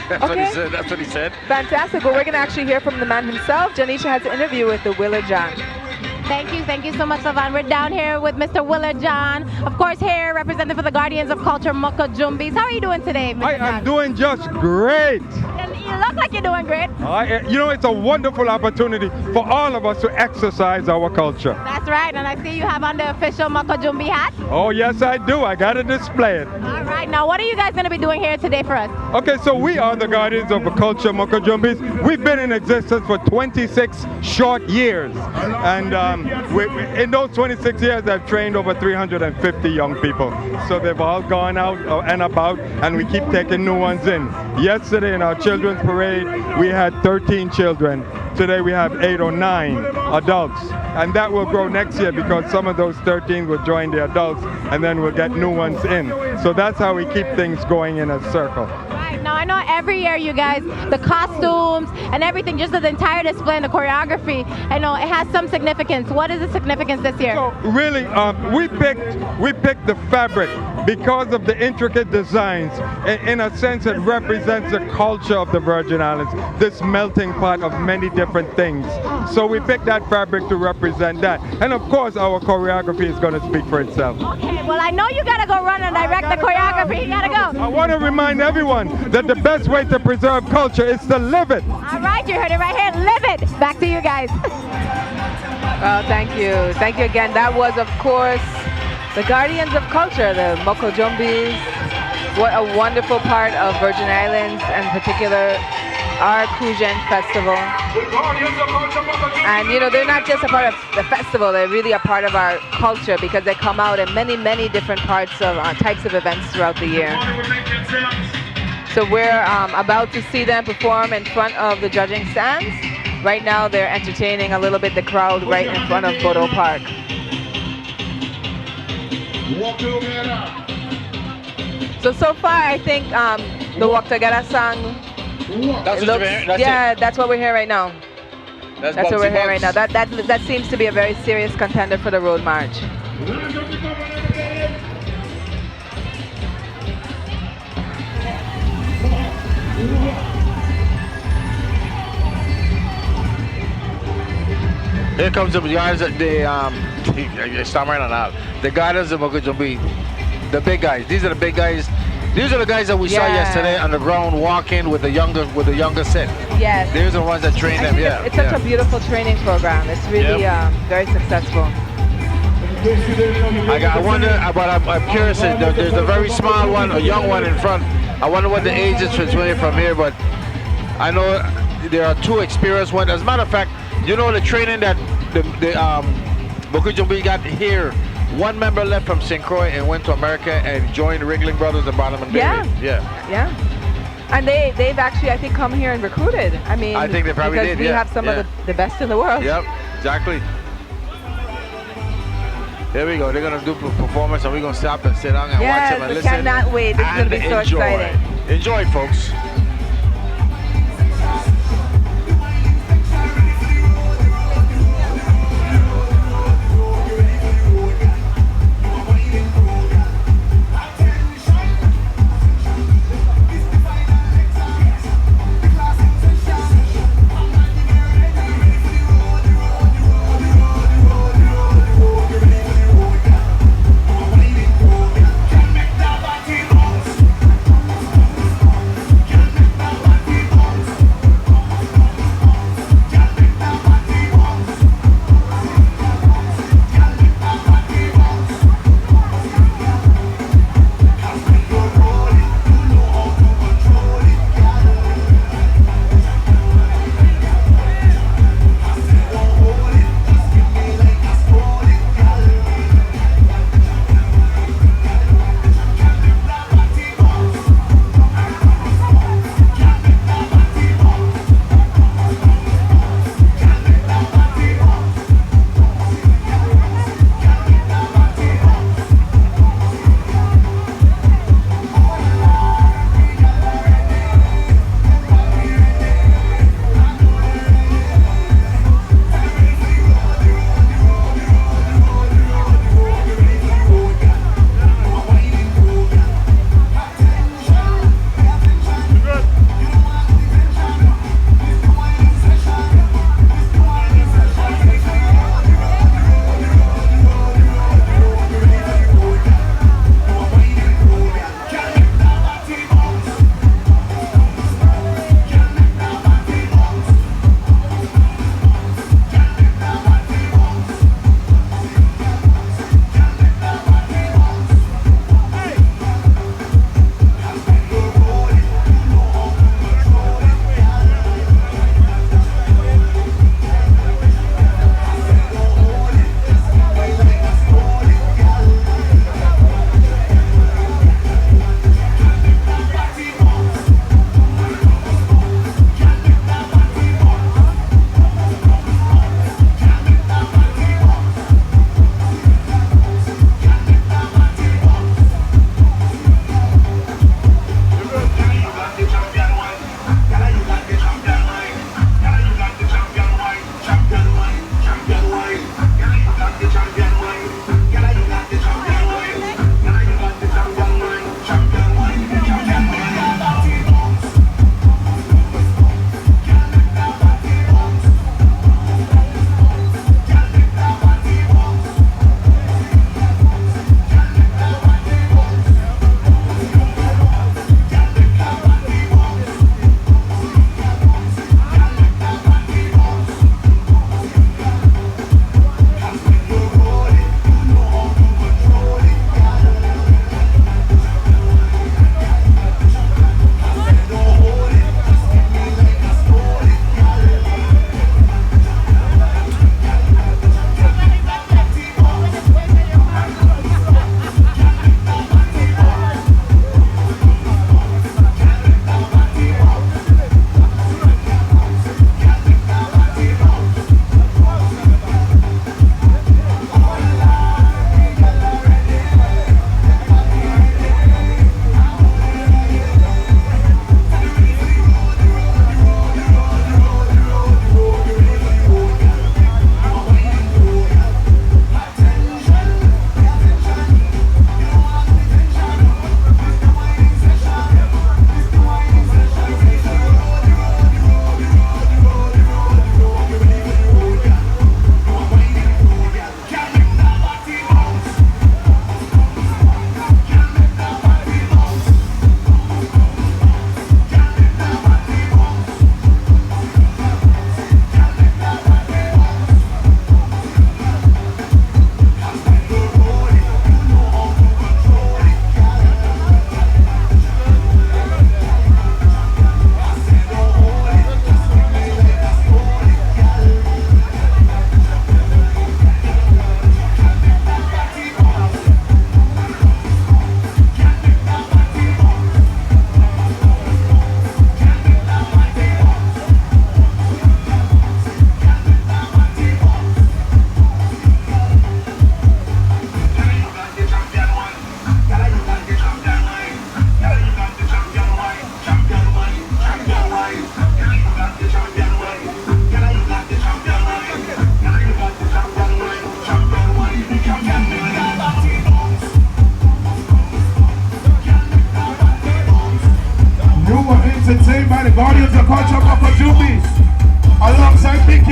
That's what he said. That's what he said. Fantastic. Well, we're going to actually hear from the man himself. Janisha has an interview with the Willa John. Thank you so much, Savan. We're down here with Mr. Willa John, of course, here representing for the Guardians of Culture, Mokujumbis. How are you doing today, Mr. John? I'm doing just great. And you look like you're doing great. You know, it's a wonderful opportunity for all of us to exercise our culture. That's right, and I see you have on the official Mokujumbi hat. Oh, yes, I do. I got to display it. All right, now what are you guys going to be doing here today for us? Okay, so we are the Guardians of Culture, Mokujumbis. We've been in existence for 26 short years. And in those 26 years, I've trained over 350 young people. So they've all gone out and about, and we keep taking new ones in. Yesterday in our children's parade, we had 13 children. Today we have 8 or 9 adults. And that will grow next year because some of those 13 will join the adults, and then we'll get new ones in. So that's how we keep things going in a circle. Right, now I know every year you guys, the costumes and everything, just the entire display and the choreography, I know it has some significance. What is the significance this year? So really, we picked the fabric because of the intricate designs. In a sense, it represents the culture of the Virgin Islands, this melting pot of many different things. So we picked that fabric to represent that. And of course, our choreography is going to speak for itself. Okay, well, I know you got to go run and direct the choreography. You got to go. I want to remind everyone that the best way to preserve culture is to live it. All right, you heard it right here. Live it. Back to you guys. Well, thank you. Thank you again. That was, of course, the Guardians of Culture, the Mokujumbis. What a wonderful part of Virgin Islands, and in particular, our Crucian festival. And you know, they're not just a part of the festival, they're really a part of our culture because they come out in many, many different parts of types of events throughout the year. So we're about to see them perform in front of the judging stands. Right now, they're entertaining a little bit the crowd right in front of Bodo Park. So far, I think the Walk Together song. That's what you're hearing? That's what we're hearing right now. That's what we're Bugsy hearing right Bugs. now. That seems to be a very serious contender for the Road March. Here comes the guys that stop right on out. The guys of Mokujumbi, the big guys. These are the big guys. These are the guys that we saw yesterday on the ground walking with the younger set. Yes. These are the ones that train them. Yeah. It's such a beautiful training program. It's really very successful. I wonder, but I'm curious. There's a very small one, a young one in front. I wonder what the age is from here, but I know there are two experienced ones. As a matter of fact, you know the training that the Mokujumbi got here. One member left from St. Croix and went to America and joined the Ringling Brothers and Barnum Bailey. Yeah. And they've actually, I think, come here and recruited. I mean, I think they probably because did. we have some of the best in the world. Yep, exactly. Here we go. They're gonna do a performance, and we're gonna stop and sit down and watch them and listen. Yes, cannot wait. This is gonna be so exciting. Enjoy, folks.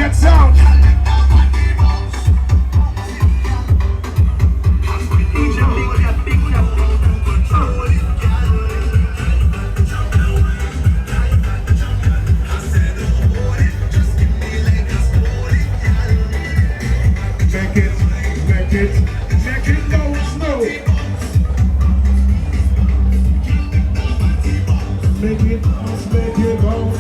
that sound. Make it go slow. Make it go.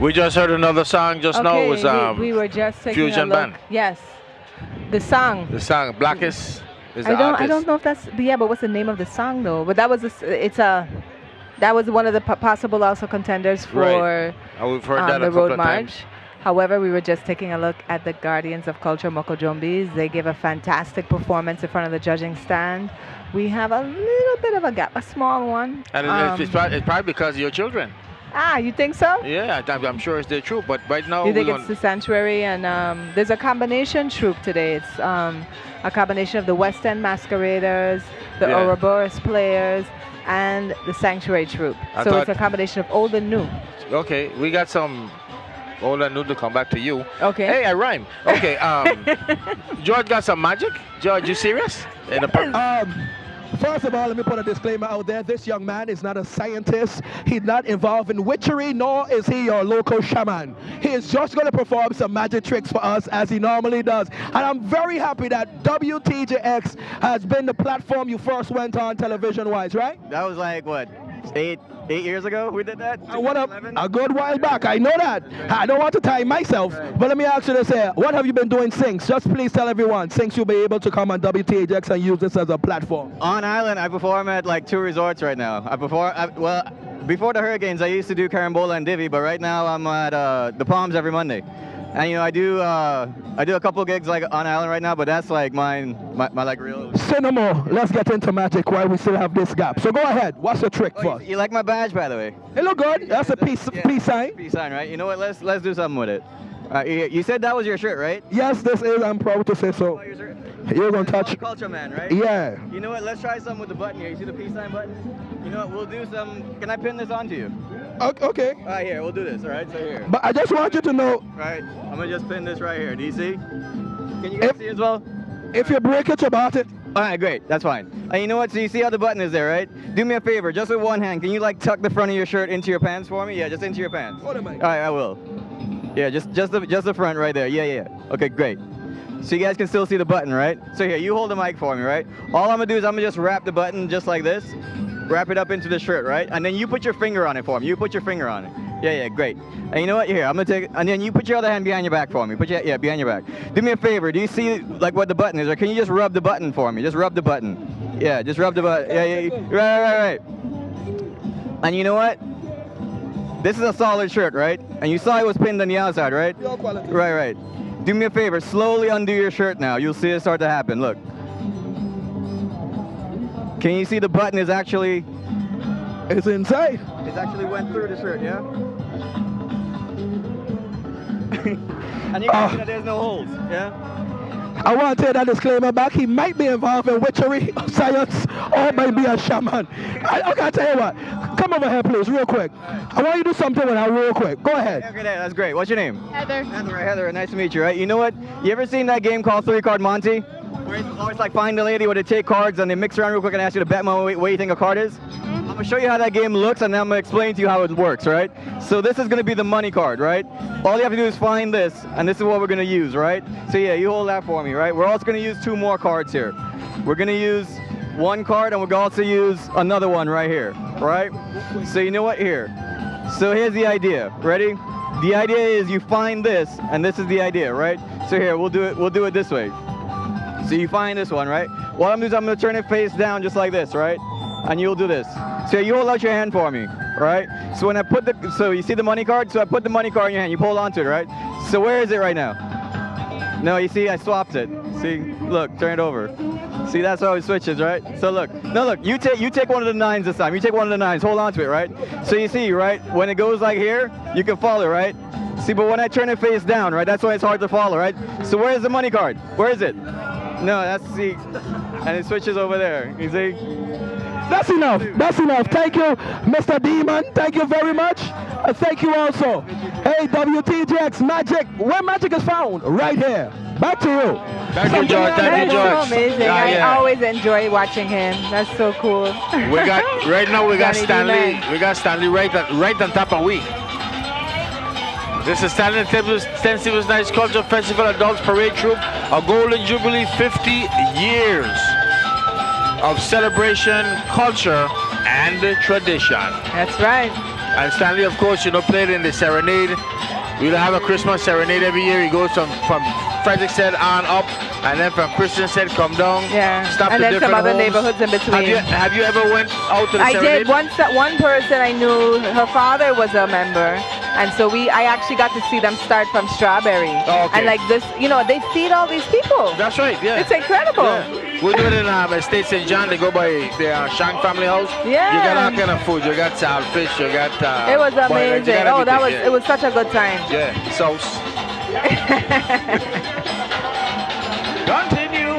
We just heard another song just now. It was we were just taking Fusion a look. Band. Yes, the song. The song Blackest is the I artist. don't know if that's but what's the name of the song though? But that was that was one of the possible also contenders for Right. We've heard that a the couple Road of March. times. However, we were just taking a look at the Guardians of Culture Mokojumbis. They gave a fantastic performance in front of the judging stand. We have a little bit of a gap, a small one. And it's probably because of your children. You think so? Yeah, I'm sure it's the truth. But right now, You think we're it's the Sanctuary? And there's a combination troupe today. It's a combination of the West End Masqueraders, the Yeah. Ouroboros Players, and the Sanctuary troupe. I So thought- it's a combination of old and new. Okay, we got some old and new to come back to you. Okay. Hey, I rhyme. Okay, George got some magic? George, you serious? First of all, let me put a disclaimer out there. This young man is not a scientist. He's not involved in witchery, nor is he your local shaman. He is just going to perform some magic tricks for us as he normally does. And I'm very happy that WTJX has been the platform you first went on television-wise, right? That was like, what, eight years ago we did that? A good while back, I know that. I don't want to time myself, but let me ask you this here. What have you been doing since? Just please tell everyone, since you'll be able to come on WTJX and use this as a platform. On island, I perform at like 2 resorts right now. Well, before the hurricanes, I used to do Carambola and Divi, but right now I'm at the Palms every Monday. And you know, I do a couple gigs like on island right now, but that's like my like real. Cinema, let's get into magic while we still have this gap. So go ahead, what's the trick for us? You like my badge, by the way? It look good. That's a peace sign. Peace sign, right? You know what? Let's do something with it. You said that was your shirt, right? Yes, this is. I'm proud to say so. You're gonna touch. Culture man, right? Yeah. You know what? Let's try something with the button here. You see the peace sign button? You know what? We'll do some. Can I pin this onto you? Okay. All right, here. We'll do this. All right. So here. But I just want you to know. Right. I'm gonna just pin this right here. Do you see? Can you guys see as well? If you break it, about it. All right, great. That's fine. And you know what? So you see how the button is there, right? Do me a favor, just with one hand. Can you like tuck the front of your shirt into your pants for me? Yeah, just into your pants. All right, I will. Yeah, just the front right there. Yeah. Okay, great. So you guys can still see the button, right? So here, you hold the mic for me, right? All I'm gonna do is I'm gonna just wrap the button just like this. Wrap it up into the shirt, right? And then you put your finger on it for me. You put your finger on it. Yeah, great. And you know what? Here, I'm gonna take, and then you put your other hand behind your back for me. Behind your back. Do me a favor. Do you see like what the button is, or can you just rub the button for me? Just rub the button. Yeah, just rub the button. Yeah. Right. And you know what? This is a solid shirt, right? And you saw it was pinned on the outside, right? Right. Do me a favor. Slowly undo your shirt now. You'll see it start to happen. Look. Can you see the button is actually... It's inside. It's actually went through the shirt, yeah? And you can see that there's no holes, yeah? I want to take that disclaimer back. He might be involved in witchery, science, or might be a shaman. I'll tell you what. Come over here, please, real quick. I want you to do something with that real quick. Go ahead. Okay, that's great. What's your name? Heather. Heather, nice to meet you, right? You know what? You ever seen that game called 3-Card Monty? Where it's always like find the lady where they take cards and they mix around real quick and ask you to bet what you think a card is? I'm gonna show you how that game looks, and then I'm gonna explain to you how it works, right? So this is gonna be the money card, right? All you have to do is find this, and this is what we're gonna use, right? So yeah, you hold that for me, right? We're also gonna use 2 more cards here. We're gonna use 1 card, and we're gonna also use another one right here, right? So you know what? Here. So here's the idea. Ready? The idea is you find this, and this is the idea, right? So here, we'll do it this way. So you find this one, right? What I'm doing is I'm gonna turn it face down just like this, right? And you'll do this. So you hold out your hand for me, right? So when I put so you see the money card? So I put the money card in your hand, you hold on to it, right? So where is it right now? No, you see, I swapped it. See, look, turn it over. See, that's how it switches, right? So look, you take one of the 9s this time. You take one of the 9s, hold on to it, right? So you see, right, when it goes like here, you can follow, right? See, but when I turn it face down, right, that's why it's hard to follow, right? So where is the money card? Where is it? No, see, and it switches over there, you see? That's enough. That's enough. Thank you, Mr. Demon. Thank you very much. Thank you also. Hey, WTJX Magic. Where magic is found? Right here. Back to you. Thank you, George. Thank you, George. That's so amazing. I always enjoy watching him. That's so cool. We got right now. We got Johnny Stanley. D-Man. We got Stanley right on top of we. This is Stanley St. Stephen's Nights Culture Festival Adults Parade Troupe, a Golden Jubilee 50 years of celebration, culture, and tradition. That's right. And Stanley, of course, played in the serenade. We'll have a Christmas serenade every year. He goes from Frederiksted on up, and then from Christiansted come down. Yeah. Stop And the then some different other homes. neighborhoods in between. Have you ever went out to the I serenade? did. One person I knew, her father was a member, and so I actually got to see them start from Strawberry. Oh, okay. And like this, they feed all these people. That's right, yeah. It's incredible. Yeah. We do it in Estate St. John. They go by the Shank family house. Yeah. You got all kind of food. You got saltfish. You got. It was boiled eggs, you amazing. got everything, It was such a good time. Yeah, sauce. Continue.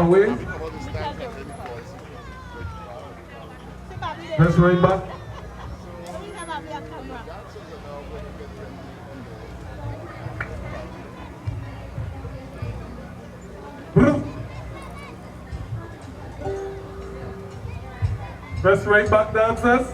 long way. Press right back. Press right back, dancers.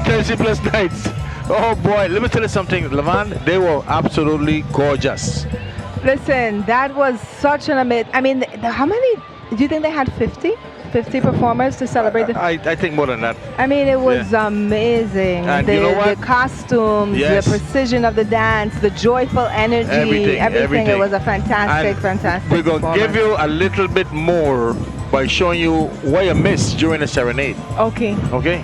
and 10 plus nights. Oh boy, let me tell you something, Levon, they were absolutely gorgeous. Listen, that was such an amazing. I mean, how many? Do you think they had 50 performers to celebrate? I think more than that. I mean, it was amazing. And you know what? The costumes, Yes. the precision of the dance, the joyful energy, everything. It was a fantastic, fantastic. We're going to give you a little bit more by showing you what you missed during the serenade. Okay. Okay?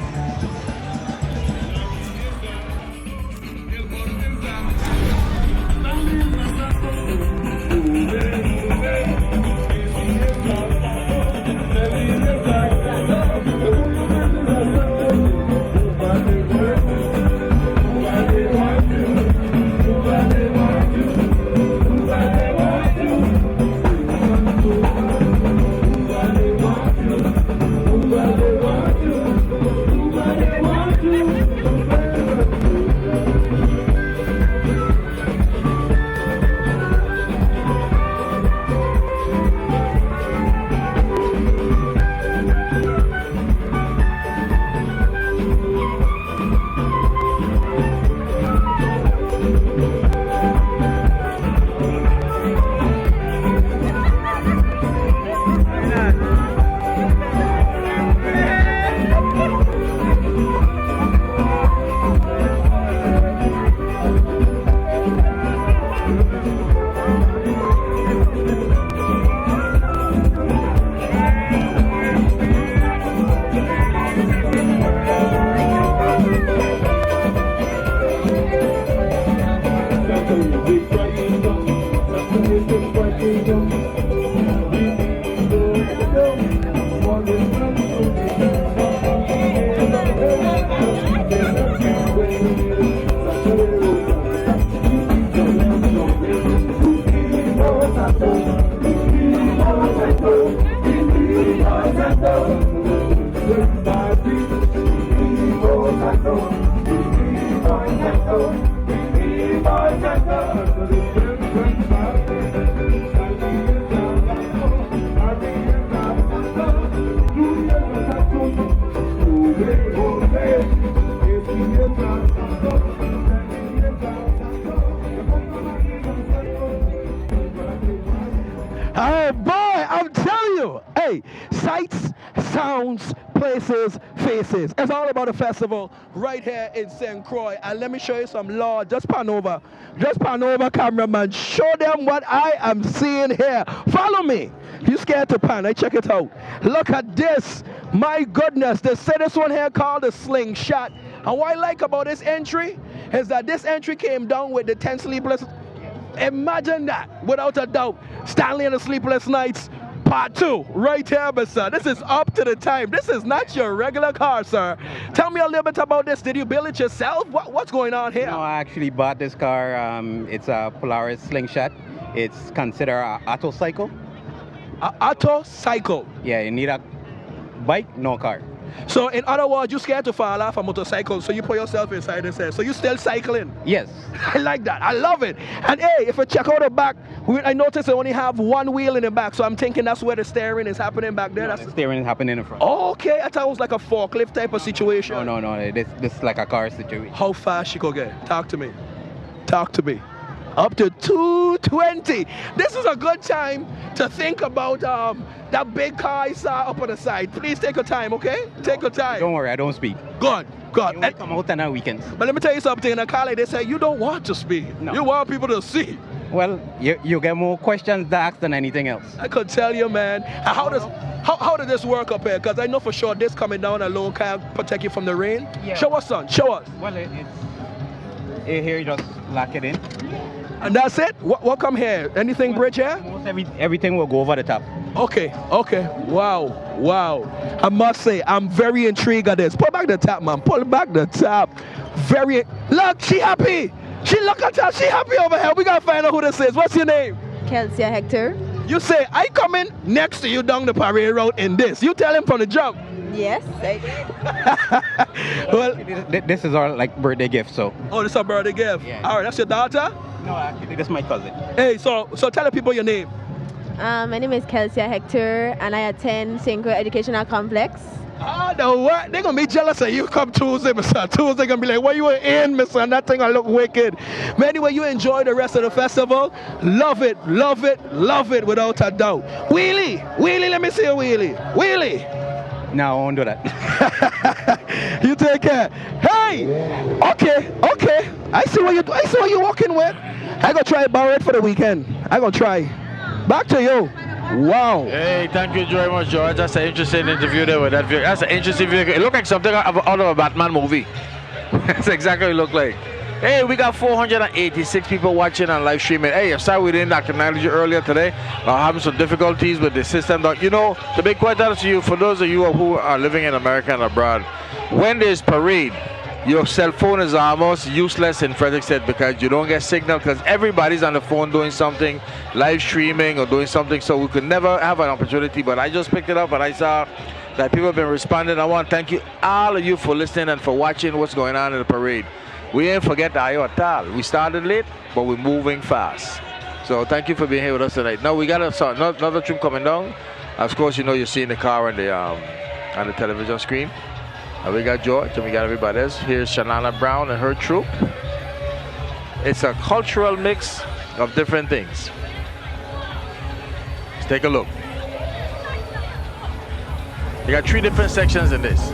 Oh boy, I'm telling you. Hey, sights, sounds, places, faces. It's all about a festival right here in St. Croix. And let me show you some law. Just pan over. Just pan over, cameraman. Show them what I am seeing here. Follow me. You scared to pan? I check it out. Look at this. My goodness. They say this one here called the slingshot. And what I like about this entry is that this entry came down with the 10 sleepless. Imagine that, without a doubt. Stanley and the Sleepless Nights, part 2, right here, sir. This is up to the time. This is not your regular car, sir. Tell me a little bit about this. Did you build it yourself? What's going on here? No, I actually bought this car. It's a Polaris Slingshot. It's considered an auto cycle. Auto cycle? Yeah, you need a bike, no car. So in other words, you're scared to fall off a motorcycle, so you put yourself inside and say, so you're still cycling? Yes. I like that. I love it. And hey, if you check out the back, I noticed they only have one wheel in the back, so I'm thinking that's where the steering is happening back there. No, the steering is happening in the front. Oh, okay. I thought it was like a forklift type of situation. No. This is like a car situation. How fast she could get? Talk to me. Talk to me. Up to 220. This is a good time to think about that big car I saw up on the side. Please take your time, okay? Take your time. Don't worry, I don't speak. Good. You only come out on our weekends. But let me tell you something. In a car like they say you don't want to speak. No. You want people to see. Well, you get more questions asked than anything else. I could tell you, man. How did this work up here? Because I know for sure this coming down alone can protect you from the rain. Yeah. Show us, son. Show us. Well, here you just lock it in. And that's it? What come here? Anything bridge here? Almost everything will go over the top. Okay. Wow. I must say, I'm very intrigued at this. Pull back the top, man. Pull back the top. Look, she happy. Look at her. She happy over here. We got to find out who this is. What's your name? Kelsia Hector. You say, I coming next to you down the parade route in this. You tell him from the jump. Yes, I did. Well, this is our birthday gift, so. Oh, this is a birthday gift. Yeah. All right, that's your daughter? No, actually, this is my cousin. Hey, so tell the people your name. My name is Kelsia Hector, and I attend St. Croix Educational Complex. Oh, no, what? They're going to be jealous of you come Tuesday, Mr. Tuesday going to be like, what you were in, Mr. And that thing going to look wicked. But anyway, you enjoy the rest of the festival. Love it, love it, love it without a doubt. Wheelie, let me see a wheelie. Wheelie. No, I won't do that. You take care. Hey, okay. I see what you're walking with. I going to try borrow it for the weekend. I going to try. Back to you. Wow. Hey, thank you very much, George. That's an interesting interview there with that vehicle. That's an interesting vehicle. It looked like something out of a Batman movie. That's exactly what it looked like. Hey, we got 486 people watching on live streaming. Hey, I'm sorry we didn't acknowledge you earlier today. I'm having some difficulties with the system. You know, to be quite honest with you, for those of you who are living in America and abroad, when there's parade, your cell phone is almost useless in Frederiksted because you don't get signal because everybody's on the phone doing something, live streaming or doing something, so we could never have an opportunity. But I just picked it up and I saw that people have been responding. I want to thank you, all of you, for listening and for watching what's going on in the parade. We ain't forget the Ayo at all. We started late, but we're moving fast. So thank you for being here with us tonight. Now we got another troop coming down. Of course, you know you're seeing the car on the television screen. And we got George and we got everybody else. Here's Shanana Brown and her troop. It's a cultural mix of different things. Let's take a look. You got 3 different sections in this.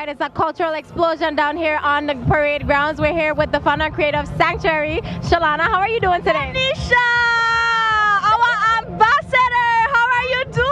right, it's a cultural explosion down here on the parade grounds. We're here with the fun and creative Sanctuary. Shalana, how are you doing today? Nisha, our ambassador, how are you doing?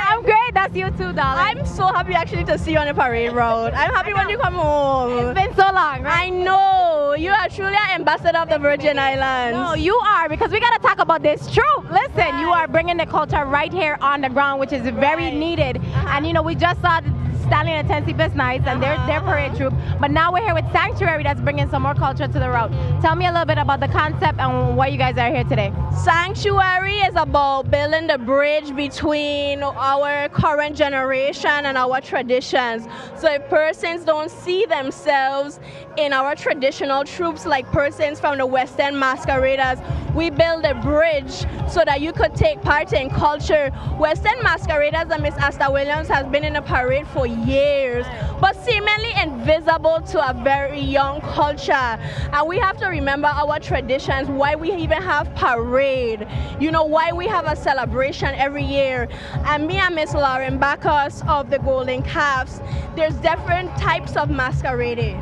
I'm great, that's you too, darling. I'm so happy actually to see you on the parade route. I'm happy when you come home. It's been so long, right? I know, you are truly an ambassador of the Virgin Islands. No, you are, because we got to talk about this troop. Listen, you are bringing the culture right here on the ground, which is very needed. And you know, we just saw Stanley and the 10 Sleepless Nights and their parade troop, but now we're here with Sanctuary that's bringing some more culture to the route. Tell me a little bit about the concept and why you guys are here today. Sanctuary is about building the bridge between our current generation and our traditions. So if persons don't see themselves in our traditional troops like persons from the Western masqueraders, we build a bridge so that you could take part in culture. Western masqueraders and Miss Asta Williams has been in the parade for years, but seemingly invisible to a very young culture. And we have to remember our traditions, why we even have parade, you know, why we have a celebration every year. And me and Miss Lauren Bacchus of the Golden Calves, there's different types of masquerading.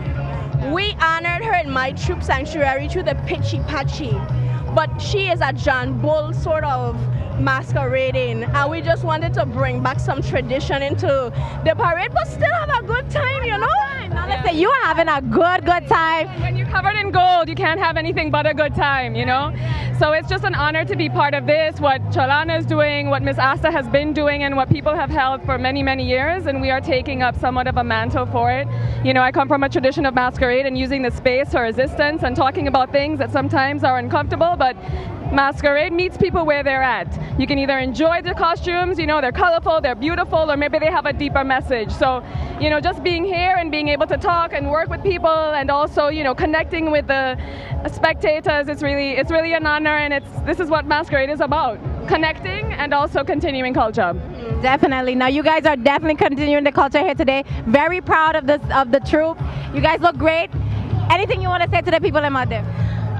We honored her in my troop Sanctuary through the Pitchy Patchy, but she is a John Bull sort of masquerading, and we just wanted to bring back some tradition into the parade, but still have a good time, you know? Now listen, you are having a good time. When you're covered in gold, you can't have anything but a good time, you know? So it's just an honor to be part of this, what Chalana is doing, what Miss Asta has been doing, and what people have held for many, many years, and we are taking up somewhat of a mantle for it. You know, I come from a tradition of masquerade and using the space for resistance and talking about things that sometimes are uncomfortable, but masquerade meets people where they're at. You can either enjoy the costumes, you know, they're colorful, they're beautiful, or maybe they have a deeper message. So, you know, just being here and being able to talk and work with people and also, you know, connecting with the spectators, it's really an honor, and this is what masquerade is about. Connecting and also continuing culture. Definitely. Now you guys are definitely continuing the culture here today. Very proud of the troop. You guys look great. Anything you want to say to the people in Maldives?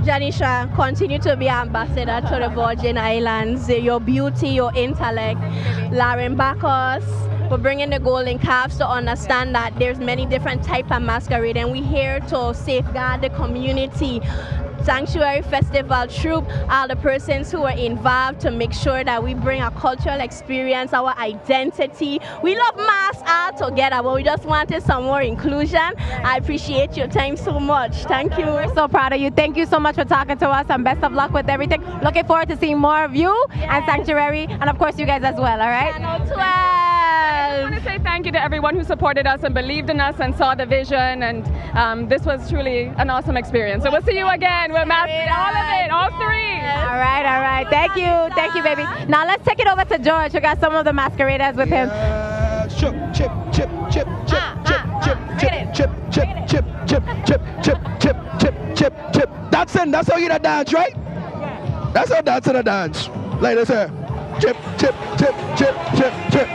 Janisha, continue to be ambassador to the Virgin Islands. Your beauty, your intellect. Lauren Bacchus, we're bringing the Golden Calves to understand that there's many different types of masquerade, and we're here to safeguard the community. Sanctuary Festival Troop are the persons who are involved to make sure that we bring a cultural experience, our identity. We love mass art together, but we just wanted some more inclusion. I appreciate your time so much. Thank you. We're so proud of you. Thank you so much for talking to us, and best of luck with everything. Looking forward to seeing more of you and Sanctuary, and of course you guys as well, all right? Channel 12. I want to say thank you to everyone who supported us and believed in us and saw the vision, and this was truly an awesome experience. So we'll see you again. We'll master all of it, all three. All right. Thank you, baby. Now let's take it over to George. We got some of the masqueraders with him. Chip. That's it. That's how you gonna dance, right? That's how dancing a dance. Like this here. Chip.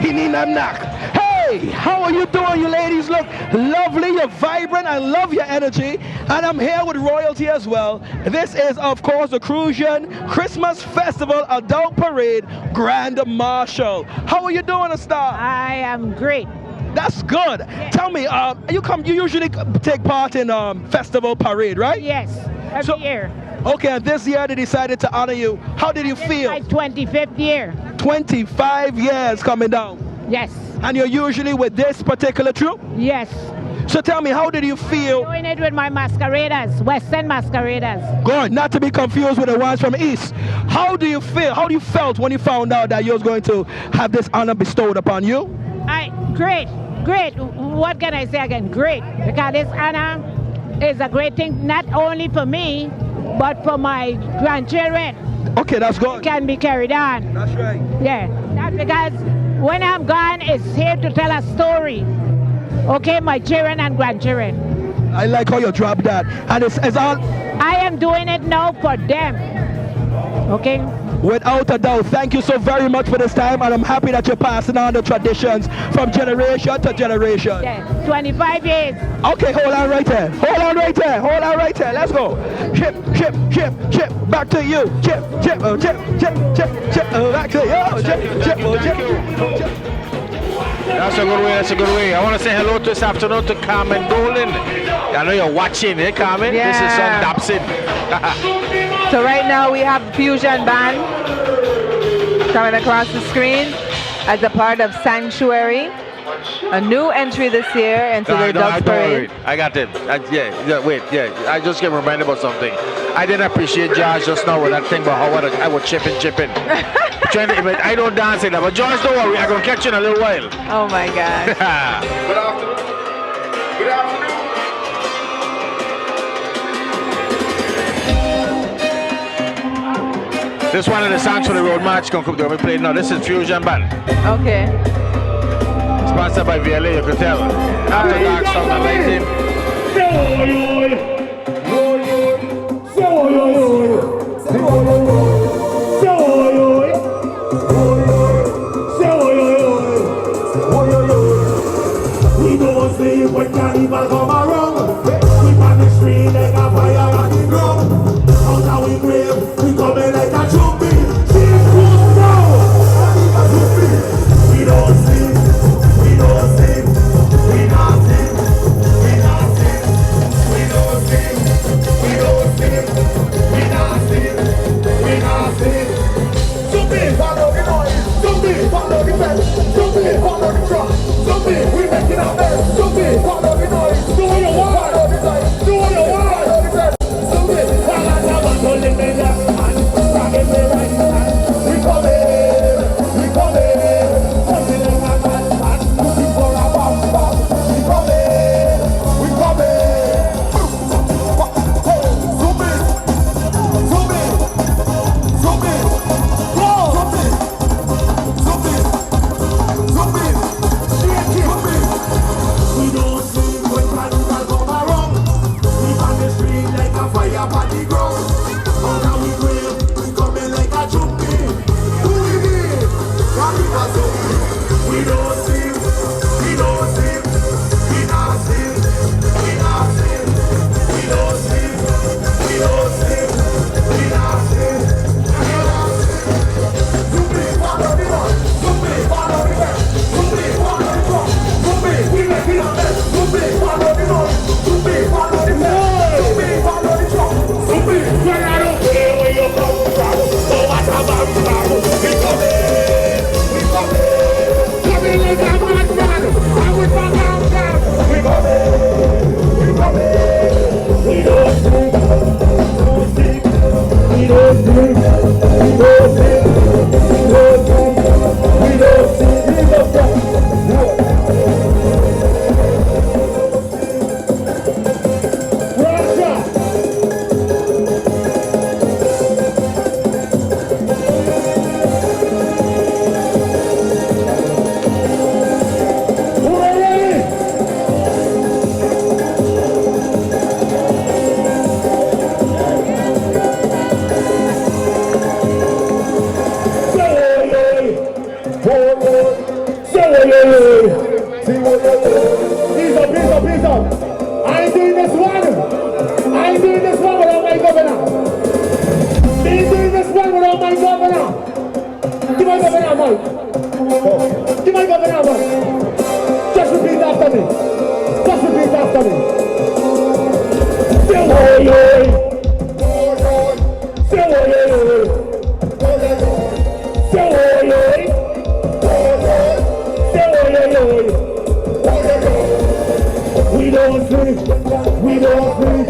He need them knock. Hey, how are you doing? You ladies look lovely. You're vibrant. I love your energy. And I'm here with royalty as well. This is, of course, the Crucian Christmas Festival Adult Parade Grand Marshal. How are you doing, Star? I am great. That's good. Yeah. Tell me, you usually take part in festival parade, right? Yes, every year. Okay, and this year they decided to honor you. How did you feel? It's my 25th year. 25 years coming down. Yes. And you're usually with this particular troop? Yes. So tell me, how did you feel? Doing it with my masqueraders, Western masqueraders. Good, not to be confused with the ones from East. How do you feel? How do you felt when you found out that you was going to have this honor bestowed upon you? Great. What can I say again? Great, because this honor is a great thing, not only for me, but for my grandchildren. Okay, that's good. It can be carried on. That's right. Yeah, that's because when I'm gone, it's here to tell a story. Okay, my children and grandchildren. I like how you drop that. And it's all... I am doing it now for them. Okay? Without a doubt. Thank you so very much for this time, and I'm happy that you're passing on the traditions from generation to generation. Yeah, 25 years. Okay, hold on right there. Let's go. Chip. Back to you. Chip. Back to you. Chip. That's a good way, that's a good way. I want to say hello this afternoon to Carmen Dolan. I know you're watching, hey Carmen? Yeah. This is son Dobson. So right now we have Fusion Band coming across the screen as a part of Sanctuary. A new entry this year into the Dubs Parade. I got it. Wait. I just get reminded about something. I didn't appreciate Josh just now with that thing about how I was chipping. I don't dance like that. But Josh, don't worry. I'm going to catch you in a little while. Oh my God. Good afternoon. Good afternoon. This one of the songs for the road march going to be played now. This is Fusion Band. Okay. Sponsored by VLA, you could tell. After dark, sound and lighting. We don't sleep when carnival come around. We on the street like a fire on the ground. Out of we grave, we coming like a jumpy. We don't sleep. We don't sleep. We not sleep. We not sleep. We don't sleep. We don't sleep. We not sleep. We not sleep. Jumpy, follow the noise. Jumpy, follow the bell. Jumpy, follow the drum. Jumpy, we making our best. Jumpy, follow the noise. Do what you want. Follow the light. Do what you want. Follow the bell. Jumpy, follow the man. Hold it in the hand. Rock it with right hand. We coming. We coming. Jumpy like a man. Looking for a bomb. We coming. We coming. Jumpy. Jumpy. Jumpy. Go. Jumpy. Jumpy. Jumpy. We don't sleep when carnival come around. We on the street like a fire on the ground. Out of we grave, we coming like a jumpy. Who we be? Carnival zombie. We don't sleep. We don't sleep. We not sleep. We not sleep. We don't sleep. We don't sleep. We not sleep. We not sleep. Jumpy, follow the noise. Jumpy, follow the bell. Jumpy, follow the drum. Jumpy, we making our best. Jumpy, follow the noise. Jumpy, follow the bell. Jumpy, follow the drum. Jumpy, when I don't care where you come from. So much about now. We coming. We coming. Coming like a madman. I would back out down. We coming. We coming. We don't sleep. We don't sleep. We don't sleep. We don't sleep. We don't sleep. We don't sleep. Ease up. I ain't doing this one. I ain't doing this one without my governor. Ain't doing this one without my governor. Give my governor, Mike. Give my governor, Mike. Just repeat after me. Just repeat after me. Say oi, oi. Say oi, oi. Say oi, oi. Say oi, oi. We don't sleep, we don't sleep,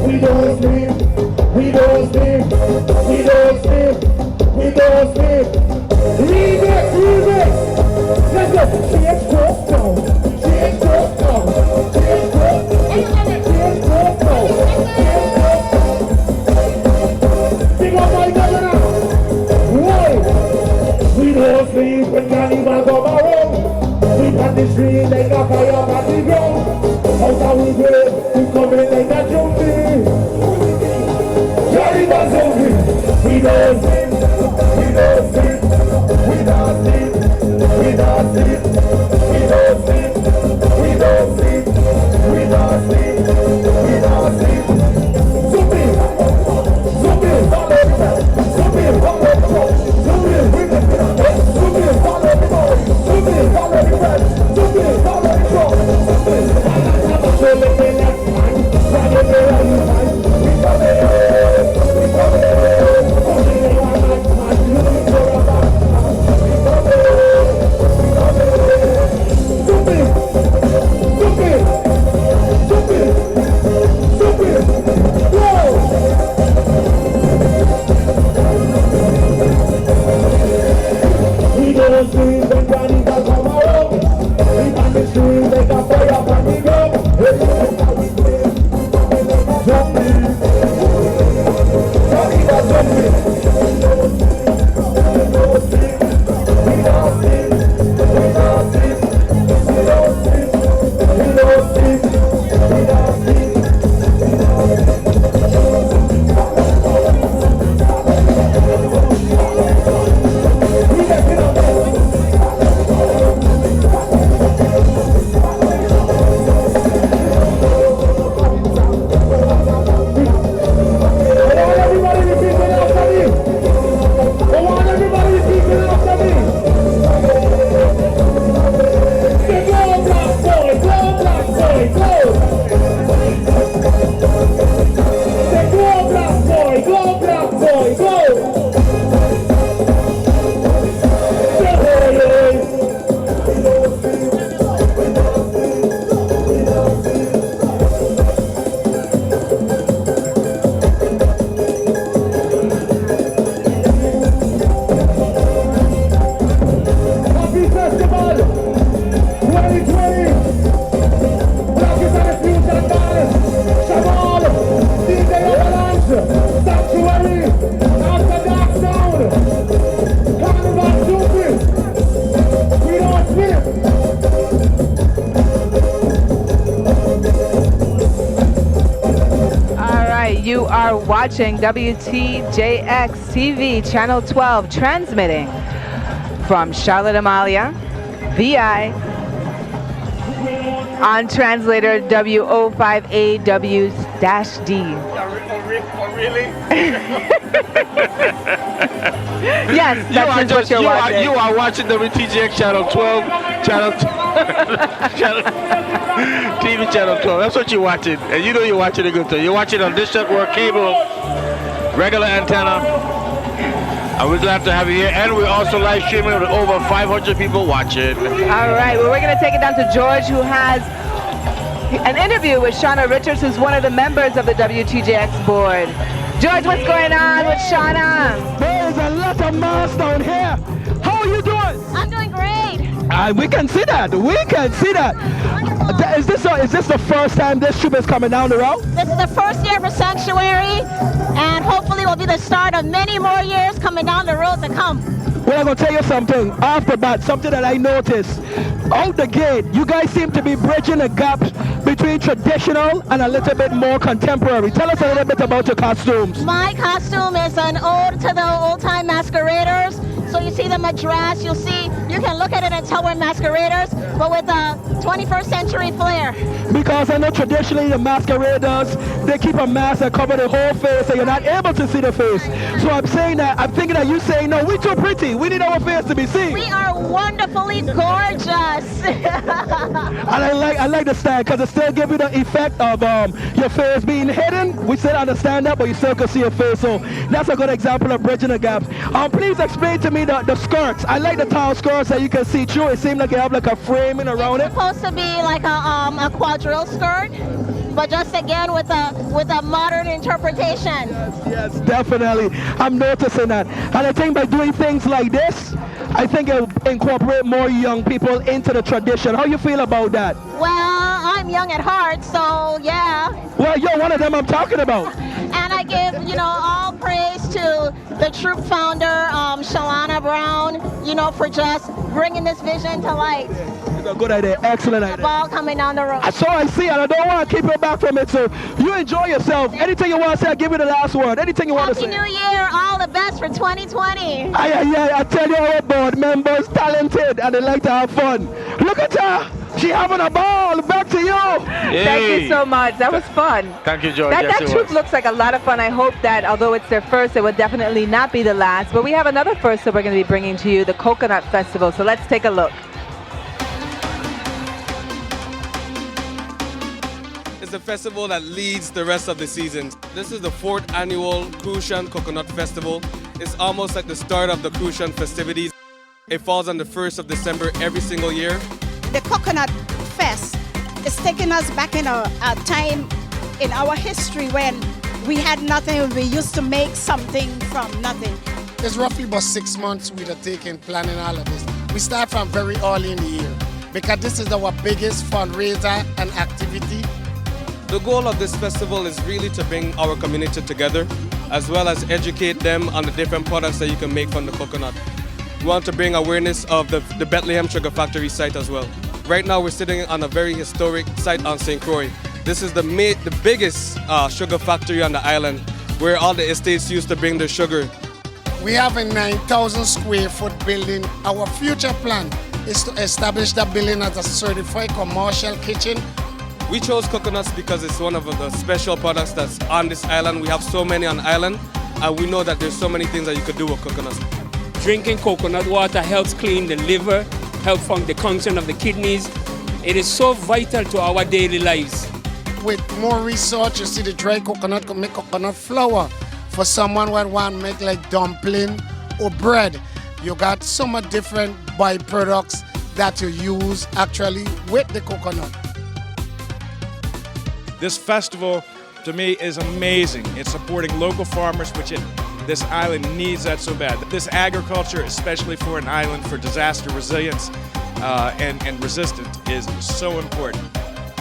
we don't sleep, we don't sleep, we don't sleep, we don't sleep. Remix, remix. Let's go. Change course now. Change course now. Change course. Change course now. Sing up my governor. Why? We don't sleep when carnival come around. We got the street like a fire on the ground. Out of we grave, we coming like a jumpy. Carnival zombie. We don't sleep, we don't sleep, we don't sleep, we don't sleep, we don't sleep. You are watching WTJX TV, Channel 12, transmitting from Charlotte Amalia, VI, on translator W05AW-D. Oh, really? Yes, that's what you're watching. You are watching WTJX Channel 12, TV Channel 12. That's what you're watching. And you know you're watching a good thing. You're watching on Dish Network cable, regular antenna. And we're glad to have you here. And we're also live streaming with over 500 people watching. All right. Well, we're going to take it down to George, who has an interview with Shauna Richards, who's one of the members of the WTJX board. George, what's going on with Shauna? There's a lot of mass down here. How are you doing? I'm doing great. We can see that. We can see that. Is this the first time this troop is coming down the road? This is the first year for Sanctuary, and hopefully will be the start of many more years coming down the road to come. Well, I'm going to tell you something. Off the bat, something that I noticed. Out the gate, you guys seem to be bridging the gap between traditional and a little bit more contemporary. Tell us a little bit about your costumes. My costume is an ode to the old-time masqueraders. So you see them at dress, you can look at it and tell we're masqueraders, but with a 21st century flair. Because I know traditionally the masqueraders, they keep a mask that cover the whole face so you're not able to see the face. So I'm thinking that you saying, no, we're too pretty, we need our face to be seen. We are wonderfully gorgeous. And I like the style because it still gives you the effect of your face being hidden. We still understand that, but you still can see your face. So that's a good example of bridging the gap. Please explain to me the skirts. I like the tall skirts that you can see through. It seems like you have like a framing around it. It's supposed to be like a quadrille skirt, but just again with a modern interpretation. Yes, definitely. I'm noticing that. And I think by doing things like this, I think it'll incorporate more young people into the tradition. How you feel about that? Well, I'm young at heart, so yeah. Well, you're one of them I'm talking about. And I give, all praise to the troop founder, Shalana Brown, for just bringing this vision to light. It's a good idea, excellent idea. The ball coming down the road. So I see, and I don't want to keep you back from it, so you enjoy yourself. Anything you want to say, I'll give you the last word. Anything you want to say. Happy New Year, all the best for 2020. I tell you, our board members, talented, and they like to have fun. Look at her. She having a ball. Back to you. Yay. Thank you so much. That was fun. Thank you, George. That troop looks like a lot of fun. I hope that although it's their first, it will definitely not be the last. But we have another first that we're going to be bringing to you, the Coconut Festival. So let's take a look. It's the festival that leads the rest of the season. This is the 4th annual Crucian Coconut Festival. It's almost like the start of the Crucian festivities. It falls on the 1st of December every single year. The Coconut Fest is taking us back in a time in our history when we had nothing. We used to make something from nothing. It's roughly about 6 months we are taking, planning all of this. We start from very early in the year because this is our biggest fundraiser and activity. The goal of this festival is really to bring our community together, as well as educate them on the different products that you can make from the coconut. We want to bring awareness of the Bethlehem Sugar Factory site as well. Right now we're sitting on a very historic site on St. Croix. This is the biggest sugar factory on the island, where all the estates used to bring their sugar. We have a 9,000 square foot building. Our future plan is to establish that building as a certified commercial kitchen. We chose coconuts because it's one of the special products that's on this island. We have so many on the island, and we know that there's so many things that you could do with coconuts. Drinking coconut water helps clean the liver, helps fund the function of the kidneys. It is so vital to our daily lives. With more research, you see the dry coconut can make coconut flour. For someone who want to make like dumpling or bread, you got so much different byproducts that you use actually with the coconut. This festival, to me, is amazing. It's supporting local farmers, which this island needs that so bad. This agriculture, especially for an island for disaster resilience and resistance, is so important.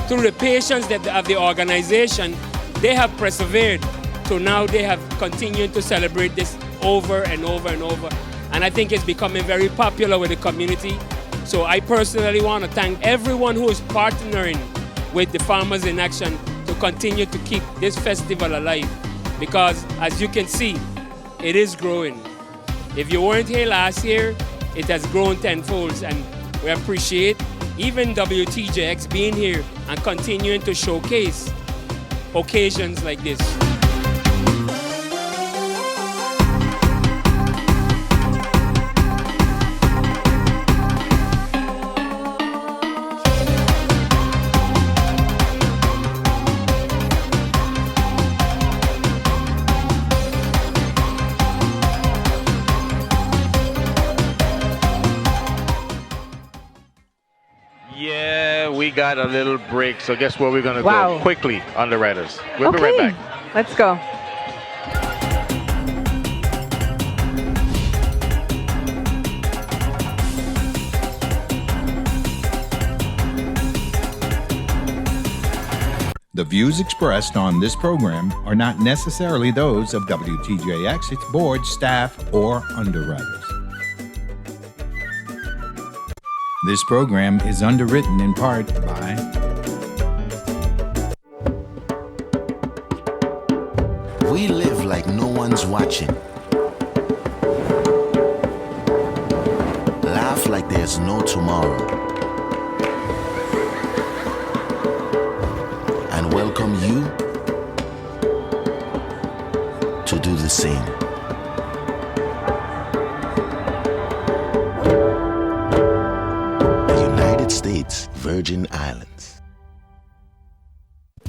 Through the patience of the organization, they have persevered. So now they have continued to celebrate this over and over and over. And I think it's becoming very popular with the community. So I personally want to thank everyone who is partnering with the Farmers in Action to continue to keep this festival alive. Because as you can see, it is growing. If you weren't here last year, it has grown tenfold. And we appreciate even WTJX being here and continuing to showcase occasions like this. Yeah, we got a little break, so guess where we're going to Wow. go quickly, Underwriters. We'll be right back. Let's go. The views expressed on this program are not necessarily those of WTJX, its board, staff, or underwriters. This program is underwritten in part by We live like no one's watching. Laugh like there's no tomorrow. And welcome you to do the same. The United States Virgin Islands.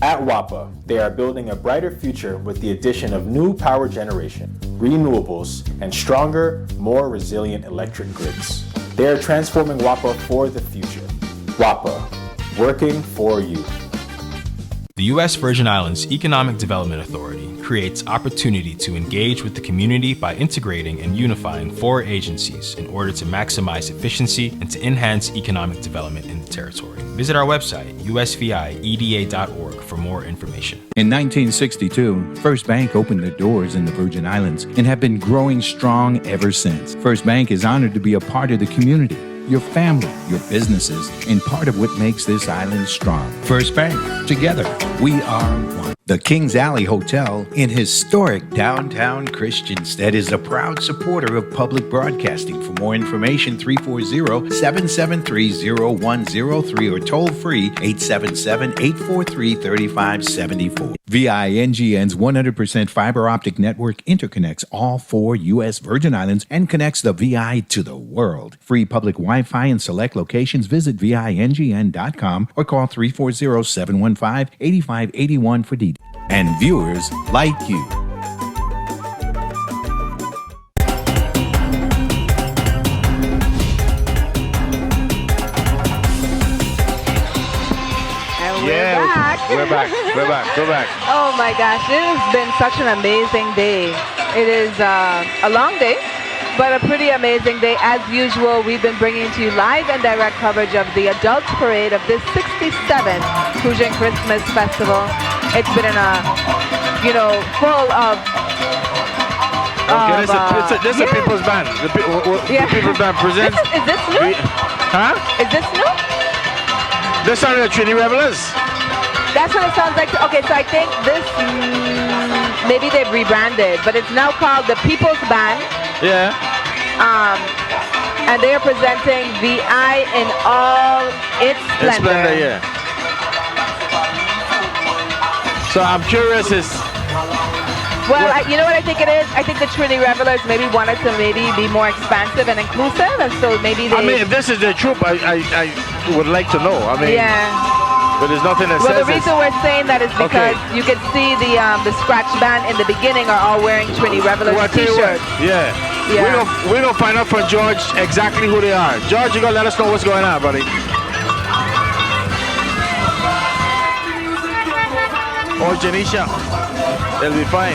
At WAPA, they are building a brighter future with the addition of new power generation, renewables, and stronger, more resilient electric grids. They are transforming WAPA for the future. WAPA, working for you. The U.S. Virgin Islands Economic Development Authority creates opportunity to engage with the community by integrating and unifying 4 agencies in order to maximize efficiency and to enhance economic development in the territory. Visit our website, usvieda.org, for more information. In 1962, First Bank opened their doors in the Virgin Islands and have been growing strong ever since. First Bank is honored to be a part of the community, your family, your businesses, and part of what makes this island strong. First Bank, together, we are one. The Kings Alley Hotel in historic downtown Christiansted is a proud supporter of public broadcasting. For more information, 340-773-0103 or toll free 877-843-3574. VINGN's 100% fiber optic network interconnects all 4 U.S. Virgin Islands and connects the VI to the world. Free public Wi-Fi in select locations. Visit VINGN.com or call 340-715-8581 for details. And viewers like you. We're back. Go back. Oh my gosh, it has been such an amazing day. It is a long day, but a pretty amazing day. As usual, we've been bringing to you live and direct coverage of the Adult Parade of this 67th Crucian Christmas Festival. It's been full of this is a people's band. The people's band presents. Is this new? Huh? Is this new? This are the Trinity Revelers. That's what it sounds like. Okay, so I think this, maybe they've rebranded, but it's now called the People's Band. Yeah. And they are presenting VI in all its splendor. Yeah. So I'm curious Well, you know what I think it is? I think the Trinity Revelers maybe wanted to be more expansive and inclusive, and so maybe they... I mean, if this is the troop, I would like to know. I mean... Yeah. But there's nothing that well, says the reason we're saying that is because you can see the scratch band in the beginning are all wearing Trinity Revelers t-shirts. Yeah. We're gonna find out from George exactly who they are. George, you gotta let us know what's going on, buddy. Or Janisha. They'll be fine.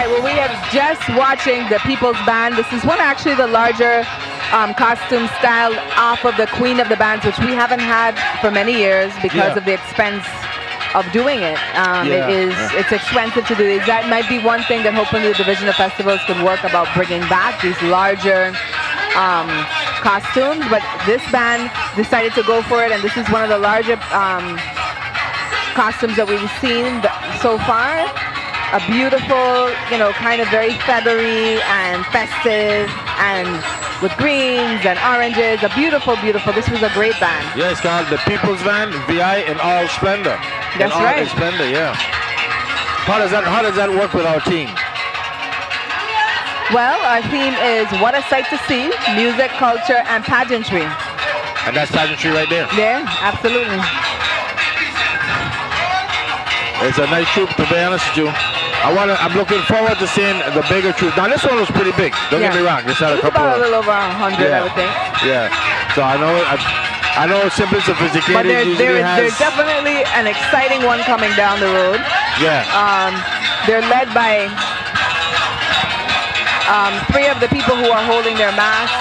right, well, we are just watching the People's Band. This is one actually the larger costume style off of the Queen of the Bands, which we haven't had for many years because of the expense of doing it. It's expensive to do these. That might be one thing that hopefully the Division of Festivals could work about bringing back these larger costumes, but this band decided to go for it, and this is one of the larger costumes that we've seen so far. A beautiful, kind of very feathery and festive and with greens and oranges. A beautiful, beautiful. This was a great band. Yeah, it's called the People's Band, VI in all splendor. That's right. In splendor, yeah. How does that work with our team? Well, our theme is What a Sight to See, Music, Culture, and Pageantry. And that's pageantry right there. Yeah, absolutely. It's a nice troop, to be honest with you. I'm looking forward to seeing the bigger troop. Now, this one was pretty big. Don't get me wrong. This had a couple about a little over 100, I would think. Yeah. So I know it's simply sophisticated. But there's definitely an exciting one coming down the road. Yeah. They're led by 3 of the people who are holding their masks.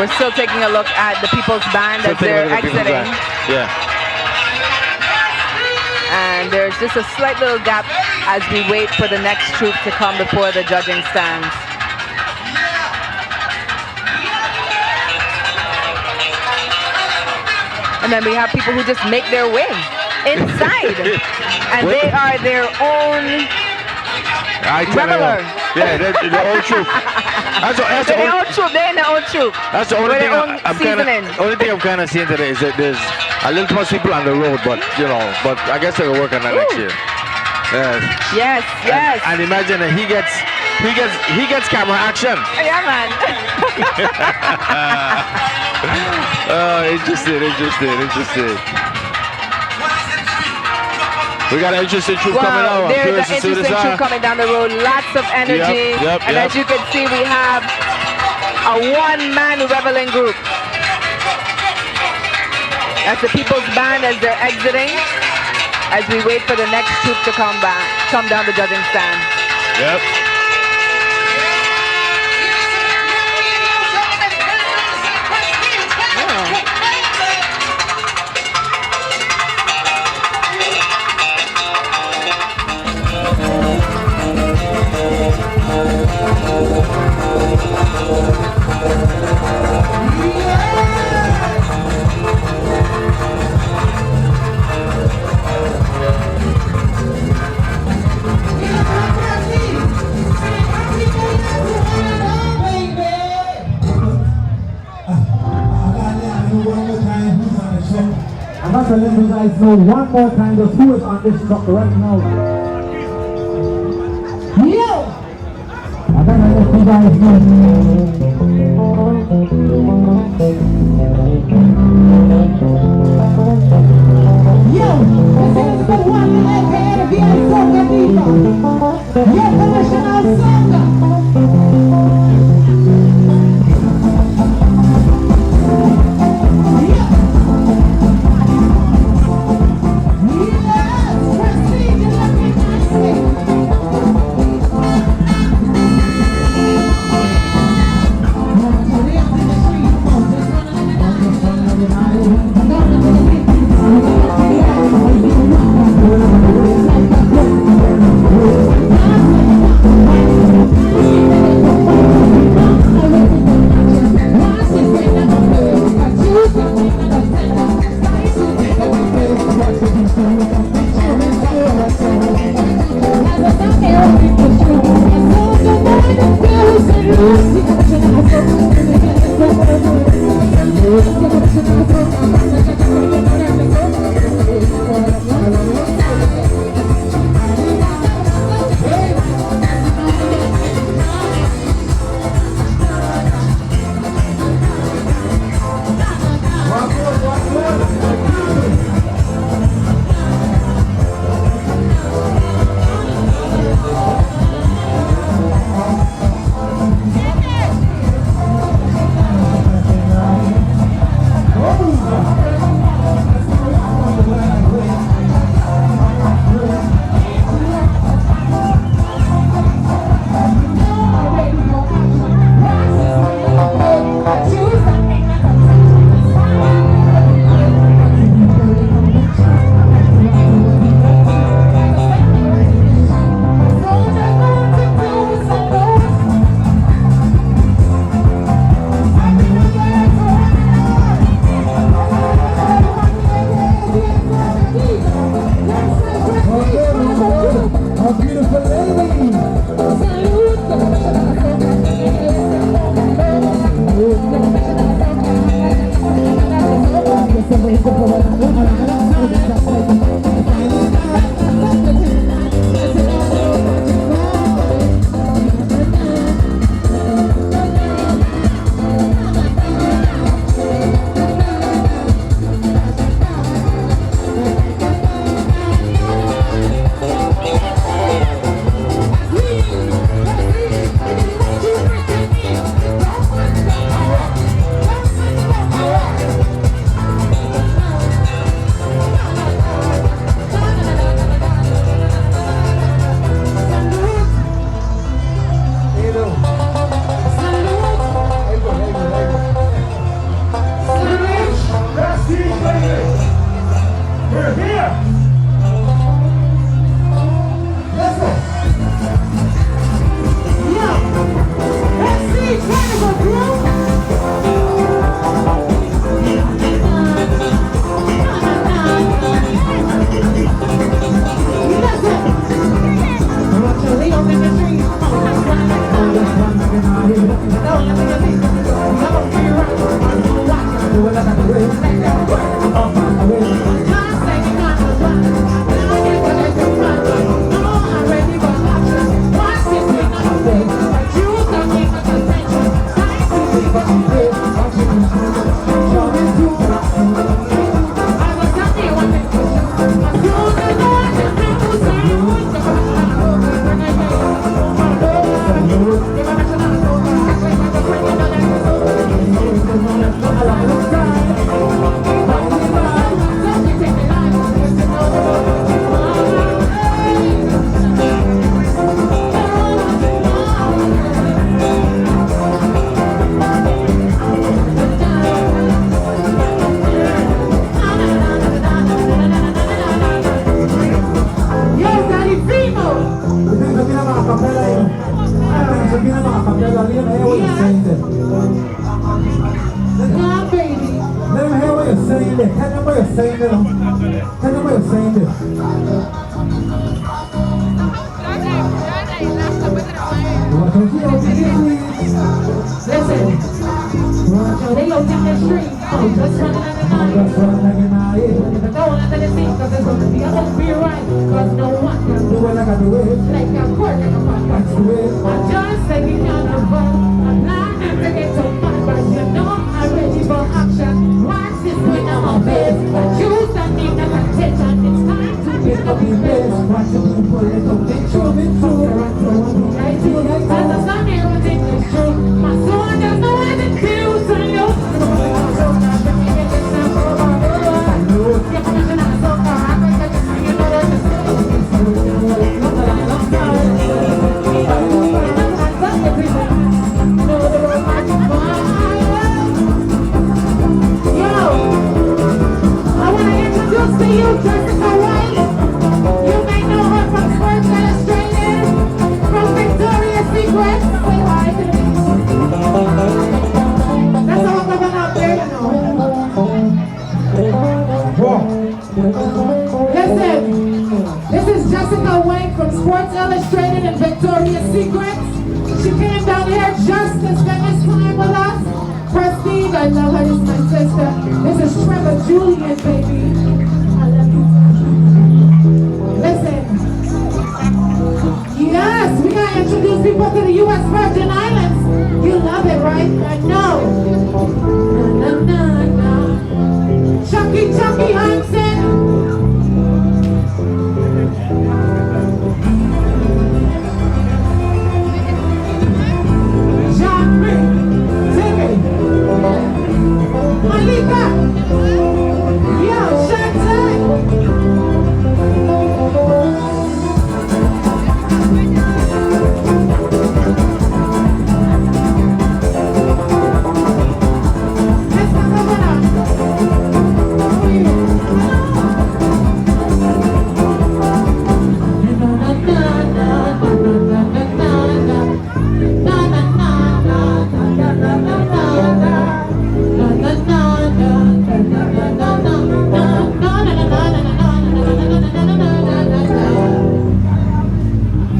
We're still taking a look at the People's Band as they're exiting. Yeah. And there's just a slight little gap as we wait for the next troop to come before the judging stands. And then we have people who just make their way inside. And they are their own reveler. Yeah, they're the old troop. That's They're their own troop. They're in their own troop. That's the only With thing their own seasoning. only thing I'm kind of seeing today is that there's a little too much people on the road, but I guess they'll work on that next year. Yes, yes. And imagine that he gets camera action. Yeah, man. Interesting. We got an interesting troop coming out. There's an interesting troop coming down the road. Lots of energy. And as you can see, we have a one-man reveling group. That's the People's Band as they're exiting, as we wait for the next troop to come down the judging stand. Yep. I'm not to let you guys know one more time just who is on this truck right now. Yo! I'm gonna let you guys know. Yo! This is the one aka the VI Soca Diva. Your traditional soca.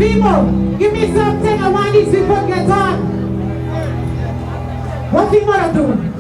People, give me something. I want these people to get on. What people are doing?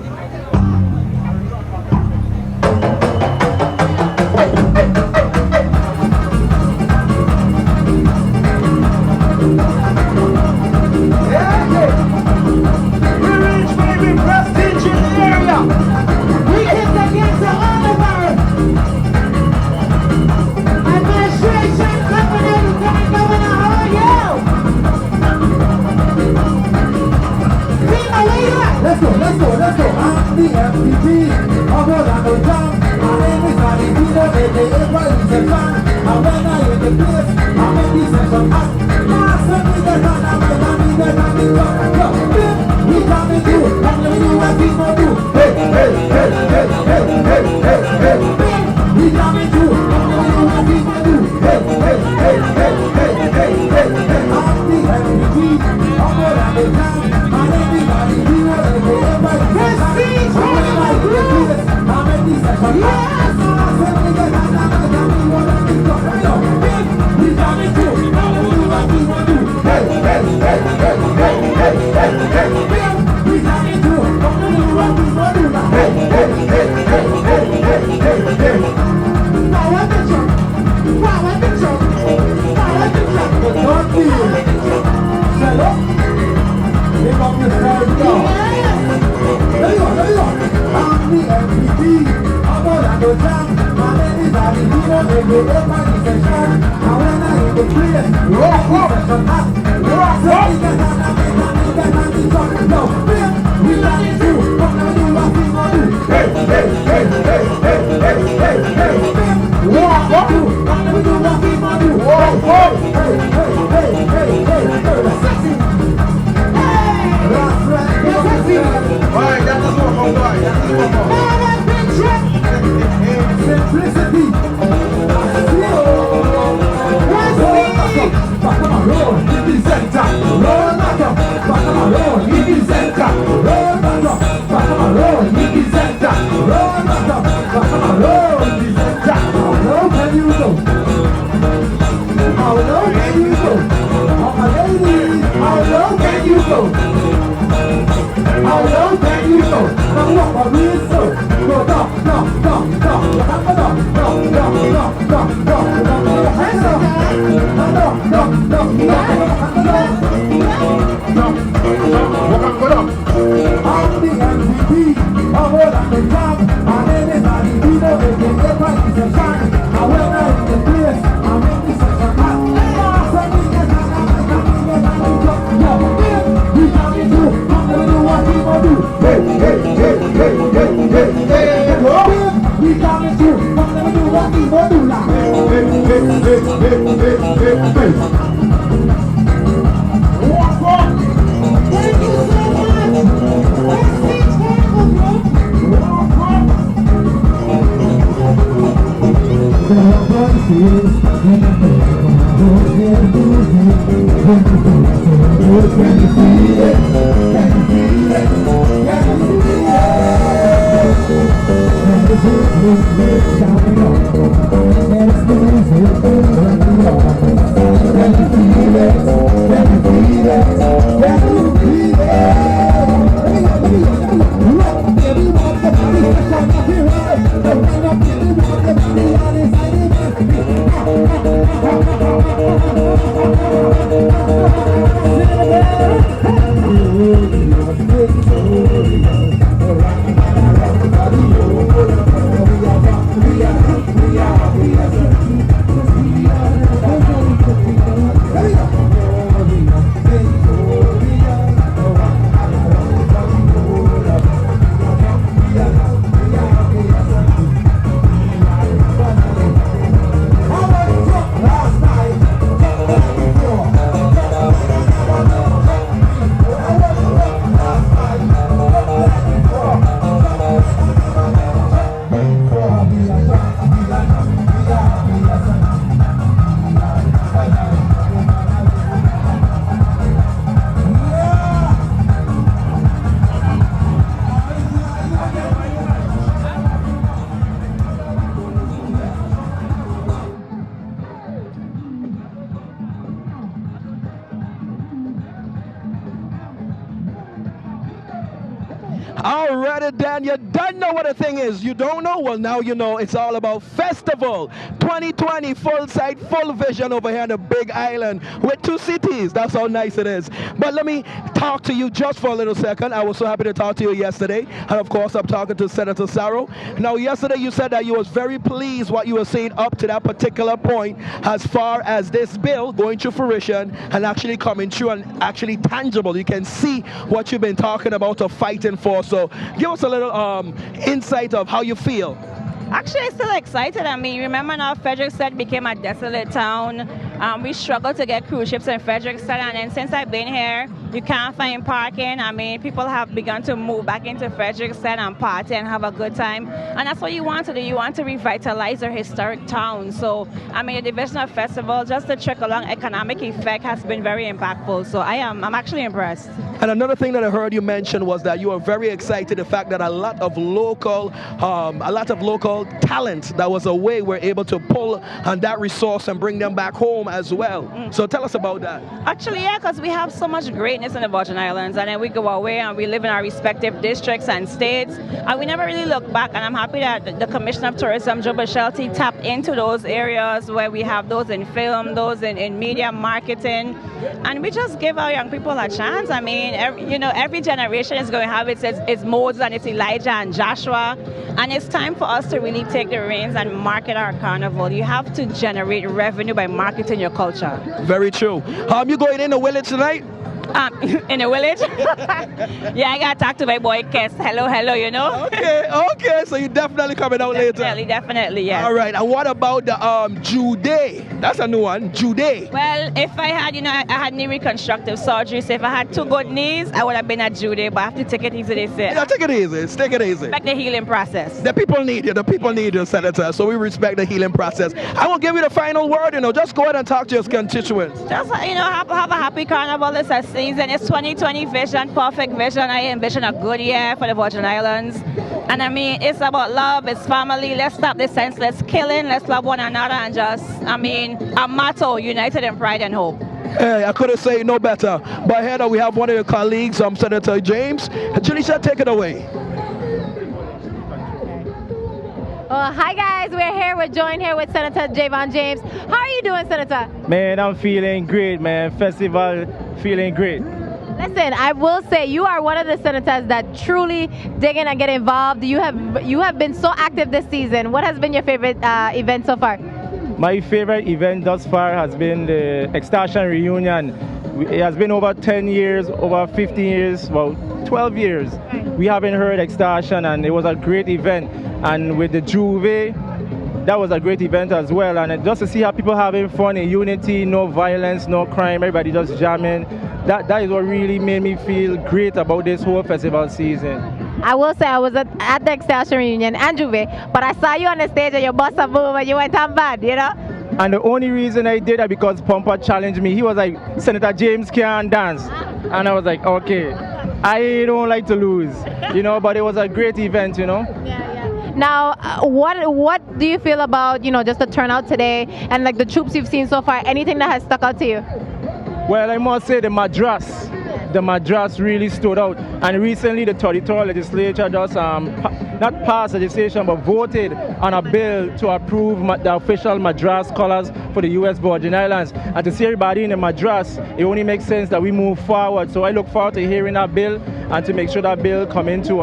Let's go. I'm the MVP. I'm more than no jam. My name is Valentino, aka Reception. And when I in the place, I make this session hot. Now send me the gun, I might need the gun. Yo, we coming through. I'm gonna do what people do. Hey. We coming through. I'm gonna do what people do. Hey. I'm the MVP. I'm more than no jam. My name is Valentino, Prestige, I'm in this session. Yes! We coming through. Now we do what we want to do. Hey. We coming through. Now we do what we want to do. Hey. Power picture. Don't feel. Shut up. Pick up yourself, go. Let me go. I'm the MVP. I'm more than no jam. My name is Valentino, aka Reception. And when I in the place, rock session hot. We running through. Come now do what we gonna do. Hey. Walk. Come now do what we gonna do. Hey. Sexy. Alright, got this one more, boy. Simplicity. Back on my road, in the center. Roll back up. Back on my road, in the center. Roll back up. Back on my road, in the center. Roll back up. Back on my road, in the center. How low can you go? How low can you go? Oh my ladies, how low can you go? How low can you go? Now walk my real soul. Go down. I'm the MVP. I'm more than the jam. My name is Valentino, aka Reception. And when I'm in the place, I'm in the session hot. We coming through. I'm gonna do what we gonna do. Hey. We coming through. I'm gonna do what we gonna do now. Walk. Thank you so much. We are Alrighty then, you don't know what the thing is. You don't know? Well, now you know. It's all about Festival 2020, full sight, full vision over here on the Big Island with 2 cities. That's how nice it is. But let me talk to you just for a little second. I was so happy to talk to you yesterday. And of course, I'm talking to Senator Sarro. Now, yesterday you said that you was very pleased what you were saying up to that particular point as far as this bill going to fruition and actually coming true and actually tangible. You can see what you've been talking about or fighting for. So give us a little insight of how you feel. Actually, still excited. I mean, remember now Frederickson became a desolate town. We struggled to get cruise ships in Frederickson, and then since I've been here, you can't find parking. I mean, people have begun to move back into Frederickson and party and have a good time. And that's what you want to do. You want to revitalize our historic town. So, I mean, the Division of Festival, just the trickle-along economic effect has been very impactful. So I'm actually impressed. And another thing that I heard you mention was that you are very excited the fact that a lot of local talent that was away were able to pull on that resource and bring them back home as well. So tell us about that. Actually, yeah, because we have so much greatness in the Virgin Islands, and then we go away and we live in our respective districts and states, and we never really look back. And I'm happy that the Commissioner of Tourism, Joe Shelty, tapped into those areas where we have those in film, those in media marketing, and we just give our young people a chance. I mean, every generation is going to have its Moses and its Elijah and Joshua, and it's time for us to really take the reins and market our carnival. You have to generate revenue by marketing your culture. Very true. You going in the village tonight? In the village? Yeah, I got to talk to my boy Kes. Hello, you know? Okay, so you're definitely coming out later. Definitely, yeah. All right, and what about the Jude? That's a new one, Jude. Well, if I had, I had knee reconstructive surgery, so if I had 2 good knees, I would have been at Jude, but I have to take it easy, they say. Yeah, take it easy. Respect the healing process. The people need you, Senator, so we respect the healing process. I will give you the final word, just go ahead and talk to your constituents. Just, have a happy carnival. It's a season. It's 2020 vision, perfect vision. I envision a good year for the Virgin Islands. And I mean, it's about love, it's family. Let's stop this senseless killing. Let's love one another and just, a motto, united in pride and hope. Hey, I couldn't say no better. But here we have one of your colleagues, Senator James. Janisha, take it away. Hi guys, we're joined here with Senator Javon James. How are you doing, Senator? Man, I'm feeling great, man. Festival, feeling great. Listen, I will say you are one of the senators that truly dig in and get involved. You have been so active this season. What has been your favorite event so far? My favorite event thus far has been the Extension Reunion. It has been over 10 years, over 15 years, well, 12 years. We haven't heard Extension, and it was a great event. And with the Juve, that was a great event as well. And just to see how people having fun in unity, no violence, no crime, everybody just jamming. That is what really made me feel great about this whole festival season. I will say I was at the Extension Reunion and Juve, but I saw you on the stage and you bust a move and you went on bad, And the only reason I did that because Pumper challenged me. He was like, Senator James can't dance. And I was like, okay, I don't like to lose, but it was a great event, Now, what do you feel about, just the turnout today and like the troops you've seen so far? Anything that has stuck out to you? Well, I must say the Madras really stood out. And recently the territorial legislature just not passed legislation but voted on a bill to approve the official Madras colors for the U.S. Virgin Islands. And to see everybody in the Madras, it only makes sense that we move forward. So I look forward to hearing that bill and to make sure that bill come into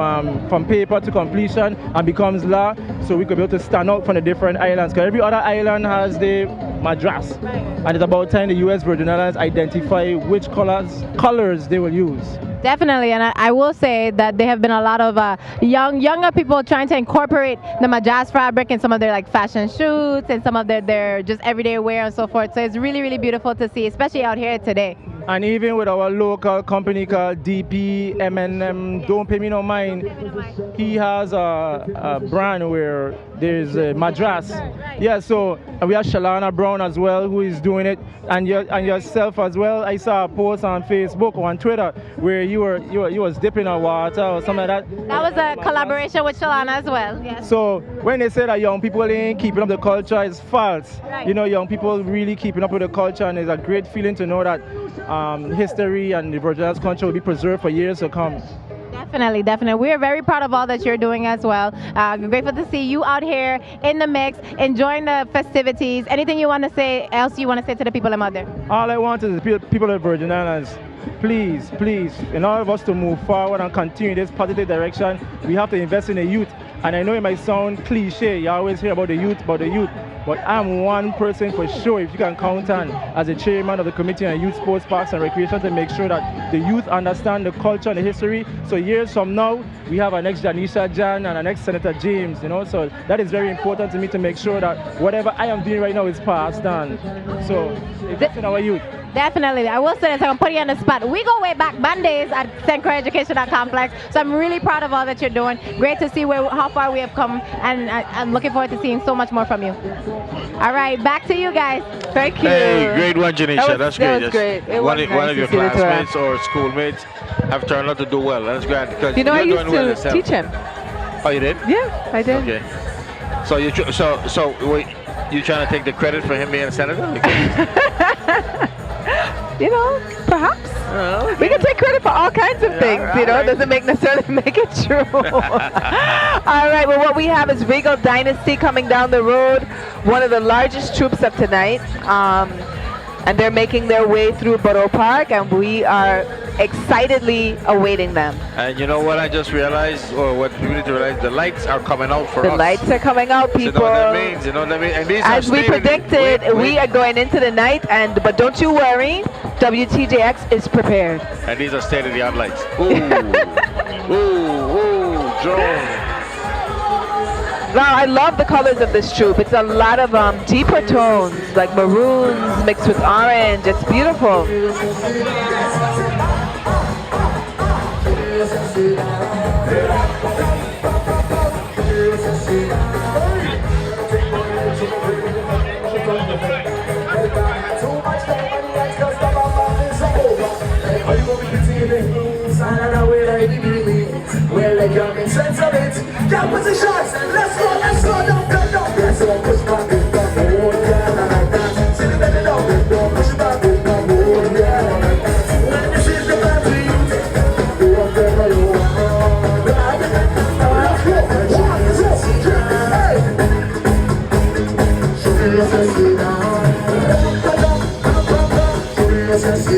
from paper to completion and becomes law, so we could be able to stand out from the different islands. Because every other island has the Madras. And it's about time the U.S. Virgin Islands identify which colors they will use. Definitely, and I will say that there have been a lot of younger people trying to incorporate the Madras fabric in some of their like fashion shoots and some of their just everyday wear and so forth. So it's really, really beautiful to see, especially out here today. And even with our local company called DP M&M, Don't Pay Me No Mind, he has a brand where there's Madras. Yeah, so and we have Shalana Brown as well who is doing it, and yourself as well. I saw a post on Facebook or on Twitter where you was dipping in water or something like that. That was a collaboration with Shalana as well. Yes. So when they say that young people ain't keeping up the culture, it's false. Right. Young people really keeping up with the culture, and it's a great feeling to know that history and the Virgin Islands culture will be preserved for years to come. Definitely, definitely. We are very proud of all that you're doing as well. Grateful to see you out here in the mix, enjoying the festivities. Anything you want to say, else you want to say to the people out there? All I want is the people of Virgin Islands, please, please, in order for us to move forward and continue this positive direction, we have to invest in the youth. And I know it might sound cliche, you always hear about the youth, but I'm one person for sure, if you can count on, as the chairman of the Committee on Youth Sports, Parks and Recreation, to make sure that the youth understand the culture and the history. So years from now, we have our next Janisha Jan and our next Senator James, so that is very important to me, to make sure that whatever I am doing right now is passed on. So invest in our youth. Definitely. I will say this, I'm going to put you on the spot. We go way back, Mondays at St. Croix Educational Complex. So I'm really proud of all that you're doing. Great to see how far we have come, and I'm looking forward to seeing so much more from you. All right, back to you guys. Thank you. Hey, great one, Janisha. That's great. That was great. It One was of nice your to see the classmates or schoolmates have turned out to do well. That's great, because You know, I you're used doing well to yourself. teach him. Oh, you did? Yeah, I did. Okay. So you trying to take the credit for him being a senator? You know, perhaps. We can take credit for all kinds of things, doesn't necessarily make it true. All right, well, what we have is Regal Dynasty coming down the road, one of the largest troops of tonight. And they're making their way through Borough Park, and we are excitedly awaiting them. And you know what I just realized, or what we need to realize, the lights are coming out for us. The lights are coming out, people. You know what that means? You know what I mean? And these As are we predicted, we are going into the night, but don't you worry, WTJX is prepared. And these are state-of-the-art lights. Ooh, Joan. Now, I love the colors of this troop. It's a lot of deeper tones, like maroons mixed with orange. It's beautiful. Well, like you make sense of it. Down positions, let's go, let's go, push back, yeah, like that. See the belly down, push back, yeah, like that. When this is the battery, do whatever you want. Let's go,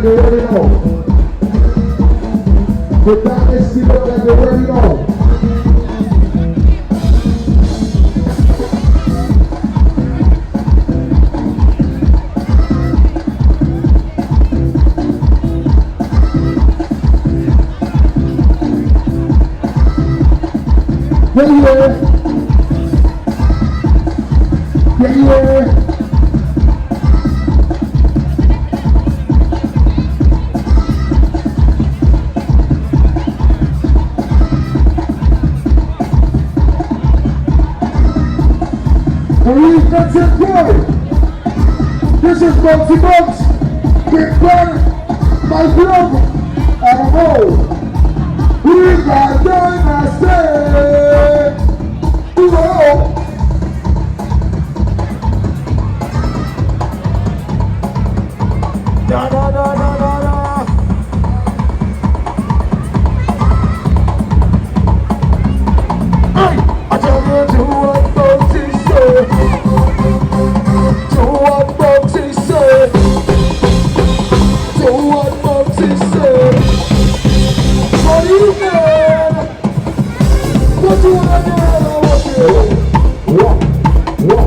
they're ready now. The darkness still look like they're ready now. This is Bouncy Bugs, Big Ben, my brother, and Mo. We got dynasty. Whoa. Da da da da da da. Hey, I tell you to what Bouncy said. To what Bouncy said. To what Bouncy said. What do you mean? What do you mean? What? What?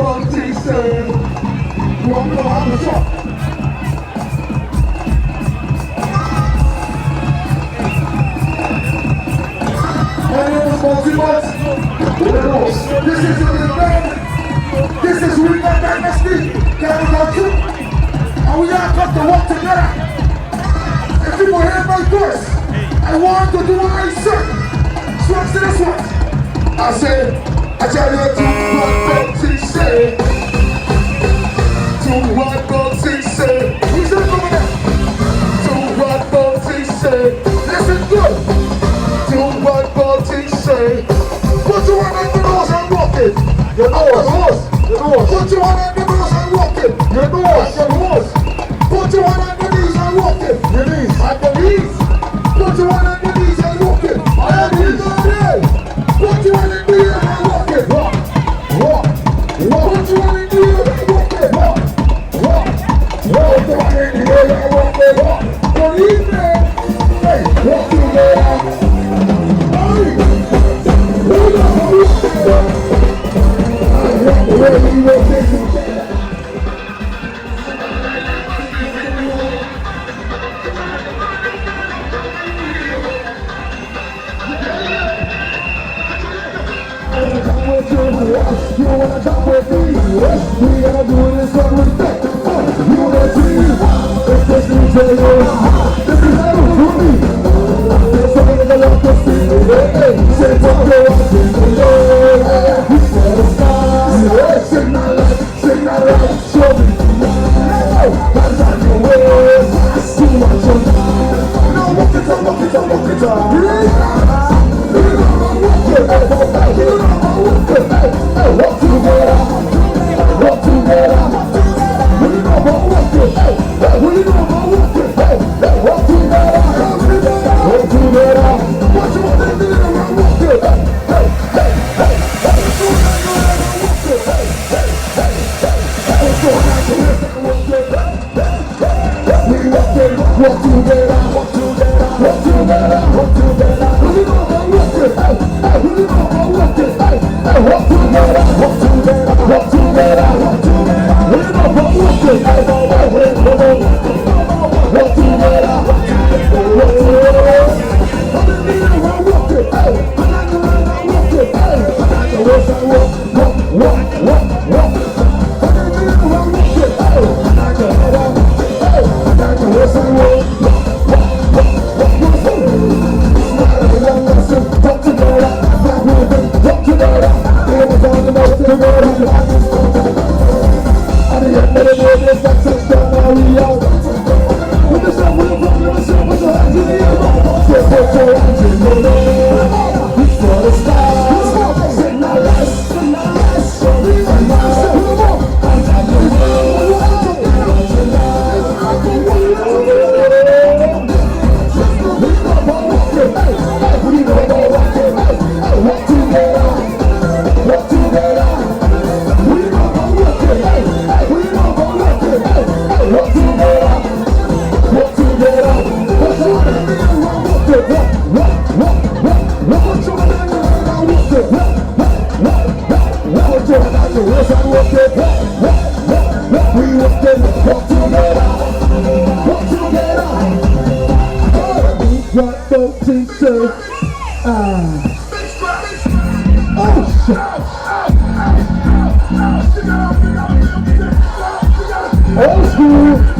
bounty say. One more on the top. My name is Bounty Box. This is the event. This is Real Dynasty. Canada 2. And we all come to work together. If people hear my voice, I want to do what I say. So let's do this one. I say, I tell you to what bounty say. To what bounty say. Who's that over there? To what bounty say. Listen good. To what bounty say. Put your hand on the nose and walk it. Your nose. Put your hand on the nose and walk it. Your nose. Put your hand on the knees and walk it. Your knees. And the knees. Put your hand on the knees and walk it. And the knees. Put your hand on the knees and walk it. Walk. Put your hand on the knees and walk it. Walk. Put your hand on the knees and walk it. Walk. Good evening. Hey, walk together. Hey. You wanna jump with me? We gotta do this on respect. Unity. It's this new day. This is how we do me. There's something that I love to see. Say what you want to do. We for the stars. Sing my life, show me. Hands on your waist. See what you want. Now walk it on. You know walk it. Walk together. Walk together. We know about walk it. We know about walk it. Walk together. Walk together. What you want to do? Walk it. We walk it. Walk together. Walk together. Walk together. Walk together. We know about walk it. We know about walk it. Walk together. Walk together. Walk together. Walk together. We know about walk it. Walk together. Walk together. Walk it.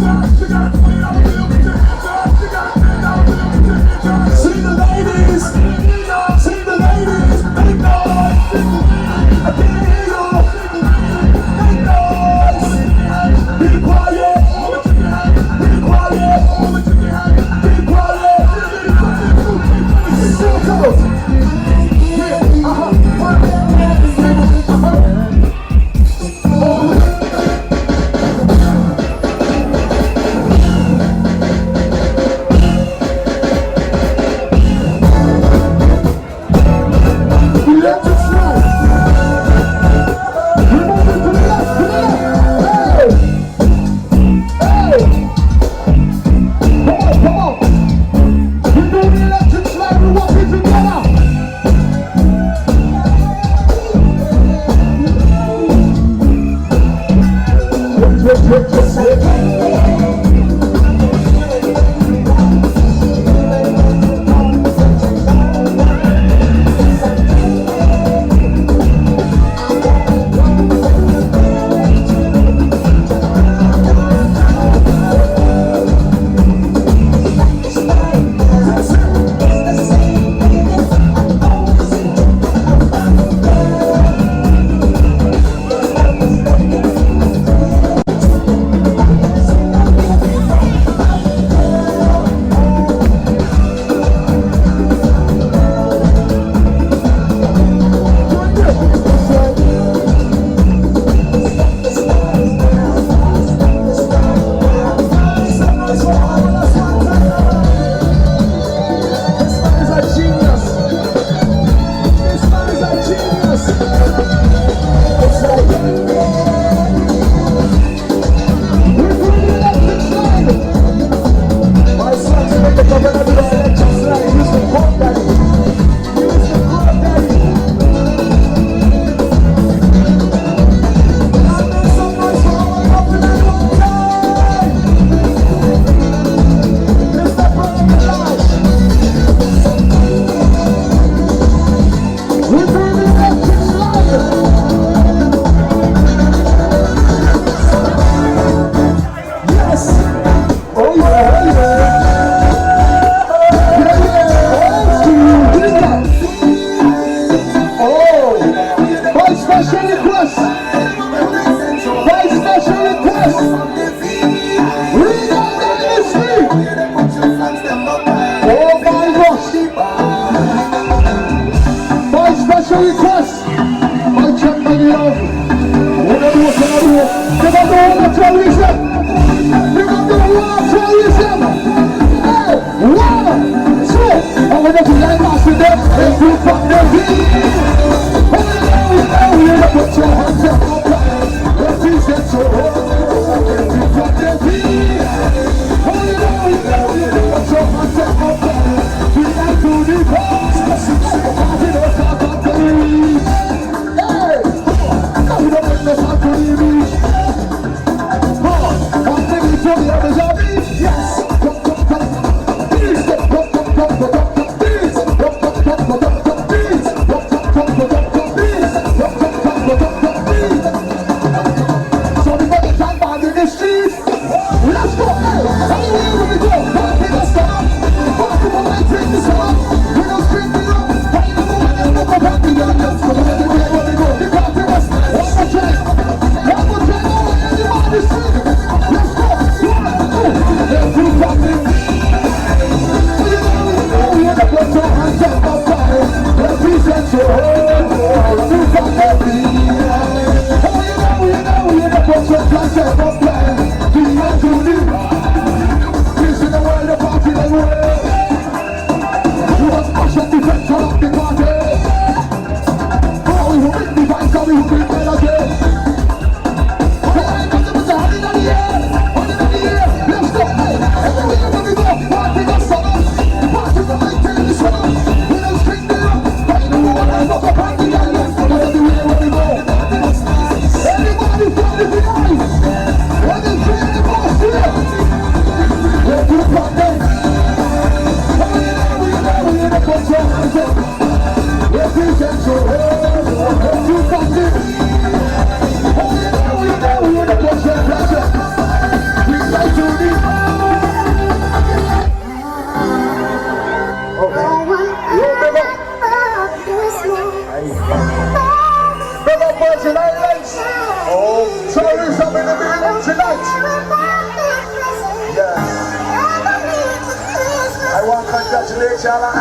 Congratulations on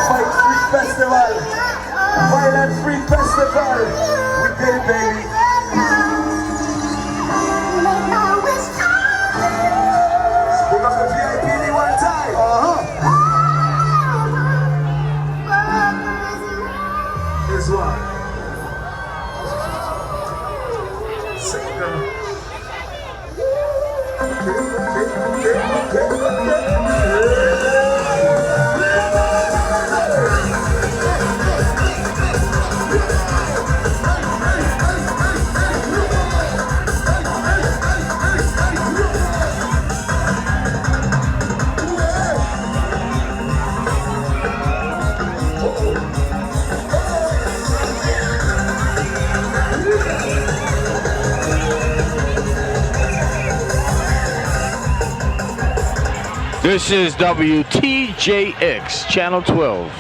Fight Free Festival. Violent Free Festival. We did it, baby. Pick up the VIP one time. This one. Sing, girl. This is WTJX, Channel 12.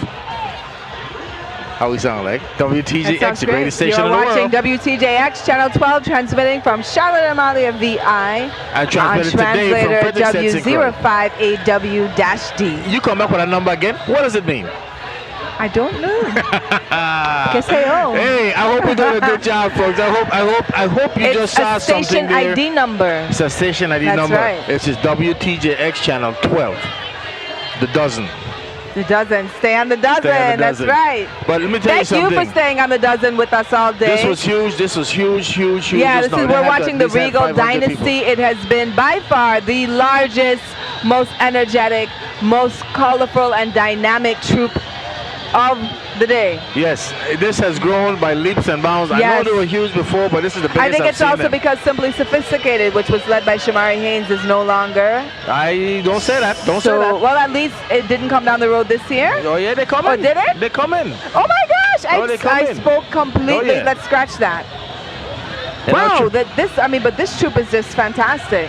How we sound like? WTJX, the greatest station in the world. You're watching WTJX, Channel 12, transmitting from Charlotte Amalia VI. And transmitting today from translator W058W-D. You come up with a number again? What does it mean? I don't know. Que say oh. Hey, I hope we're doing a good job, folks. I hope you just saw something there. It's a station ID number. It's a station ID number. That's right. It's just WTJX Channel 12. The dozen. The dozen. Stay on the dozen. Stay on the That's dozen. right. But let me tell you something. Thank you for staying on the dozen with us all day. This was huge. This was huge. Yeah, we're watching the Regal Dynasty. It has been by far the largest, most energetic, most colorful and dynamic troupe of the day. Yes, this has grown by leaps and bounds. Yes. I know they were huge before, but this is the biggest I think I've it's seen also them. because Simply Sophisticated, which was led by Shamari Haynes, is no longer. I don't say that. Don't say that. Well, at least it didn't come down the road this year. Oh yeah, they come in. Oh, did it? They come in. Oh my gosh! they I spoke completely. Oh, yeah. Let's scratch that. And Wow, but this troupe is just fantastic.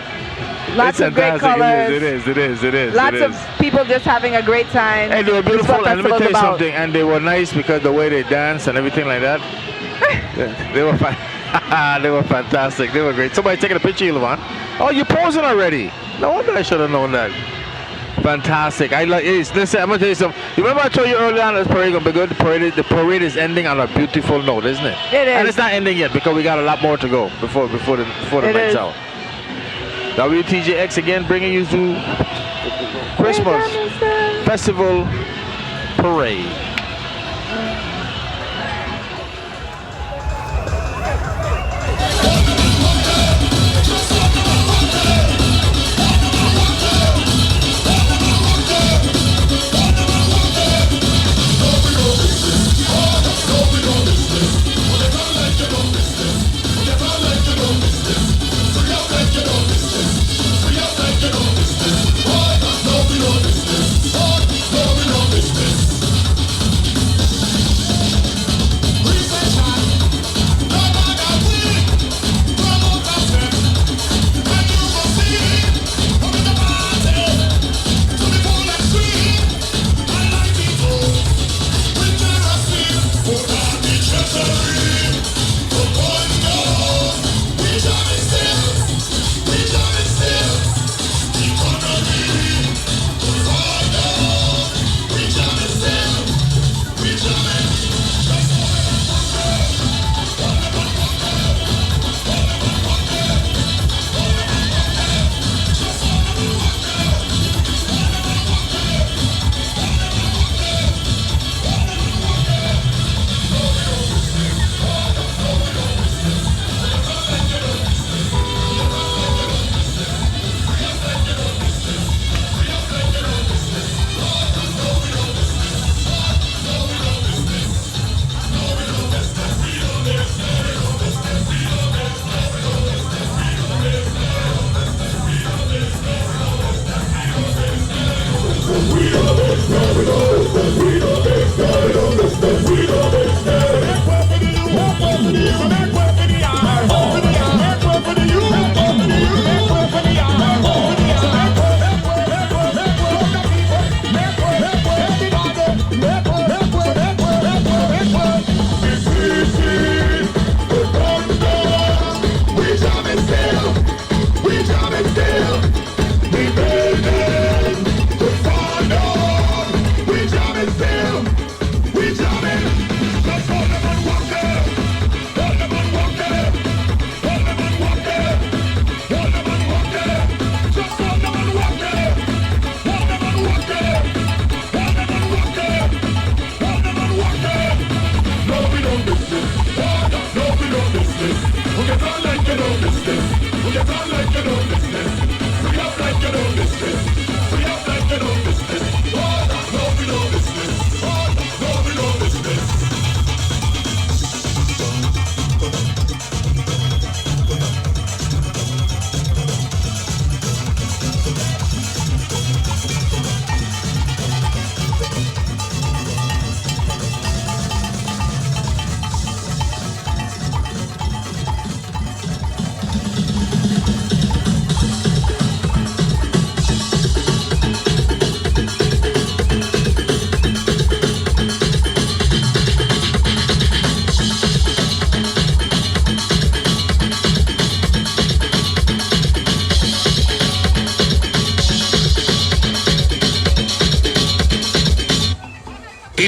Lots it's of great fantastic. colors. It is. Lots of people just having a great time. And they were That's beautiful. what And let me tell you festival's about. something. And they were nice because the way they danced and everything like that. they were they were fantastic. They were great. Somebody taking a picture, Levon. Oh, you're posing already. No wonder I should have known that. Fantastic. I like it. Listen, I'm gonna tell you something. You remember I told you earlier on this parade gonna be good? The parade is ending on a beautiful note, isn't it? It is. And it's not ending yet because we got a lot more to go before the It night's is. out. WTJX again bringing you to Christmas Festival Parade.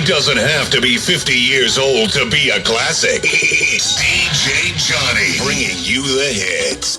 It doesn't have to be 50 years old to be a classic. It's DJ Johnny bringing you the hits.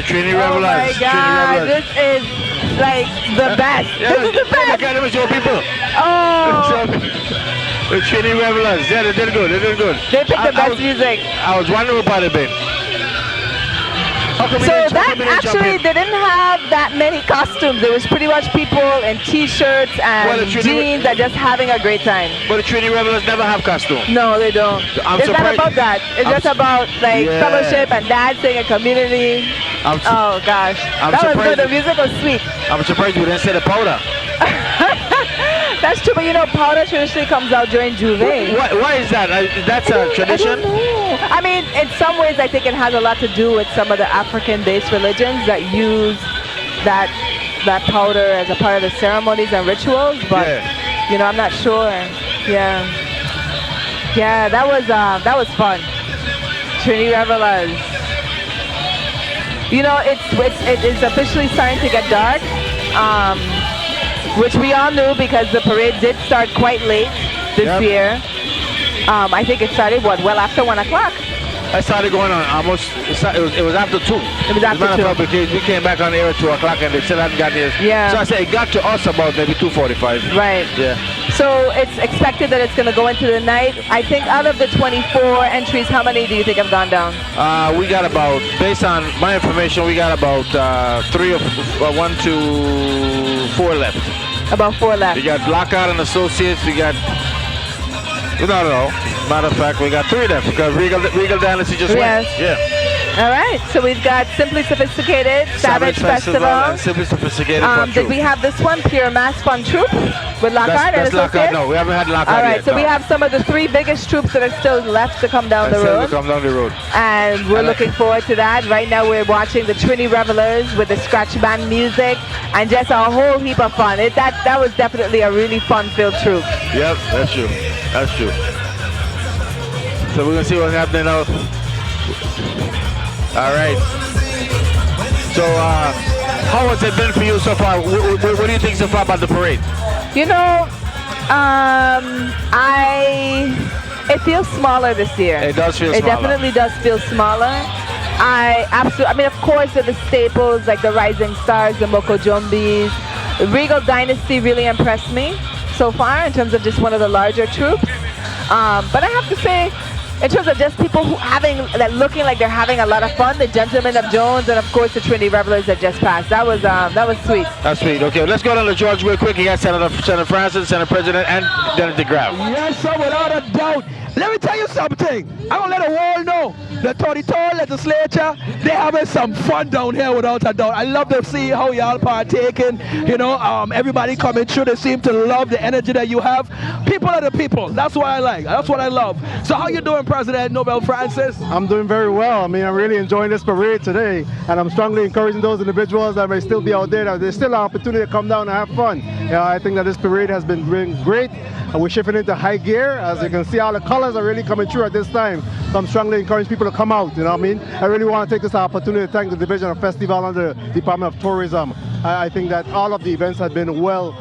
Trini Oh my God, this is like the best. This is the best. Look at them, show people. Oh. The Trini Revelers. Yeah, they did good. They did good. They picked the best music. I was wondering about it, Ben. So that actually, they didn't have that many costumes. It was pretty much people in t-shirts and jeans and just having a great time. But the Trini Revelers never have costumes. No, they don't. It's not about that. It's just about like fellowship and dancing and community. Oh gosh, that was good. The music was sweet. I'm surprised you didn't say the powder. That's true, but you know, powder traditionally comes out during Juve. Why is that? That's a tradition? I don't know. I mean, in some ways, I think it has a lot to do with some of the African-based religions that use that powder as a part of the ceremonies and rituals. But you know, I'm not sure. Yeah, that was fun. Trini Revelers. You know, it is officially starting to get dark, which we all knew because the parade did start quite late this year. I think it started, well after 1 o'clock. I started going on almost, it was after 2. It was after 2. Because we came back on the air at 2 o'clock and they still hadn't gotten here. Yeah. So I said it got to us about maybe 2:45. Right. Yeah. So it's expected that it's going to go into the night. I think out of the 24 entries, how many do you think have gone down? We got about, based on my information, we got about 1 to 4 left. About 4 left. We got Lockout and Associates. We got, no. Matter of fact, we got 3 left because Regal Dynasty just went. Yeah. All right, so we've got Simply Sophisticated, Savage Festival. And Simply Sophisticated Fun Did Troop. we have this one, Pure Mass Fun Troop with Lockhart and That's Lockhart. Associates? No, we haven't had Lockhart All right, yet, so we no. have some of the 3 biggest troops that are still left to come down the road. Come down the road. And we're looking forward to that. Right now we're watching the Trini Revelers with the scratch band music and just a whole heap of fun. That was definitely a really fun-filled troop. Yep, that's true. That's true. So we're gonna see what's happening now. All right. So how has it been for you so far? What do you think so far about the parade? You know, it feels smaller this year. It does feel smaller. It definitely does feel smaller. I mean, of course, the staples like the Rising Stars, the Moko Jombis. Regal Dynasty really impressed me so far in terms of just one of the larger troops. But I have to say, in terms of just people looking like they're having a lot of fun, the Gentlemen of Jones and of course the Trinity Revelers that just passed. That was sweet. That's sweet. Okay, let's go down to George real quick. You got Senator Francis, Senator President, and Dennis DeGraff. Yes, sir, without a doubt. Let me tell you something. I'm going to let the world know the 34 legislature, they're having some fun down here without a doubt. I love to see how y'all partaking. You know, everybody coming through. They seem to love the energy that you have. People are the people. That's what I like. That's what I love. So how you doing, President Nobel Francis? I'm doing very well. I mean, I'm really enjoying this parade today. And I'm strongly encouraging those individuals that may still be out there. There's still an opportunity to come down and have fun. I think that this parade has been doing great. And we're shifting into high gear. As you can see, all the colors are really coming through at this time. So I'm strongly encouraging people to come out, you know what I mean? I really want to take this opportunity to thank the Division of Festival and the Department of Tourism. I think that all of the events have been well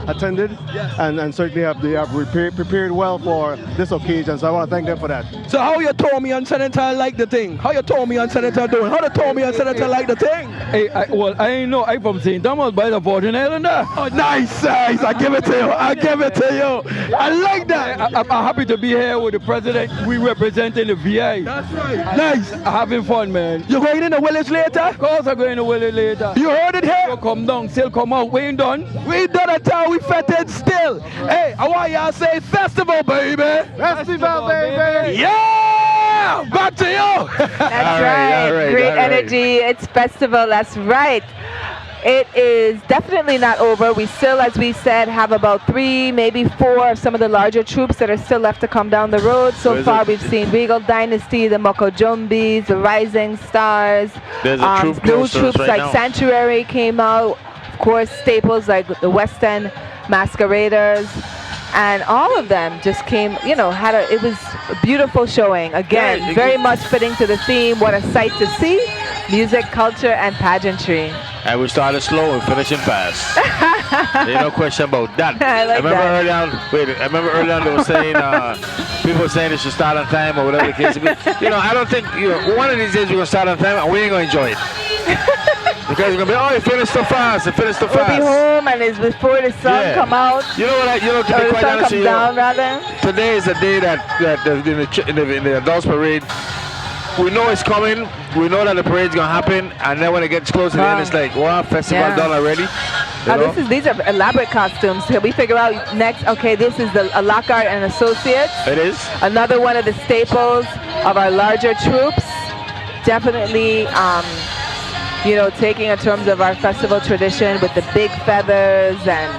attended, and certainly they have prepared well for this occasion. So I want to thank them for that. So how you told me and Senator like the thing? How you told me and Senator doing? How you told me and Senator like the thing? Hey, I ain't know. I'm from St. Thomas by the Virgin Island there. Oh, nice. I give it to you. I give it to you. I like that. I'm happy to be here with the president. We representing the VI. That's right. Nice. Having fun, man. You going in the village later? Of course I'm going to village later. You heard it here? So come down, still come out. We ain't done. We ain't done at all. We fetted still. Hey, I want y'all say festival, baby. Festival, baby. Yeah! Back to you. That's right. Great energy. It's festival. That's right. It is definitely not over. We still, as we said, have about 3, maybe 4 of some of the larger troops that are still left to come down the road. So far, we've seen Regal Dynasty, the Moko Jombis, the Rising Stars. There's a troop new troops right like now. Sanctuary came out. Of course, staples like the West End Masqueraders. And all of them just came, it was a beautiful showing. Again, very much fitting to the theme. What a sight to see. Music, culture, and pageantry. And we started slow and finishing fast. There's no question about that. I remember early on they were saying, people were saying it should start on time or whatever the case may be. I don't think, one of these days we're going to start on time and we ain't going to enjoy it. Because it's going to be, you finished so fast, We'll be home and it's before the sun come out. You know what, to be quite honest with you, today is a day that in the adults parade, we know it's coming, we know that the parade's going to happen, and then when it gets close to the end, it's like, wow, festival done already. These are elaborate costumes. We figure out next, okay, this is the Lockhart and Associates. It is. Another one of the staples of our larger troops. Definitely, taking in terms of our festival tradition with the big feathers and,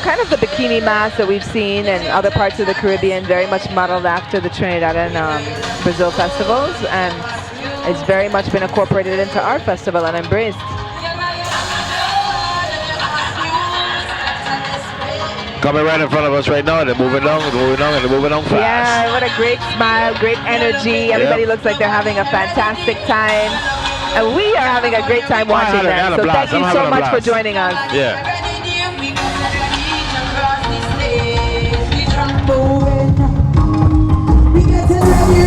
kind of the bikini mask that we've seen in other parts of the Caribbean, very much modeled after the Trinidad and Brazil festivals. And it's very much been incorporated into our festival and embraced. Coming right in front of us right now, they're moving on, and they're moving on fast. Yeah, what a great smile, great energy. Everybody looks like they're having a fantastic time. And we are having a great time watching them. So thank you so much for joining us. Yeah. We get ready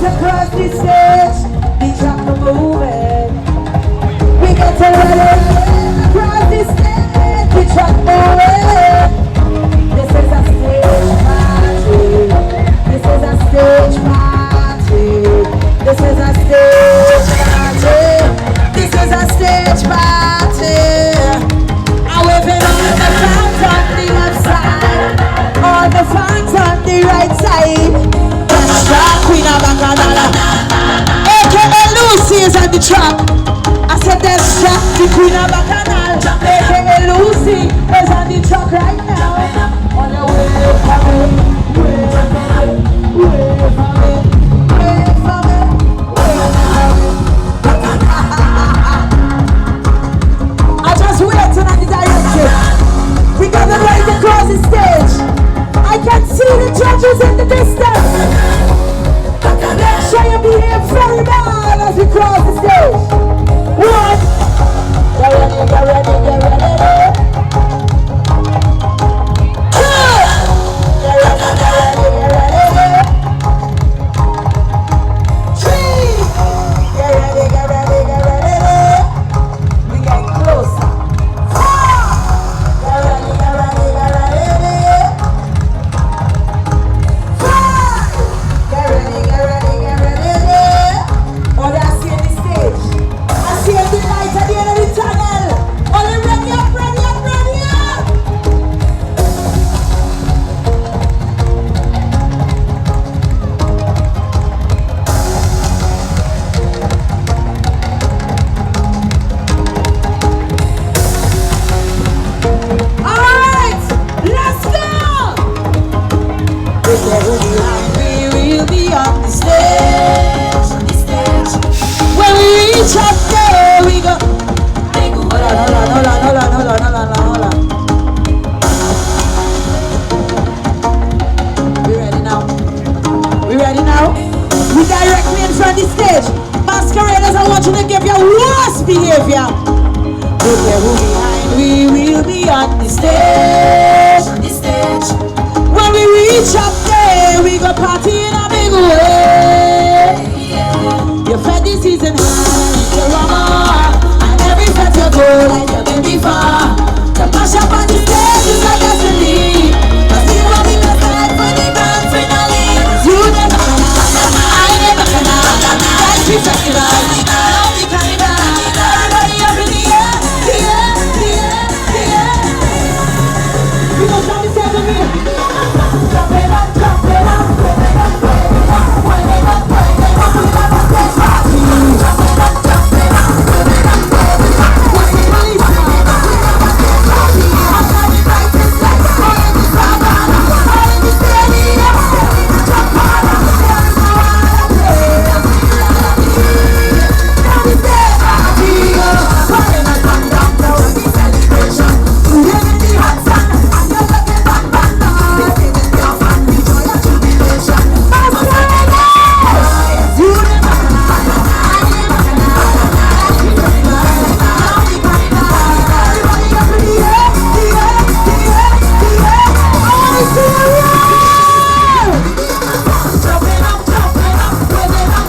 to cross the stage. The track moving. We get ready to cross the stage. The track moving. This is a stage party. This is a stage party. This is a stage party. This is a stage party. I'm waving all the fans on the left side, all the fans on the right side. That's Queen of Bacchanal, aka Lucy is on the track. I said that's Jack, the Queen of Bacchanal, aka Lucy is on the track right now. On the way for me, wait for me, wait for me, wait for me, wait for me. I just waiting on the direction. We got them right across the stage. I can see the judges in the distance. Make sure you behave very well as we cross the stage. One. Get ready, get ready, get ready. Two. Get ready, get ready, get ready. Three. Get ready, get ready, get ready. We get closer. Four. Get ready, get ready, get ready. Five. Get ready, get ready, get ready. Oh, that's in the stage. I see the light at the end of the tunnel. Oh, they ready up, ready up, ready up. All right, let's go. We will be on the stage. When we reach up there, we go. Hold on. We ready now? We ready now? We directly in front of the stage. Masqueraders, I want you to give your worst behavior. Look there, who behind? We will be on the stage. When we reach up there, we go party in a big way. You fed this season high, you rama, and every fed you go like you've been before. To mash up on the stage is a destiny. Cause we will be the time for the grand finale. You never I never that's the festival. Everybody up in the air, the air, the air, the air. We gon' jump the stage with me. Jump it up, jump it up, jump it up, wind it up, wind it up, wind it up, stage party. Jump it up, jump it up, wind it up, wind it up, what's the police? Stage party. Outside the brightest lights, all in the savannah, all in the stadium, jump on up, there is no other place. Now the stage party, party not come down, now the celebration. You live in the hot sun, and you're looking back, back now. Living in your family, joy and jubilation. Masqueraders, you never everybody up in the air, the air, the air, the air. I wanna see you roll. Jumping up, waving up,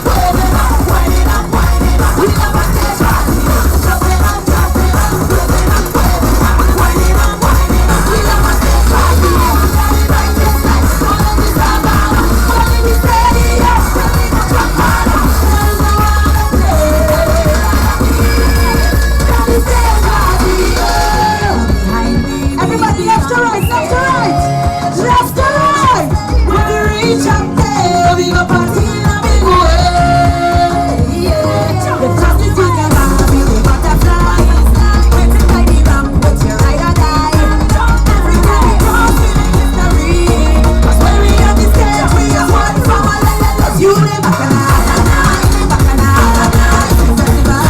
waving up, winding up, winding up. We love a stage party. Jumping up, waving up, waving up, winding up, winding up. We love a stage party. All the brightest lights, all in the savannah, all in the stadium, bringing the drum party. There is no other place. Now the stage party. Everybody left to right, left to right, left to right. When we reach up there, we go party in a big way. The fastest you can have is the butterfly. Waiting by the ramp with your ride or die. Every time we cross, we make history. 'Cause when we on the stage, we are one from a let you live bacchanal. Everybody,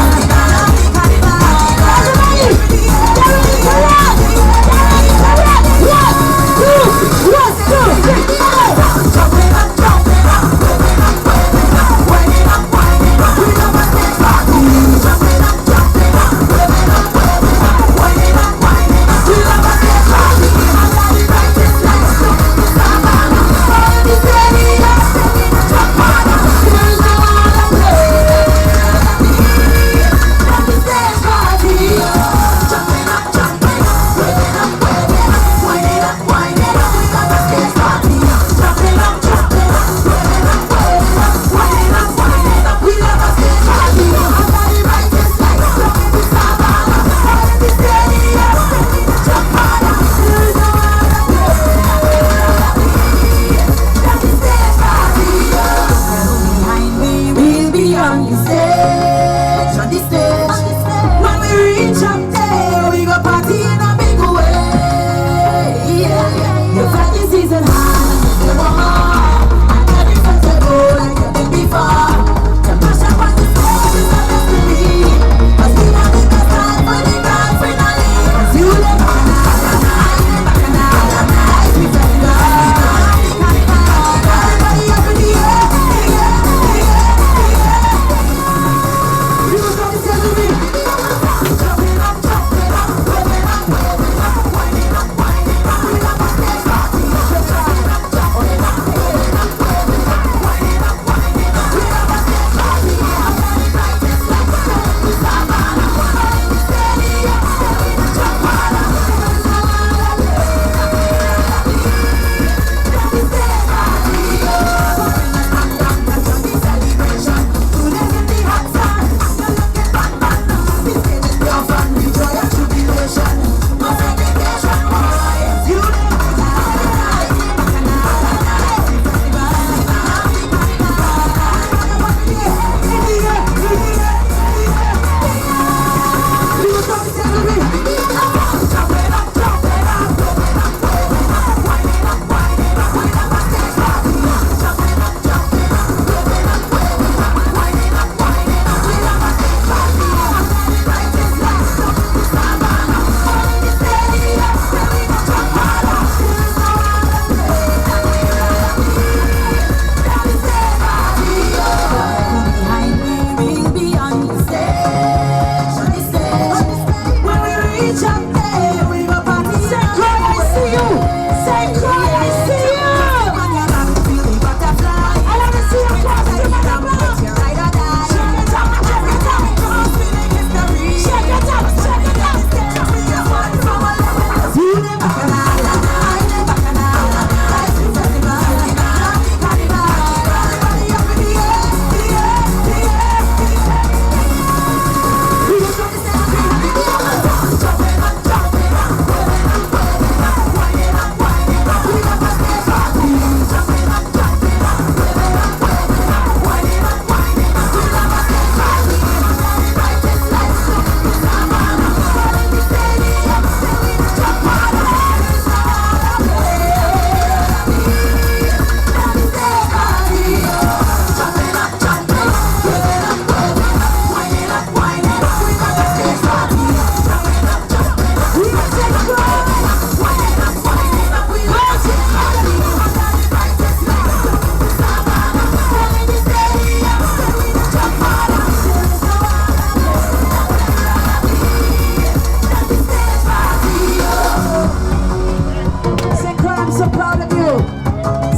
proud of you.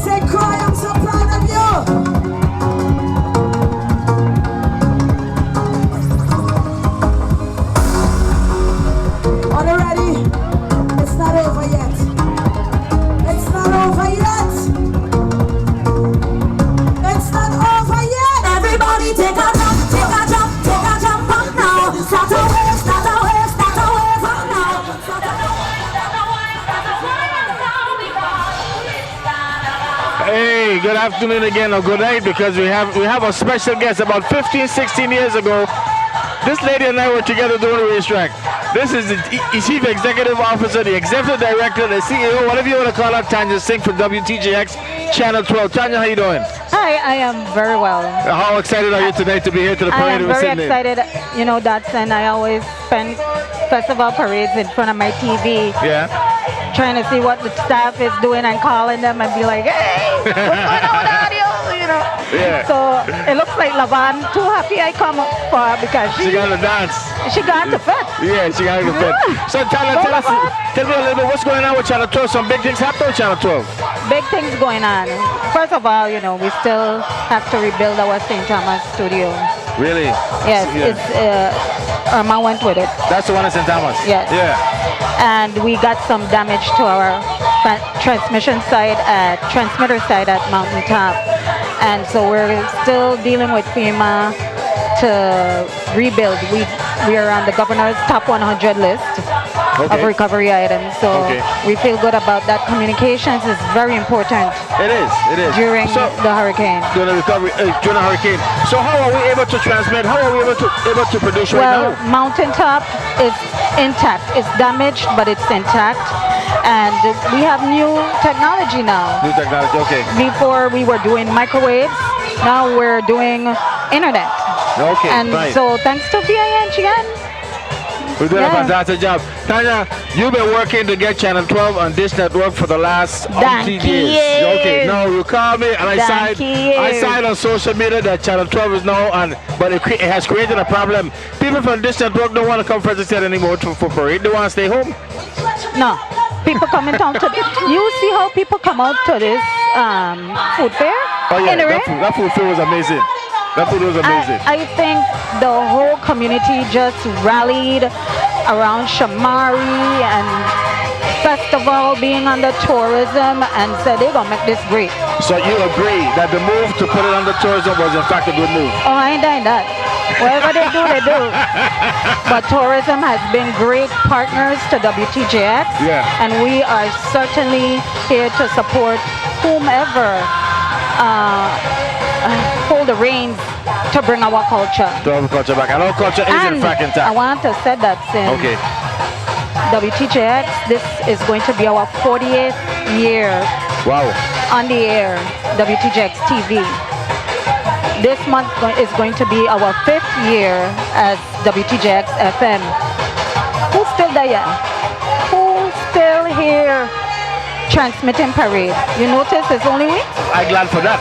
Say, cry, I'm so proud of you. Are you ready? It's not over yet. It's not over yet. It's not over yet. Everybody take a jump, take a jump, take a jump up now. Start away, start away, start away from now. Hey, good afternoon again, or good night, because we have a special guest. About 15, 16 years ago, this lady and I were together doing a racetrack. This is the Chief Executive Officer, the Executive Director, the CEO, whatever you want to call her, Tanya Singh from WTJX Channel 12. Tanya, how you doing? Hi, I am very well. How excited are you today to be here to the parade? I am very excited. You know, Dotson, I always spend festival parades in front of my TV. Yeah. Trying to see what the staff is doing and calling them and be like, hey, what's going on with the audio? You know. Yeah. So it looks like Lavan too happy I come up for her because she got to dance. She got to fit. Yeah, she got to fit. So tell me a little bit what's going on with Channel 12. Some big things happening with Channel 12. Big things going on. First of all, you know, we still have to rebuild our St. Thomas studio. Really? Yes, Yeah. it's Irma went with it. That's the one in St. Thomas? Yes. Yeah. And we got some damage to our transmitter side at Mountain Top. And so we're still dealing with FEMA to rebuild. We are on the governor's top 100 list of recovery items. So we feel good about that. Communications is very important. It is. During the hurricane. During the recovery, during the hurricane. So how are we able to transmit? How are we able to produce right now? Well, Mountaintop is intact. It's damaged, but it's intact. And we have new technology now. New technology, okay. Before we were doing microwaves, now we're doing internet. Okay, and right. so thanks to VIN, We're doing a fantastic job. Tanya, you've been working to get Channel 12 on this network for the last umpteen years. Okay, now you call me and I signed on social media that Channel 12 is now on, but it has created a problem. People from this network don't want to come for the state anymore for parade. They want to stay home. No. People come in town to you see how people come out to this food fair? Oh yeah, in the rain? that food fair was amazing. That food was amazing. I think the whole community just rallied around Shamari and festival being under tourism and said they're gonna make this great. So you agree that the move to put it under tourism was in fact a good move? Oh, I ain't dying that. Whatever they do, they do. But tourism has been great partners to WTJX. Yeah. And we are certainly here to support whomever hold the reins to bring our culture. To our culture back. And our culture is in fact intact. I want to say that since Okay. WTJX, this is going to be our 40th year Wow. on the air, WTJX TV. This month is going to be our 5th year as WTJX FM. Who's still there? Who's still here transmitting parade? You notice it's only we? I'm glad for that.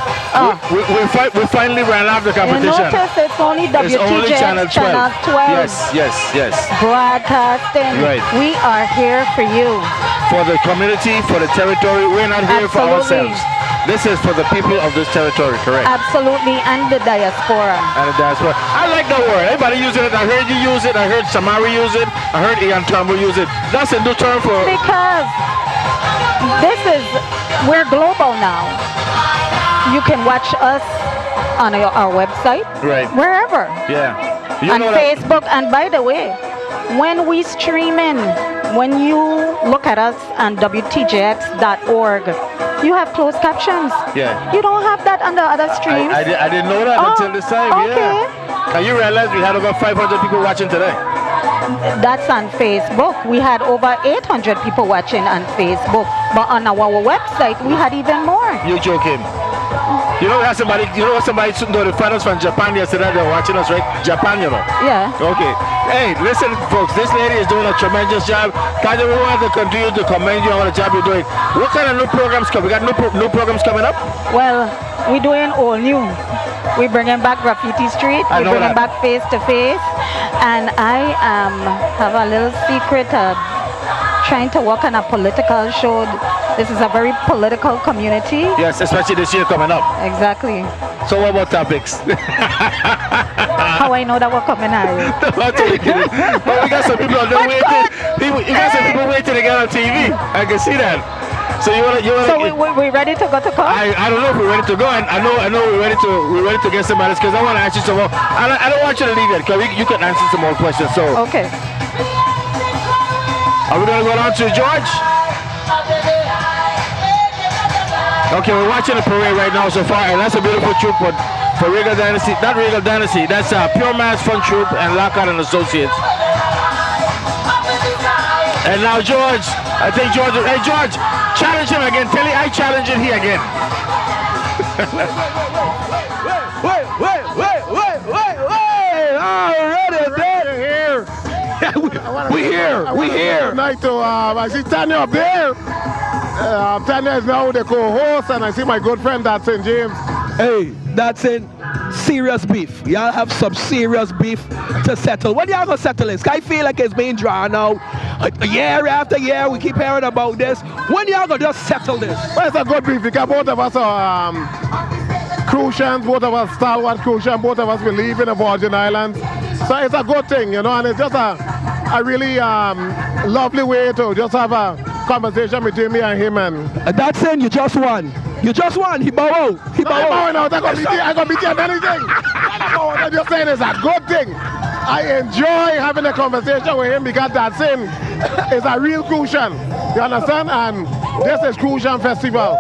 We finally ran out the competition. You notice it's only WTJX Channel 12. 12. Yes. Broadcasting. Right. We are here for you. For the community, for the territory. We're not here for Absolutely. ourselves. This is for the people of this territory, correct? Absolutely, and the diaspora. And the diaspora. I like the word. Everybody using it. I heard you use it. I heard Samari use it. I heard Ian Turnbull use it. That's a new term for... Because we're global now. You can watch us on our website. Right. Wherever. Yeah. On Facebook. And by the way, when we stream in, when you look at us on WTJX.org, you have closed captions. Yeah. You don't have that on the other streams. I didn't know that until this time. Okay. Yeah. And you realize we had over 500 people watching today. That's on Facebook. We had over 800 people watching on Facebook. But on our website, we had even more. You're joking. You know somebody notified us from Japan yesterday. They're watching us, right? Japan, you know. Yeah. Okay. Hey, listen, folks. This lady is doing a tremendous job. Tanya, we want to continue to commend you on the job you're doing. What kind of new programs come? We got new programs coming up. Well, we're doing all new. We're bringing back Graffiti Street. We're bringing back Face to Face. And I have a little secret of trying to work on a political show This is a very political community. Yes, especially this year coming up. Exactly. So what about topics? How I know that we're coming out. I'm totally kidding. But we got some people out there waiting. You got some people waiting to get on TV. I can see that. So you wanna? So we ready to go to court? I don't know if we're ready to go, and I know we're ready to get some answers because I want to ask you some more. I don't want you to leave yet because you can answer some more questions. So okay. Are we gonna go down to George? Okay, we're watching the parade right now so far, and that's a beautiful troop for Regal Dynasty. Not Regal Dynasty. That's Pure Mass Fun Troop and Lockout and Associates. And now George, I think George, hey George, challenge him again. Tell him I challenge him here again. Wait. Already there. We here. Night to, I see Tanya up there. Tanya is now the co-host, and I see my good friend that's in James. Hey, that's in serious beef. Y'all have some serious beef to settle. When y'all gonna settle this? I feel like it's being drawn out. Year after year, we keep hearing about this. When y'all gonna just settle this? Well, it's a good beef because both of us are Crucians, both of us stalwart Crucian, both of us believe in the Virgin Islands. So it's a good thing, you know, and it's just a really lovely way to just have a conversation between me and him. And that's it, you just won. You just won. He bow out. He bow out. I'm gonna beat you on anything. I'm just saying it's a good thing. I enjoy having a conversation with him because that's him. It's a real Crucian. You understand? And this is Crucian Festival.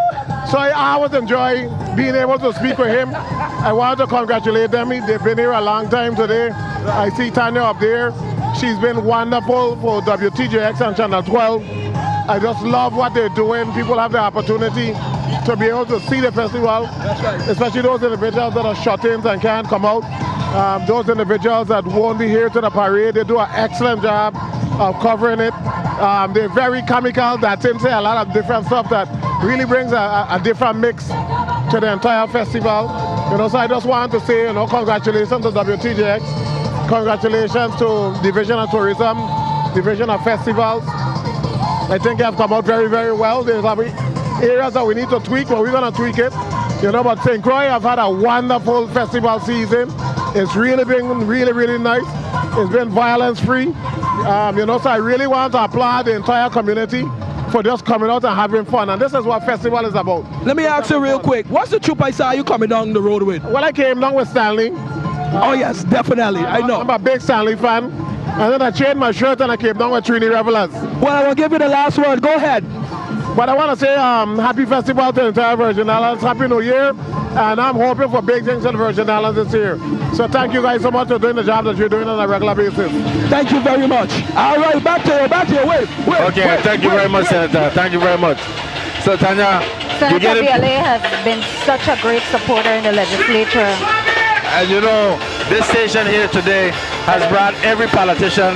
So I always enjoy being able to speak with him. I want to congratulate them. They've been here a long time today. I see Tanya up there. She's been wonderful for WTJX and Channel 12. I just love what they're doing. People have the opportunity to be able to see the festival, especially those individuals that are shut-ins and can't come out. Those individuals that won't be here to the parade, they do an excellent job of covering it. They're very comical. That's in a lot of different stuff that really brings a different mix to the entire festival. You know, so I just want to say, you know, congratulations to WTJX. Congratulations to Division of Tourism, Division of Festivals. I think they have come out very, very well. There's areas that we need to tweak, but we're going to tweak it. You know, but St. Croix have had a wonderful festival season. It's really been really nice. It's been violence-free. You know, so I really want to applaud the entire community for just coming out and having fun. And this is what festival is about. Let me ask you real quick. What's the troop I saw you coming down the road with? Well, I came down with Stanley. Oh, yes, definitely. I know. I'm a big Stanley fan. And then I changed my shirt and I came down with Trini Revelers. Well, I will give you the last word. Go ahead. But I want to say happy festival to the entire Virgin Islands. Happy New Year. And I'm hoping for big things in the Virgin Islands this year. So thank you guys so much for doing the job that you're doing on a regular basis. Thank you very much. All right, back to you. Wait. Thank you very much, Senator. Thank you very much. So, Tanya, Senator Bialet has been such a great supporter in the legislature. And you know, this station here today has brought every politician.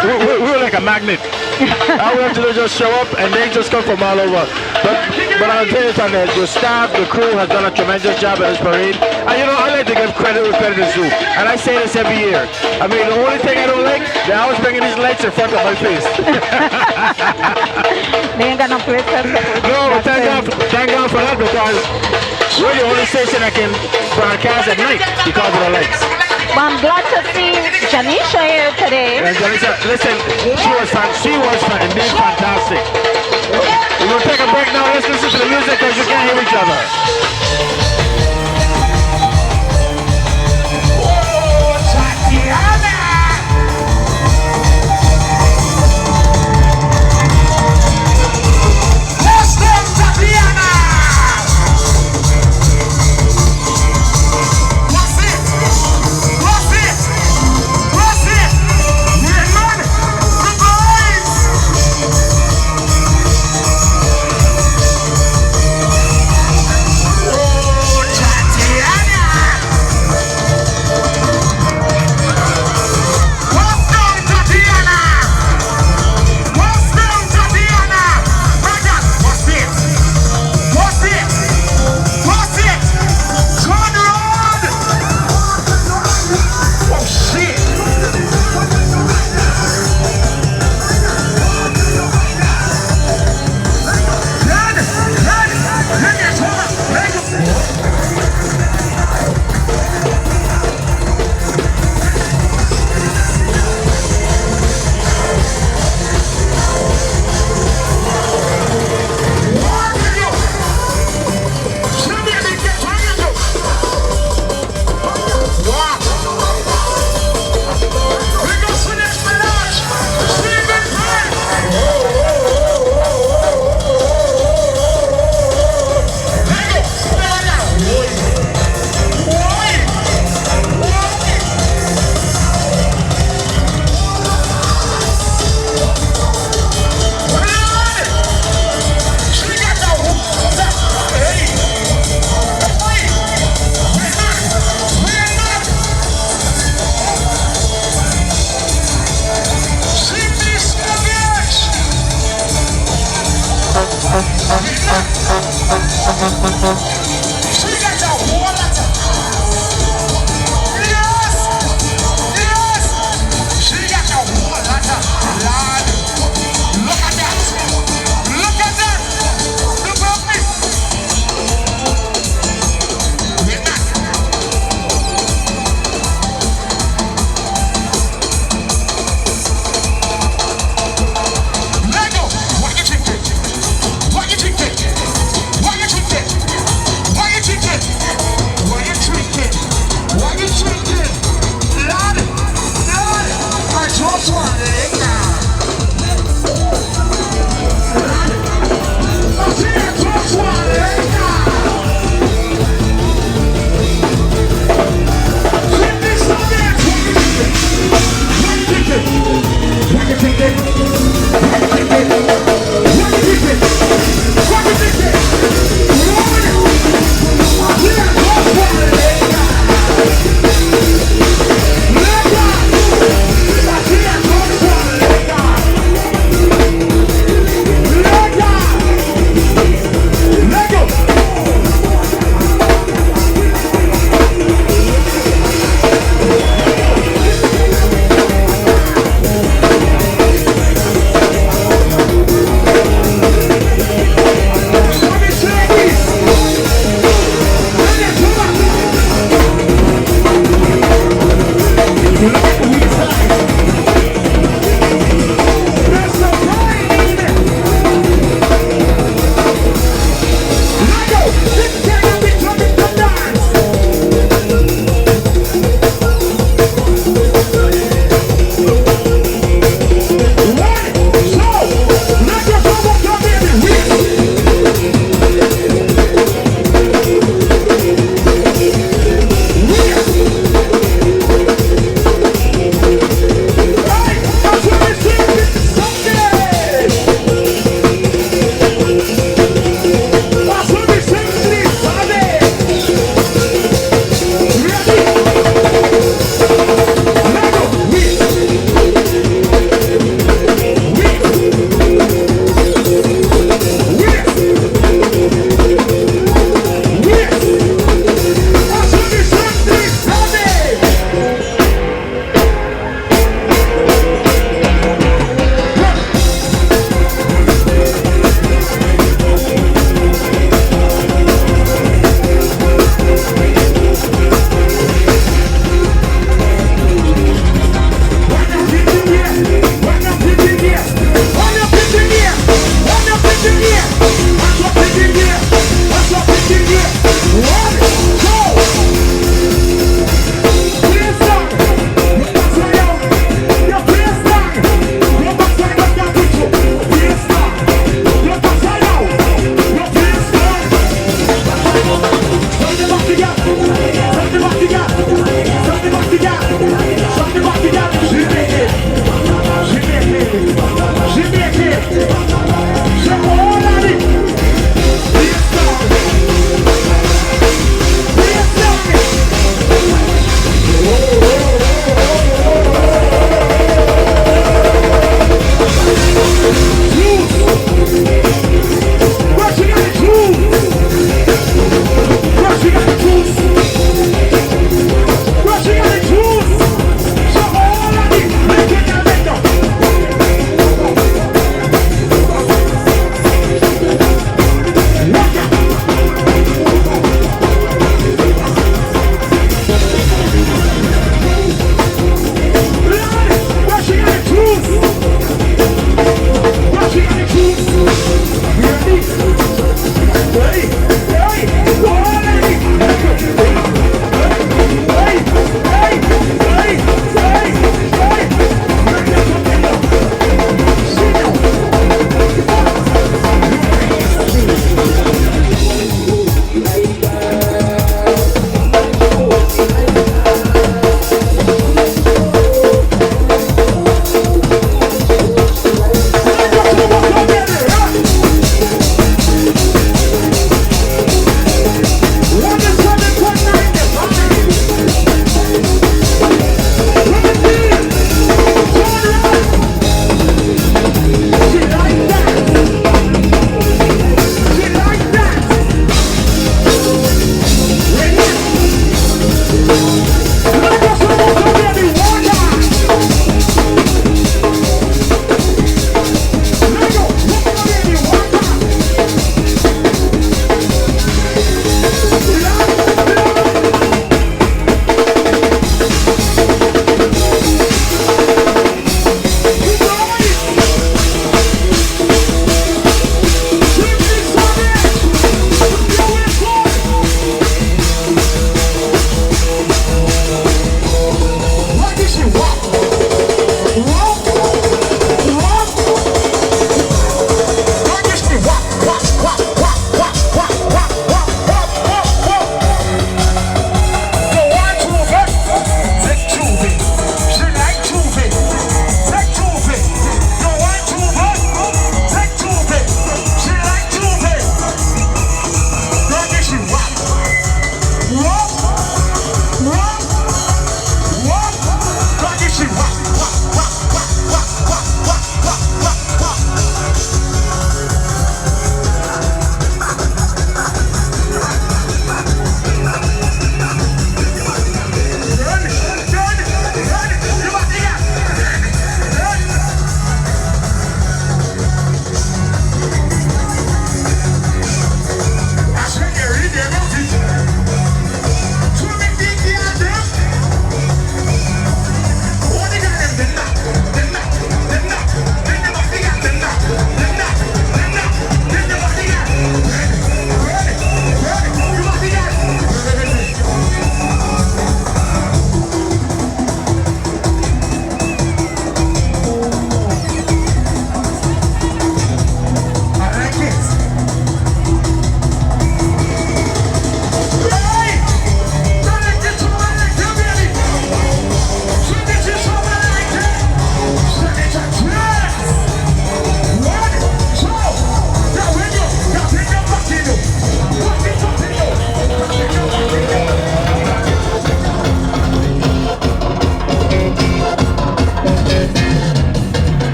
We're like a magnet. All we have to do is just show up and they just come from all over. But I'll tell you something, the staff, the crew has done a tremendous job at this parade. And you know, I like to give credit where credit is due. And I say this every year. I mean, the only thing I don't like, they're always bringing these lights in front of my face. They ain't got no place to No, thank God for that because we're the only station that can broadcast at night because of the lights. Well, I'm glad to see Janisha here today. And Janisha, listen, she was indeed fantastic. We'll take a break now. Let's listen to the music because you can't hear each other. She got a whole lot of. Yes! Yes! She got a whole lot of. Lord, look at that! Look at that! Look at me! Wait back! Let go! What you think? What you think? What you think?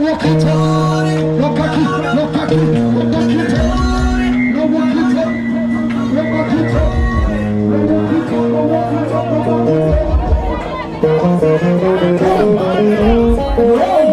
walk it up. No cocky, no cocky, no cocky it up. No walk it up. No walk it up. No walk it up. No walk it up. No walk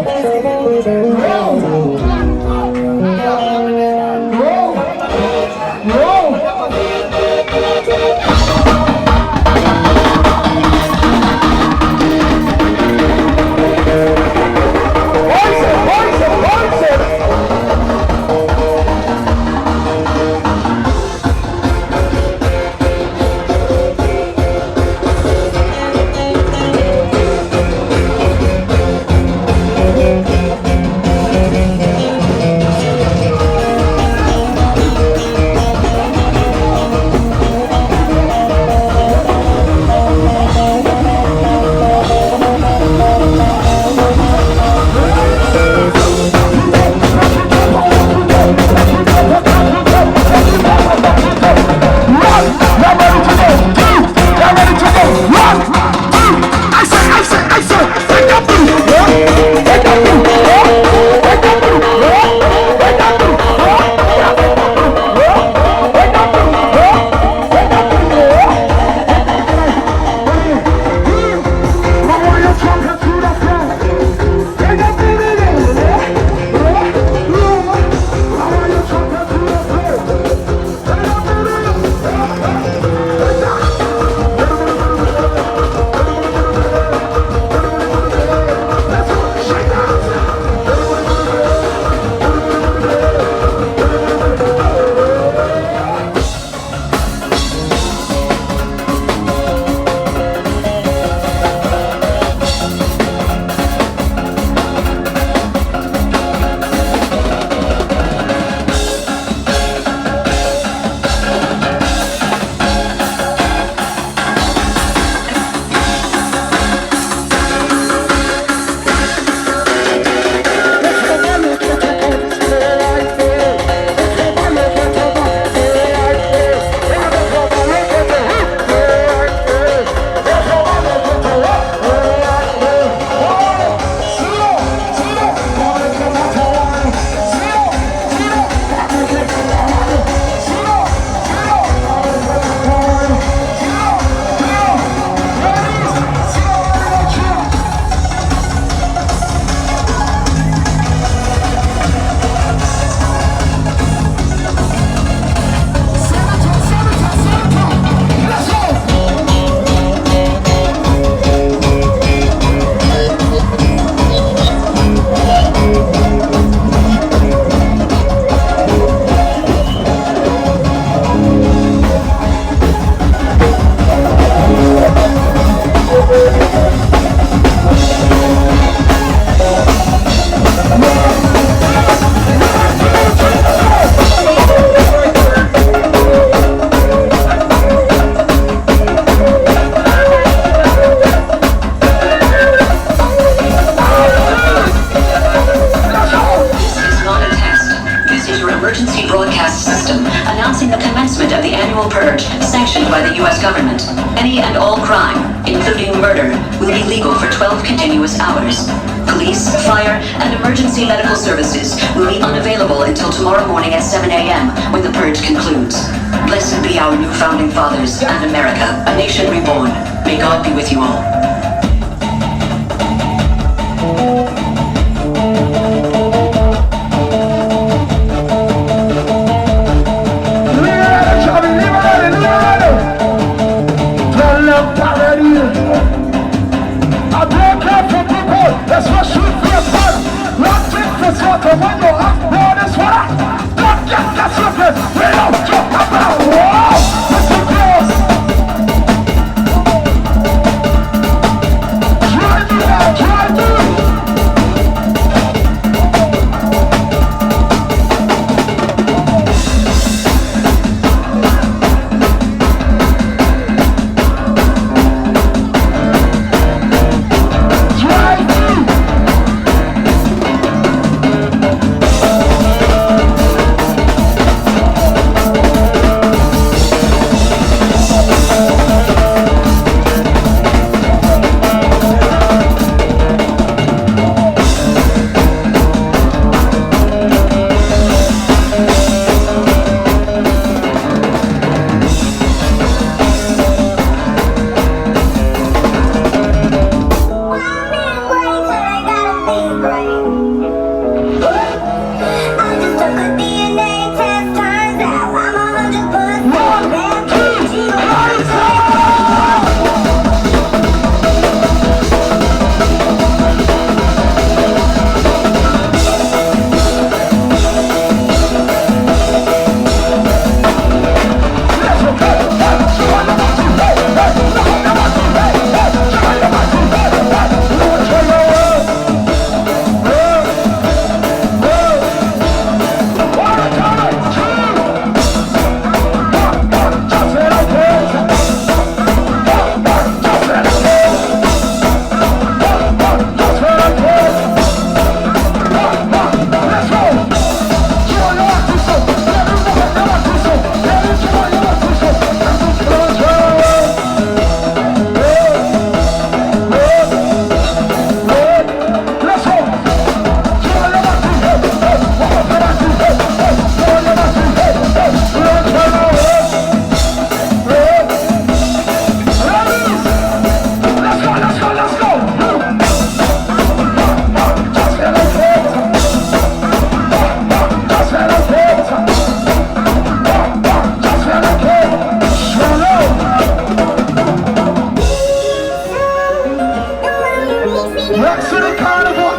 Next to the carnival.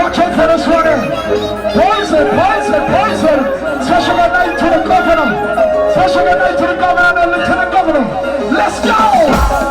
Watch out for this one here. Poison, poison, poison. Special good night to the governor. Special good night to the governor and the lieutenant governor. Let's go!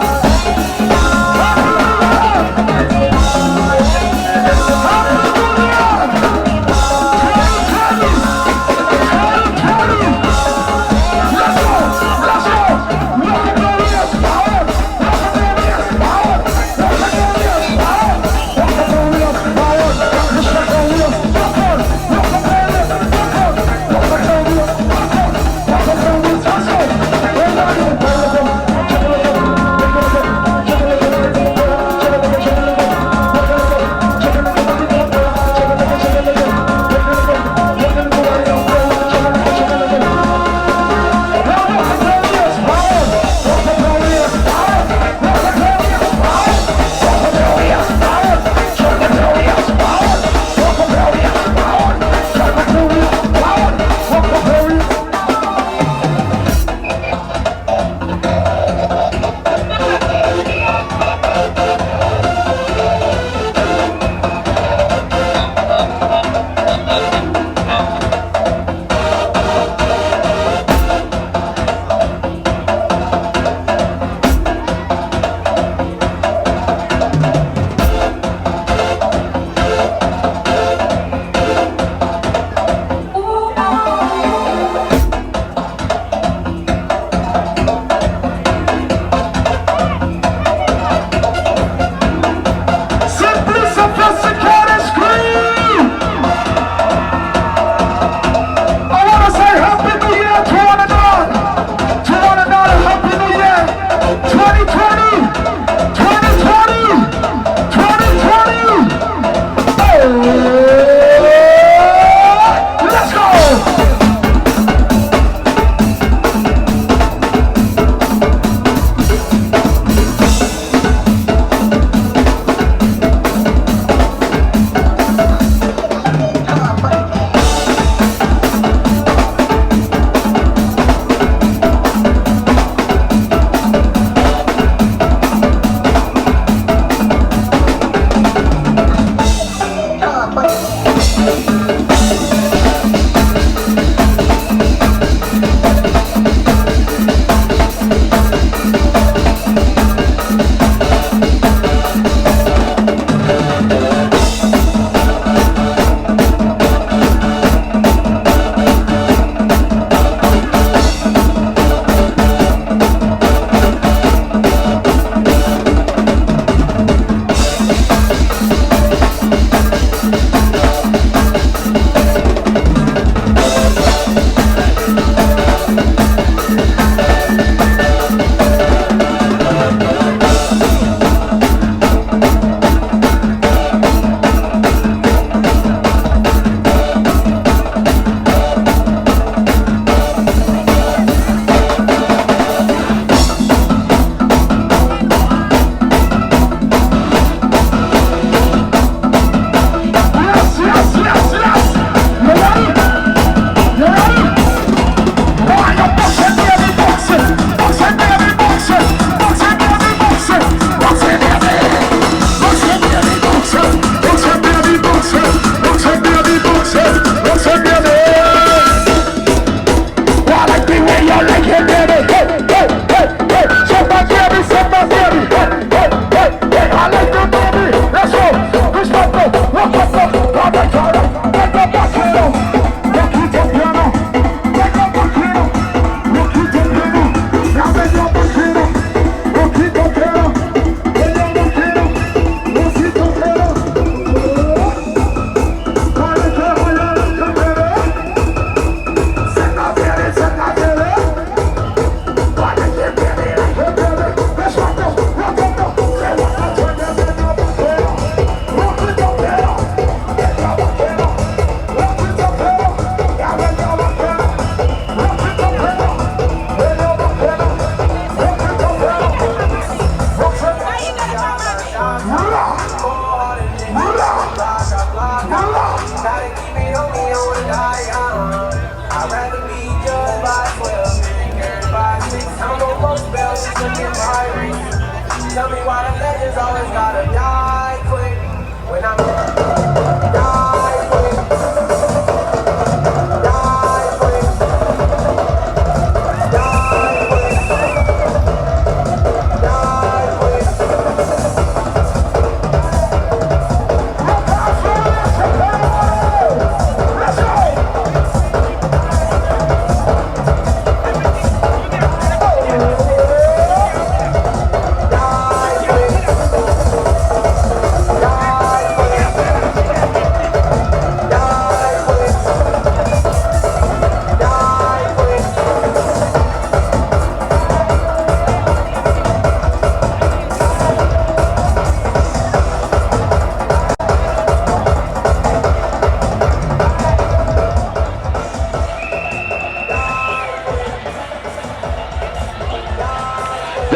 Tell me why the legends always gotta die quick.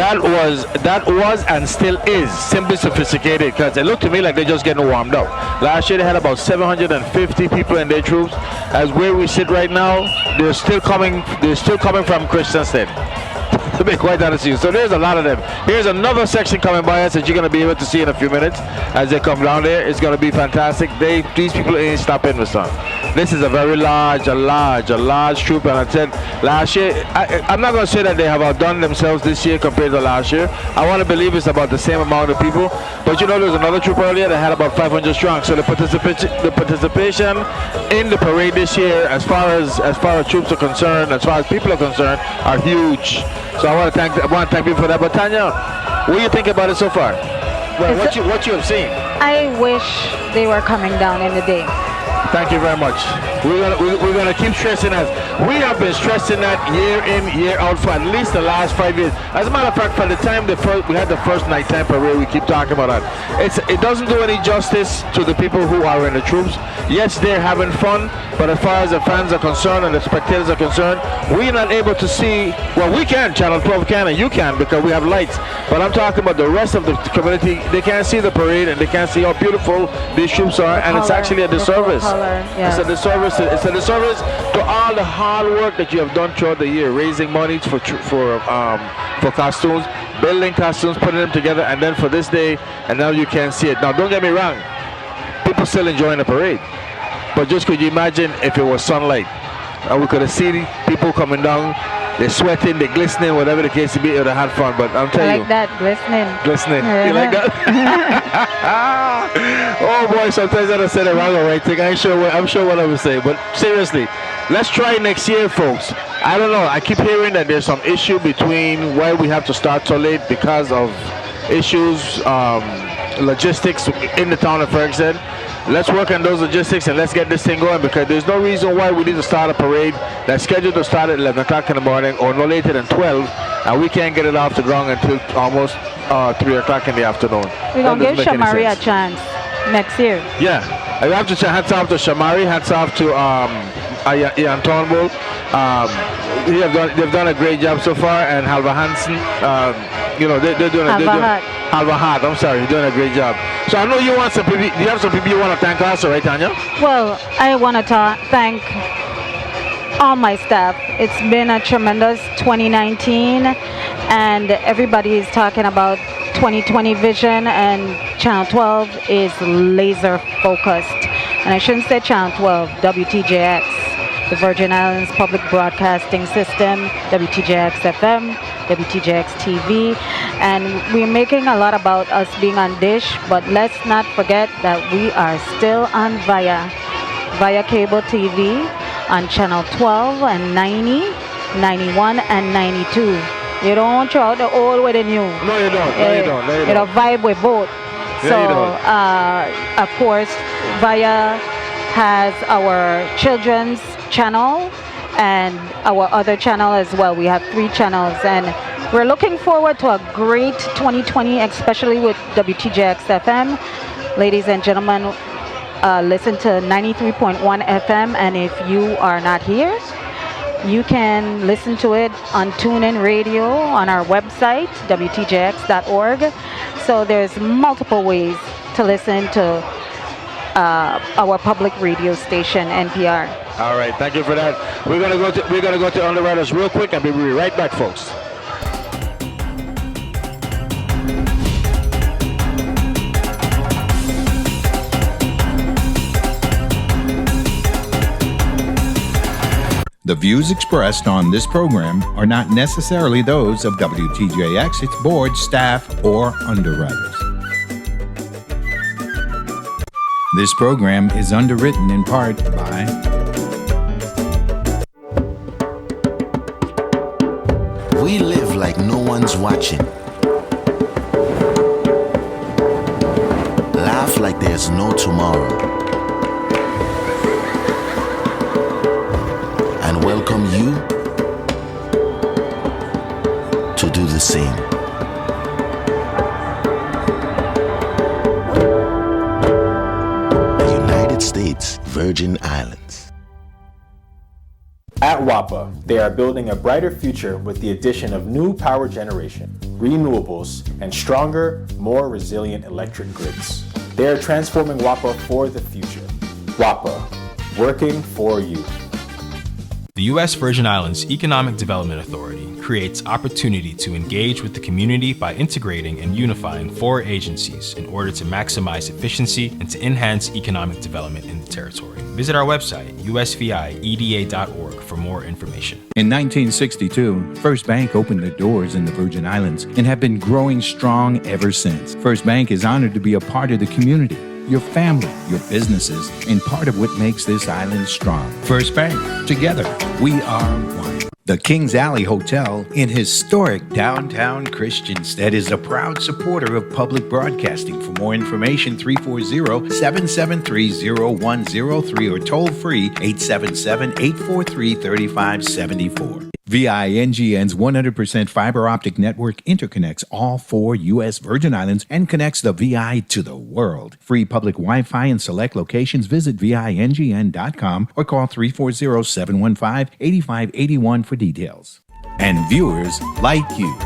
that was and still is simply sophisticated, because it looked to me like they're just getting warmed up. Last year they had about 750 people in their troops. As where we sit right now, they're still coming from Crucian. To be quite honest with you. So there's a lot of them. Here's another section coming by us that you're going to be able to see in a few minutes as they come down there. It's going to be fantastic. These people ain't stopping with son. This is a very large troop, and I said last year, I'm not going to say that they have outdone themselves this year compared to last year. I want to believe it's about the same amount of people, but you know there's another troop earlier that had about 500 strong. So the participation in the parade this year, as far as troops are concerned, as far as people are concerned, are huge. So I want to thank people for that. But Tanya, what do you think about it so far? Well, what you have seen? I wish they were coming down in the day. Thank you very much. We're gonna keep stressing that. We have been stressing that year in, year out for at least the last 5 years. As a matter of fact, by the time we had the first nighttime parade, we keep talking about that. It doesn't do any justice to the people who are in the troops. Yes, they're having fun, but as far as the fans are concerned and the spectators are concerned, we're not able to see. Well, we can, Channel 12 can, and you can, because we have lights. But I'm talking about the rest of the community. They can't see the parade and they can't see how beautiful these troops are, and it's actually a disservice. It's a disservice. It's a disservice to all the hard work that you have done throughout the year, raising money for costumes, building costumes, putting them together, and then for this day, and now you can't see it. Now, don't get me wrong, people still enjoying the parade, but just could you imagine if it was sunlight and we could have seen people coming down, they're sweating, they're glistening, whatever the case be, it would have had fun. But I'm telling you, like that, glistening. You like that? Oh boy, sometimes I don't say the wrong or right thing. I'm sure what I would say, but seriously, let's try next year, folks. I don't know. I keep hearing that there's some issue between why we have to start so late because of issues, logistics in the town of Ferguson. Let's work on those logistics and let's get this thing going, because there's no reason why we need to start a parade that's scheduled to start at 11 o'clock in the morning or no later than 12, and we can't get it off the ground until almost 3 o'clock in the afternoon. We're going to give Shamari a chance next year. Yeah. I have to hats off to Shamari, hats off to Ian Turnbull. They've done a great job so far, and Halva Hansen, they're doing Halva I'm sorry, you're doing a great job. So I know you want some people. You have some people you want to thank also, right, Tanya? Well, I want to thank all my staff. It's been a tremendous 2019, and everybody is talking about 2020 vision, and Channel 12 is laser focused. And I shouldn't say Channel 12, WTJX, the Virgin Islands Public Broadcasting System, WTJX FM, WTJX TV, and we're making a lot about us being on Dish, but let's not forget that we are still on via cable TV on Channel 12 and 90, 91, and 92. You don't throw out the old with the new. No, you don't. You don't vibe with both. Yeah, so, of course, Via has our children's channel and our other channel as well. We have 3 channels, and we're looking forward to a great 2020, especially with WTJX FM. Ladies and gentlemen, listen to 93.1 FM, and if you are not here, you can listen to it on TuneIn Radio, on our website, WTJX.org. So there's multiple ways to listen to our public radio station, NPR. All right, thank you for that. We're gonna go to Underwriters real quick, and we'll be right back, folks. The views expressed on this program are not necessarily those of WTJX, its board, staff, or underwriters. This program is underwritten in part by We live like no one's watching. Laugh like there's no tomorrow. And welcome you to do the same. The United States Virgin Islands. At At WAPA, they are building a brighter future with the addition of new power generation, renewables, and stronger, more resilient electric grids. They are transforming WAPA for the future. WAPA, working for you. The U.S. Virgin Islands Economic Development Authority creates opportunity to engage with the community by integrating and unifying 4 agencies in order to maximize efficiency and to enhance economic development in the territory. Visit our website, usvieda.org, for more information. In 1962, First Bank opened their doors in the Virgin Islands and have been growing strong ever since. First Bank is honored to be a part of the community, your family, your businesses, and part of what makes this island strong. First Bank, together, we are one. The Kings Alley Hotel in historic downtown Christiansted is a proud supporter of public broadcasting. For more information, 340-773-0103 or toll free 877-843-3574. VINGN's 100% fiber optic network interconnects all 4 U.S. Virgin Islands and connects the VI to the world. Free public Wi-Fi in select locations. Visit VINGN.com or call 340-715-8581 for details. And viewers like you.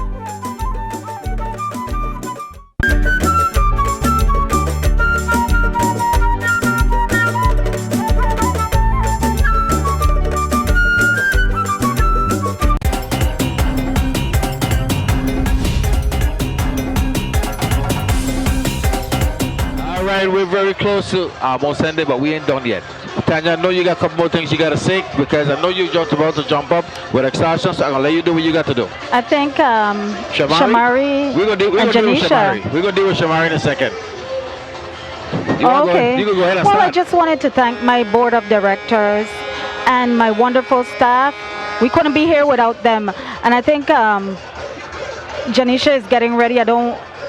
We're very close to almost ending, but we ain't done yet. Tanya, I know you got a couple more things you got to say because I know you're just about to jump up with exhaustion, so I'm going to let you do what you got to do. I think Shamari we're gonna and Janisha. We're going to deal with Shamari in a second. Okay. You can go ahead and well, start. I just wanted to thank my board of directors and my wonderful staff. We couldn't be here without them. And I think Janisha is getting ready.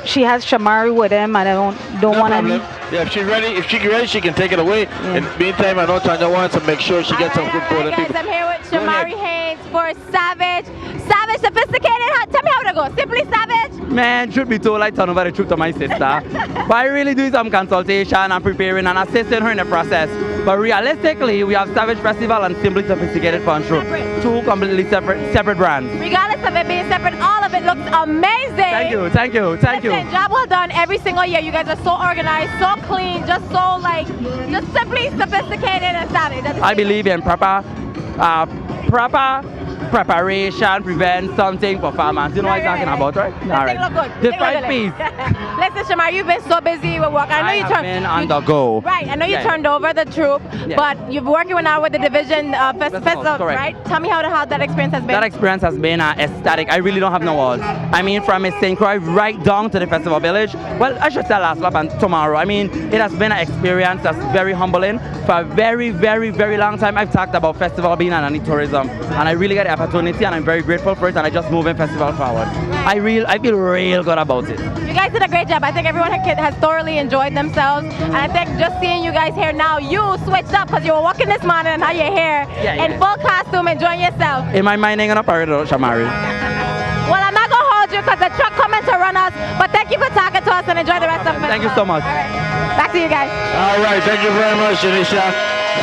She has Shamari with him. I don't want to. Yeah, if she's ready, she can take it away. In the meantime, I know Tanya wants to make sure she gets some good quality people. I'm here with Shamari Haynes for Savage. Savage, sophisticated. Tell me how to go. Simply Savage. Man, truth be told, I turn over the truth to my sister. But I really do some consultation and preparing and assisting her in the process. But realistically, we have Savage Festival and Simply Sophisticated Fun Show. 2 completely separate brands. Regardless of it being separate, all of it looks amazing. Thank you. Listen, job well done every single year. You guys are so organized, so clean, just so just simply sophisticated and savage. I believe in proper preparation, prevent something, performance. You know what I'm talking about, right? All right. Look good. Different piece. Listen, Shamari, you've been so busy with work. I know you turned. Been on the go. Right. I know you turned over the troop, but you're working now with the division festival, right? Tell me how that experience has been. That experience has been ecstatic. I really don't have no words. I mean, from St. Croix right down to the festival village. Well, I should say last lap and tomorrow. I mean, it has been an experience that's very humbling. For a very, very, very long time, I've talked about festival being an tourism, and I really got the opportunity, and I'm very grateful for it, and I just moving festival forward. I feel real good about it. You guys did a great job. I think everyone has thoroughly enjoyed themselves, and I think just seeing you guys here now, you switched up because you were walking this morning and now you're here in full costume, enjoying yourself. In my mind, I'm gonna parade out, Shamari. Well, I'm not gonna hold you because the truck coming to run us, but thank you for talking to us and enjoy the rest of the Thank you so much. All right. Back to you guys. All right, thank you very much, Janisha.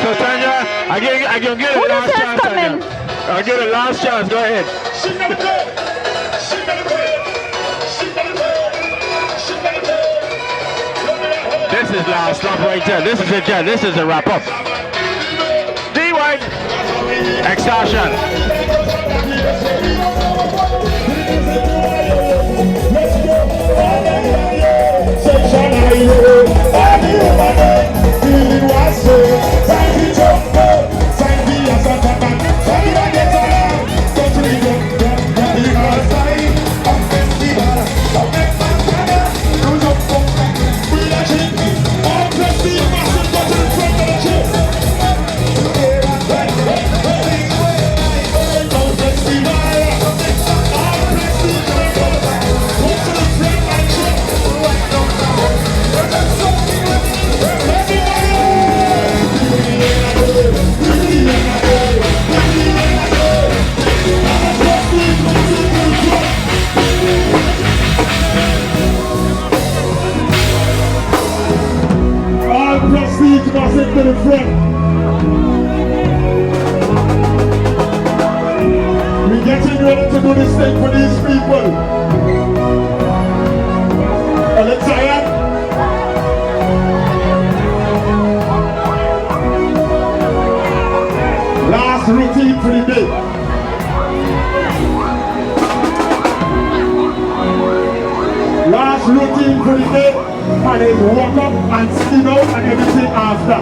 So Tanya, I can get a last chance, Tanya. I'll give it a last chance. Go ahead. This is last stop right there. This is it, yeah. This is a wrap up. D-White. Extortion. To the front. do this thing for these people. Are you tired? Last routine for the day. Last routine for the day, and then walk up and spin out and everything after.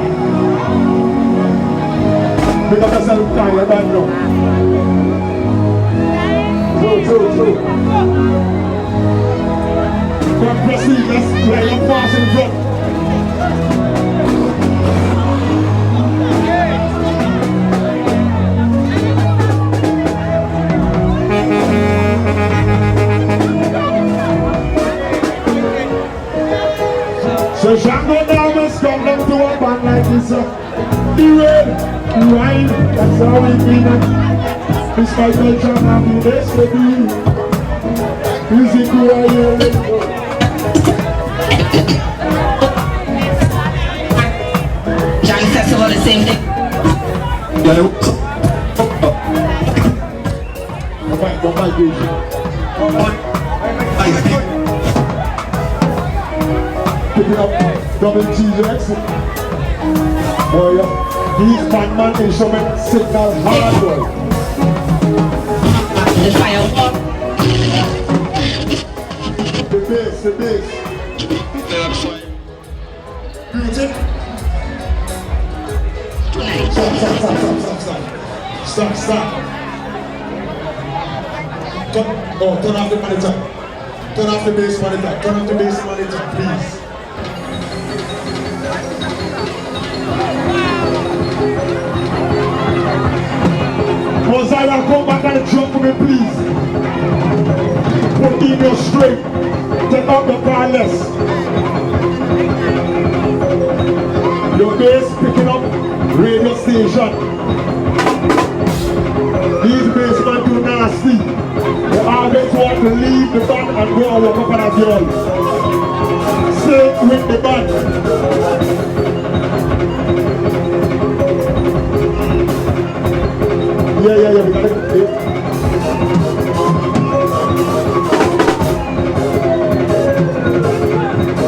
Because I'm tired, I know. True. But proceed, let's play your pass in front. So Shango Damas come down to a band like this. The red, the wine, that's how we feel it. This my culture and happiness to be. Music who I hear it. Johnny Festival, the same thing. Picking up double TJX. Boy, these Batman instrument signal hard boy. The bass. Music. Stop. Turn off the monitor. Turn off the bass monitor. Please. Mosiah, come back and drum for me, please. Put the email straight. Take out the wireless. Your bass picking up radio station. These bassmen too nasty. They always want to leave the band and go and walk up on a girl. Stay with the band. Yeah, we gotta go.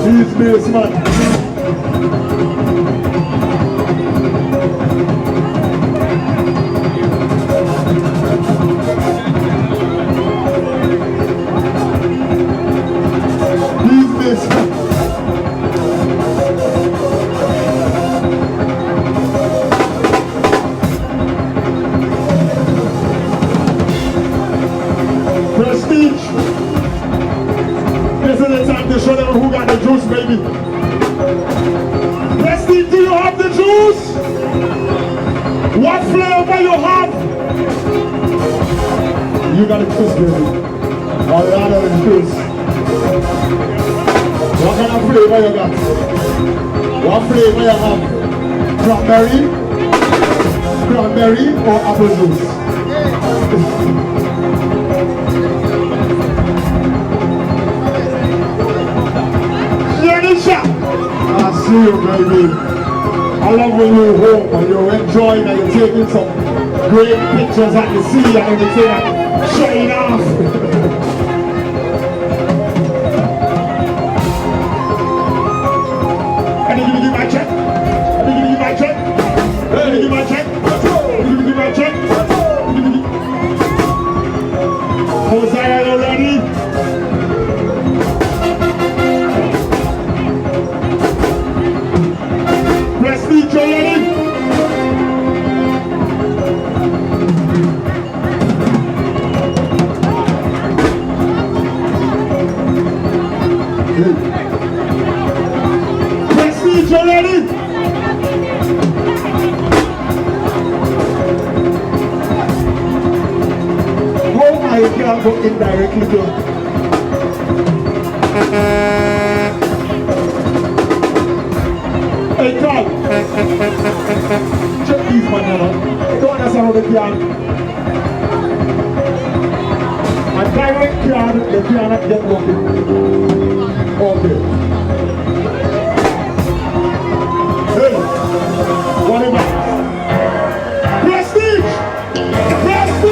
These bassmen. Prestige. This is the time to show them who got the juice, baby. Prestige, do you have the juice? What flavor you have? You got the juice, baby. A lot of the juice. What kind of flavor you got? What flavor you have? Cranberry or apple juice? I see you, baby. I love when you're home and you're enjoying and you're taking some great pictures at the sea and everything and showing off. Let me give you my check. Hosea, you ready? Prestige, you ready? Prestige, you ready? How I can go indirectly to hey, Carl. Check these man now. I don't understand how they can. A direct card, they cannot get working. Okay. Hey, whatever. Prestige! Let's go!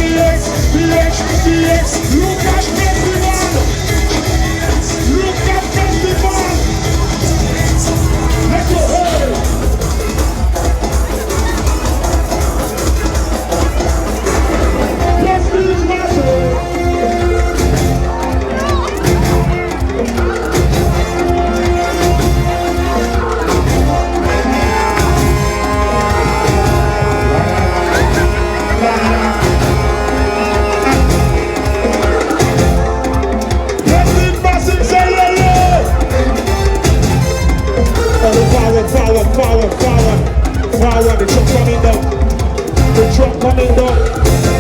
Look at festival. Look at festival. Let's go. Prestige massive. Forward, the truck coming down. The truck coming down.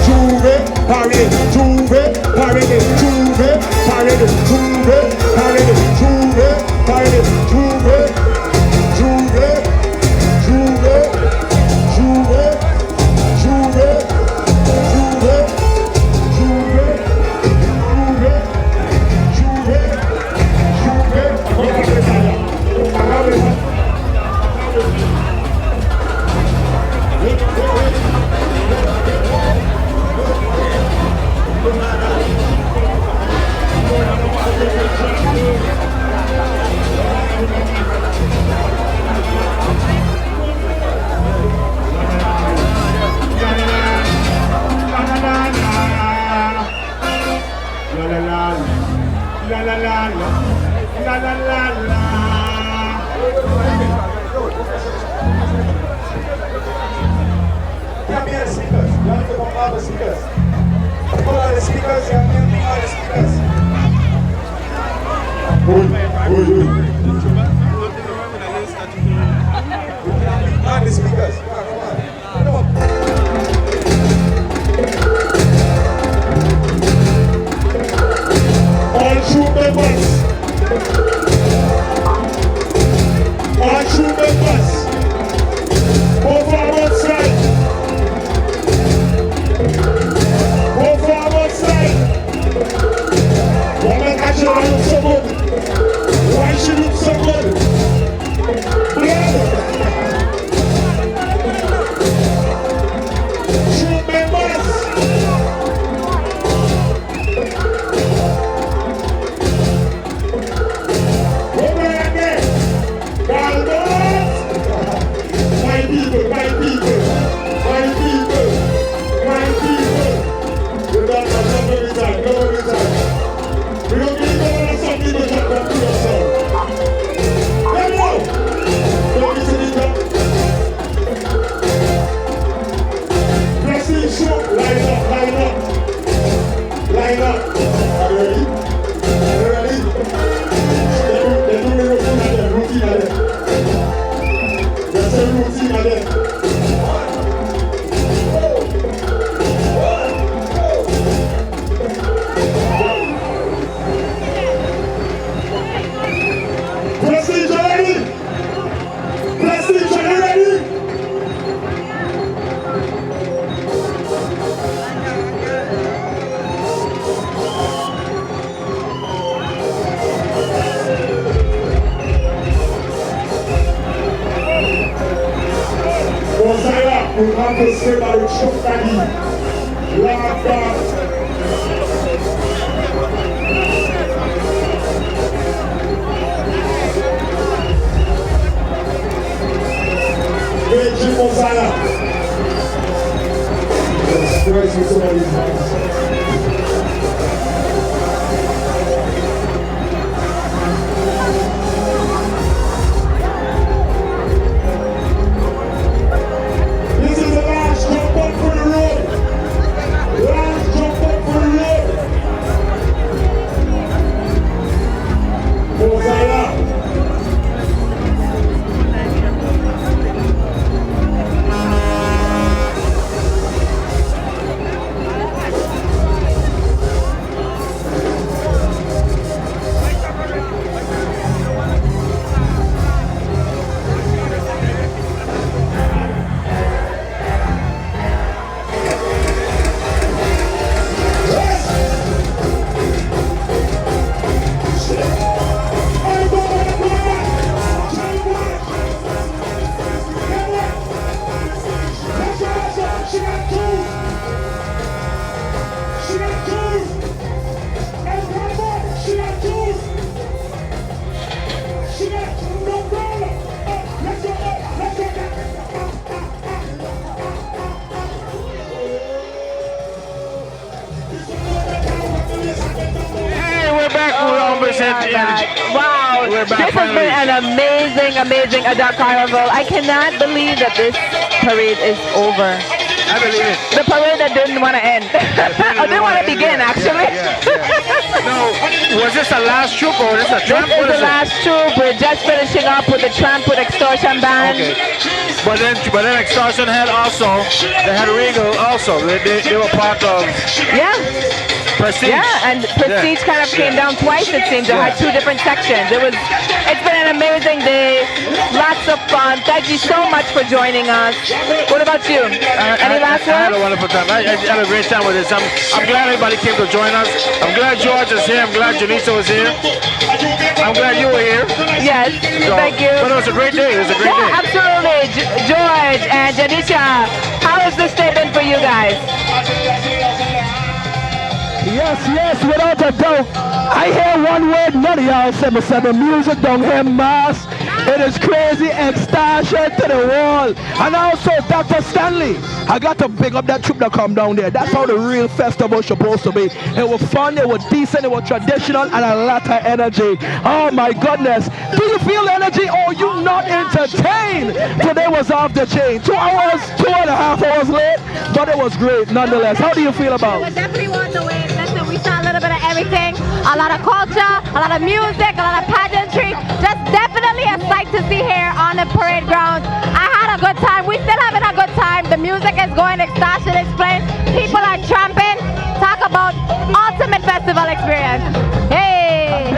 Juve, parade, Juve, parade, Juve, parade, Juve, parade, Juve, parade, Juve, Juve, Juve, Juve, Juve, Juve, Wow, this has been an amazing adult carnival. I cannot believe that this parade is over. I believe it. The parade that didn't want to end. Or didn't want to begin, actually. No, was this the last troop or is this a tramp? This is the last troop. We're just finishing up with the tramp with Extortion Band. Okay. But then Extortion had also, they had Regal also. They were part of Prestige. Yeah, and Prestige kind of came down twice, it seems. They had two different sections. It's been an amazing day. Lots of fun. Thank you so much for joining us. What about you? Any last words? I had a wonderful time. I had a great time with this. I'm glad everybody came to join us. I'm glad George is here. I'm glad Janisa was here. I'm glad you were here. Yes, thank you. But it was a great day. It was a great day. Absolutely. George and Janisha, how has this day been for you guys? Yes, without a doubt. I hear one word, none of y'all say the music don't hear mass. It is crazy, extortion to the wall. And also Dr. Stanley. I got to big up that troop that come down there. That's how the real festival supposed to be. It was fun, it was decent, it was traditional, and a lot of energy. Oh my goodness. Do you feel energy or you not entertained? Today was off the chain. 2 hours, 2.5 hours late, but it was great nonetheless. How do you feel about it? It definitely was the way. Listen, we saw a little bit of everything. A lot of culture, a lot of music, a lot of pageantry. Just definitely a sight to see here on the parade grounds. I had a good time. We still having a good time. The music is going, Extortion is playing. People are tramping. Talk about ultimate festival experience. Hey! I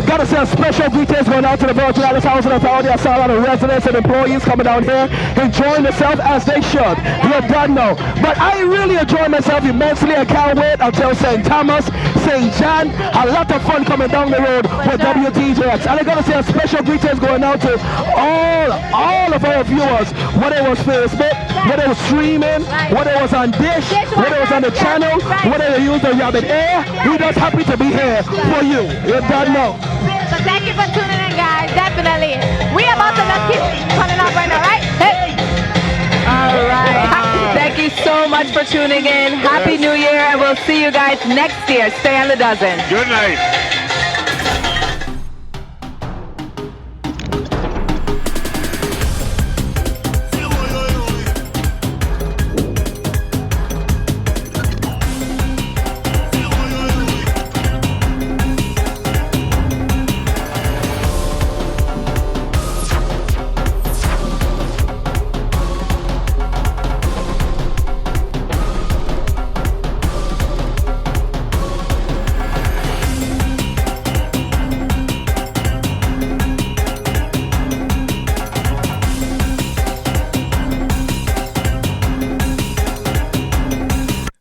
gotta say a special greetings going out to the Virgin Islands House and Authority. I saw a lot of residents and employees coming down here enjoying themselves as they should. You don't know. But I really enjoy myself immensely. I can't wait until St. Thomas, St. John. A lot of fun coming down the road with WTJX. And I gotta say a special greetings going out to all of our viewers, whether it was Facebook, whether it was streaming, whether it was on Dish, whether it was on the channel, whether they use the Rabbit Air. We're just happy to be here for you. You don't know. So thank you for tuning in, guys. Definitely. We about to just keep coming up right now, right? Hey. All right. Thank you so much for tuning in. Happy New Year, and we'll see you guys next year. Stay on the dozen. Good night.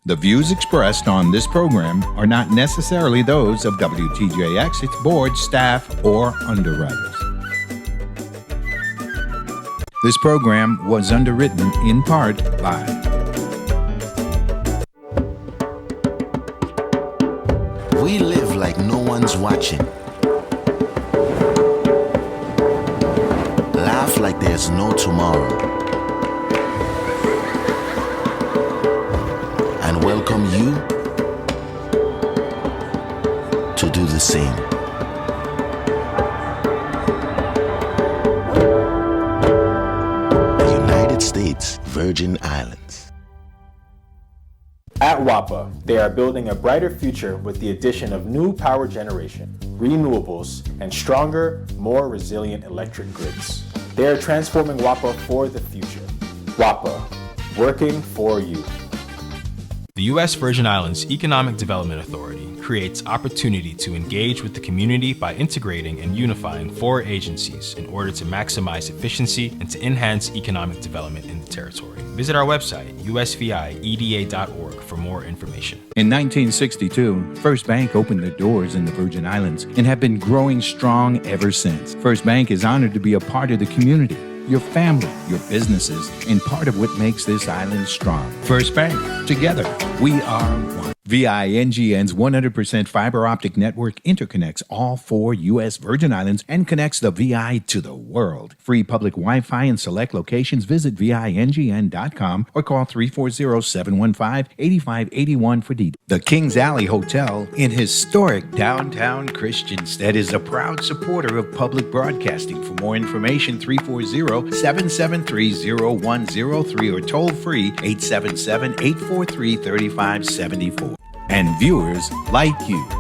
The views expressed on this program are not necessarily those of WTJX, its board, staff, or underwriters. This program was underwritten in part by We live like no one's watching. Laugh like there's no tomorrow. And welcome you to do the same. The United States Virgin Islands. At WAPA, they are building a brighter future with the addition of new power generation, renewables, and stronger, more resilient electric grids. They are transforming WAPA for the future. WAPA, working for you. The U.S. Virgin Islands Economic Development Authority creates opportunity to engage with the community by integrating and unifying 4 agencies in order to maximize efficiency and to enhance economic development in the territory. Visit our website, usvieda.org, for more information. In 1962, First Bank opened their doors in the Virgin Islands and have been growing strong ever since. First Bank is honored to be a part of the community, your family, your businesses, and part of what makes this island strong. First Bank, together, we are one. VINGN's 100% fiber optic network interconnects all 4 U.S. Virgin Islands and connects the VI to the world. Free public Wi-Fi in select locations. Visit VINGN.com or call 340-715-8581 for details. The Kings Alley Hotel in historic downtown Christiansted is a proud supporter of public broadcasting. For more information, 340-773-0103 or toll free 877-843-3574. And viewers like you